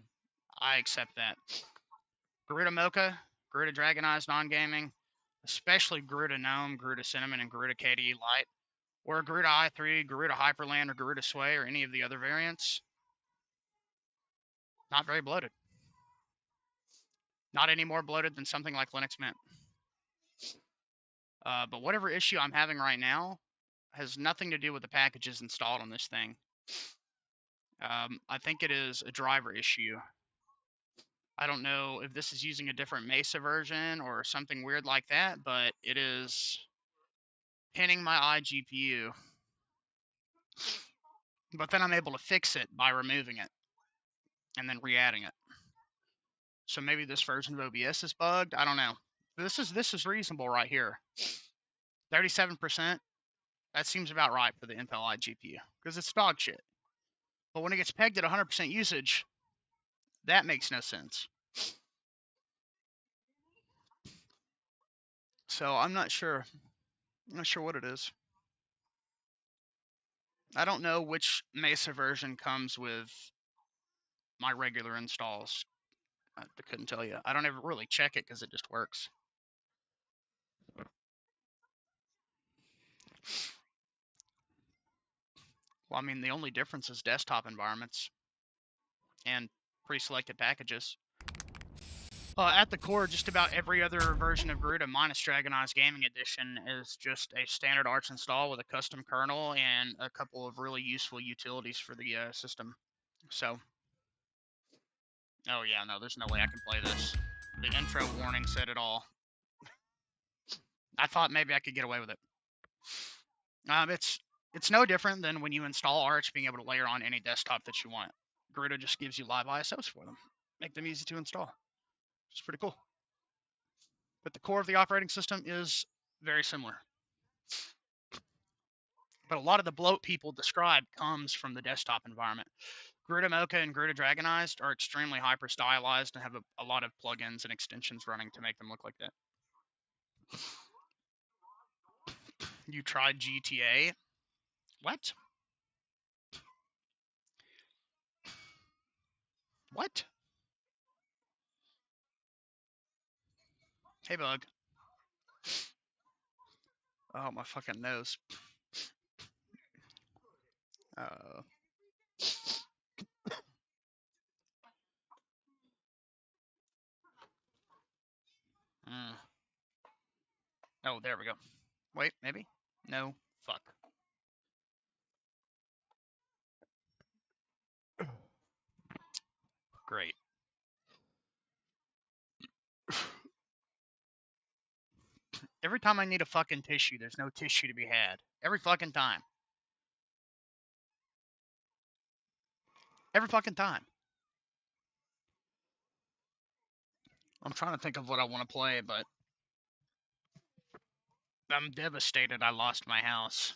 I accept that. Garuda Mocha, Garuda Dragonized non-gaming, especially Garuda Gnome, Garuda Cinnamon, and Garuda KDE Light, or Garuda i3, Garuda Hyperland, or Garuda Sway, or any of the other variants, not very bloated. Not any more bloated than something like Linux Mint. But whatever issue I'm having right now has nothing to do with the packages installed on this thing. I think it is a driver issue. I don't know if this is using a different Mesa version or something weird like that, but it is pinning my iGPU. But then I'm able to fix it by removing it and then re-adding it. So maybe this version of OBS is bugged. I don't know. This is reasonable right here. 37%. That seems about right for the Intel iGPU because it's dog shit. But when it gets pegged at 100% usage, that makes no sense. So I'm not sure. I'm not sure what it is. I don't know which Mesa version comes with my regular installs. I couldn't tell you. I don't ever really check it because it just works. Well, I mean, the only difference is desktop environments and pre-selected packages. At the core, just about every other version of Garuda minus Dragonized Gaming Edition is just a standard Arch install with a custom kernel and a couple of really useful utilities for the system. So, oh yeah, no, there's no way I can play this. The intro warning said it all. I thought maybe I could get away with it. It's no different than when you install Arch, being able to layer on any desktop that you want. Garuda just gives you live ISOs for them, make them easy to install. It's pretty cool. But the core of the operating system is very similar. But a lot of the bloat people describe comes from the desktop environment. Garuda Mocha and Garuda Dragonized are extremely hyper stylized and have a lot of plugins and extensions running to make them look like that. You tried GTA? What? What? Hey, bug. Oh, my fucking nose. Oh, there we go. Wait, maybe? No. Fuck. Great. Every time I need a fucking tissue, there's no tissue to be had. Every fucking time. Every fucking time. I'm trying to think of what I want to play, but I'm devastated I lost my house.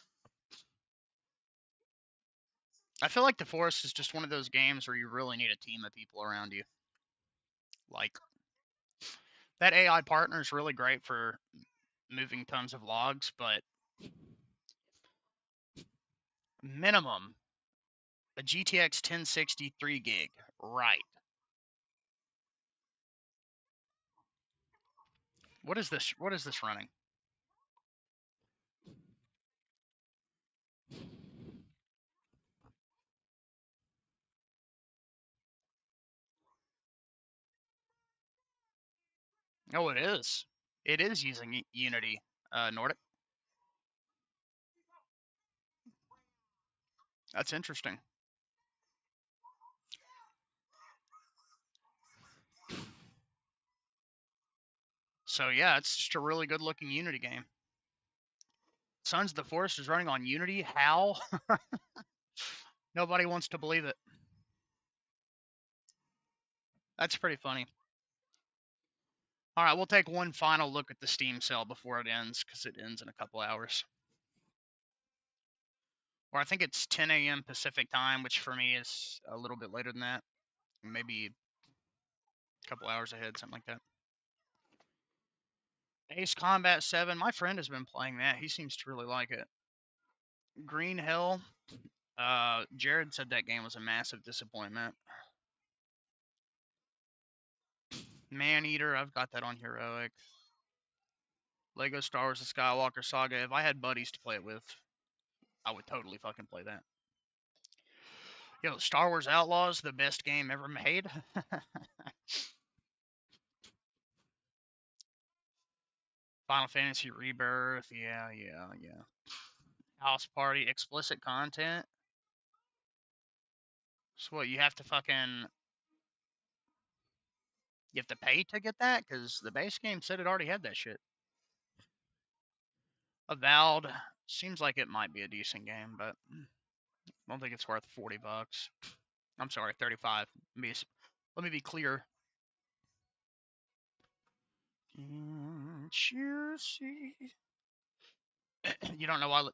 I feel like The Forest is just one of those games where you really need a team of people around you. Like, that AI partner is really great for moving tons of logs, but minimum a GTX 1060 3 gig, right? What is this? What is this running? Oh, it is. It is using Unity, Nordic. That's interesting. So yeah, it's just a really good looking Unity game. Sons of the Forest is running on Unity? How? Nobody wants to believe it. That's pretty funny. All right, we'll take one final look at the Steam sale before it ends, because it ends in a couple hours. Or I think it's 10 a.m. Pacific time, which for me is a little bit later than that. maybe a couple hours ahead, something like that. Ace Combat 7. My friend has been playing that. He seems to really like it. Green Hill. Jared said that game was a massive disappointment. Maneater. I've got that on Heroic. Lego Star Wars The Skywalker Saga. If I had buddies to play it with, I would totally fucking play that. Yo, Star Wars Outlaws, the best game ever made. Final Fantasy Rebirth. Yeah. House Party. Explicit content. So what, you have to pay to get that? Because the base game said it already had that shit. Avowed. Seems like it might be a decent game, but I don't think it's worth $40. I'm sorry, 35. Let me be clear. You don't know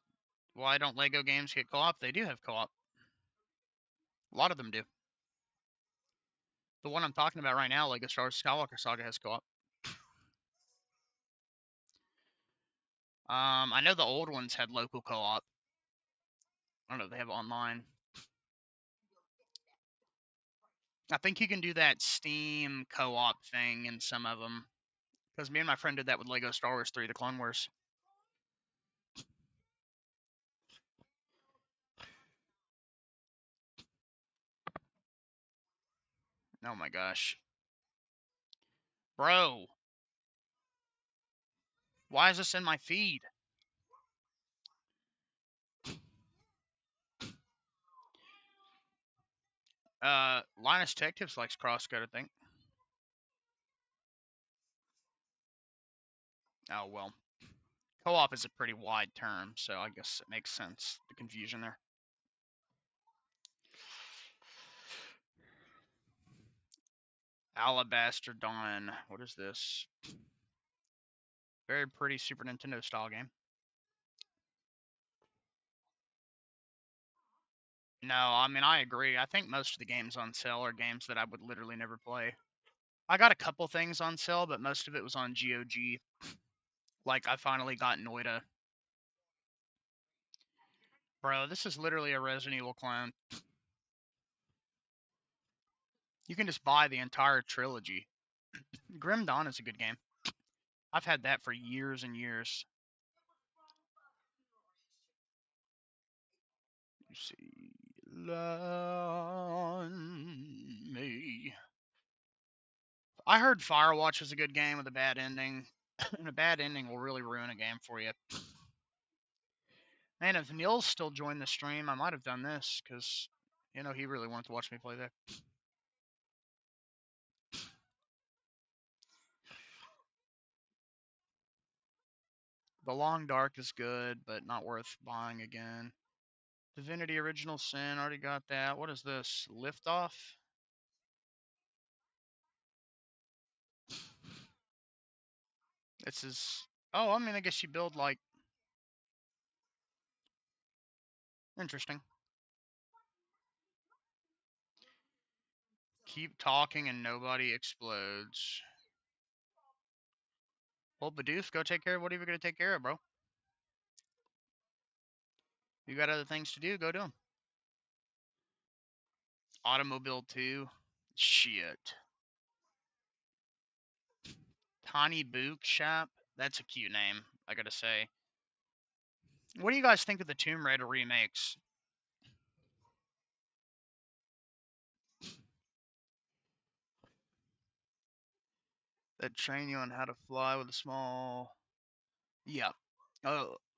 why don't Lego games get co-op? They do have co-op. A lot of them do. The one I'm talking about right now, Lego Star Wars Skywalker Saga, has co-op. I know the old ones had local co-op. I don't know if they have online. I think you can do that Steam co-op thing in some of them. Because me and my friend did that with Lego Star Wars 3: The Clone Wars. Oh my gosh. Bro. Why is this in my feed? Linus Tech Tips likes crosscode, I think. Oh, well. Co-op is a pretty wide term, so I guess it makes sense, the confusion there. Alabaster Dawn. What is this? Very pretty Super Nintendo style game. No, I mean, I agree. I think most of the games on sale are games that I would literally never play. I got a couple things on sale, but most of it was on GOG. Like, I finally got Noida. Bro, this is literally a Resident Evil clone. You can just buy the entire trilogy. Grim Dawn is a good game. I've had that for years and years. You see, me. I heard Firewatch was a good game with a bad ending, and a bad ending will really ruin a game for you. Man, if Neil's still joined the stream, I might have done this, because, you know, he really wanted to watch me play that. The Long Dark is good, but not worth buying again. Divinity Original Sin, already got that. What is this? Liftoff? This is... Oh, I mean, I guess you build, like... Interesting. Keep talking and nobody explodes. Well, Bidoof, go take care of whatever you're going to take care of, bro. You got other things to do, go do them. Automobile 2. Shit. Tiny Book Shop. That's a cute name, I gotta say. What do you guys think of the Tomb Raider remakes? That train you on how to fly with a small... Yeah.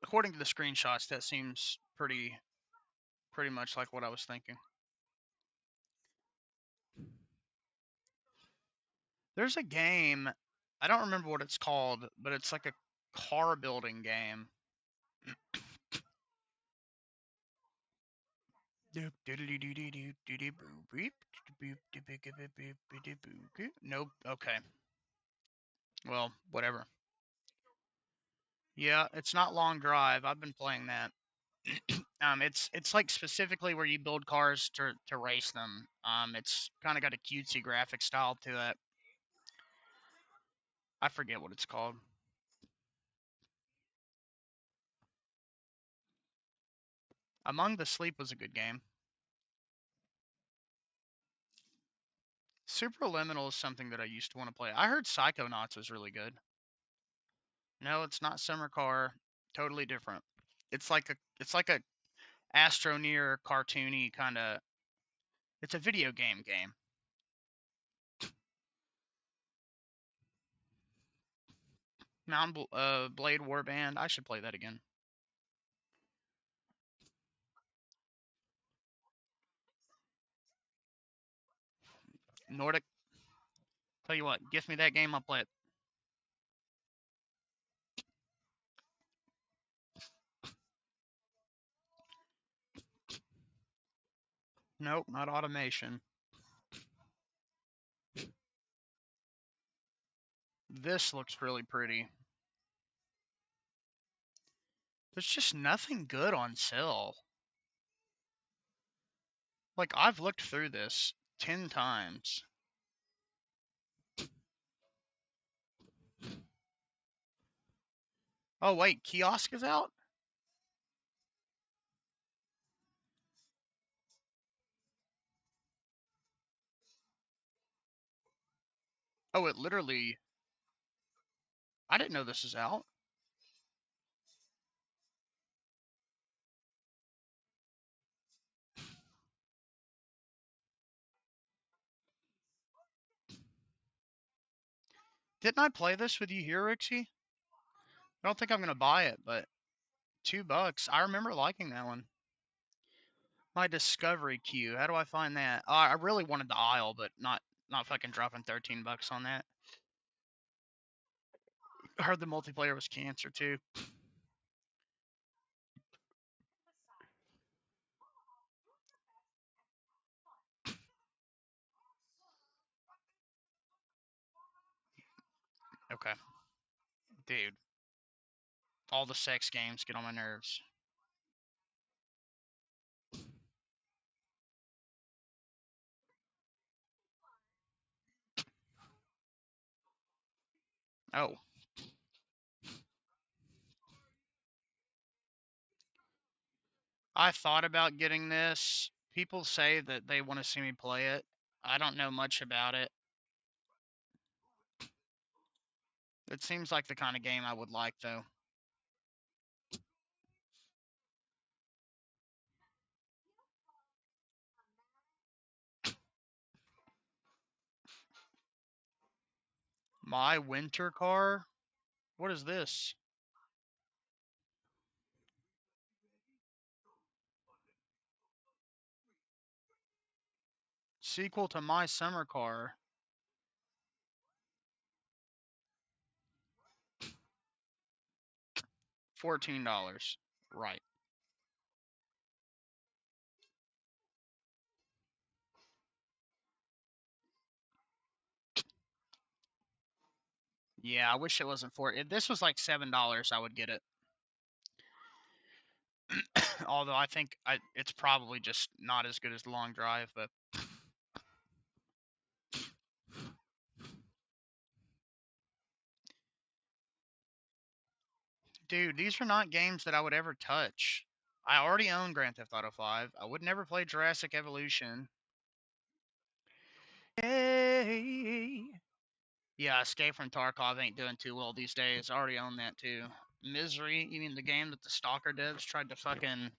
According to the screenshots, that seems pretty much like what I was thinking. There's a game, I don't remember what it's called, but it's like a car building game. Nope. Okay. Well, whatever. Yeah, it's not Long Drive. I've been playing that. It's like specifically where you build cars to race them. It's kind of got a cutesy graphic style to it. I forget what it's called. Among the Sleep was a good game. Superliminal is something that I used to want to play. I heard Psychonauts was really good. No, it's not Summer Car. Totally different. It's like a Astroneer cartoony kind of. It's a video game. Blade Warband. I should play that again. Nordic. Tell you what, give me that game, I'll play it. Nope, not automation. This looks really pretty. There's just nothing good on sale. Like, I've looked through this 10 times. Oh, wait, Kiosk is out? Oh, it literally... I didn't know this is out. Didn't I play this with you here, Rixie? I don't think I'm going to buy it, but $2. I remember liking that one. My discovery queue. How do I find that? I really wanted the aisle, but not fucking dropping $13 on that. I heard the multiplayer was cancer too. Okay. Dude. All the sex games get on my nerves. Oh. I thought about getting this. People say that they want to see me play it. I don't know much about it. It seems like the kind of game I would like, though. My winter car? What is this? Sequel to my summer car. $14. Right. Yeah, I wish it wasn't if this was like $7, I would get it. Although I think it's probably just not as good as the long drive, but dude, these are not games that I would ever touch. I already own Grand Theft Auto 5. I would never play Jurassic Evolution. Hey. Yeah, Escape from Tarkov ain't doing too well these days. I already own that too. Misery, you mean the game that the Stalker devs tried to fucking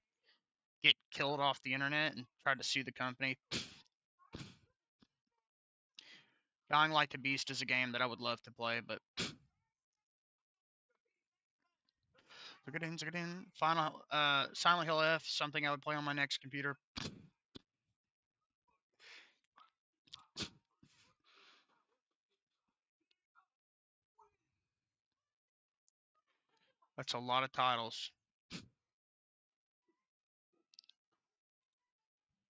get killed off the internet and tried to sue the company? Dying Light to Beast is a game that I would love to play, but Final Silent Hill F, something I would play on my next computer. That's a lot of titles.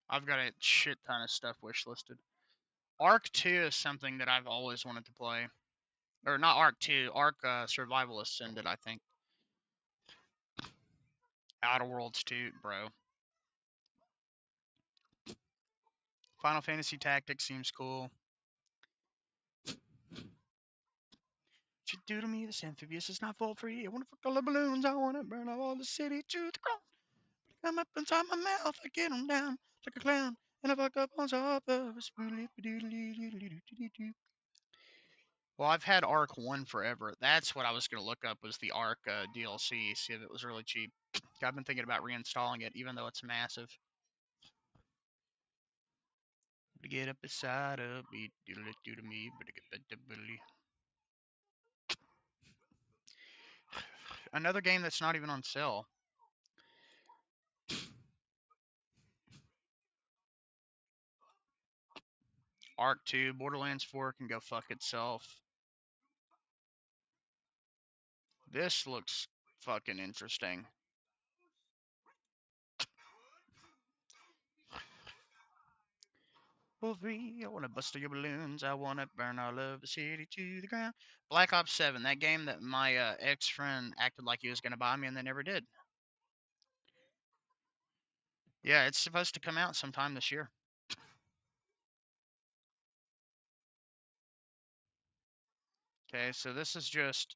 I've got a shit ton of stuff wishlisted. Ark 2 is something that I've always wanted to play. Or not Ark 2, Ark Survival Ascended, I think. Outer Worlds 2, bro. Final Fantasy Tactics seems cool. What you do to me, this amphibious is not for free. I wanna fuck all the balloons, I wanna burn up all the city to the ground. I'm up inside my mouth, I get 'em down like a clown, and I fuck up on top of a spoodly. Well, I've had Arc 1 forever. That's what I was going to look up, was the Arc DLC, see if it was really cheap. I've been thinking about reinstalling it, even though it's massive. To get up beside of me, doodle it do to me, but to get the bully. Another game that's not even on sale. Arc 2, Borderlands 4 can go fuck itself. This looks fucking interesting. For free, I wanna bust all your balloons, I wanna burn all of the city to the ground. Black Ops 7, that game that my ex-friend acted like he was gonna buy me and then never did. Yeah, it's supposed to come out sometime this year. Okay, so this is just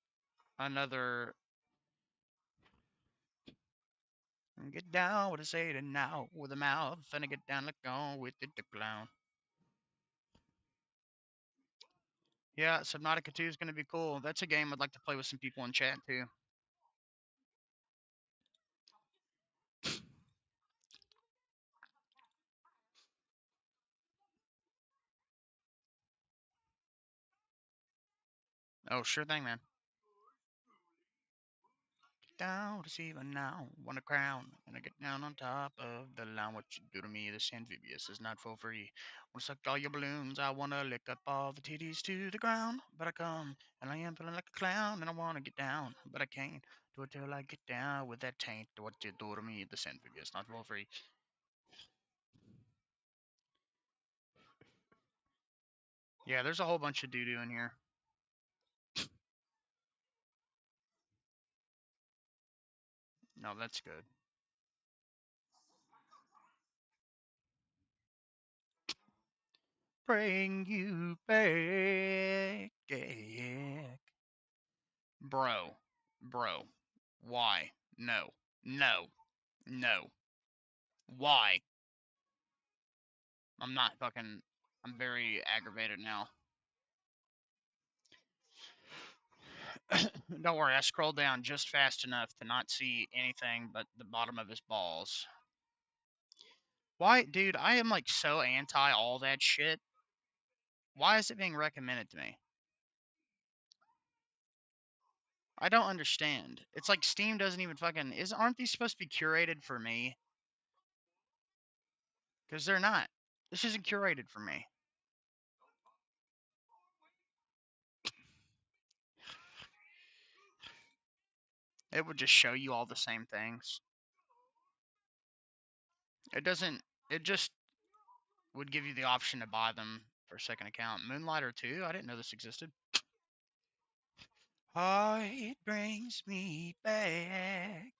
another get down with a Satan now with a mouth, and I get down like on with it, the clown. Yeah, Subnautica 2 is going to be cool. That's a game I'd like to play with some people in chat too. Oh, sure thing, man. Get down to see now, want a crown, and I get down on top of the line. What you do to me, this amphibious is not for free. Wanna suck all your balloons, I wanna lick up all the titties to the ground, but I come and I am feeling like a clown, and I wanna get down, but I can't do it till I get down with that taint. What you do to me, this amphibious not for free. Yeah, there's a whole bunch of doo-doo in here. No, that's good. Bring you back. Bro. Why? No. Why? I'm very aggravated now. Don't worry, I scrolled down just fast enough to not see anything but the bottom of his balls. Why, dude, I am like so anti all that shit. Why is it being recommended to me? I don't understand. It's like Steam doesn't even fucking aren't these supposed to be curated for me? Because they're not. This isn't curated for me. It would just show you all the same things. It just would give you the option to buy them for a second account. Moonlighter 2? I didn't know this existed. Oh, it brings me back.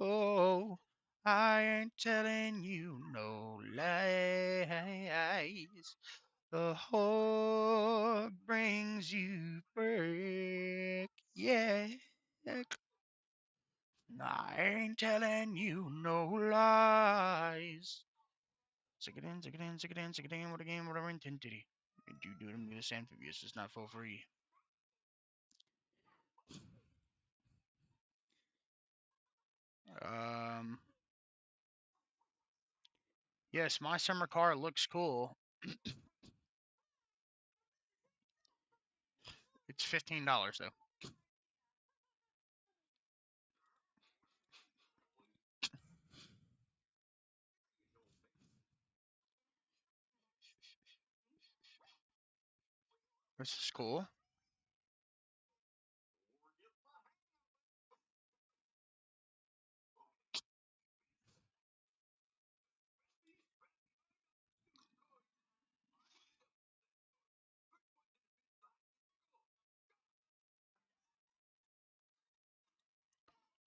Oh, I ain't telling you no lies. The heart brings you back. Yeah. I ain't telling you no lies. Sick it in, sick it in, sick it in, sick it in, what a game, whatever intensity. You do to me, this amphibious is not for free. Yes, my summer car looks cool. It's $15 though. This is cool.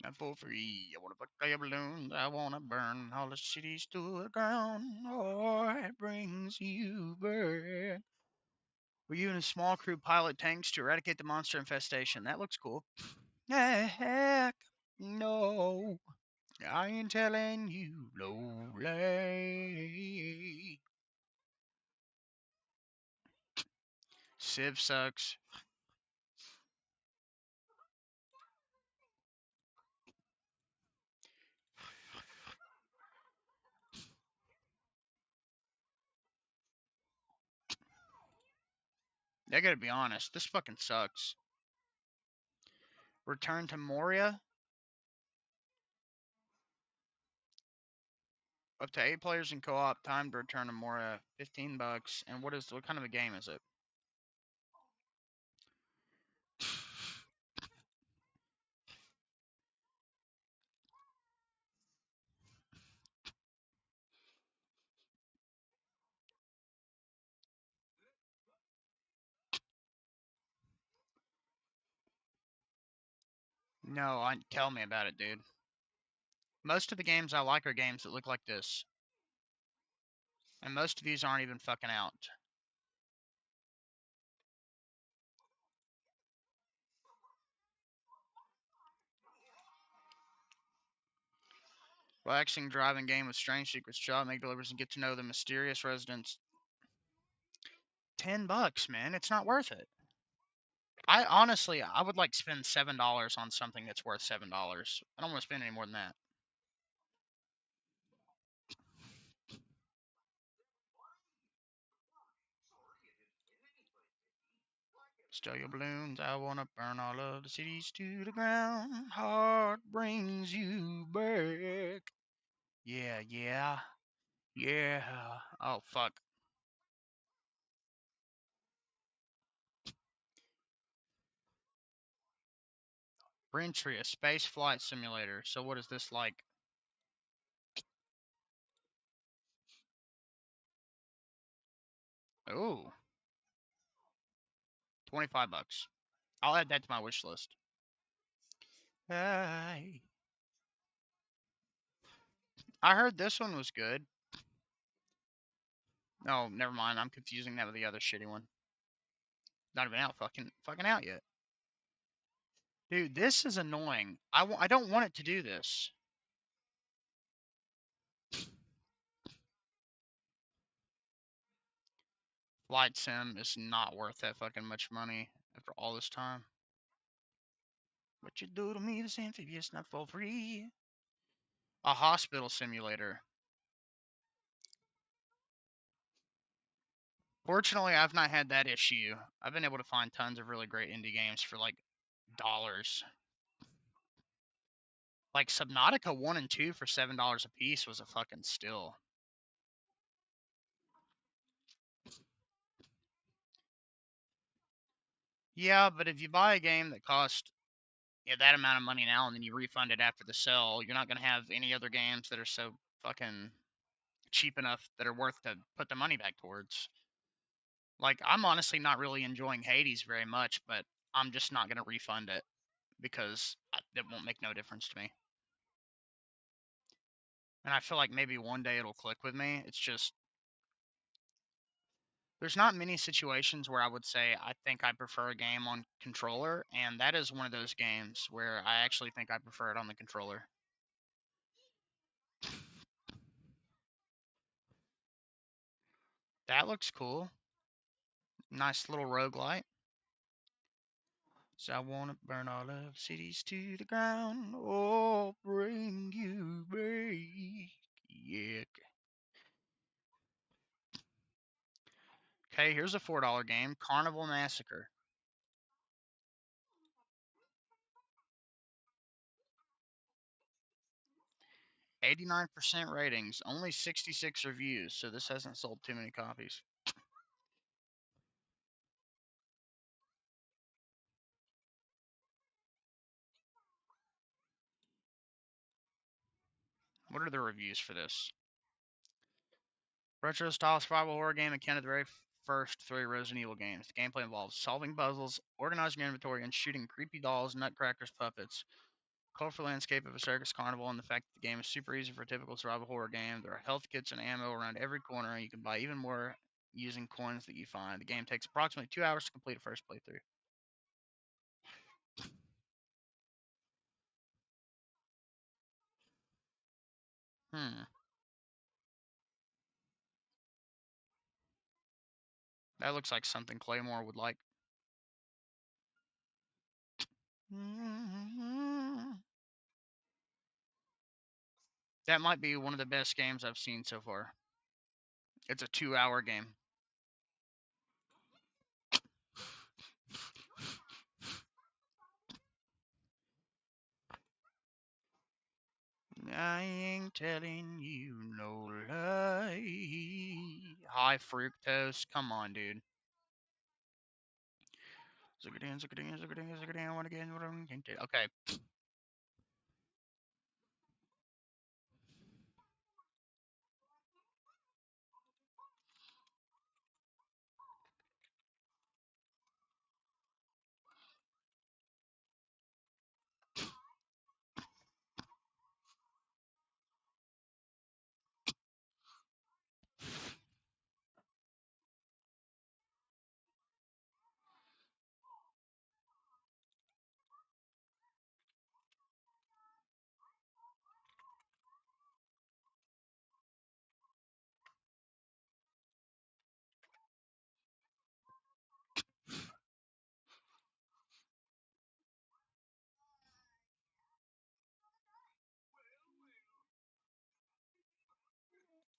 Not for free. I wanna fuck your balloons. I wanna burn all the cities to the ground. Oh, it brings you back. We're using small crew pilot tanks to eradicate the monster infestation. That looks cool. Heck, no. I ain't telling you no lie. Civ sucks. I gotta be honest, this fucking sucks. Return to Moria. Up to 8 players in co-op. Time to return to Moria. $15. And what kind of a game is it? No, tell me about it, dude. Most of the games I like are games that look like this. And most of these aren't even fucking out. Relaxing driving game with strange secrets. Job, make deliveries and get to know the mysterious residents. $10, man. It's not worth it. I honestly, I would like spend $7 on something that's worth $7. I don't want to spend any more than that. Stow your balloons. I wanna burn all of the cities to the ground. Heart brings you back. Yeah, yeah, yeah. Oh fuck. Braintree, a space flight simulator. So what is this like? Ooh, $25. I'll add that to my wish list. Hey. I heard this one was good. Oh, never mind. I'm confusing that with the other shitty one. Not even out. Fucking out yet. Dude, this is annoying. I don't want it to do this. Flight sim is not worth that fucking much money after all this time. What you do to me, this amphibious, not for free. A hospital simulator. Fortunately, I've not had that issue. I've been able to find tons of really great indie games for like dollars. Like Subnautica 1 and 2 for $7 a piece was a fucking steal. Yeah, but if you buy a game that cost that amount of money now and then you refund it after the sale, you're not going to have any other games that are so fucking cheap enough that are worth to put the money back towards. Like, I'm honestly not really enjoying Hades very much, but I'm just not going to refund it because it won't make no difference to me. And I feel like maybe one day it'll click with me. It's just, there's not many situations where I would say I think I prefer a game on controller, and that is one of those games where I actually think I prefer it on the controller. That looks cool. Nice little roguelite. So I want to burn all of cities to the ground. Oh, bring you back. Yeah. Okay, here's a $4 game. Carnival Massacre. %89 ratings, only 66 reviews, so this hasn't sold too many copies. What are the reviews for this? Retro style survival horror game akin to the very first 3 Resident Evil games. The gameplay involves solving puzzles, organizing your inventory, and shooting creepy dolls, nutcrackers, puppets. Colorful landscape of a circus carnival, and the fact that the game is super easy for a typical survival horror game. There are health kits and ammo around every corner, and you can buy even more using coins that you find. The game takes approximately 2 hours to complete a first playthrough. That looks like something Claymore would like. That might be one of the best games I've seen so far. It's a 2-hour game. I ain't telling you no lie. High fructose. Come on, dude. Okay.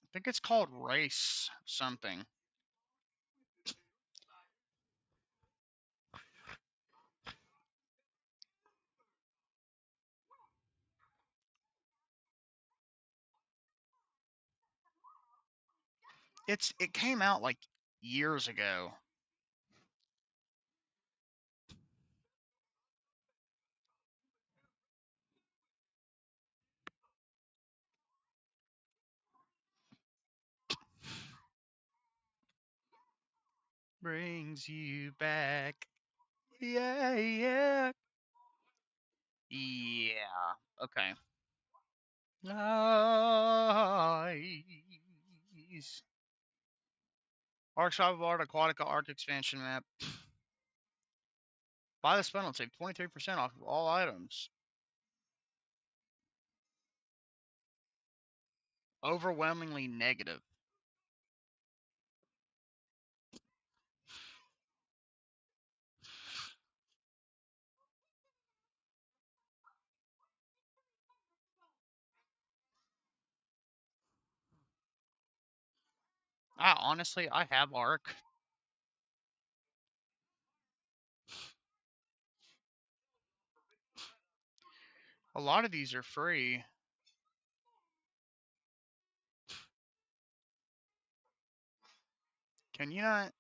I think it's called Race something. It came out like years ago. Brings you back. Yeah, yeah. Yeah. Okay. Nice. Ark Survival Art Aquatica Ark expansion map. Buy this bundle and save 23% off of all items. Overwhelmingly negative. I have Ark. A lot of these are free. Can you not?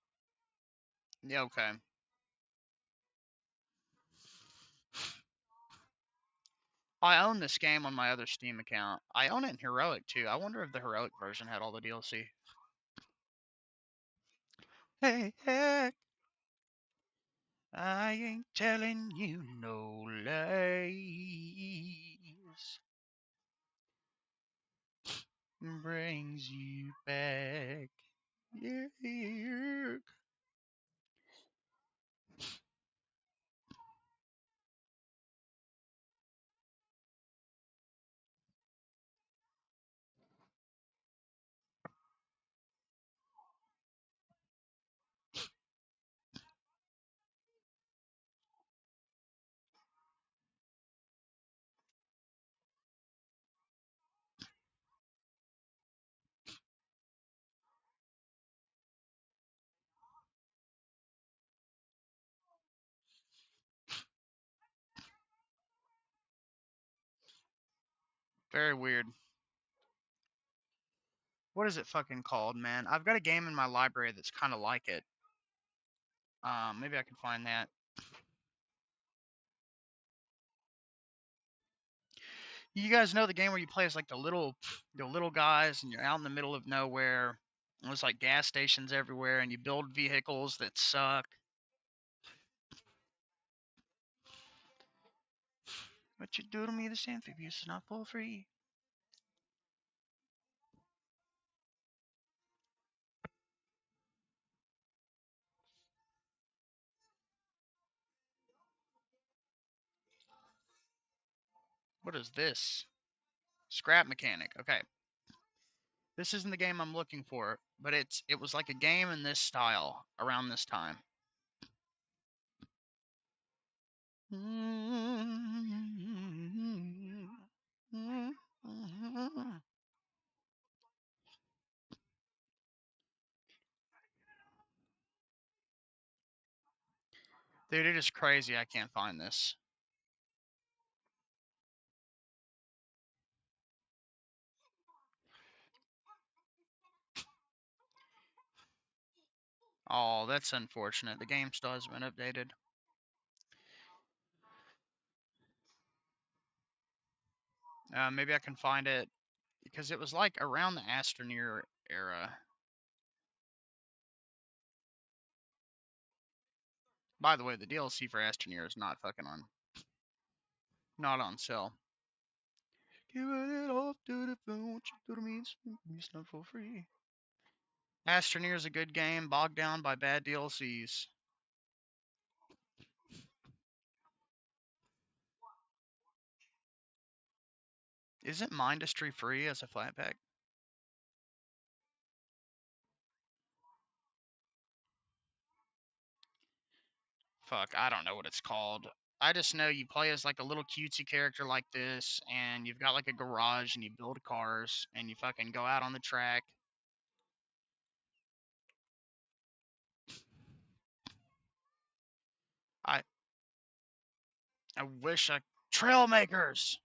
Yeah, okay. I own this game on my other Steam account. I own it in Heroic too. I wonder if the Heroic version had all the DLC. Hey, heck. I ain't telling you no lies. Brings you back. Yeah. Very weird. What is it fucking called, man? I've got a game in my library that's kind of like it. Maybe I can find that. You guys know the game where you play as like the little guys and you're out in the middle of nowhere. And there's like gas stations everywhere and you build vehicles that suck. What you do to me, this amphibious is not for free. What is this? Scrap mechanic. Okay. This isn't the game I'm looking for, but it was like a game in this style around this time. Dude, it is crazy I can't find this. Oh, that's unfortunate. The game still hasn't been updated. Maybe I can find it because it was like around the Astroneer era. By the way, the DLC for Astroneer is not on sale. Give it off to the phone, what you do to me, it's not for free. Astroneer is a good game, bogged down by bad DLCs. Isn't Mindustry free as a flat pack? Fuck, I don't know what it's called. I just know you play as like a little cutesy character like this, and you've got like a garage, and you build cars, and you fucking go out on the track. I wish I... Trailmakers!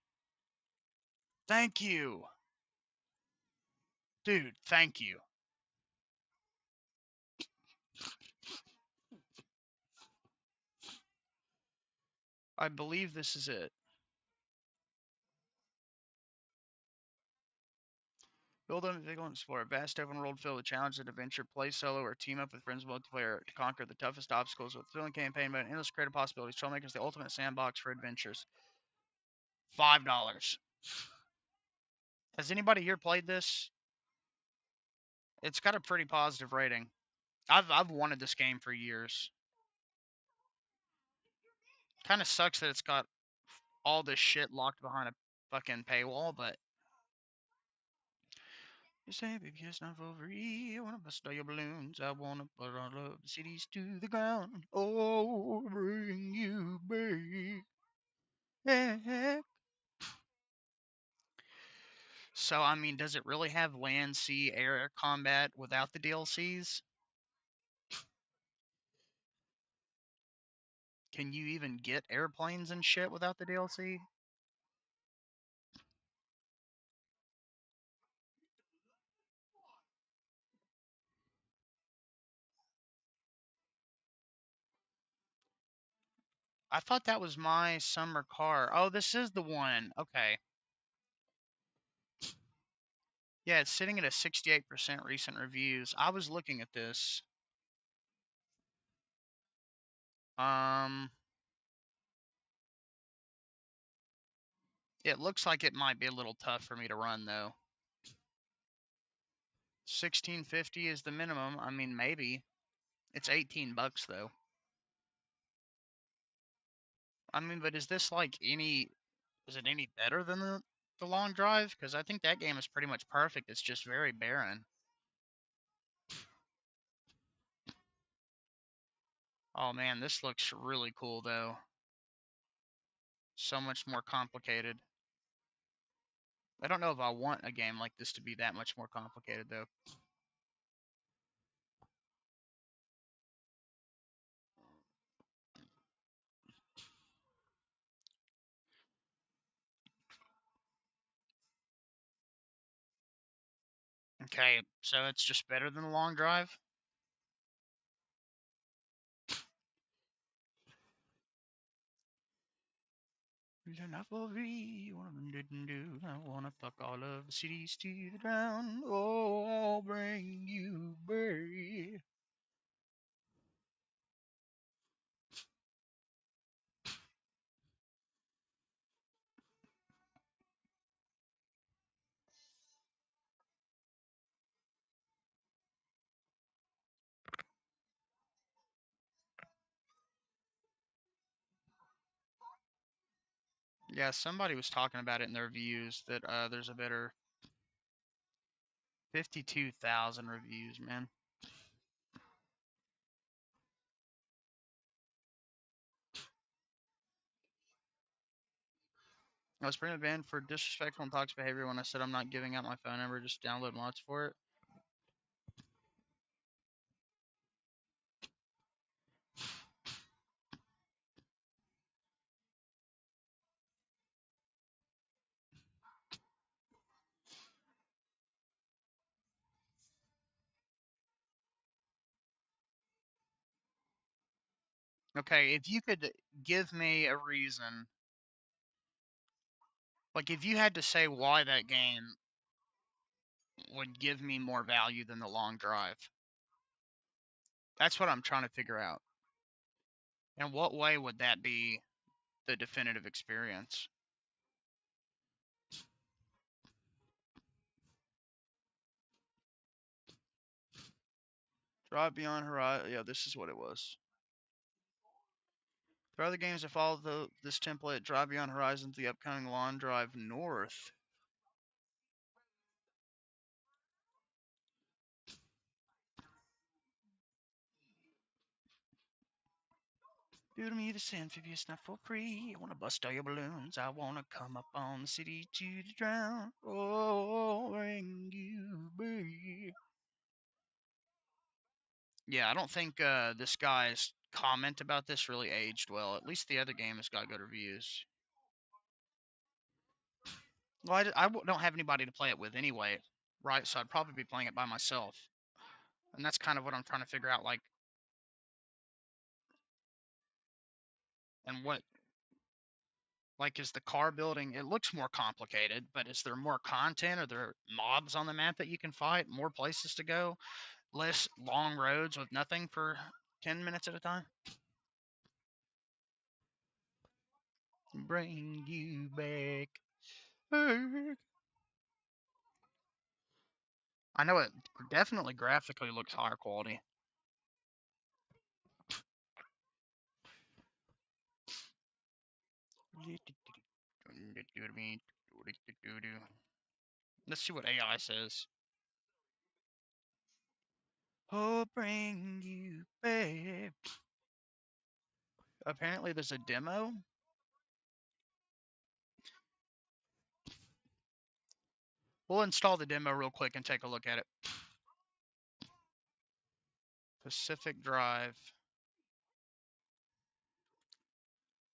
Thank you! Dude, thank you. I believe this is it. Build on vehicle and explore a vast open world filled with challenge and adventure. Play solo or team up with friends multiplayer to conquer the toughest obstacles with thrilling campaign mode and endless creative possibilities. Trailmakers, the ultimate sandbox for adventures. $5. Has anybody here played this? It's got a pretty positive rating. I've wanted this game for years. Kind of sucks that it's got all this shit locked behind a fucking paywall, but you say, baby, it's not for free. I wanna bust all your balloons. I wanna put all of the cities to the ground. Oh, bring you back. So, I mean, does it really have land, sea, air combat without the DLCs? Can you even get airplanes and shit without the DLC? I thought that was my summer car. Oh, this is the one. Okay. Yeah, it's sitting at a 68% recent reviews. I was looking at this. It looks like it might be a little tough for me to run though. 1650 is the minimum. I mean, maybe. It's $18 though. I mean, but is this like is it any better than the long drive? Because I think that game is pretty much perfect. It's just very barren. Oh man, this looks really cool though. So much more complicated. I don't know if I want a game like this to be that much more complicated though. Okay, so it's just better than the long drive? Not for me, one of them didn't do. I wanna fuck all of the cities to the ground. Oh, I'll bring you back. Yeah, somebody was talking about it in their reviews that there's a better 52,000 reviews, man. I was pretty banned for disrespectful and toxic behavior when I said I'm not giving out my phone number, just download mods for it. Okay, if you could give me a reason, like if you had to say why that game would give me more value than the long drive, that's what I'm trying to figure out. And what way would that be the definitive experience? Drive Beyond Horizon. Yeah, this is what it was. There are other games that follow this template. Drive Beyond Horizons, the upcoming Long Drive North. Due to me, the amphibious not for free. I wanna bust all your balloons. I wanna come up on the city to drown. Oh, bring you back. Yeah, I don't think this guy's comment about this really aged well. At least the other game has got good reviews. Well, don't have anybody to play it with anyway, right? So I'd probably be playing it by myself. And that's kind of what I'm trying to figure out, like, and what, like, is the car building, it looks more complicated, but is there more content? Are there mobs on the map that you can fight? More places to go? Less long roads with nothing for 10 minutes at a time? Bring you back. I know it definitely graphically looks higher quality. Let's see what AI says. Oh, bring you back. Apparently there's a demo. We'll install the demo real quick and take a look at it. Pacific Drive.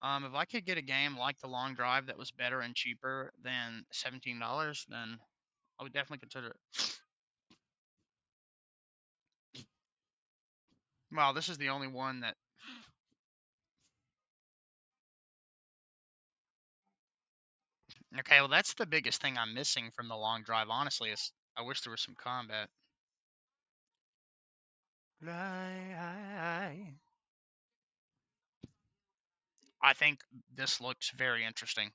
If I could get a game like the Long Drive that was better and cheaper than $17, then I would definitely consider it. Wow, this is the only one that... Okay, well, that's the biggest thing I'm missing from the Long Drive, honestly, is I wish there was some combat. I think this looks very interesting.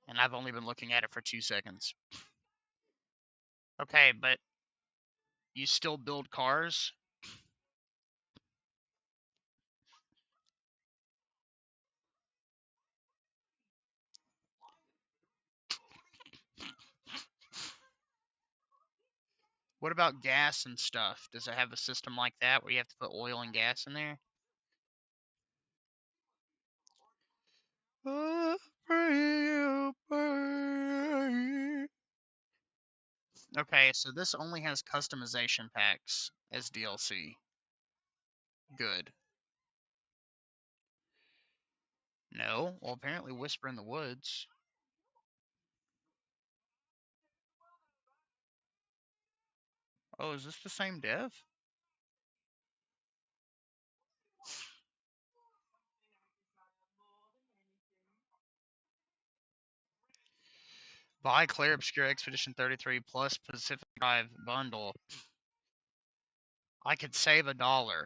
And I've only been looking at it for 2 seconds. Okay, but you still build cars? What about gas and stuff? Does it have a system like that where you have to put oil and gas in there? Okay, so this only has customization packs as DLC. Good. No? Well, apparently Whisper in the Woods. Oh, is this the same dev? Buy Claire Obscure Expedition 33 plus Pacific Drive bundle. I could save $1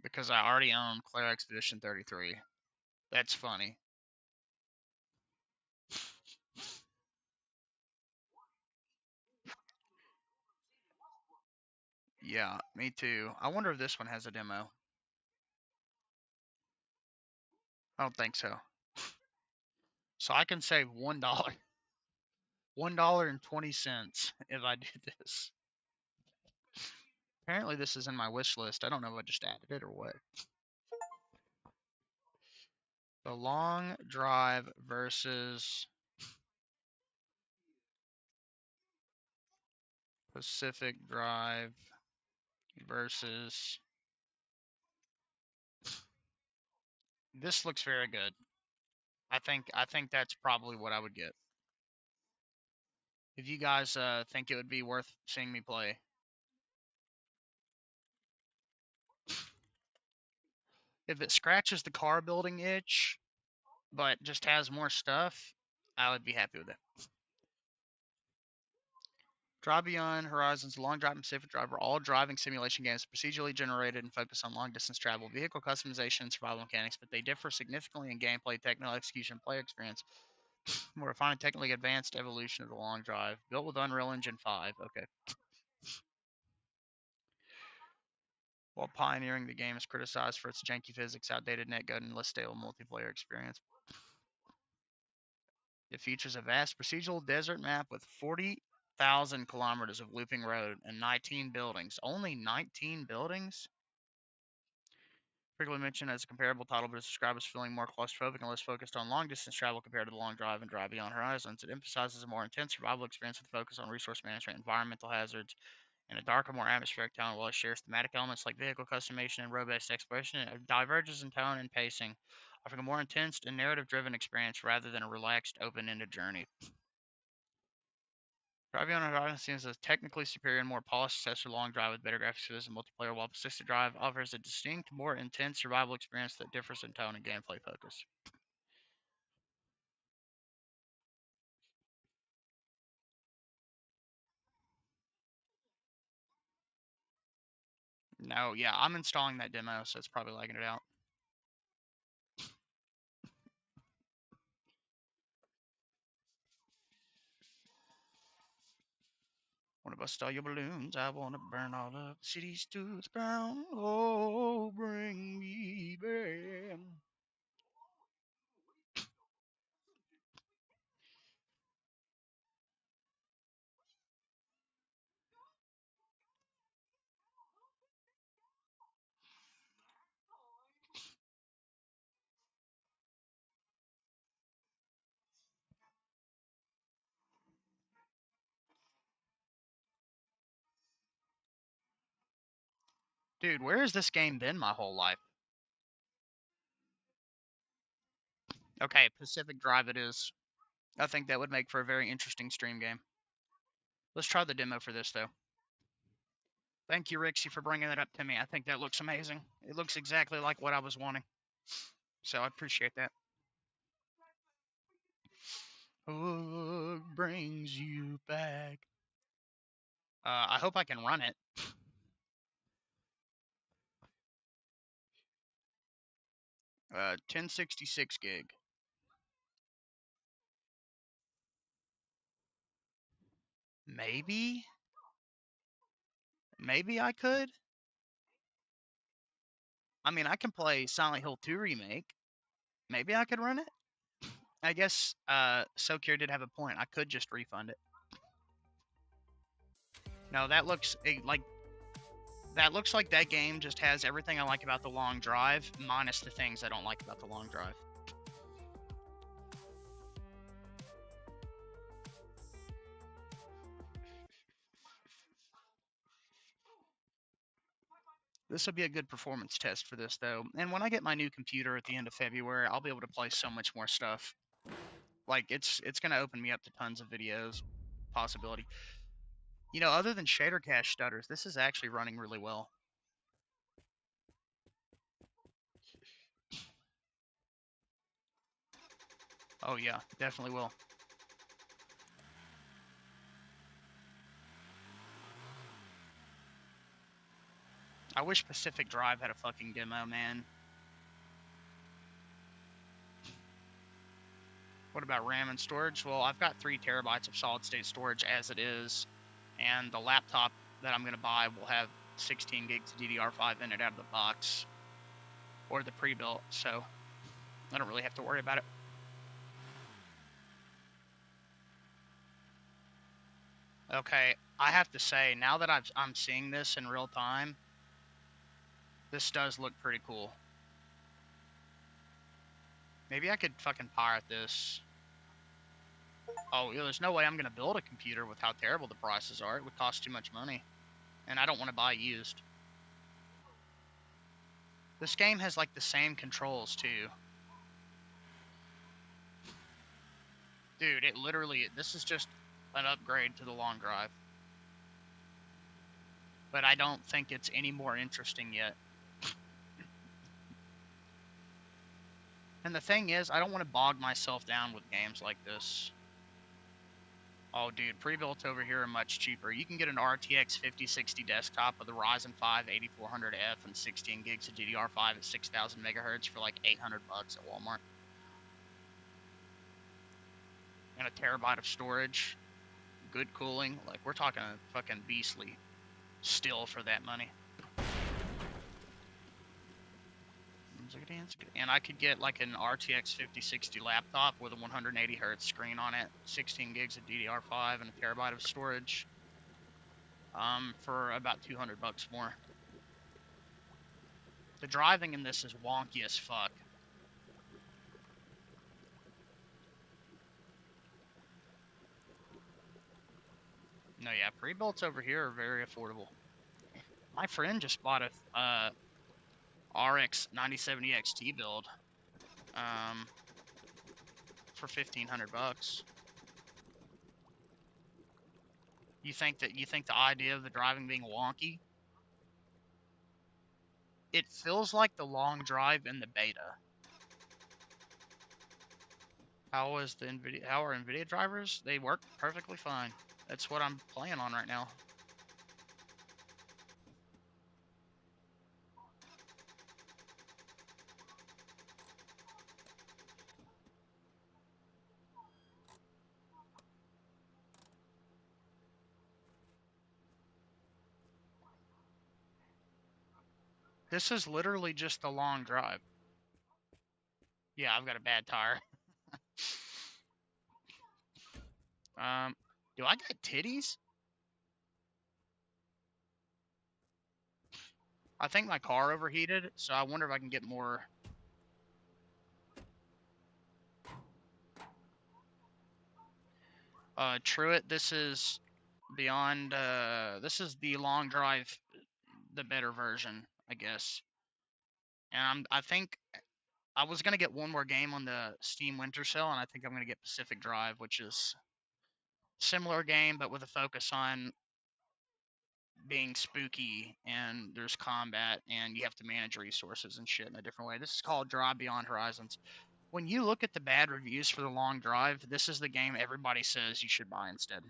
because I already own Claire Expedition 33. That's funny. Yeah, me too. I wonder if this one has a demo. I don't think so. So I can save $1. $1.20 if I do this. Apparently this is in my wish list. I don't know if I just added it or what. The long drive versus Pacific Drive versus... This looks very good. I think that's probably what I would get. If you guys think it would be worth seeing me play. If it scratches the car building itch, but just has more stuff, I would be happy with it. Drive Beyond Horizons, Long Drive, and Pacific Drive are all driving simulation games procedurally generated and focus on long-distance travel, vehicle customization, and survival mechanics, but they differ significantly in gameplay, technical execution, and player experience. More refined, technically advanced evolution of the Long Drive, built with Unreal Engine 5. Okay. While pioneering the game is criticized for its janky physics, outdated netcode, and less stable multiplayer experience. It features a vast procedural desert map with 40,000 kilometers of looping road and 19 buildings. Only 19 buildings? Frequently mentioned as a comparable title, but it's described as feeling more claustrophobic and less focused on long-distance travel compared to the Long Drive and Drive Beyond Horizons. It emphasizes a more intense survival experience with a focus on resource management, environmental hazards, and a darker, more atmospheric tone, while it shares thematic elements like vehicle customization and road-based exploration. It diverges in tone and pacing, offering a more intense and narrative-driven experience rather than a relaxed, open-ended journey. Drive Beyond Horizons seems a technically superior and more polished successor Long Drive with better graphics for this and multiplayer, while Pacific Drive offers a distinct, more intense survival experience that differs in tone and gameplay focus. No, yeah, I'm installing that demo, so it's probably lagging it out. Wanna bust all your balloons, I wanna burn all the cities to the ground. Oh, bring me back. Dude, where has this game been my whole life? Okay, Pacific Drive it is. I think that would make for a very interesting stream game. Let's try the demo for this, though. Thank you, Rixie, for bringing that up to me. I think that looks amazing. It looks exactly like what I was wanting. So I appreciate that. Oh, brings you back. I hope I can run it. 1066 gig. Maybe? Maybe I could? I mean, I can play Silent Hill 2 Remake. Maybe I could run it? I guess SoCure did have a point. I could just refund it. No, that looks like that game just has everything I like about the Long Drive, minus the things I don't like about the Long Drive. This will be a good performance test for this, though. And when I get my new computer at the end of February, I'll be able to play so much more stuff. Like, it's going to open me up to tons of videos. Possibility. You know, other than shader cache stutters, this is actually running really well. Oh yeah, definitely will. I wish Pacific Drive had a fucking demo, man. What about RAM and storage? Well, I've got 3 terabytes of solid state storage as it is, and the laptop that I'm going to buy will have 16 gigs of DDR5 in it out of the box, or the pre-built, so I don't really have to worry about it. Okay, I have to say, now that I'm seeing this in real time, this does look pretty cool. Maybe I could fucking pirate this. Oh, yeah, there's no way I'm gonna build a computer with how terrible the prices are. It would cost too much money. And I don't want to buy used. This game has like the same controls too. Dude, it literally, this is just an upgrade to the long drive. But I don't think it's any more interesting yet. And the thing is, I don't want to bog myself down with games like this. Oh, dude, pre-built over here are much cheaper. You can get an RTX 5060 desktop with a Ryzen 5 8400F and 16 gigs of DDR5 at 6000 megahertz for like $800 at Walmart. And a terabyte of storage, good cooling. Like, we're talking a fucking beastly still for that money. And I could get like an RTX 5060 laptop with a 180 hertz screen on it, 16 gigs of DDR5 and a terabyte of storage, for about $200 more. The driving in this is wonky as fuck. No, yeah, pre-builts over here are very affordable. My friend just bought a RX 9070 XT build for $1,500. You think the idea of the driving being wonky? It feels like the long drive in the beta. How are NVIDIA drivers? They work perfectly fine. That's what I'm playing on right now. This is literally just a long drive. Yeah, I've got a bad tire. Do I got titties? I think my car overheated, so I wonder if I can get more. Truett, this is beyond, this is the long drive, the better version, I guess. And I think I was going to get one more game on the Steam Winter Sale, and I think I'm going to get Pacific Drive, which is similar game, but with a focus on being spooky, and there's combat, and you have to manage resources and shit in a different way. This is called Drive Beyond Horizons. When you look at the bad reviews for the long drive, this is the game everybody says you should buy instead.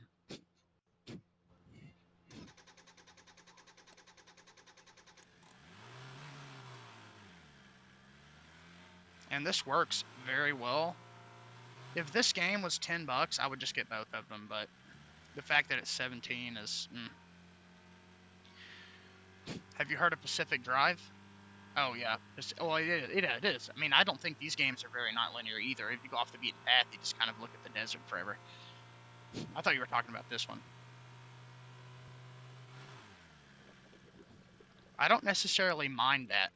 And this works very well. If this game was $10, I would just get both of them, but the fact that it's 17 is... Have you heard of Pacific Drive? Oh, yeah. Well, it is. I mean, I don't think these games are very not linear either. If you go off the beaten path, you just kind of look at the desert forever. I thought you were talking about this one. I don't necessarily mind that.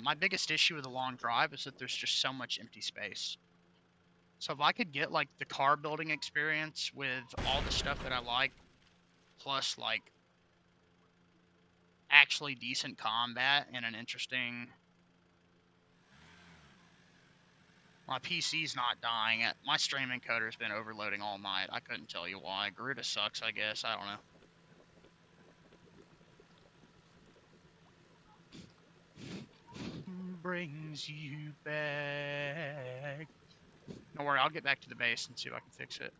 My biggest issue with the long drive is that there's just so much empty space. So if I could get, like, the car building experience with all the stuff that I like, plus, like, actually decent combat and an interesting... My PC's not dying. My stream encoder's been overloading all night. I couldn't tell you why. Garuda sucks, I guess. I don't know. Brings you back. Don't worry, I'll get back to the base and see if I can fix it.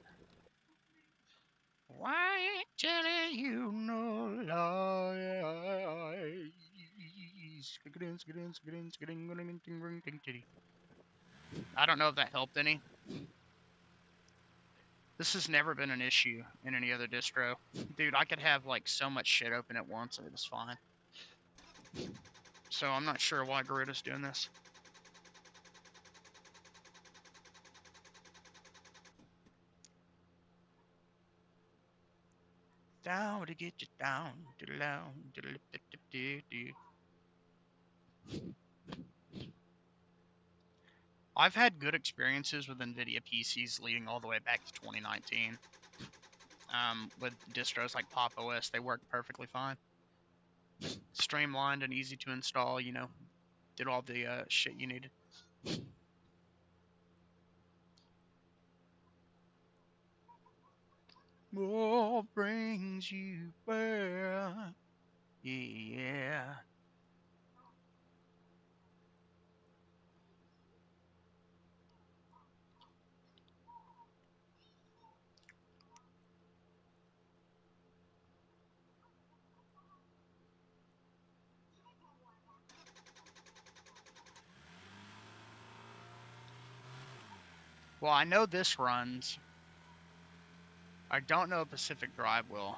Why tell you no lies? I don't know if that helped any. This has never been an issue in any other distro. Dude, I could have like so much shit open at once and it was fine. So I'm not sure why Garuda's doing this. down to get you down to the down to the do. I've had good experiences with NVIDIA PCs leading all the way back to 2019. With distros like Pop! OS, they work perfectly fine. Streamlined and easy to install, you know, did all the shit you needed. What brings you back? Yeah. Well, I know this runs. I don't know Pacific Drive will.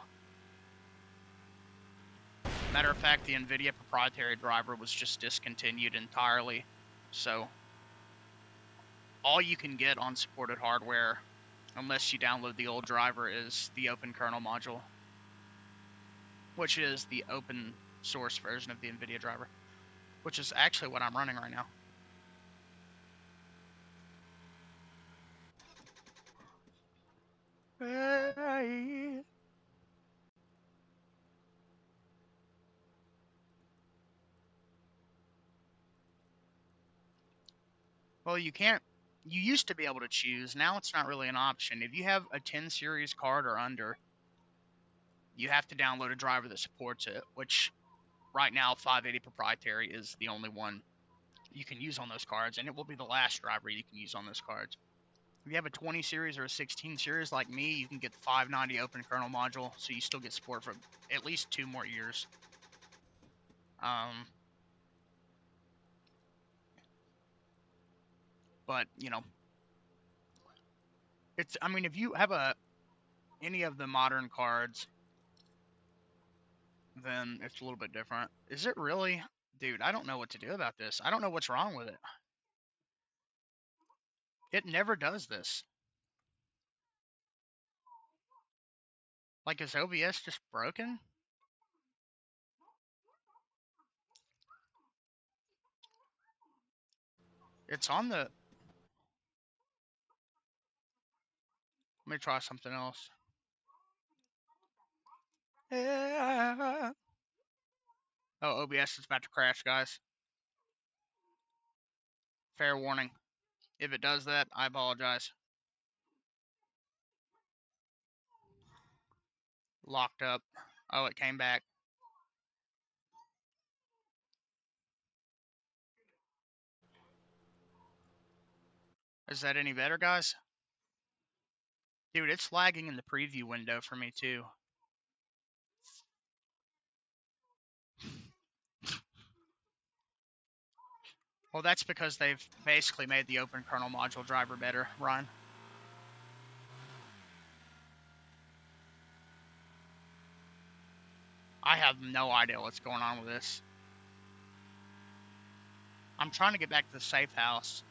Matter of fact, the NVIDIA proprietary driver was just discontinued entirely. So, all you can get on supported hardware, unless you download the old driver, is the open kernel module, which is the open source version of the NVIDIA driver, which is actually what I'm running right now. Hey. Well, you can't. You used to be able to choose. Now it's not really an option. If you have a 10 series card or under, you have to download a driver that supports it, which right now 580 proprietary is the only one you can use on those cards, and it will be the last driver you can use on those cards. If you have a 20 series or a 16 series like me, you can get the 590 open kernel module, so you still get support for at least 2 more years. But, you know, it's, I mean, if you have any of the modern cards, then it's a little bit different. Is it really? Dude, I don't know what to do about this. I don't know what's wrong with it. It never does this. Like, is OBS just broken? It's on the... Let me try something else. Yeah. Oh, OBS is about to crash, guys. Fair warning. If it does that, I apologize. Locked up. Oh, it came back. Is that any better, guys? Dude, it's lagging in the preview window for me, too. Well, that's because they've basically made the open kernel module driver better, Ryan. I have no idea what's going on with this. I'm trying to get back to the safe house.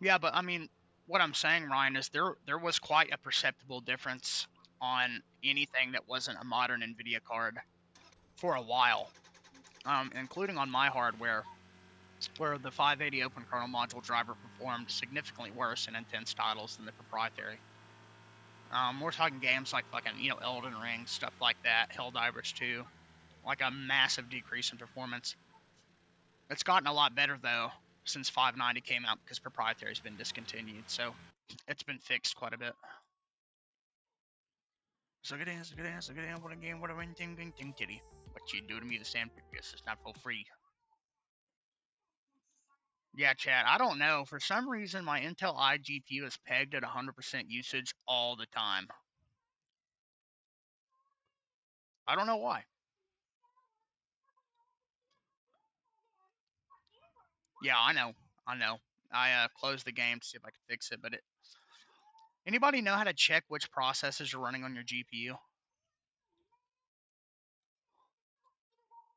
Yeah, but I mean, what I'm saying, Ryan, is there was quite a perceptible difference on anything that wasn't a modern NVIDIA card for a while, including on my hardware, where the 580 open kernel module driver performed significantly worse in intense titles than the proprietary. We're talking games like fucking, you know, Elden Ring, stuff like that, Helldivers 2, like a massive decrease in performance. It's gotten a lot better, though, since 590 came out, because proprietary's been discontinued, so it's been fixed quite a bit. So good answer, what a game, what a ring, ting, ting, ting, titty. What you do to me, the sand pickers, it's not for free. Yeah, chat, I don't know. For some reason, my Intel i GPU is pegged at 100% usage all the time. I don't know why. Yeah, I know. I closed the game to see if I could fix it, but Anybody know how to check which processes are running on your GPU?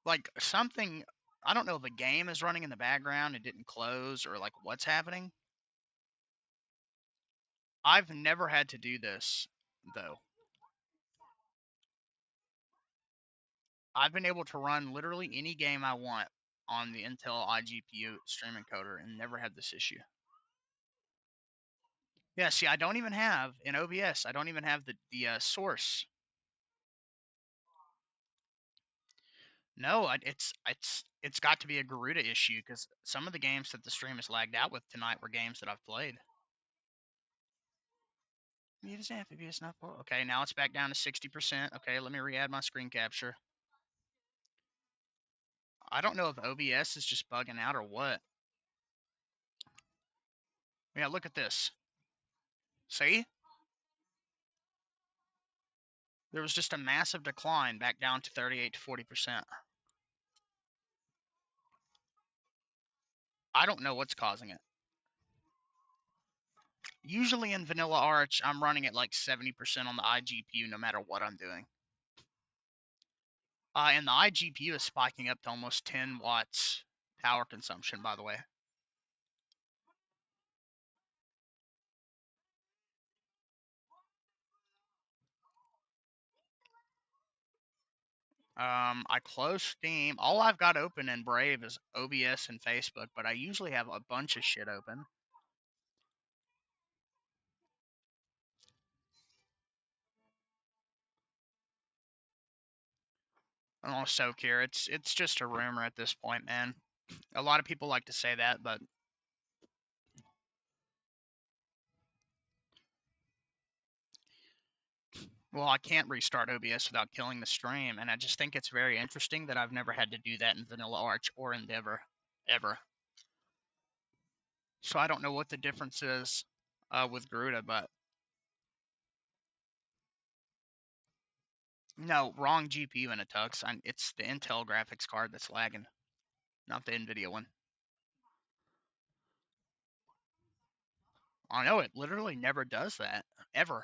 Like, something... I don't know if a game is running in the background and didn't close or like what's happening. I've never had to do this though. I've been able to run literally any game I want on the Intel iGPU stream encoder and never had this issue. Yeah, see, I don't even have in OBS. I don't even have the source. No, it's got to be a Garuda issue because some of the games that the stream is lagged out with tonight were games that I've played. Amphibious, not poor. Okay, now it's back down to 60%. Okay, let me re-add my screen capture. I don't know if OBS is just bugging out or what. Yeah, look at this. See? There was just a massive decline back down to 38 to 40%. I don't know what's causing it. Usually in Vanilla Arch, I'm running at like 70% on the iGPU no matter what I'm doing. And the iGPU is spiking up to almost 10 watts power consumption, by the way. I closed Steam. All I've got open in Brave is OBS and Facebook, but I usually have a bunch of shit open. I don't soak here. It's just a rumor at this point, man. A lot of people like to say that, but well, I can't restart OBS without killing the stream, and I just think it's very interesting that I've never had to do that in Vanilla Arch or Endeavor, ever. So I don't know what the difference is with Garuda, but no, wrong GPU in a tux. It's the Intel graphics card that's lagging, not the NVIDIA one. I know it literally never does that, ever.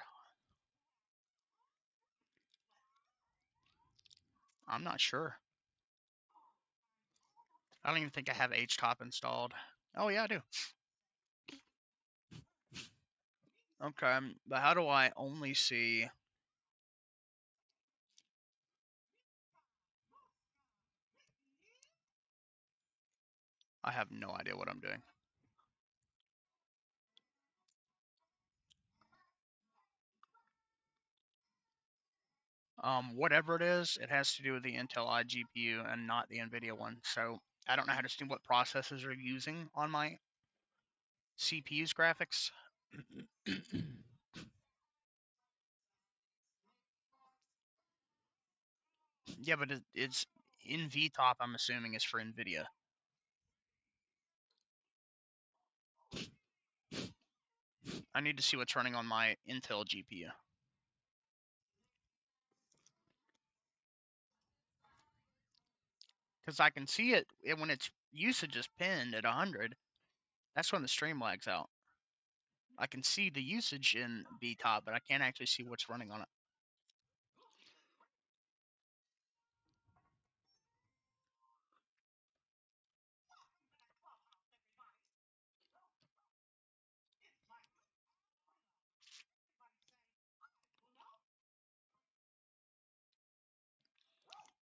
I'm not sure. I don't even think I have HTOP installed. Oh yeah, I do. Okay, but how do I only see? I have no idea what I'm doing. Whatever it is, it has to do with the Intel iGPU and not the NVIDIA one. So I don't know how to see what processors are using on my CPU's graphics. Yeah, but it's in VTOP, I'm assuming, is for NVIDIA. I need to see what's running on my Intel GPU. Because I can see it when its usage is pinned at 100. That's when the stream lags out. I can see the usage in VTOP, but I can't actually see what's running on it.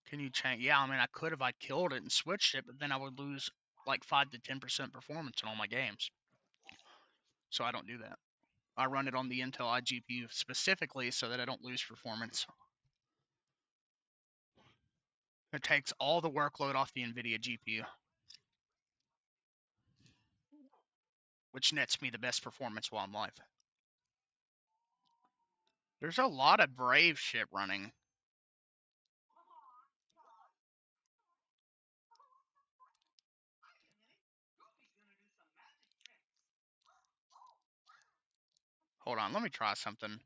Can you change? Yeah, I mean, I could if I killed it and switched it, but then I would lose like 5 to 10% performance in all my games. So I don't do that. I run it on the Intel iGPU specifically so that I don't lose performance. It takes all the workload off the NVIDIA GPU, which nets me the best performance while I'm live. There's a lot of Brave shit running. Hold on, let me try something.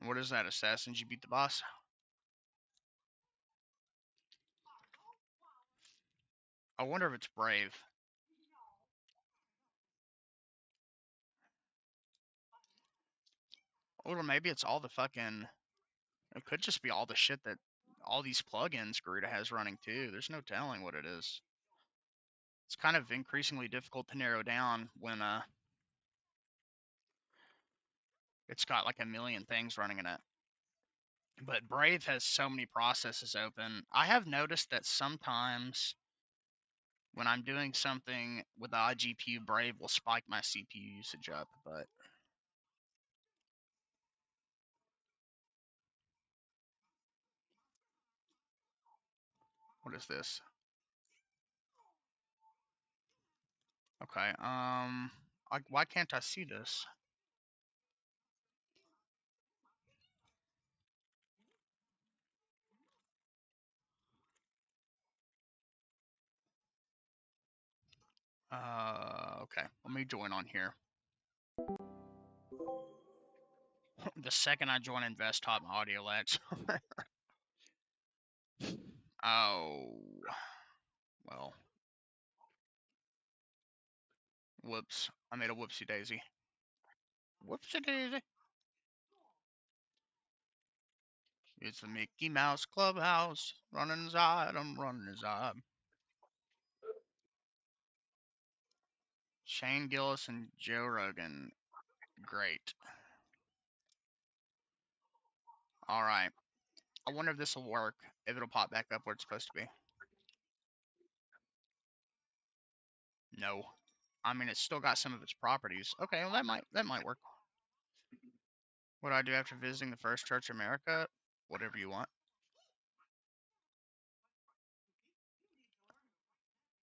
What is that, Assassins? You beat the boss? I wonder if it's Brave. Or maybe it's all the fucking... It could just be all the shit that all these plugins Garuda has running too. There's no telling what it is. It's kind of increasingly difficult to narrow down when it's got like a million things running in it. But Brave has so many processes open. I have noticed that sometimes when I'm doing something with the iGPU, Brave will spike my CPU usage up, but what is this? Okay, why can't I see this? Okay, let me join on here. The second I join InvestTop, my audio lags. Oh, well, whoops, I made a whoopsie daisy. Whoopsie daisy. It's the Mickey Mouse Clubhouse, running inside, I'm running inside. Shane Gillis and Joe Rogan, great. All right, I wonder if this will work, if it'll pop back up where it's supposed to be. No. I mean, it's still got some of its properties. Okay, well, that might work. What do I do after visiting the First Church of America? Whatever you want.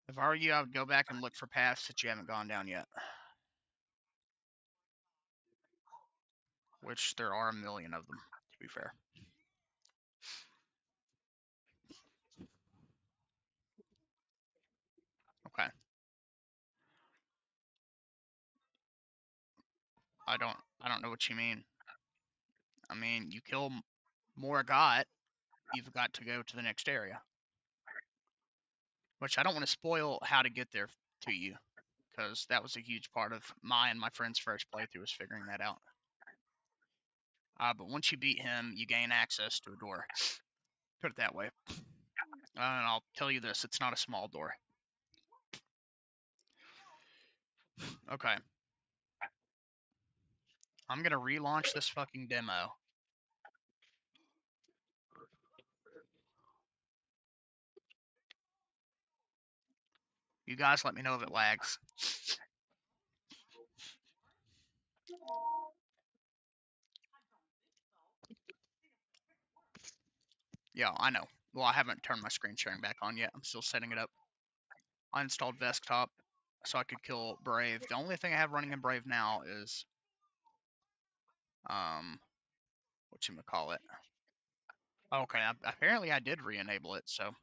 If I were you, I would go back and look for paths that you haven't gone down yet. Which there are a million of them, to be fair. Okay. I don't know what you mean. I mean, you kill more got, you've got to go to the next area. Which I don't want to spoil how to get there to you, because that was a huge part of my and my friend's first playthrough, was figuring that out. But once you beat him, you gain access to a door. Put it that way. And I'll tell you this, it's not a small door. Okay. I'm gonna relaunch this fucking demo. You guys let me know if it lags. Yeah, I know. Well, I haven't turned my screen sharing back on yet. I'm still setting it up. I installed Desktop so I could kill Brave. The only thing I have running in Brave now is whatchamacallit. Okay, apparently I did re-enable it, so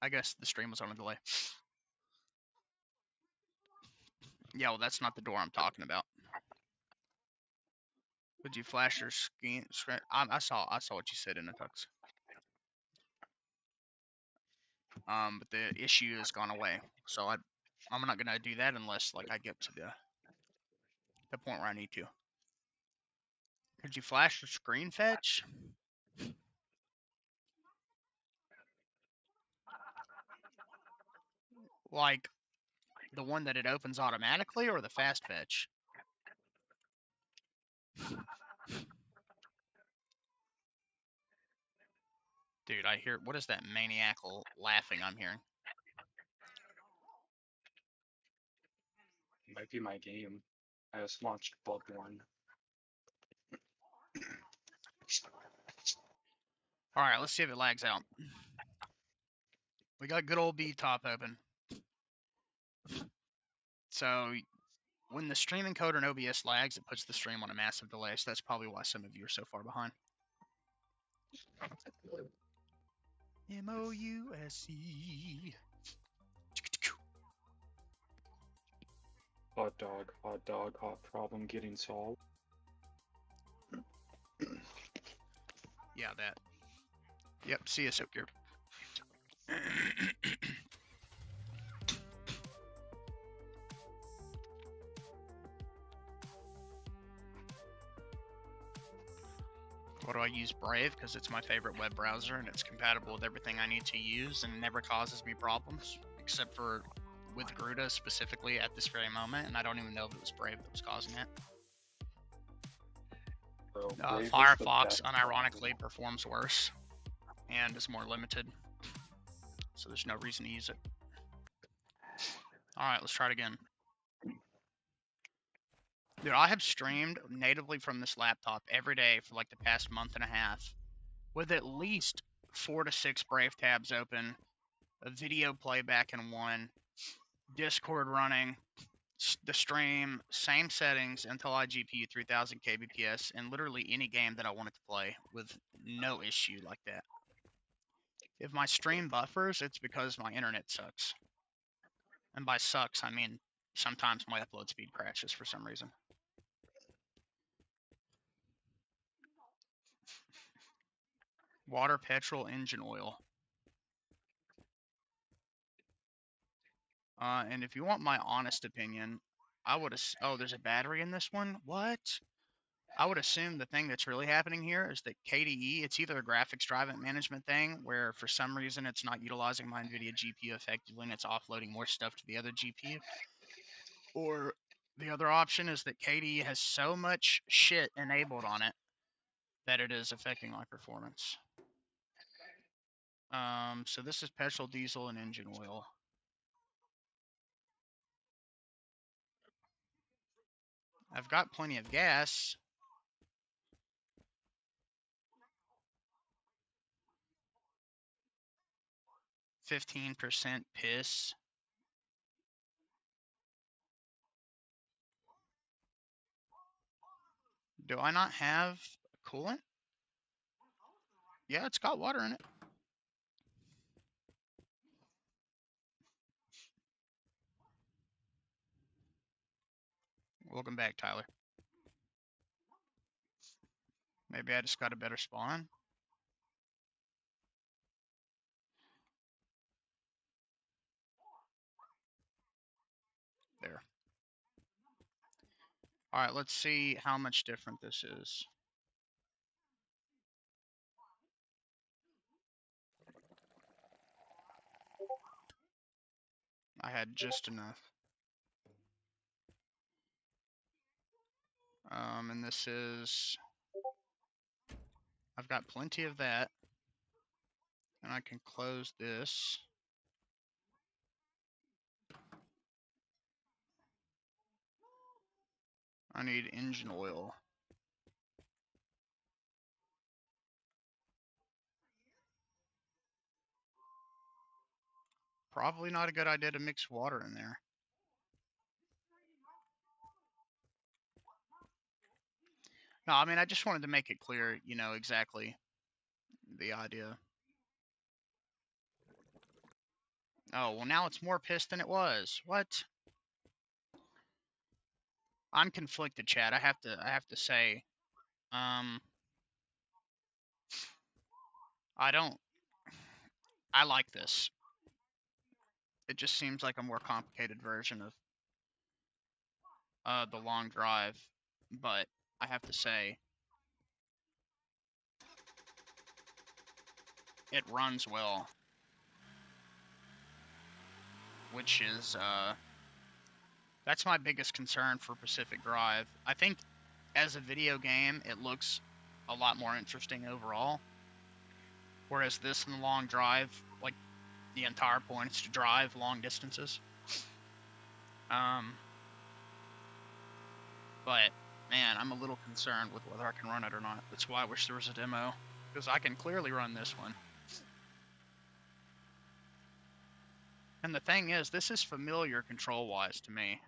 I guess the stream was on a delay. Yeah, well, that's not the door I'm talking about. Would you flash your screen? I saw what you said in the tux. But the issue has gone away, so I'm not gonna do that unless like I get to the point where I need to. Could you flash the screen fetch? Like the one that it opens automatically, or the fast fetch? Dude, I hear, what is that maniacal laughing I'm hearing? Might be my game. I just launched Bloodborne. Alright, let's see if it lags out. We got good old B-top open. So, when the stream encoder and OBS lags, it puts the stream on a massive delay, so that's probably why some of you are so far behind. M-O-U-S-E. Hot dog, hot problem getting solved. Yeah, that. Yep, see you, Soaker. What do I use? Brave, because it's my favorite web browser and it's compatible with everything I need to use and never causes me problems, except for with Gruta specifically at this very moment, and I don't even know if it was Brave that was causing it. Brave is the Firefox, best unironically, performs worse and is more limited, so there's no reason to use it. Alright, let's try it again. Dude, I have streamed natively from this laptop every day for like the past month and a half, with at least 4 to 6 Brave tabs open, a video playback in one, Discord running, the stream, same settings, Intel iGPU 3000 kbps, and literally any game that I wanted to play with no issue like that. If my stream buffers, it's because my internet sucks. And by sucks, I mean sometimes my upload speed crashes for some reason. Water, petrol, engine oil. And if you want my honest opinion, I would oh, there's a battery in this one? What? I would assume the thing that's really happening here is that KDE, it's either a graphics drive management thing where for some reason it's not utilizing my NVIDIA GPU effectively and it's offloading more stuff to the other GPU. Or the other option is that KDE has so much shit enabled on it that it is affecting my performance. So this is petrol, diesel, and engine oil. I've got plenty of gas. %, piss. Do I not have coolant? Yeah, it's got water in it. Welcome back, Tyler. Maybe I just got a better spawn. There. Alright, let's see how much different this is. I had just enough. And this is... I've got plenty of that. And I can close this. I need engine oil. Probably not a good idea to mix water in there. No, I mean, I just wanted to make it clear, you know, exactly the idea. Oh, well, now it's more pissed than it was. What? I'm conflicted, Chad. I have to say, I like this. It just seems like a more complicated version of the long drive, but I have to say, it runs well, which is, that's my biggest concern for Pacific Drive. I think as a video game, it looks a lot more interesting overall, whereas this in the long drive, like, the entire point is to drive long distances. But, man, I'm a little concerned with whether I can run it or not. That's why I wish there was a demo, because I can clearly run this one. And the thing is, this is familiar control-wise to me.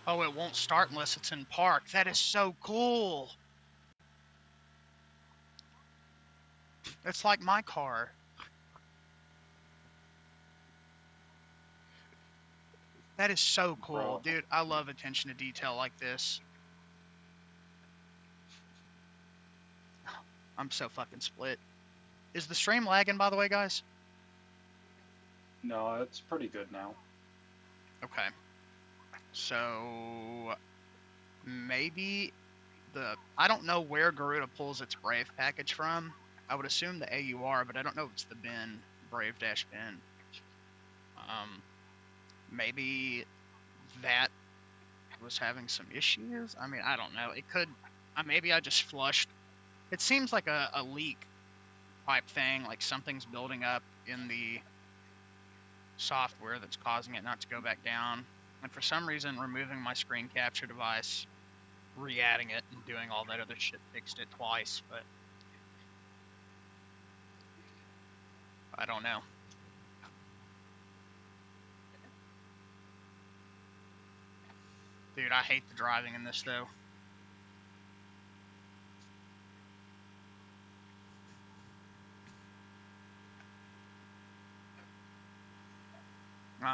Oh, it won't start unless it's in park. That is so cool. It's like my car. That is so cool, Bro. dude. I love attention to detail like this. I'm so fucking split. Is the stream lagging, by the way, guys? No, it's pretty good now. Okay. So maybe I don't know where Garuda pulls its Brave package from. I would assume the AUR, but I don't know if it's the bin, Brave-bin. Maybe that was having some issues. I mean, I don't know. It could. Maybe I just flushed. It seems like a leak type thing, like something's building up in the software that's causing it not to go back down. And for some reason, removing my screen capture device, re-adding it, and doing all that other shit fixed it twice, but I don't know. Dude, I hate the driving in this, though.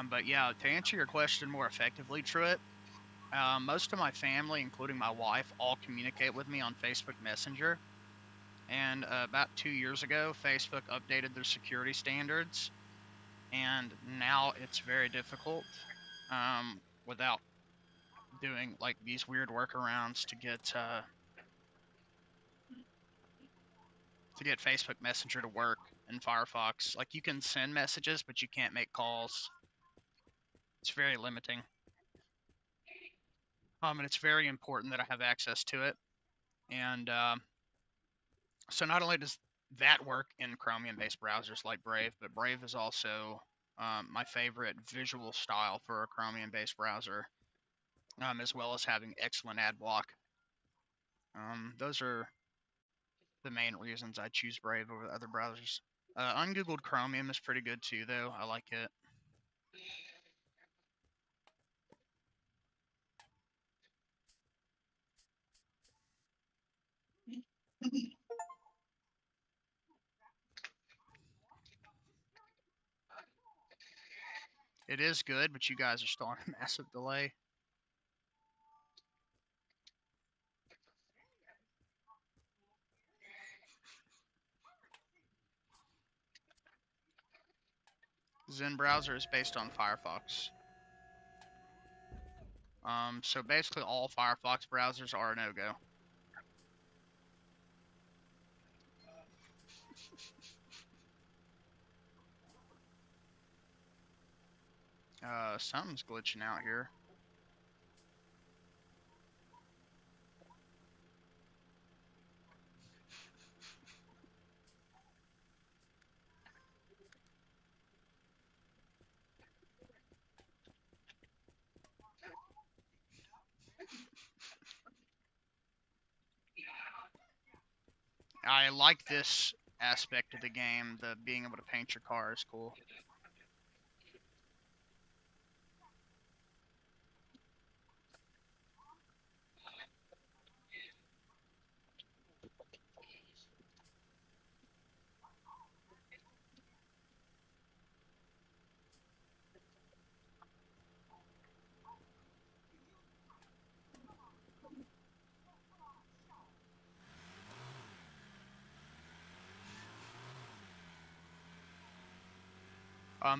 But yeah, to answer your question more effectively, Truett, most of my family, including my wife, all communicate with me on Facebook Messenger. And about 2 years ago, Facebook updated their security standards. And now it's very difficult without doing like these weird workarounds to get Facebook Messenger to work in Firefox. Like you can send messages, but you can't make calls. It's very limiting. And it's very important that I have access to it. And so not only does that work in Chromium-based browsers like Brave, but Brave is also my favorite visual style for a Chromium-based browser, as well as having excellent ad block. Those are the main reasons I choose Brave over other browsers. Ungoogled Chromium is pretty good too, though. I like it. It is good, but you guys are still on a massive delay. Zen browser is based on Firefox. So basically all Firefox browsers are a no-go. Something's glitching out here. I like this aspect of the game. The being able to paint your car is cool.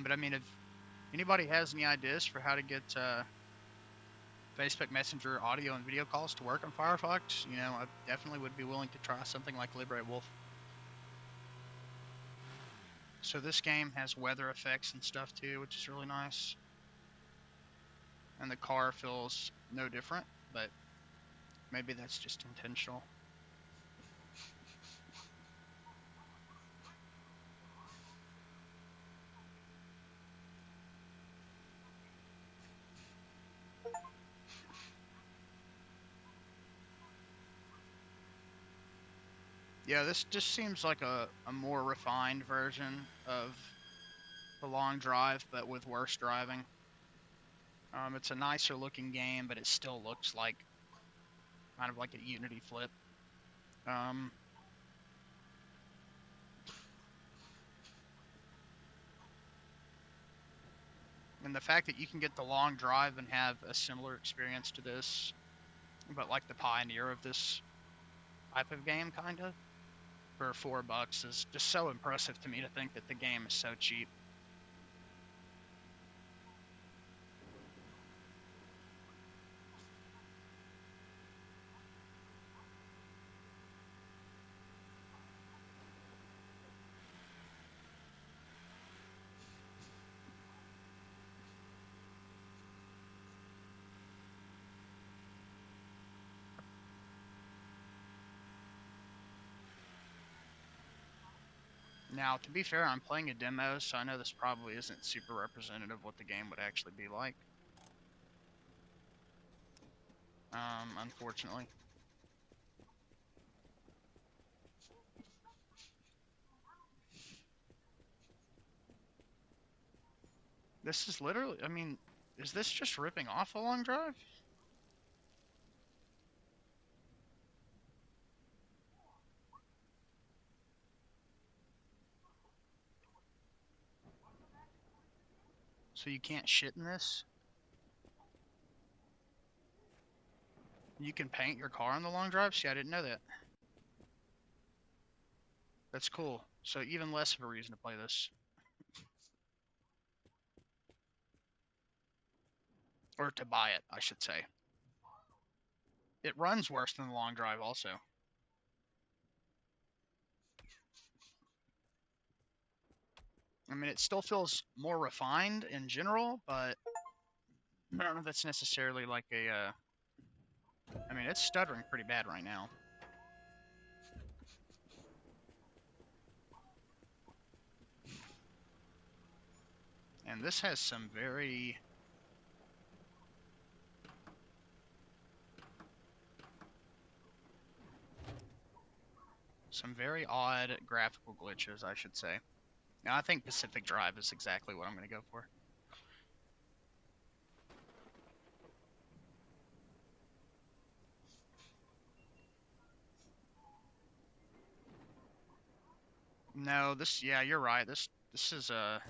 But I mean, if anybody has any ideas for how to get Facebook Messenger audio and video calls to work on Firefox, you know, I definitely would be willing to try something like Liberate Wolf. So this game has weather effects and stuff too, which is really nice. And the car feels no different, but maybe that's just intentional. Yeah, this just seems like a more refined version of the long drive, but with worse driving. It's a nicer looking game, but it still looks like kind of like a Unity flip. And the fact that you can get the long drive and have a similar experience to this, but like the pioneer of this type of game, kind of, for $4 is just so impressive to me to think that the game is so cheap. Now, to be fair, I'm playing a demo, so I know this probably isn't super representative of what the game would actually be like. Unfortunately. This is literally, I mean, is this just ripping off a long drive? So you can't shit in this? You can paint your car on the long drive? See, I didn't know that. That's cool. So even less of a reason to play this. Or to buy it, I should say. It runs worse than the long drive also. I mean, it still feels more refined in general, but I don't know if that's necessarily like a, I mean, it's stuttering pretty bad right now. And this has some very odd graphical glitches, I should say. Now, I think Pacific Drive is exactly what I'm going to go for. No, yeah, you're right. This is I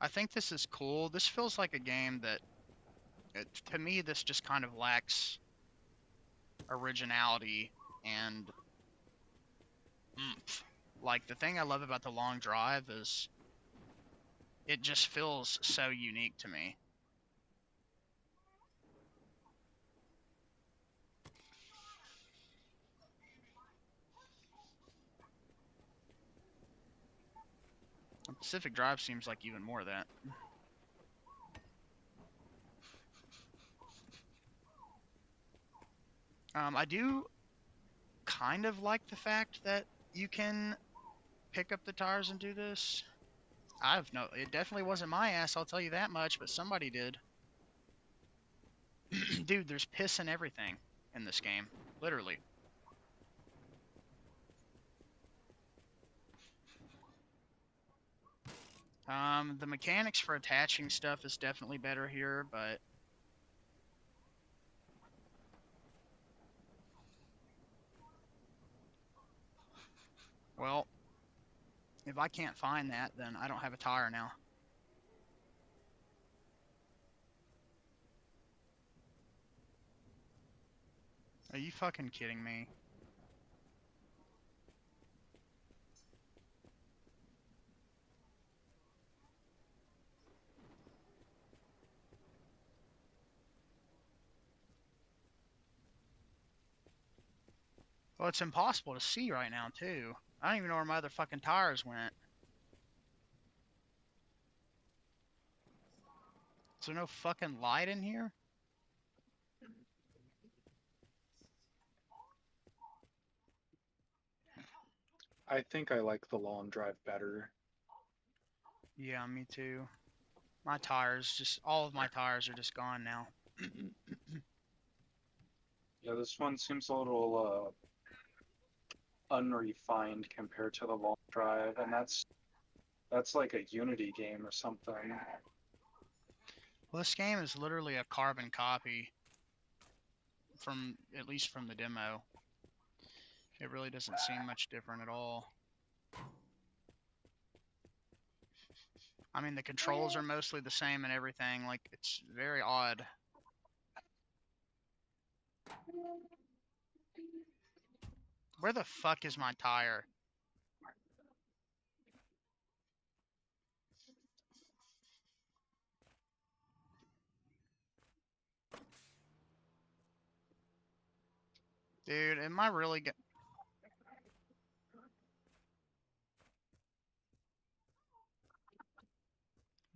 think this is cool. This feels like a game that, to me, this just kind of lacks originality and oomph. Like, the thing I love about the long drive is it just feels so unique to me. Pacific Drive seems like even more of that. I do kind of like the fact that you can pick up the tires and do this. It definitely wasn't my ass, I'll tell you that much, but somebody did. Dude, there's piss and everything in this game. Literally. The mechanics for attaching stuff is definitely better here, but well, if I can't find that, then I don't have a tire now. Are you fucking kidding me? Well, it's impossible to see right now, too. I don't even know where my other fucking tires went. Is there no fucking light in here? I think I like the long drive better. Yeah, me too. My tires, all of my tires are just gone now. Yeah, this one seems a little unrefined compared to the long drive, and that's like a Unity game or something. Well, this game is literally a carbon copy at least from the demo. It really doesn't seem much different at all. I mean, the controls are mostly the same and everything. Like, it's very odd. Where the fuck is my tire? Dude, am I really get...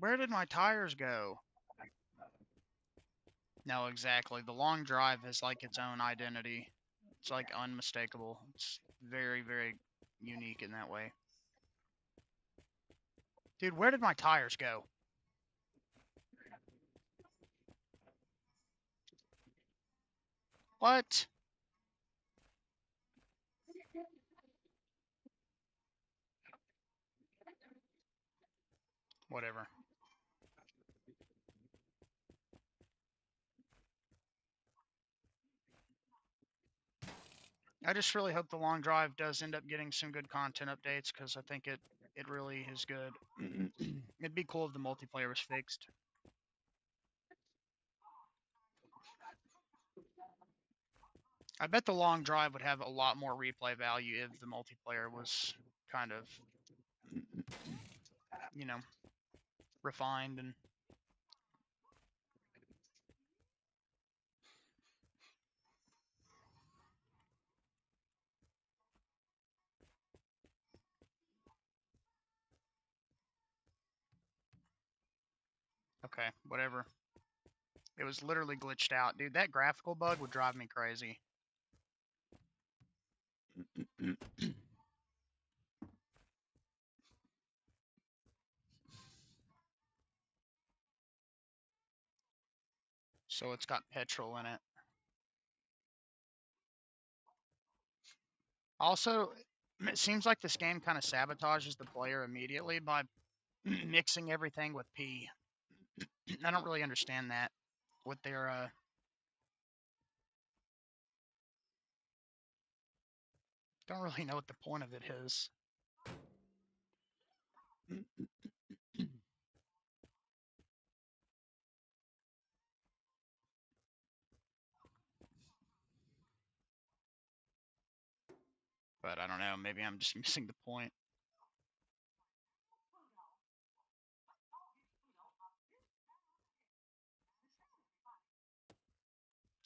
Where did my tires go? No, exactly. The long drive has like its own identity. It's like unmistakable. It's very, very unique in that way. Dude, where did my tires go? What? Whatever. I just really hope the long drive does end up getting some good content updates, because I think it really is good. It'd be cool if the multiplayer was fixed. I bet the long drive would have a lot more replay value if the multiplayer was kind of, you know, refined and... Okay, whatever. It was literally glitched out. Dude, that graphical bug would drive me crazy. So it's got petrol in it. Also, it seems like this game kind of sabotages the player immediately by mixing everything with pee. I don't really understand that. With their, don't really know what the point of it is. But I don't know, maybe I'm just missing the point.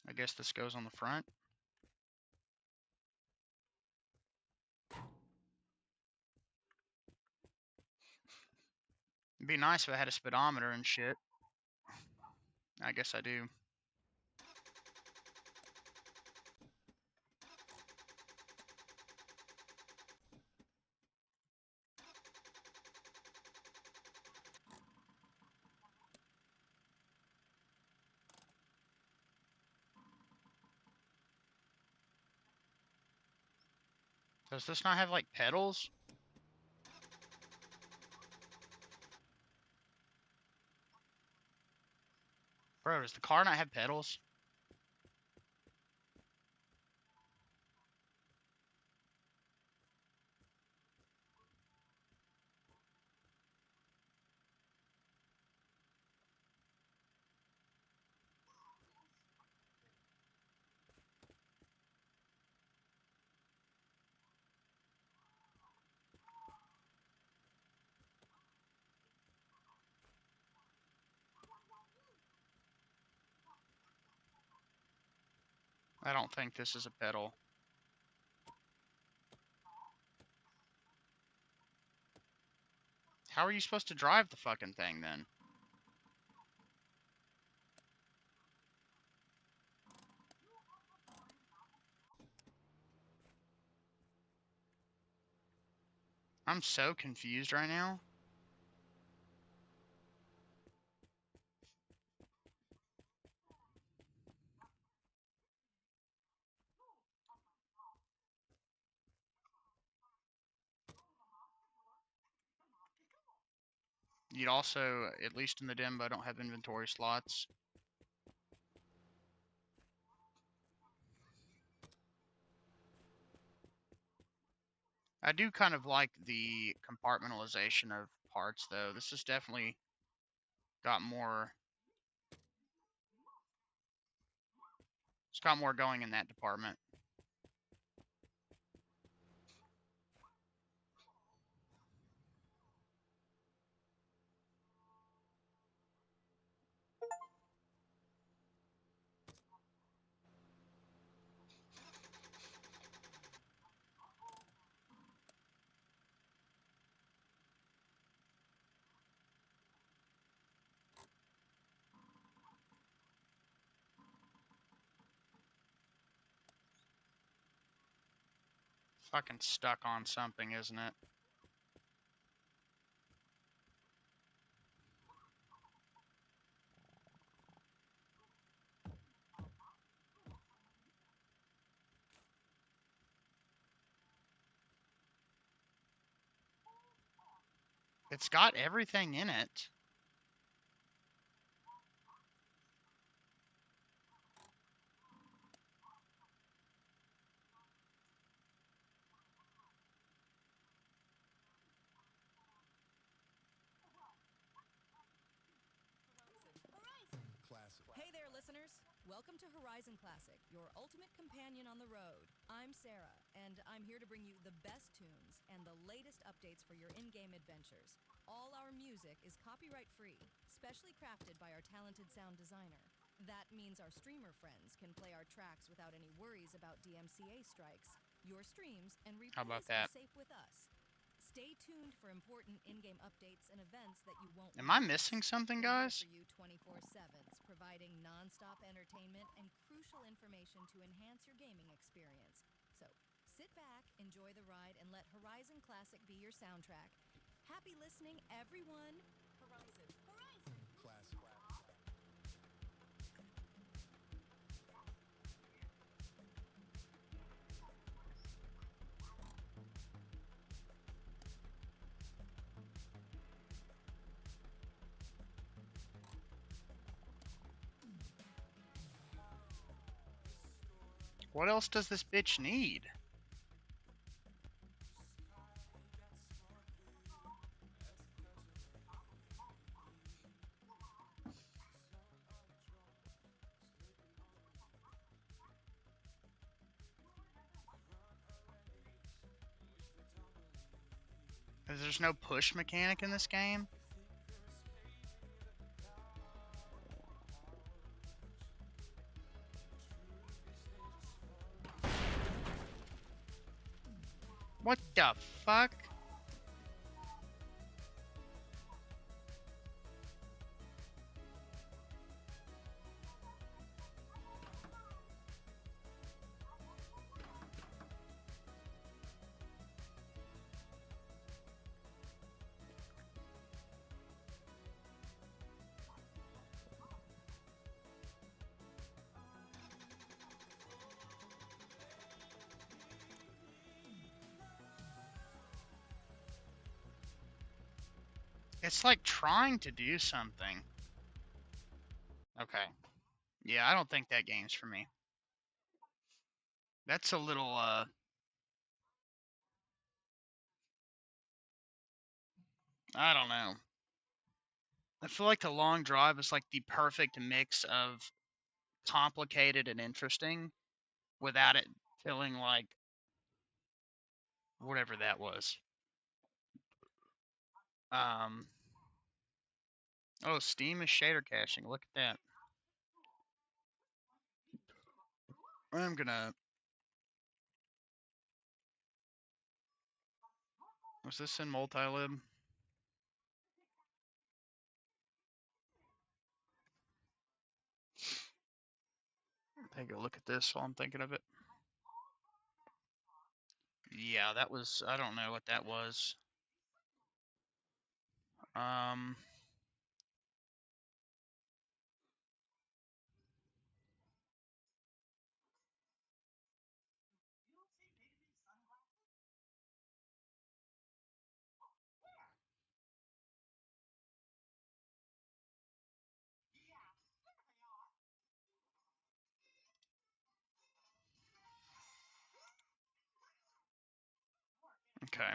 I guess this goes on the front. It'd be nice if I had a speedometer and shit. I guess I do. Does this not have, like, pedals? Bro, does the car not have pedals? I don't think this is a pedal. How are you supposed to drive the fucking thing then? I'm so confused right now. You'd also, at least in the demo, don't have inventory slots. I do kind of like the compartmentalization of parts, though. This has definitely got more. It's got more going in that department. Fucking stuck on something, isn't it? It's got everything in it. Hey there, listeners! Welcome to Horizon Classic, your ultimate companion on the road. I'm Sarah, and I'm here to bring you the best tunes and the latest updates for your in-game adventures. All our music is copyright-free, specially crafted by our talented sound designer. That means our streamer friends can play our tracks without any worries about DMCA strikes. Your streams and How about replays are that? safe with us. Stay tuned for important in-game updates and events that you won't Am I want to missing miss. something, We're here guys? for you 24/7, providing non-stop entertainment and crucial information to enhance your gaming experience. So, sit back, enjoy the ride, and let Horizon Classic be your soundtrack. Happy listening, everyone! Horizon. Classic. What else does this bitch need? There's no push mechanic in this game? What the fuck? It's like trying to do something. Okay. Yeah, I don't think that game's for me. That's a little, I don't know. I feel like the long drive is like the perfect mix of complicated and interesting without it feeling like whatever that was. Oh, Steam is shader caching. Look at that. I'm gonna. Was this in multi-lib? Take a look at this while I'm thinking of it. Yeah, that was. I don't know what that was. Okay.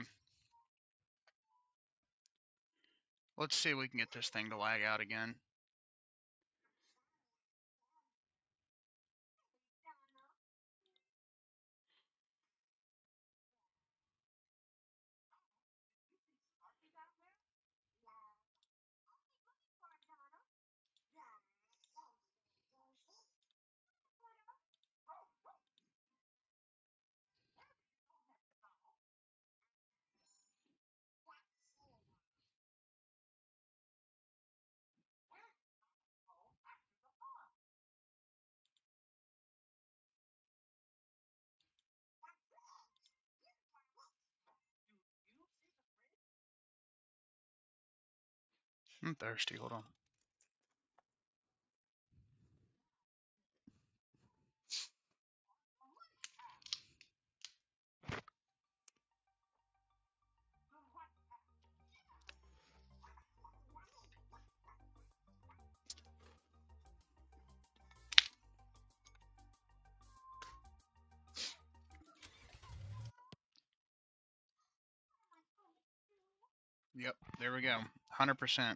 Let's see if we can get this thing to lag out again. I'm thirsty. Hold on. Yep, there we go. 100%.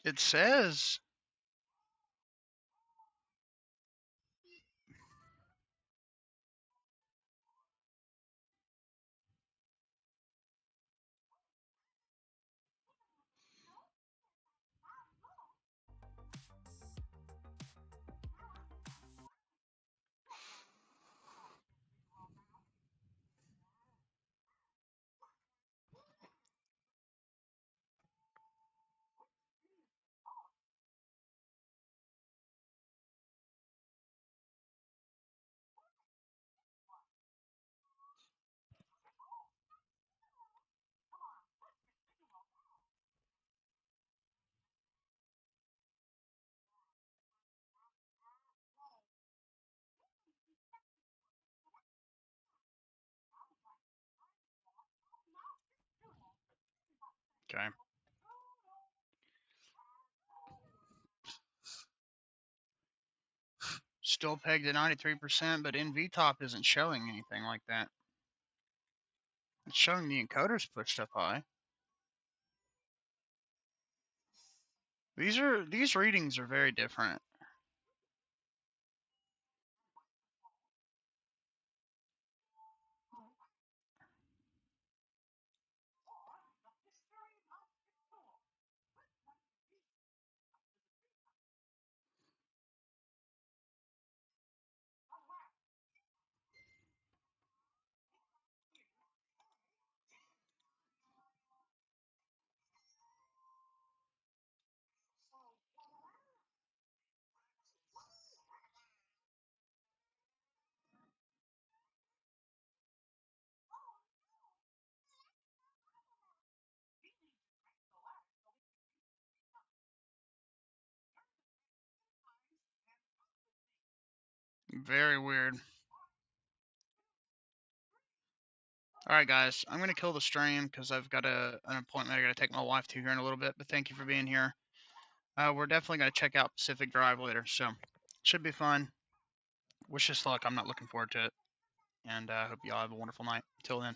It says okay. Still pegged at 93%, but NVTop isn't showing anything like that. It's showing the encoder's pushed up high. These readings are very different. Very weird. Alright guys, I'm going to kill the stream because I've got an appointment I got to take my wife to here in a little bit, but thank you for being here. We're definitely going to check out Pacific Drive later, so should be fun. Wish us luck. I'm not looking forward to it. And I hope y'all have a wonderful night. Till then.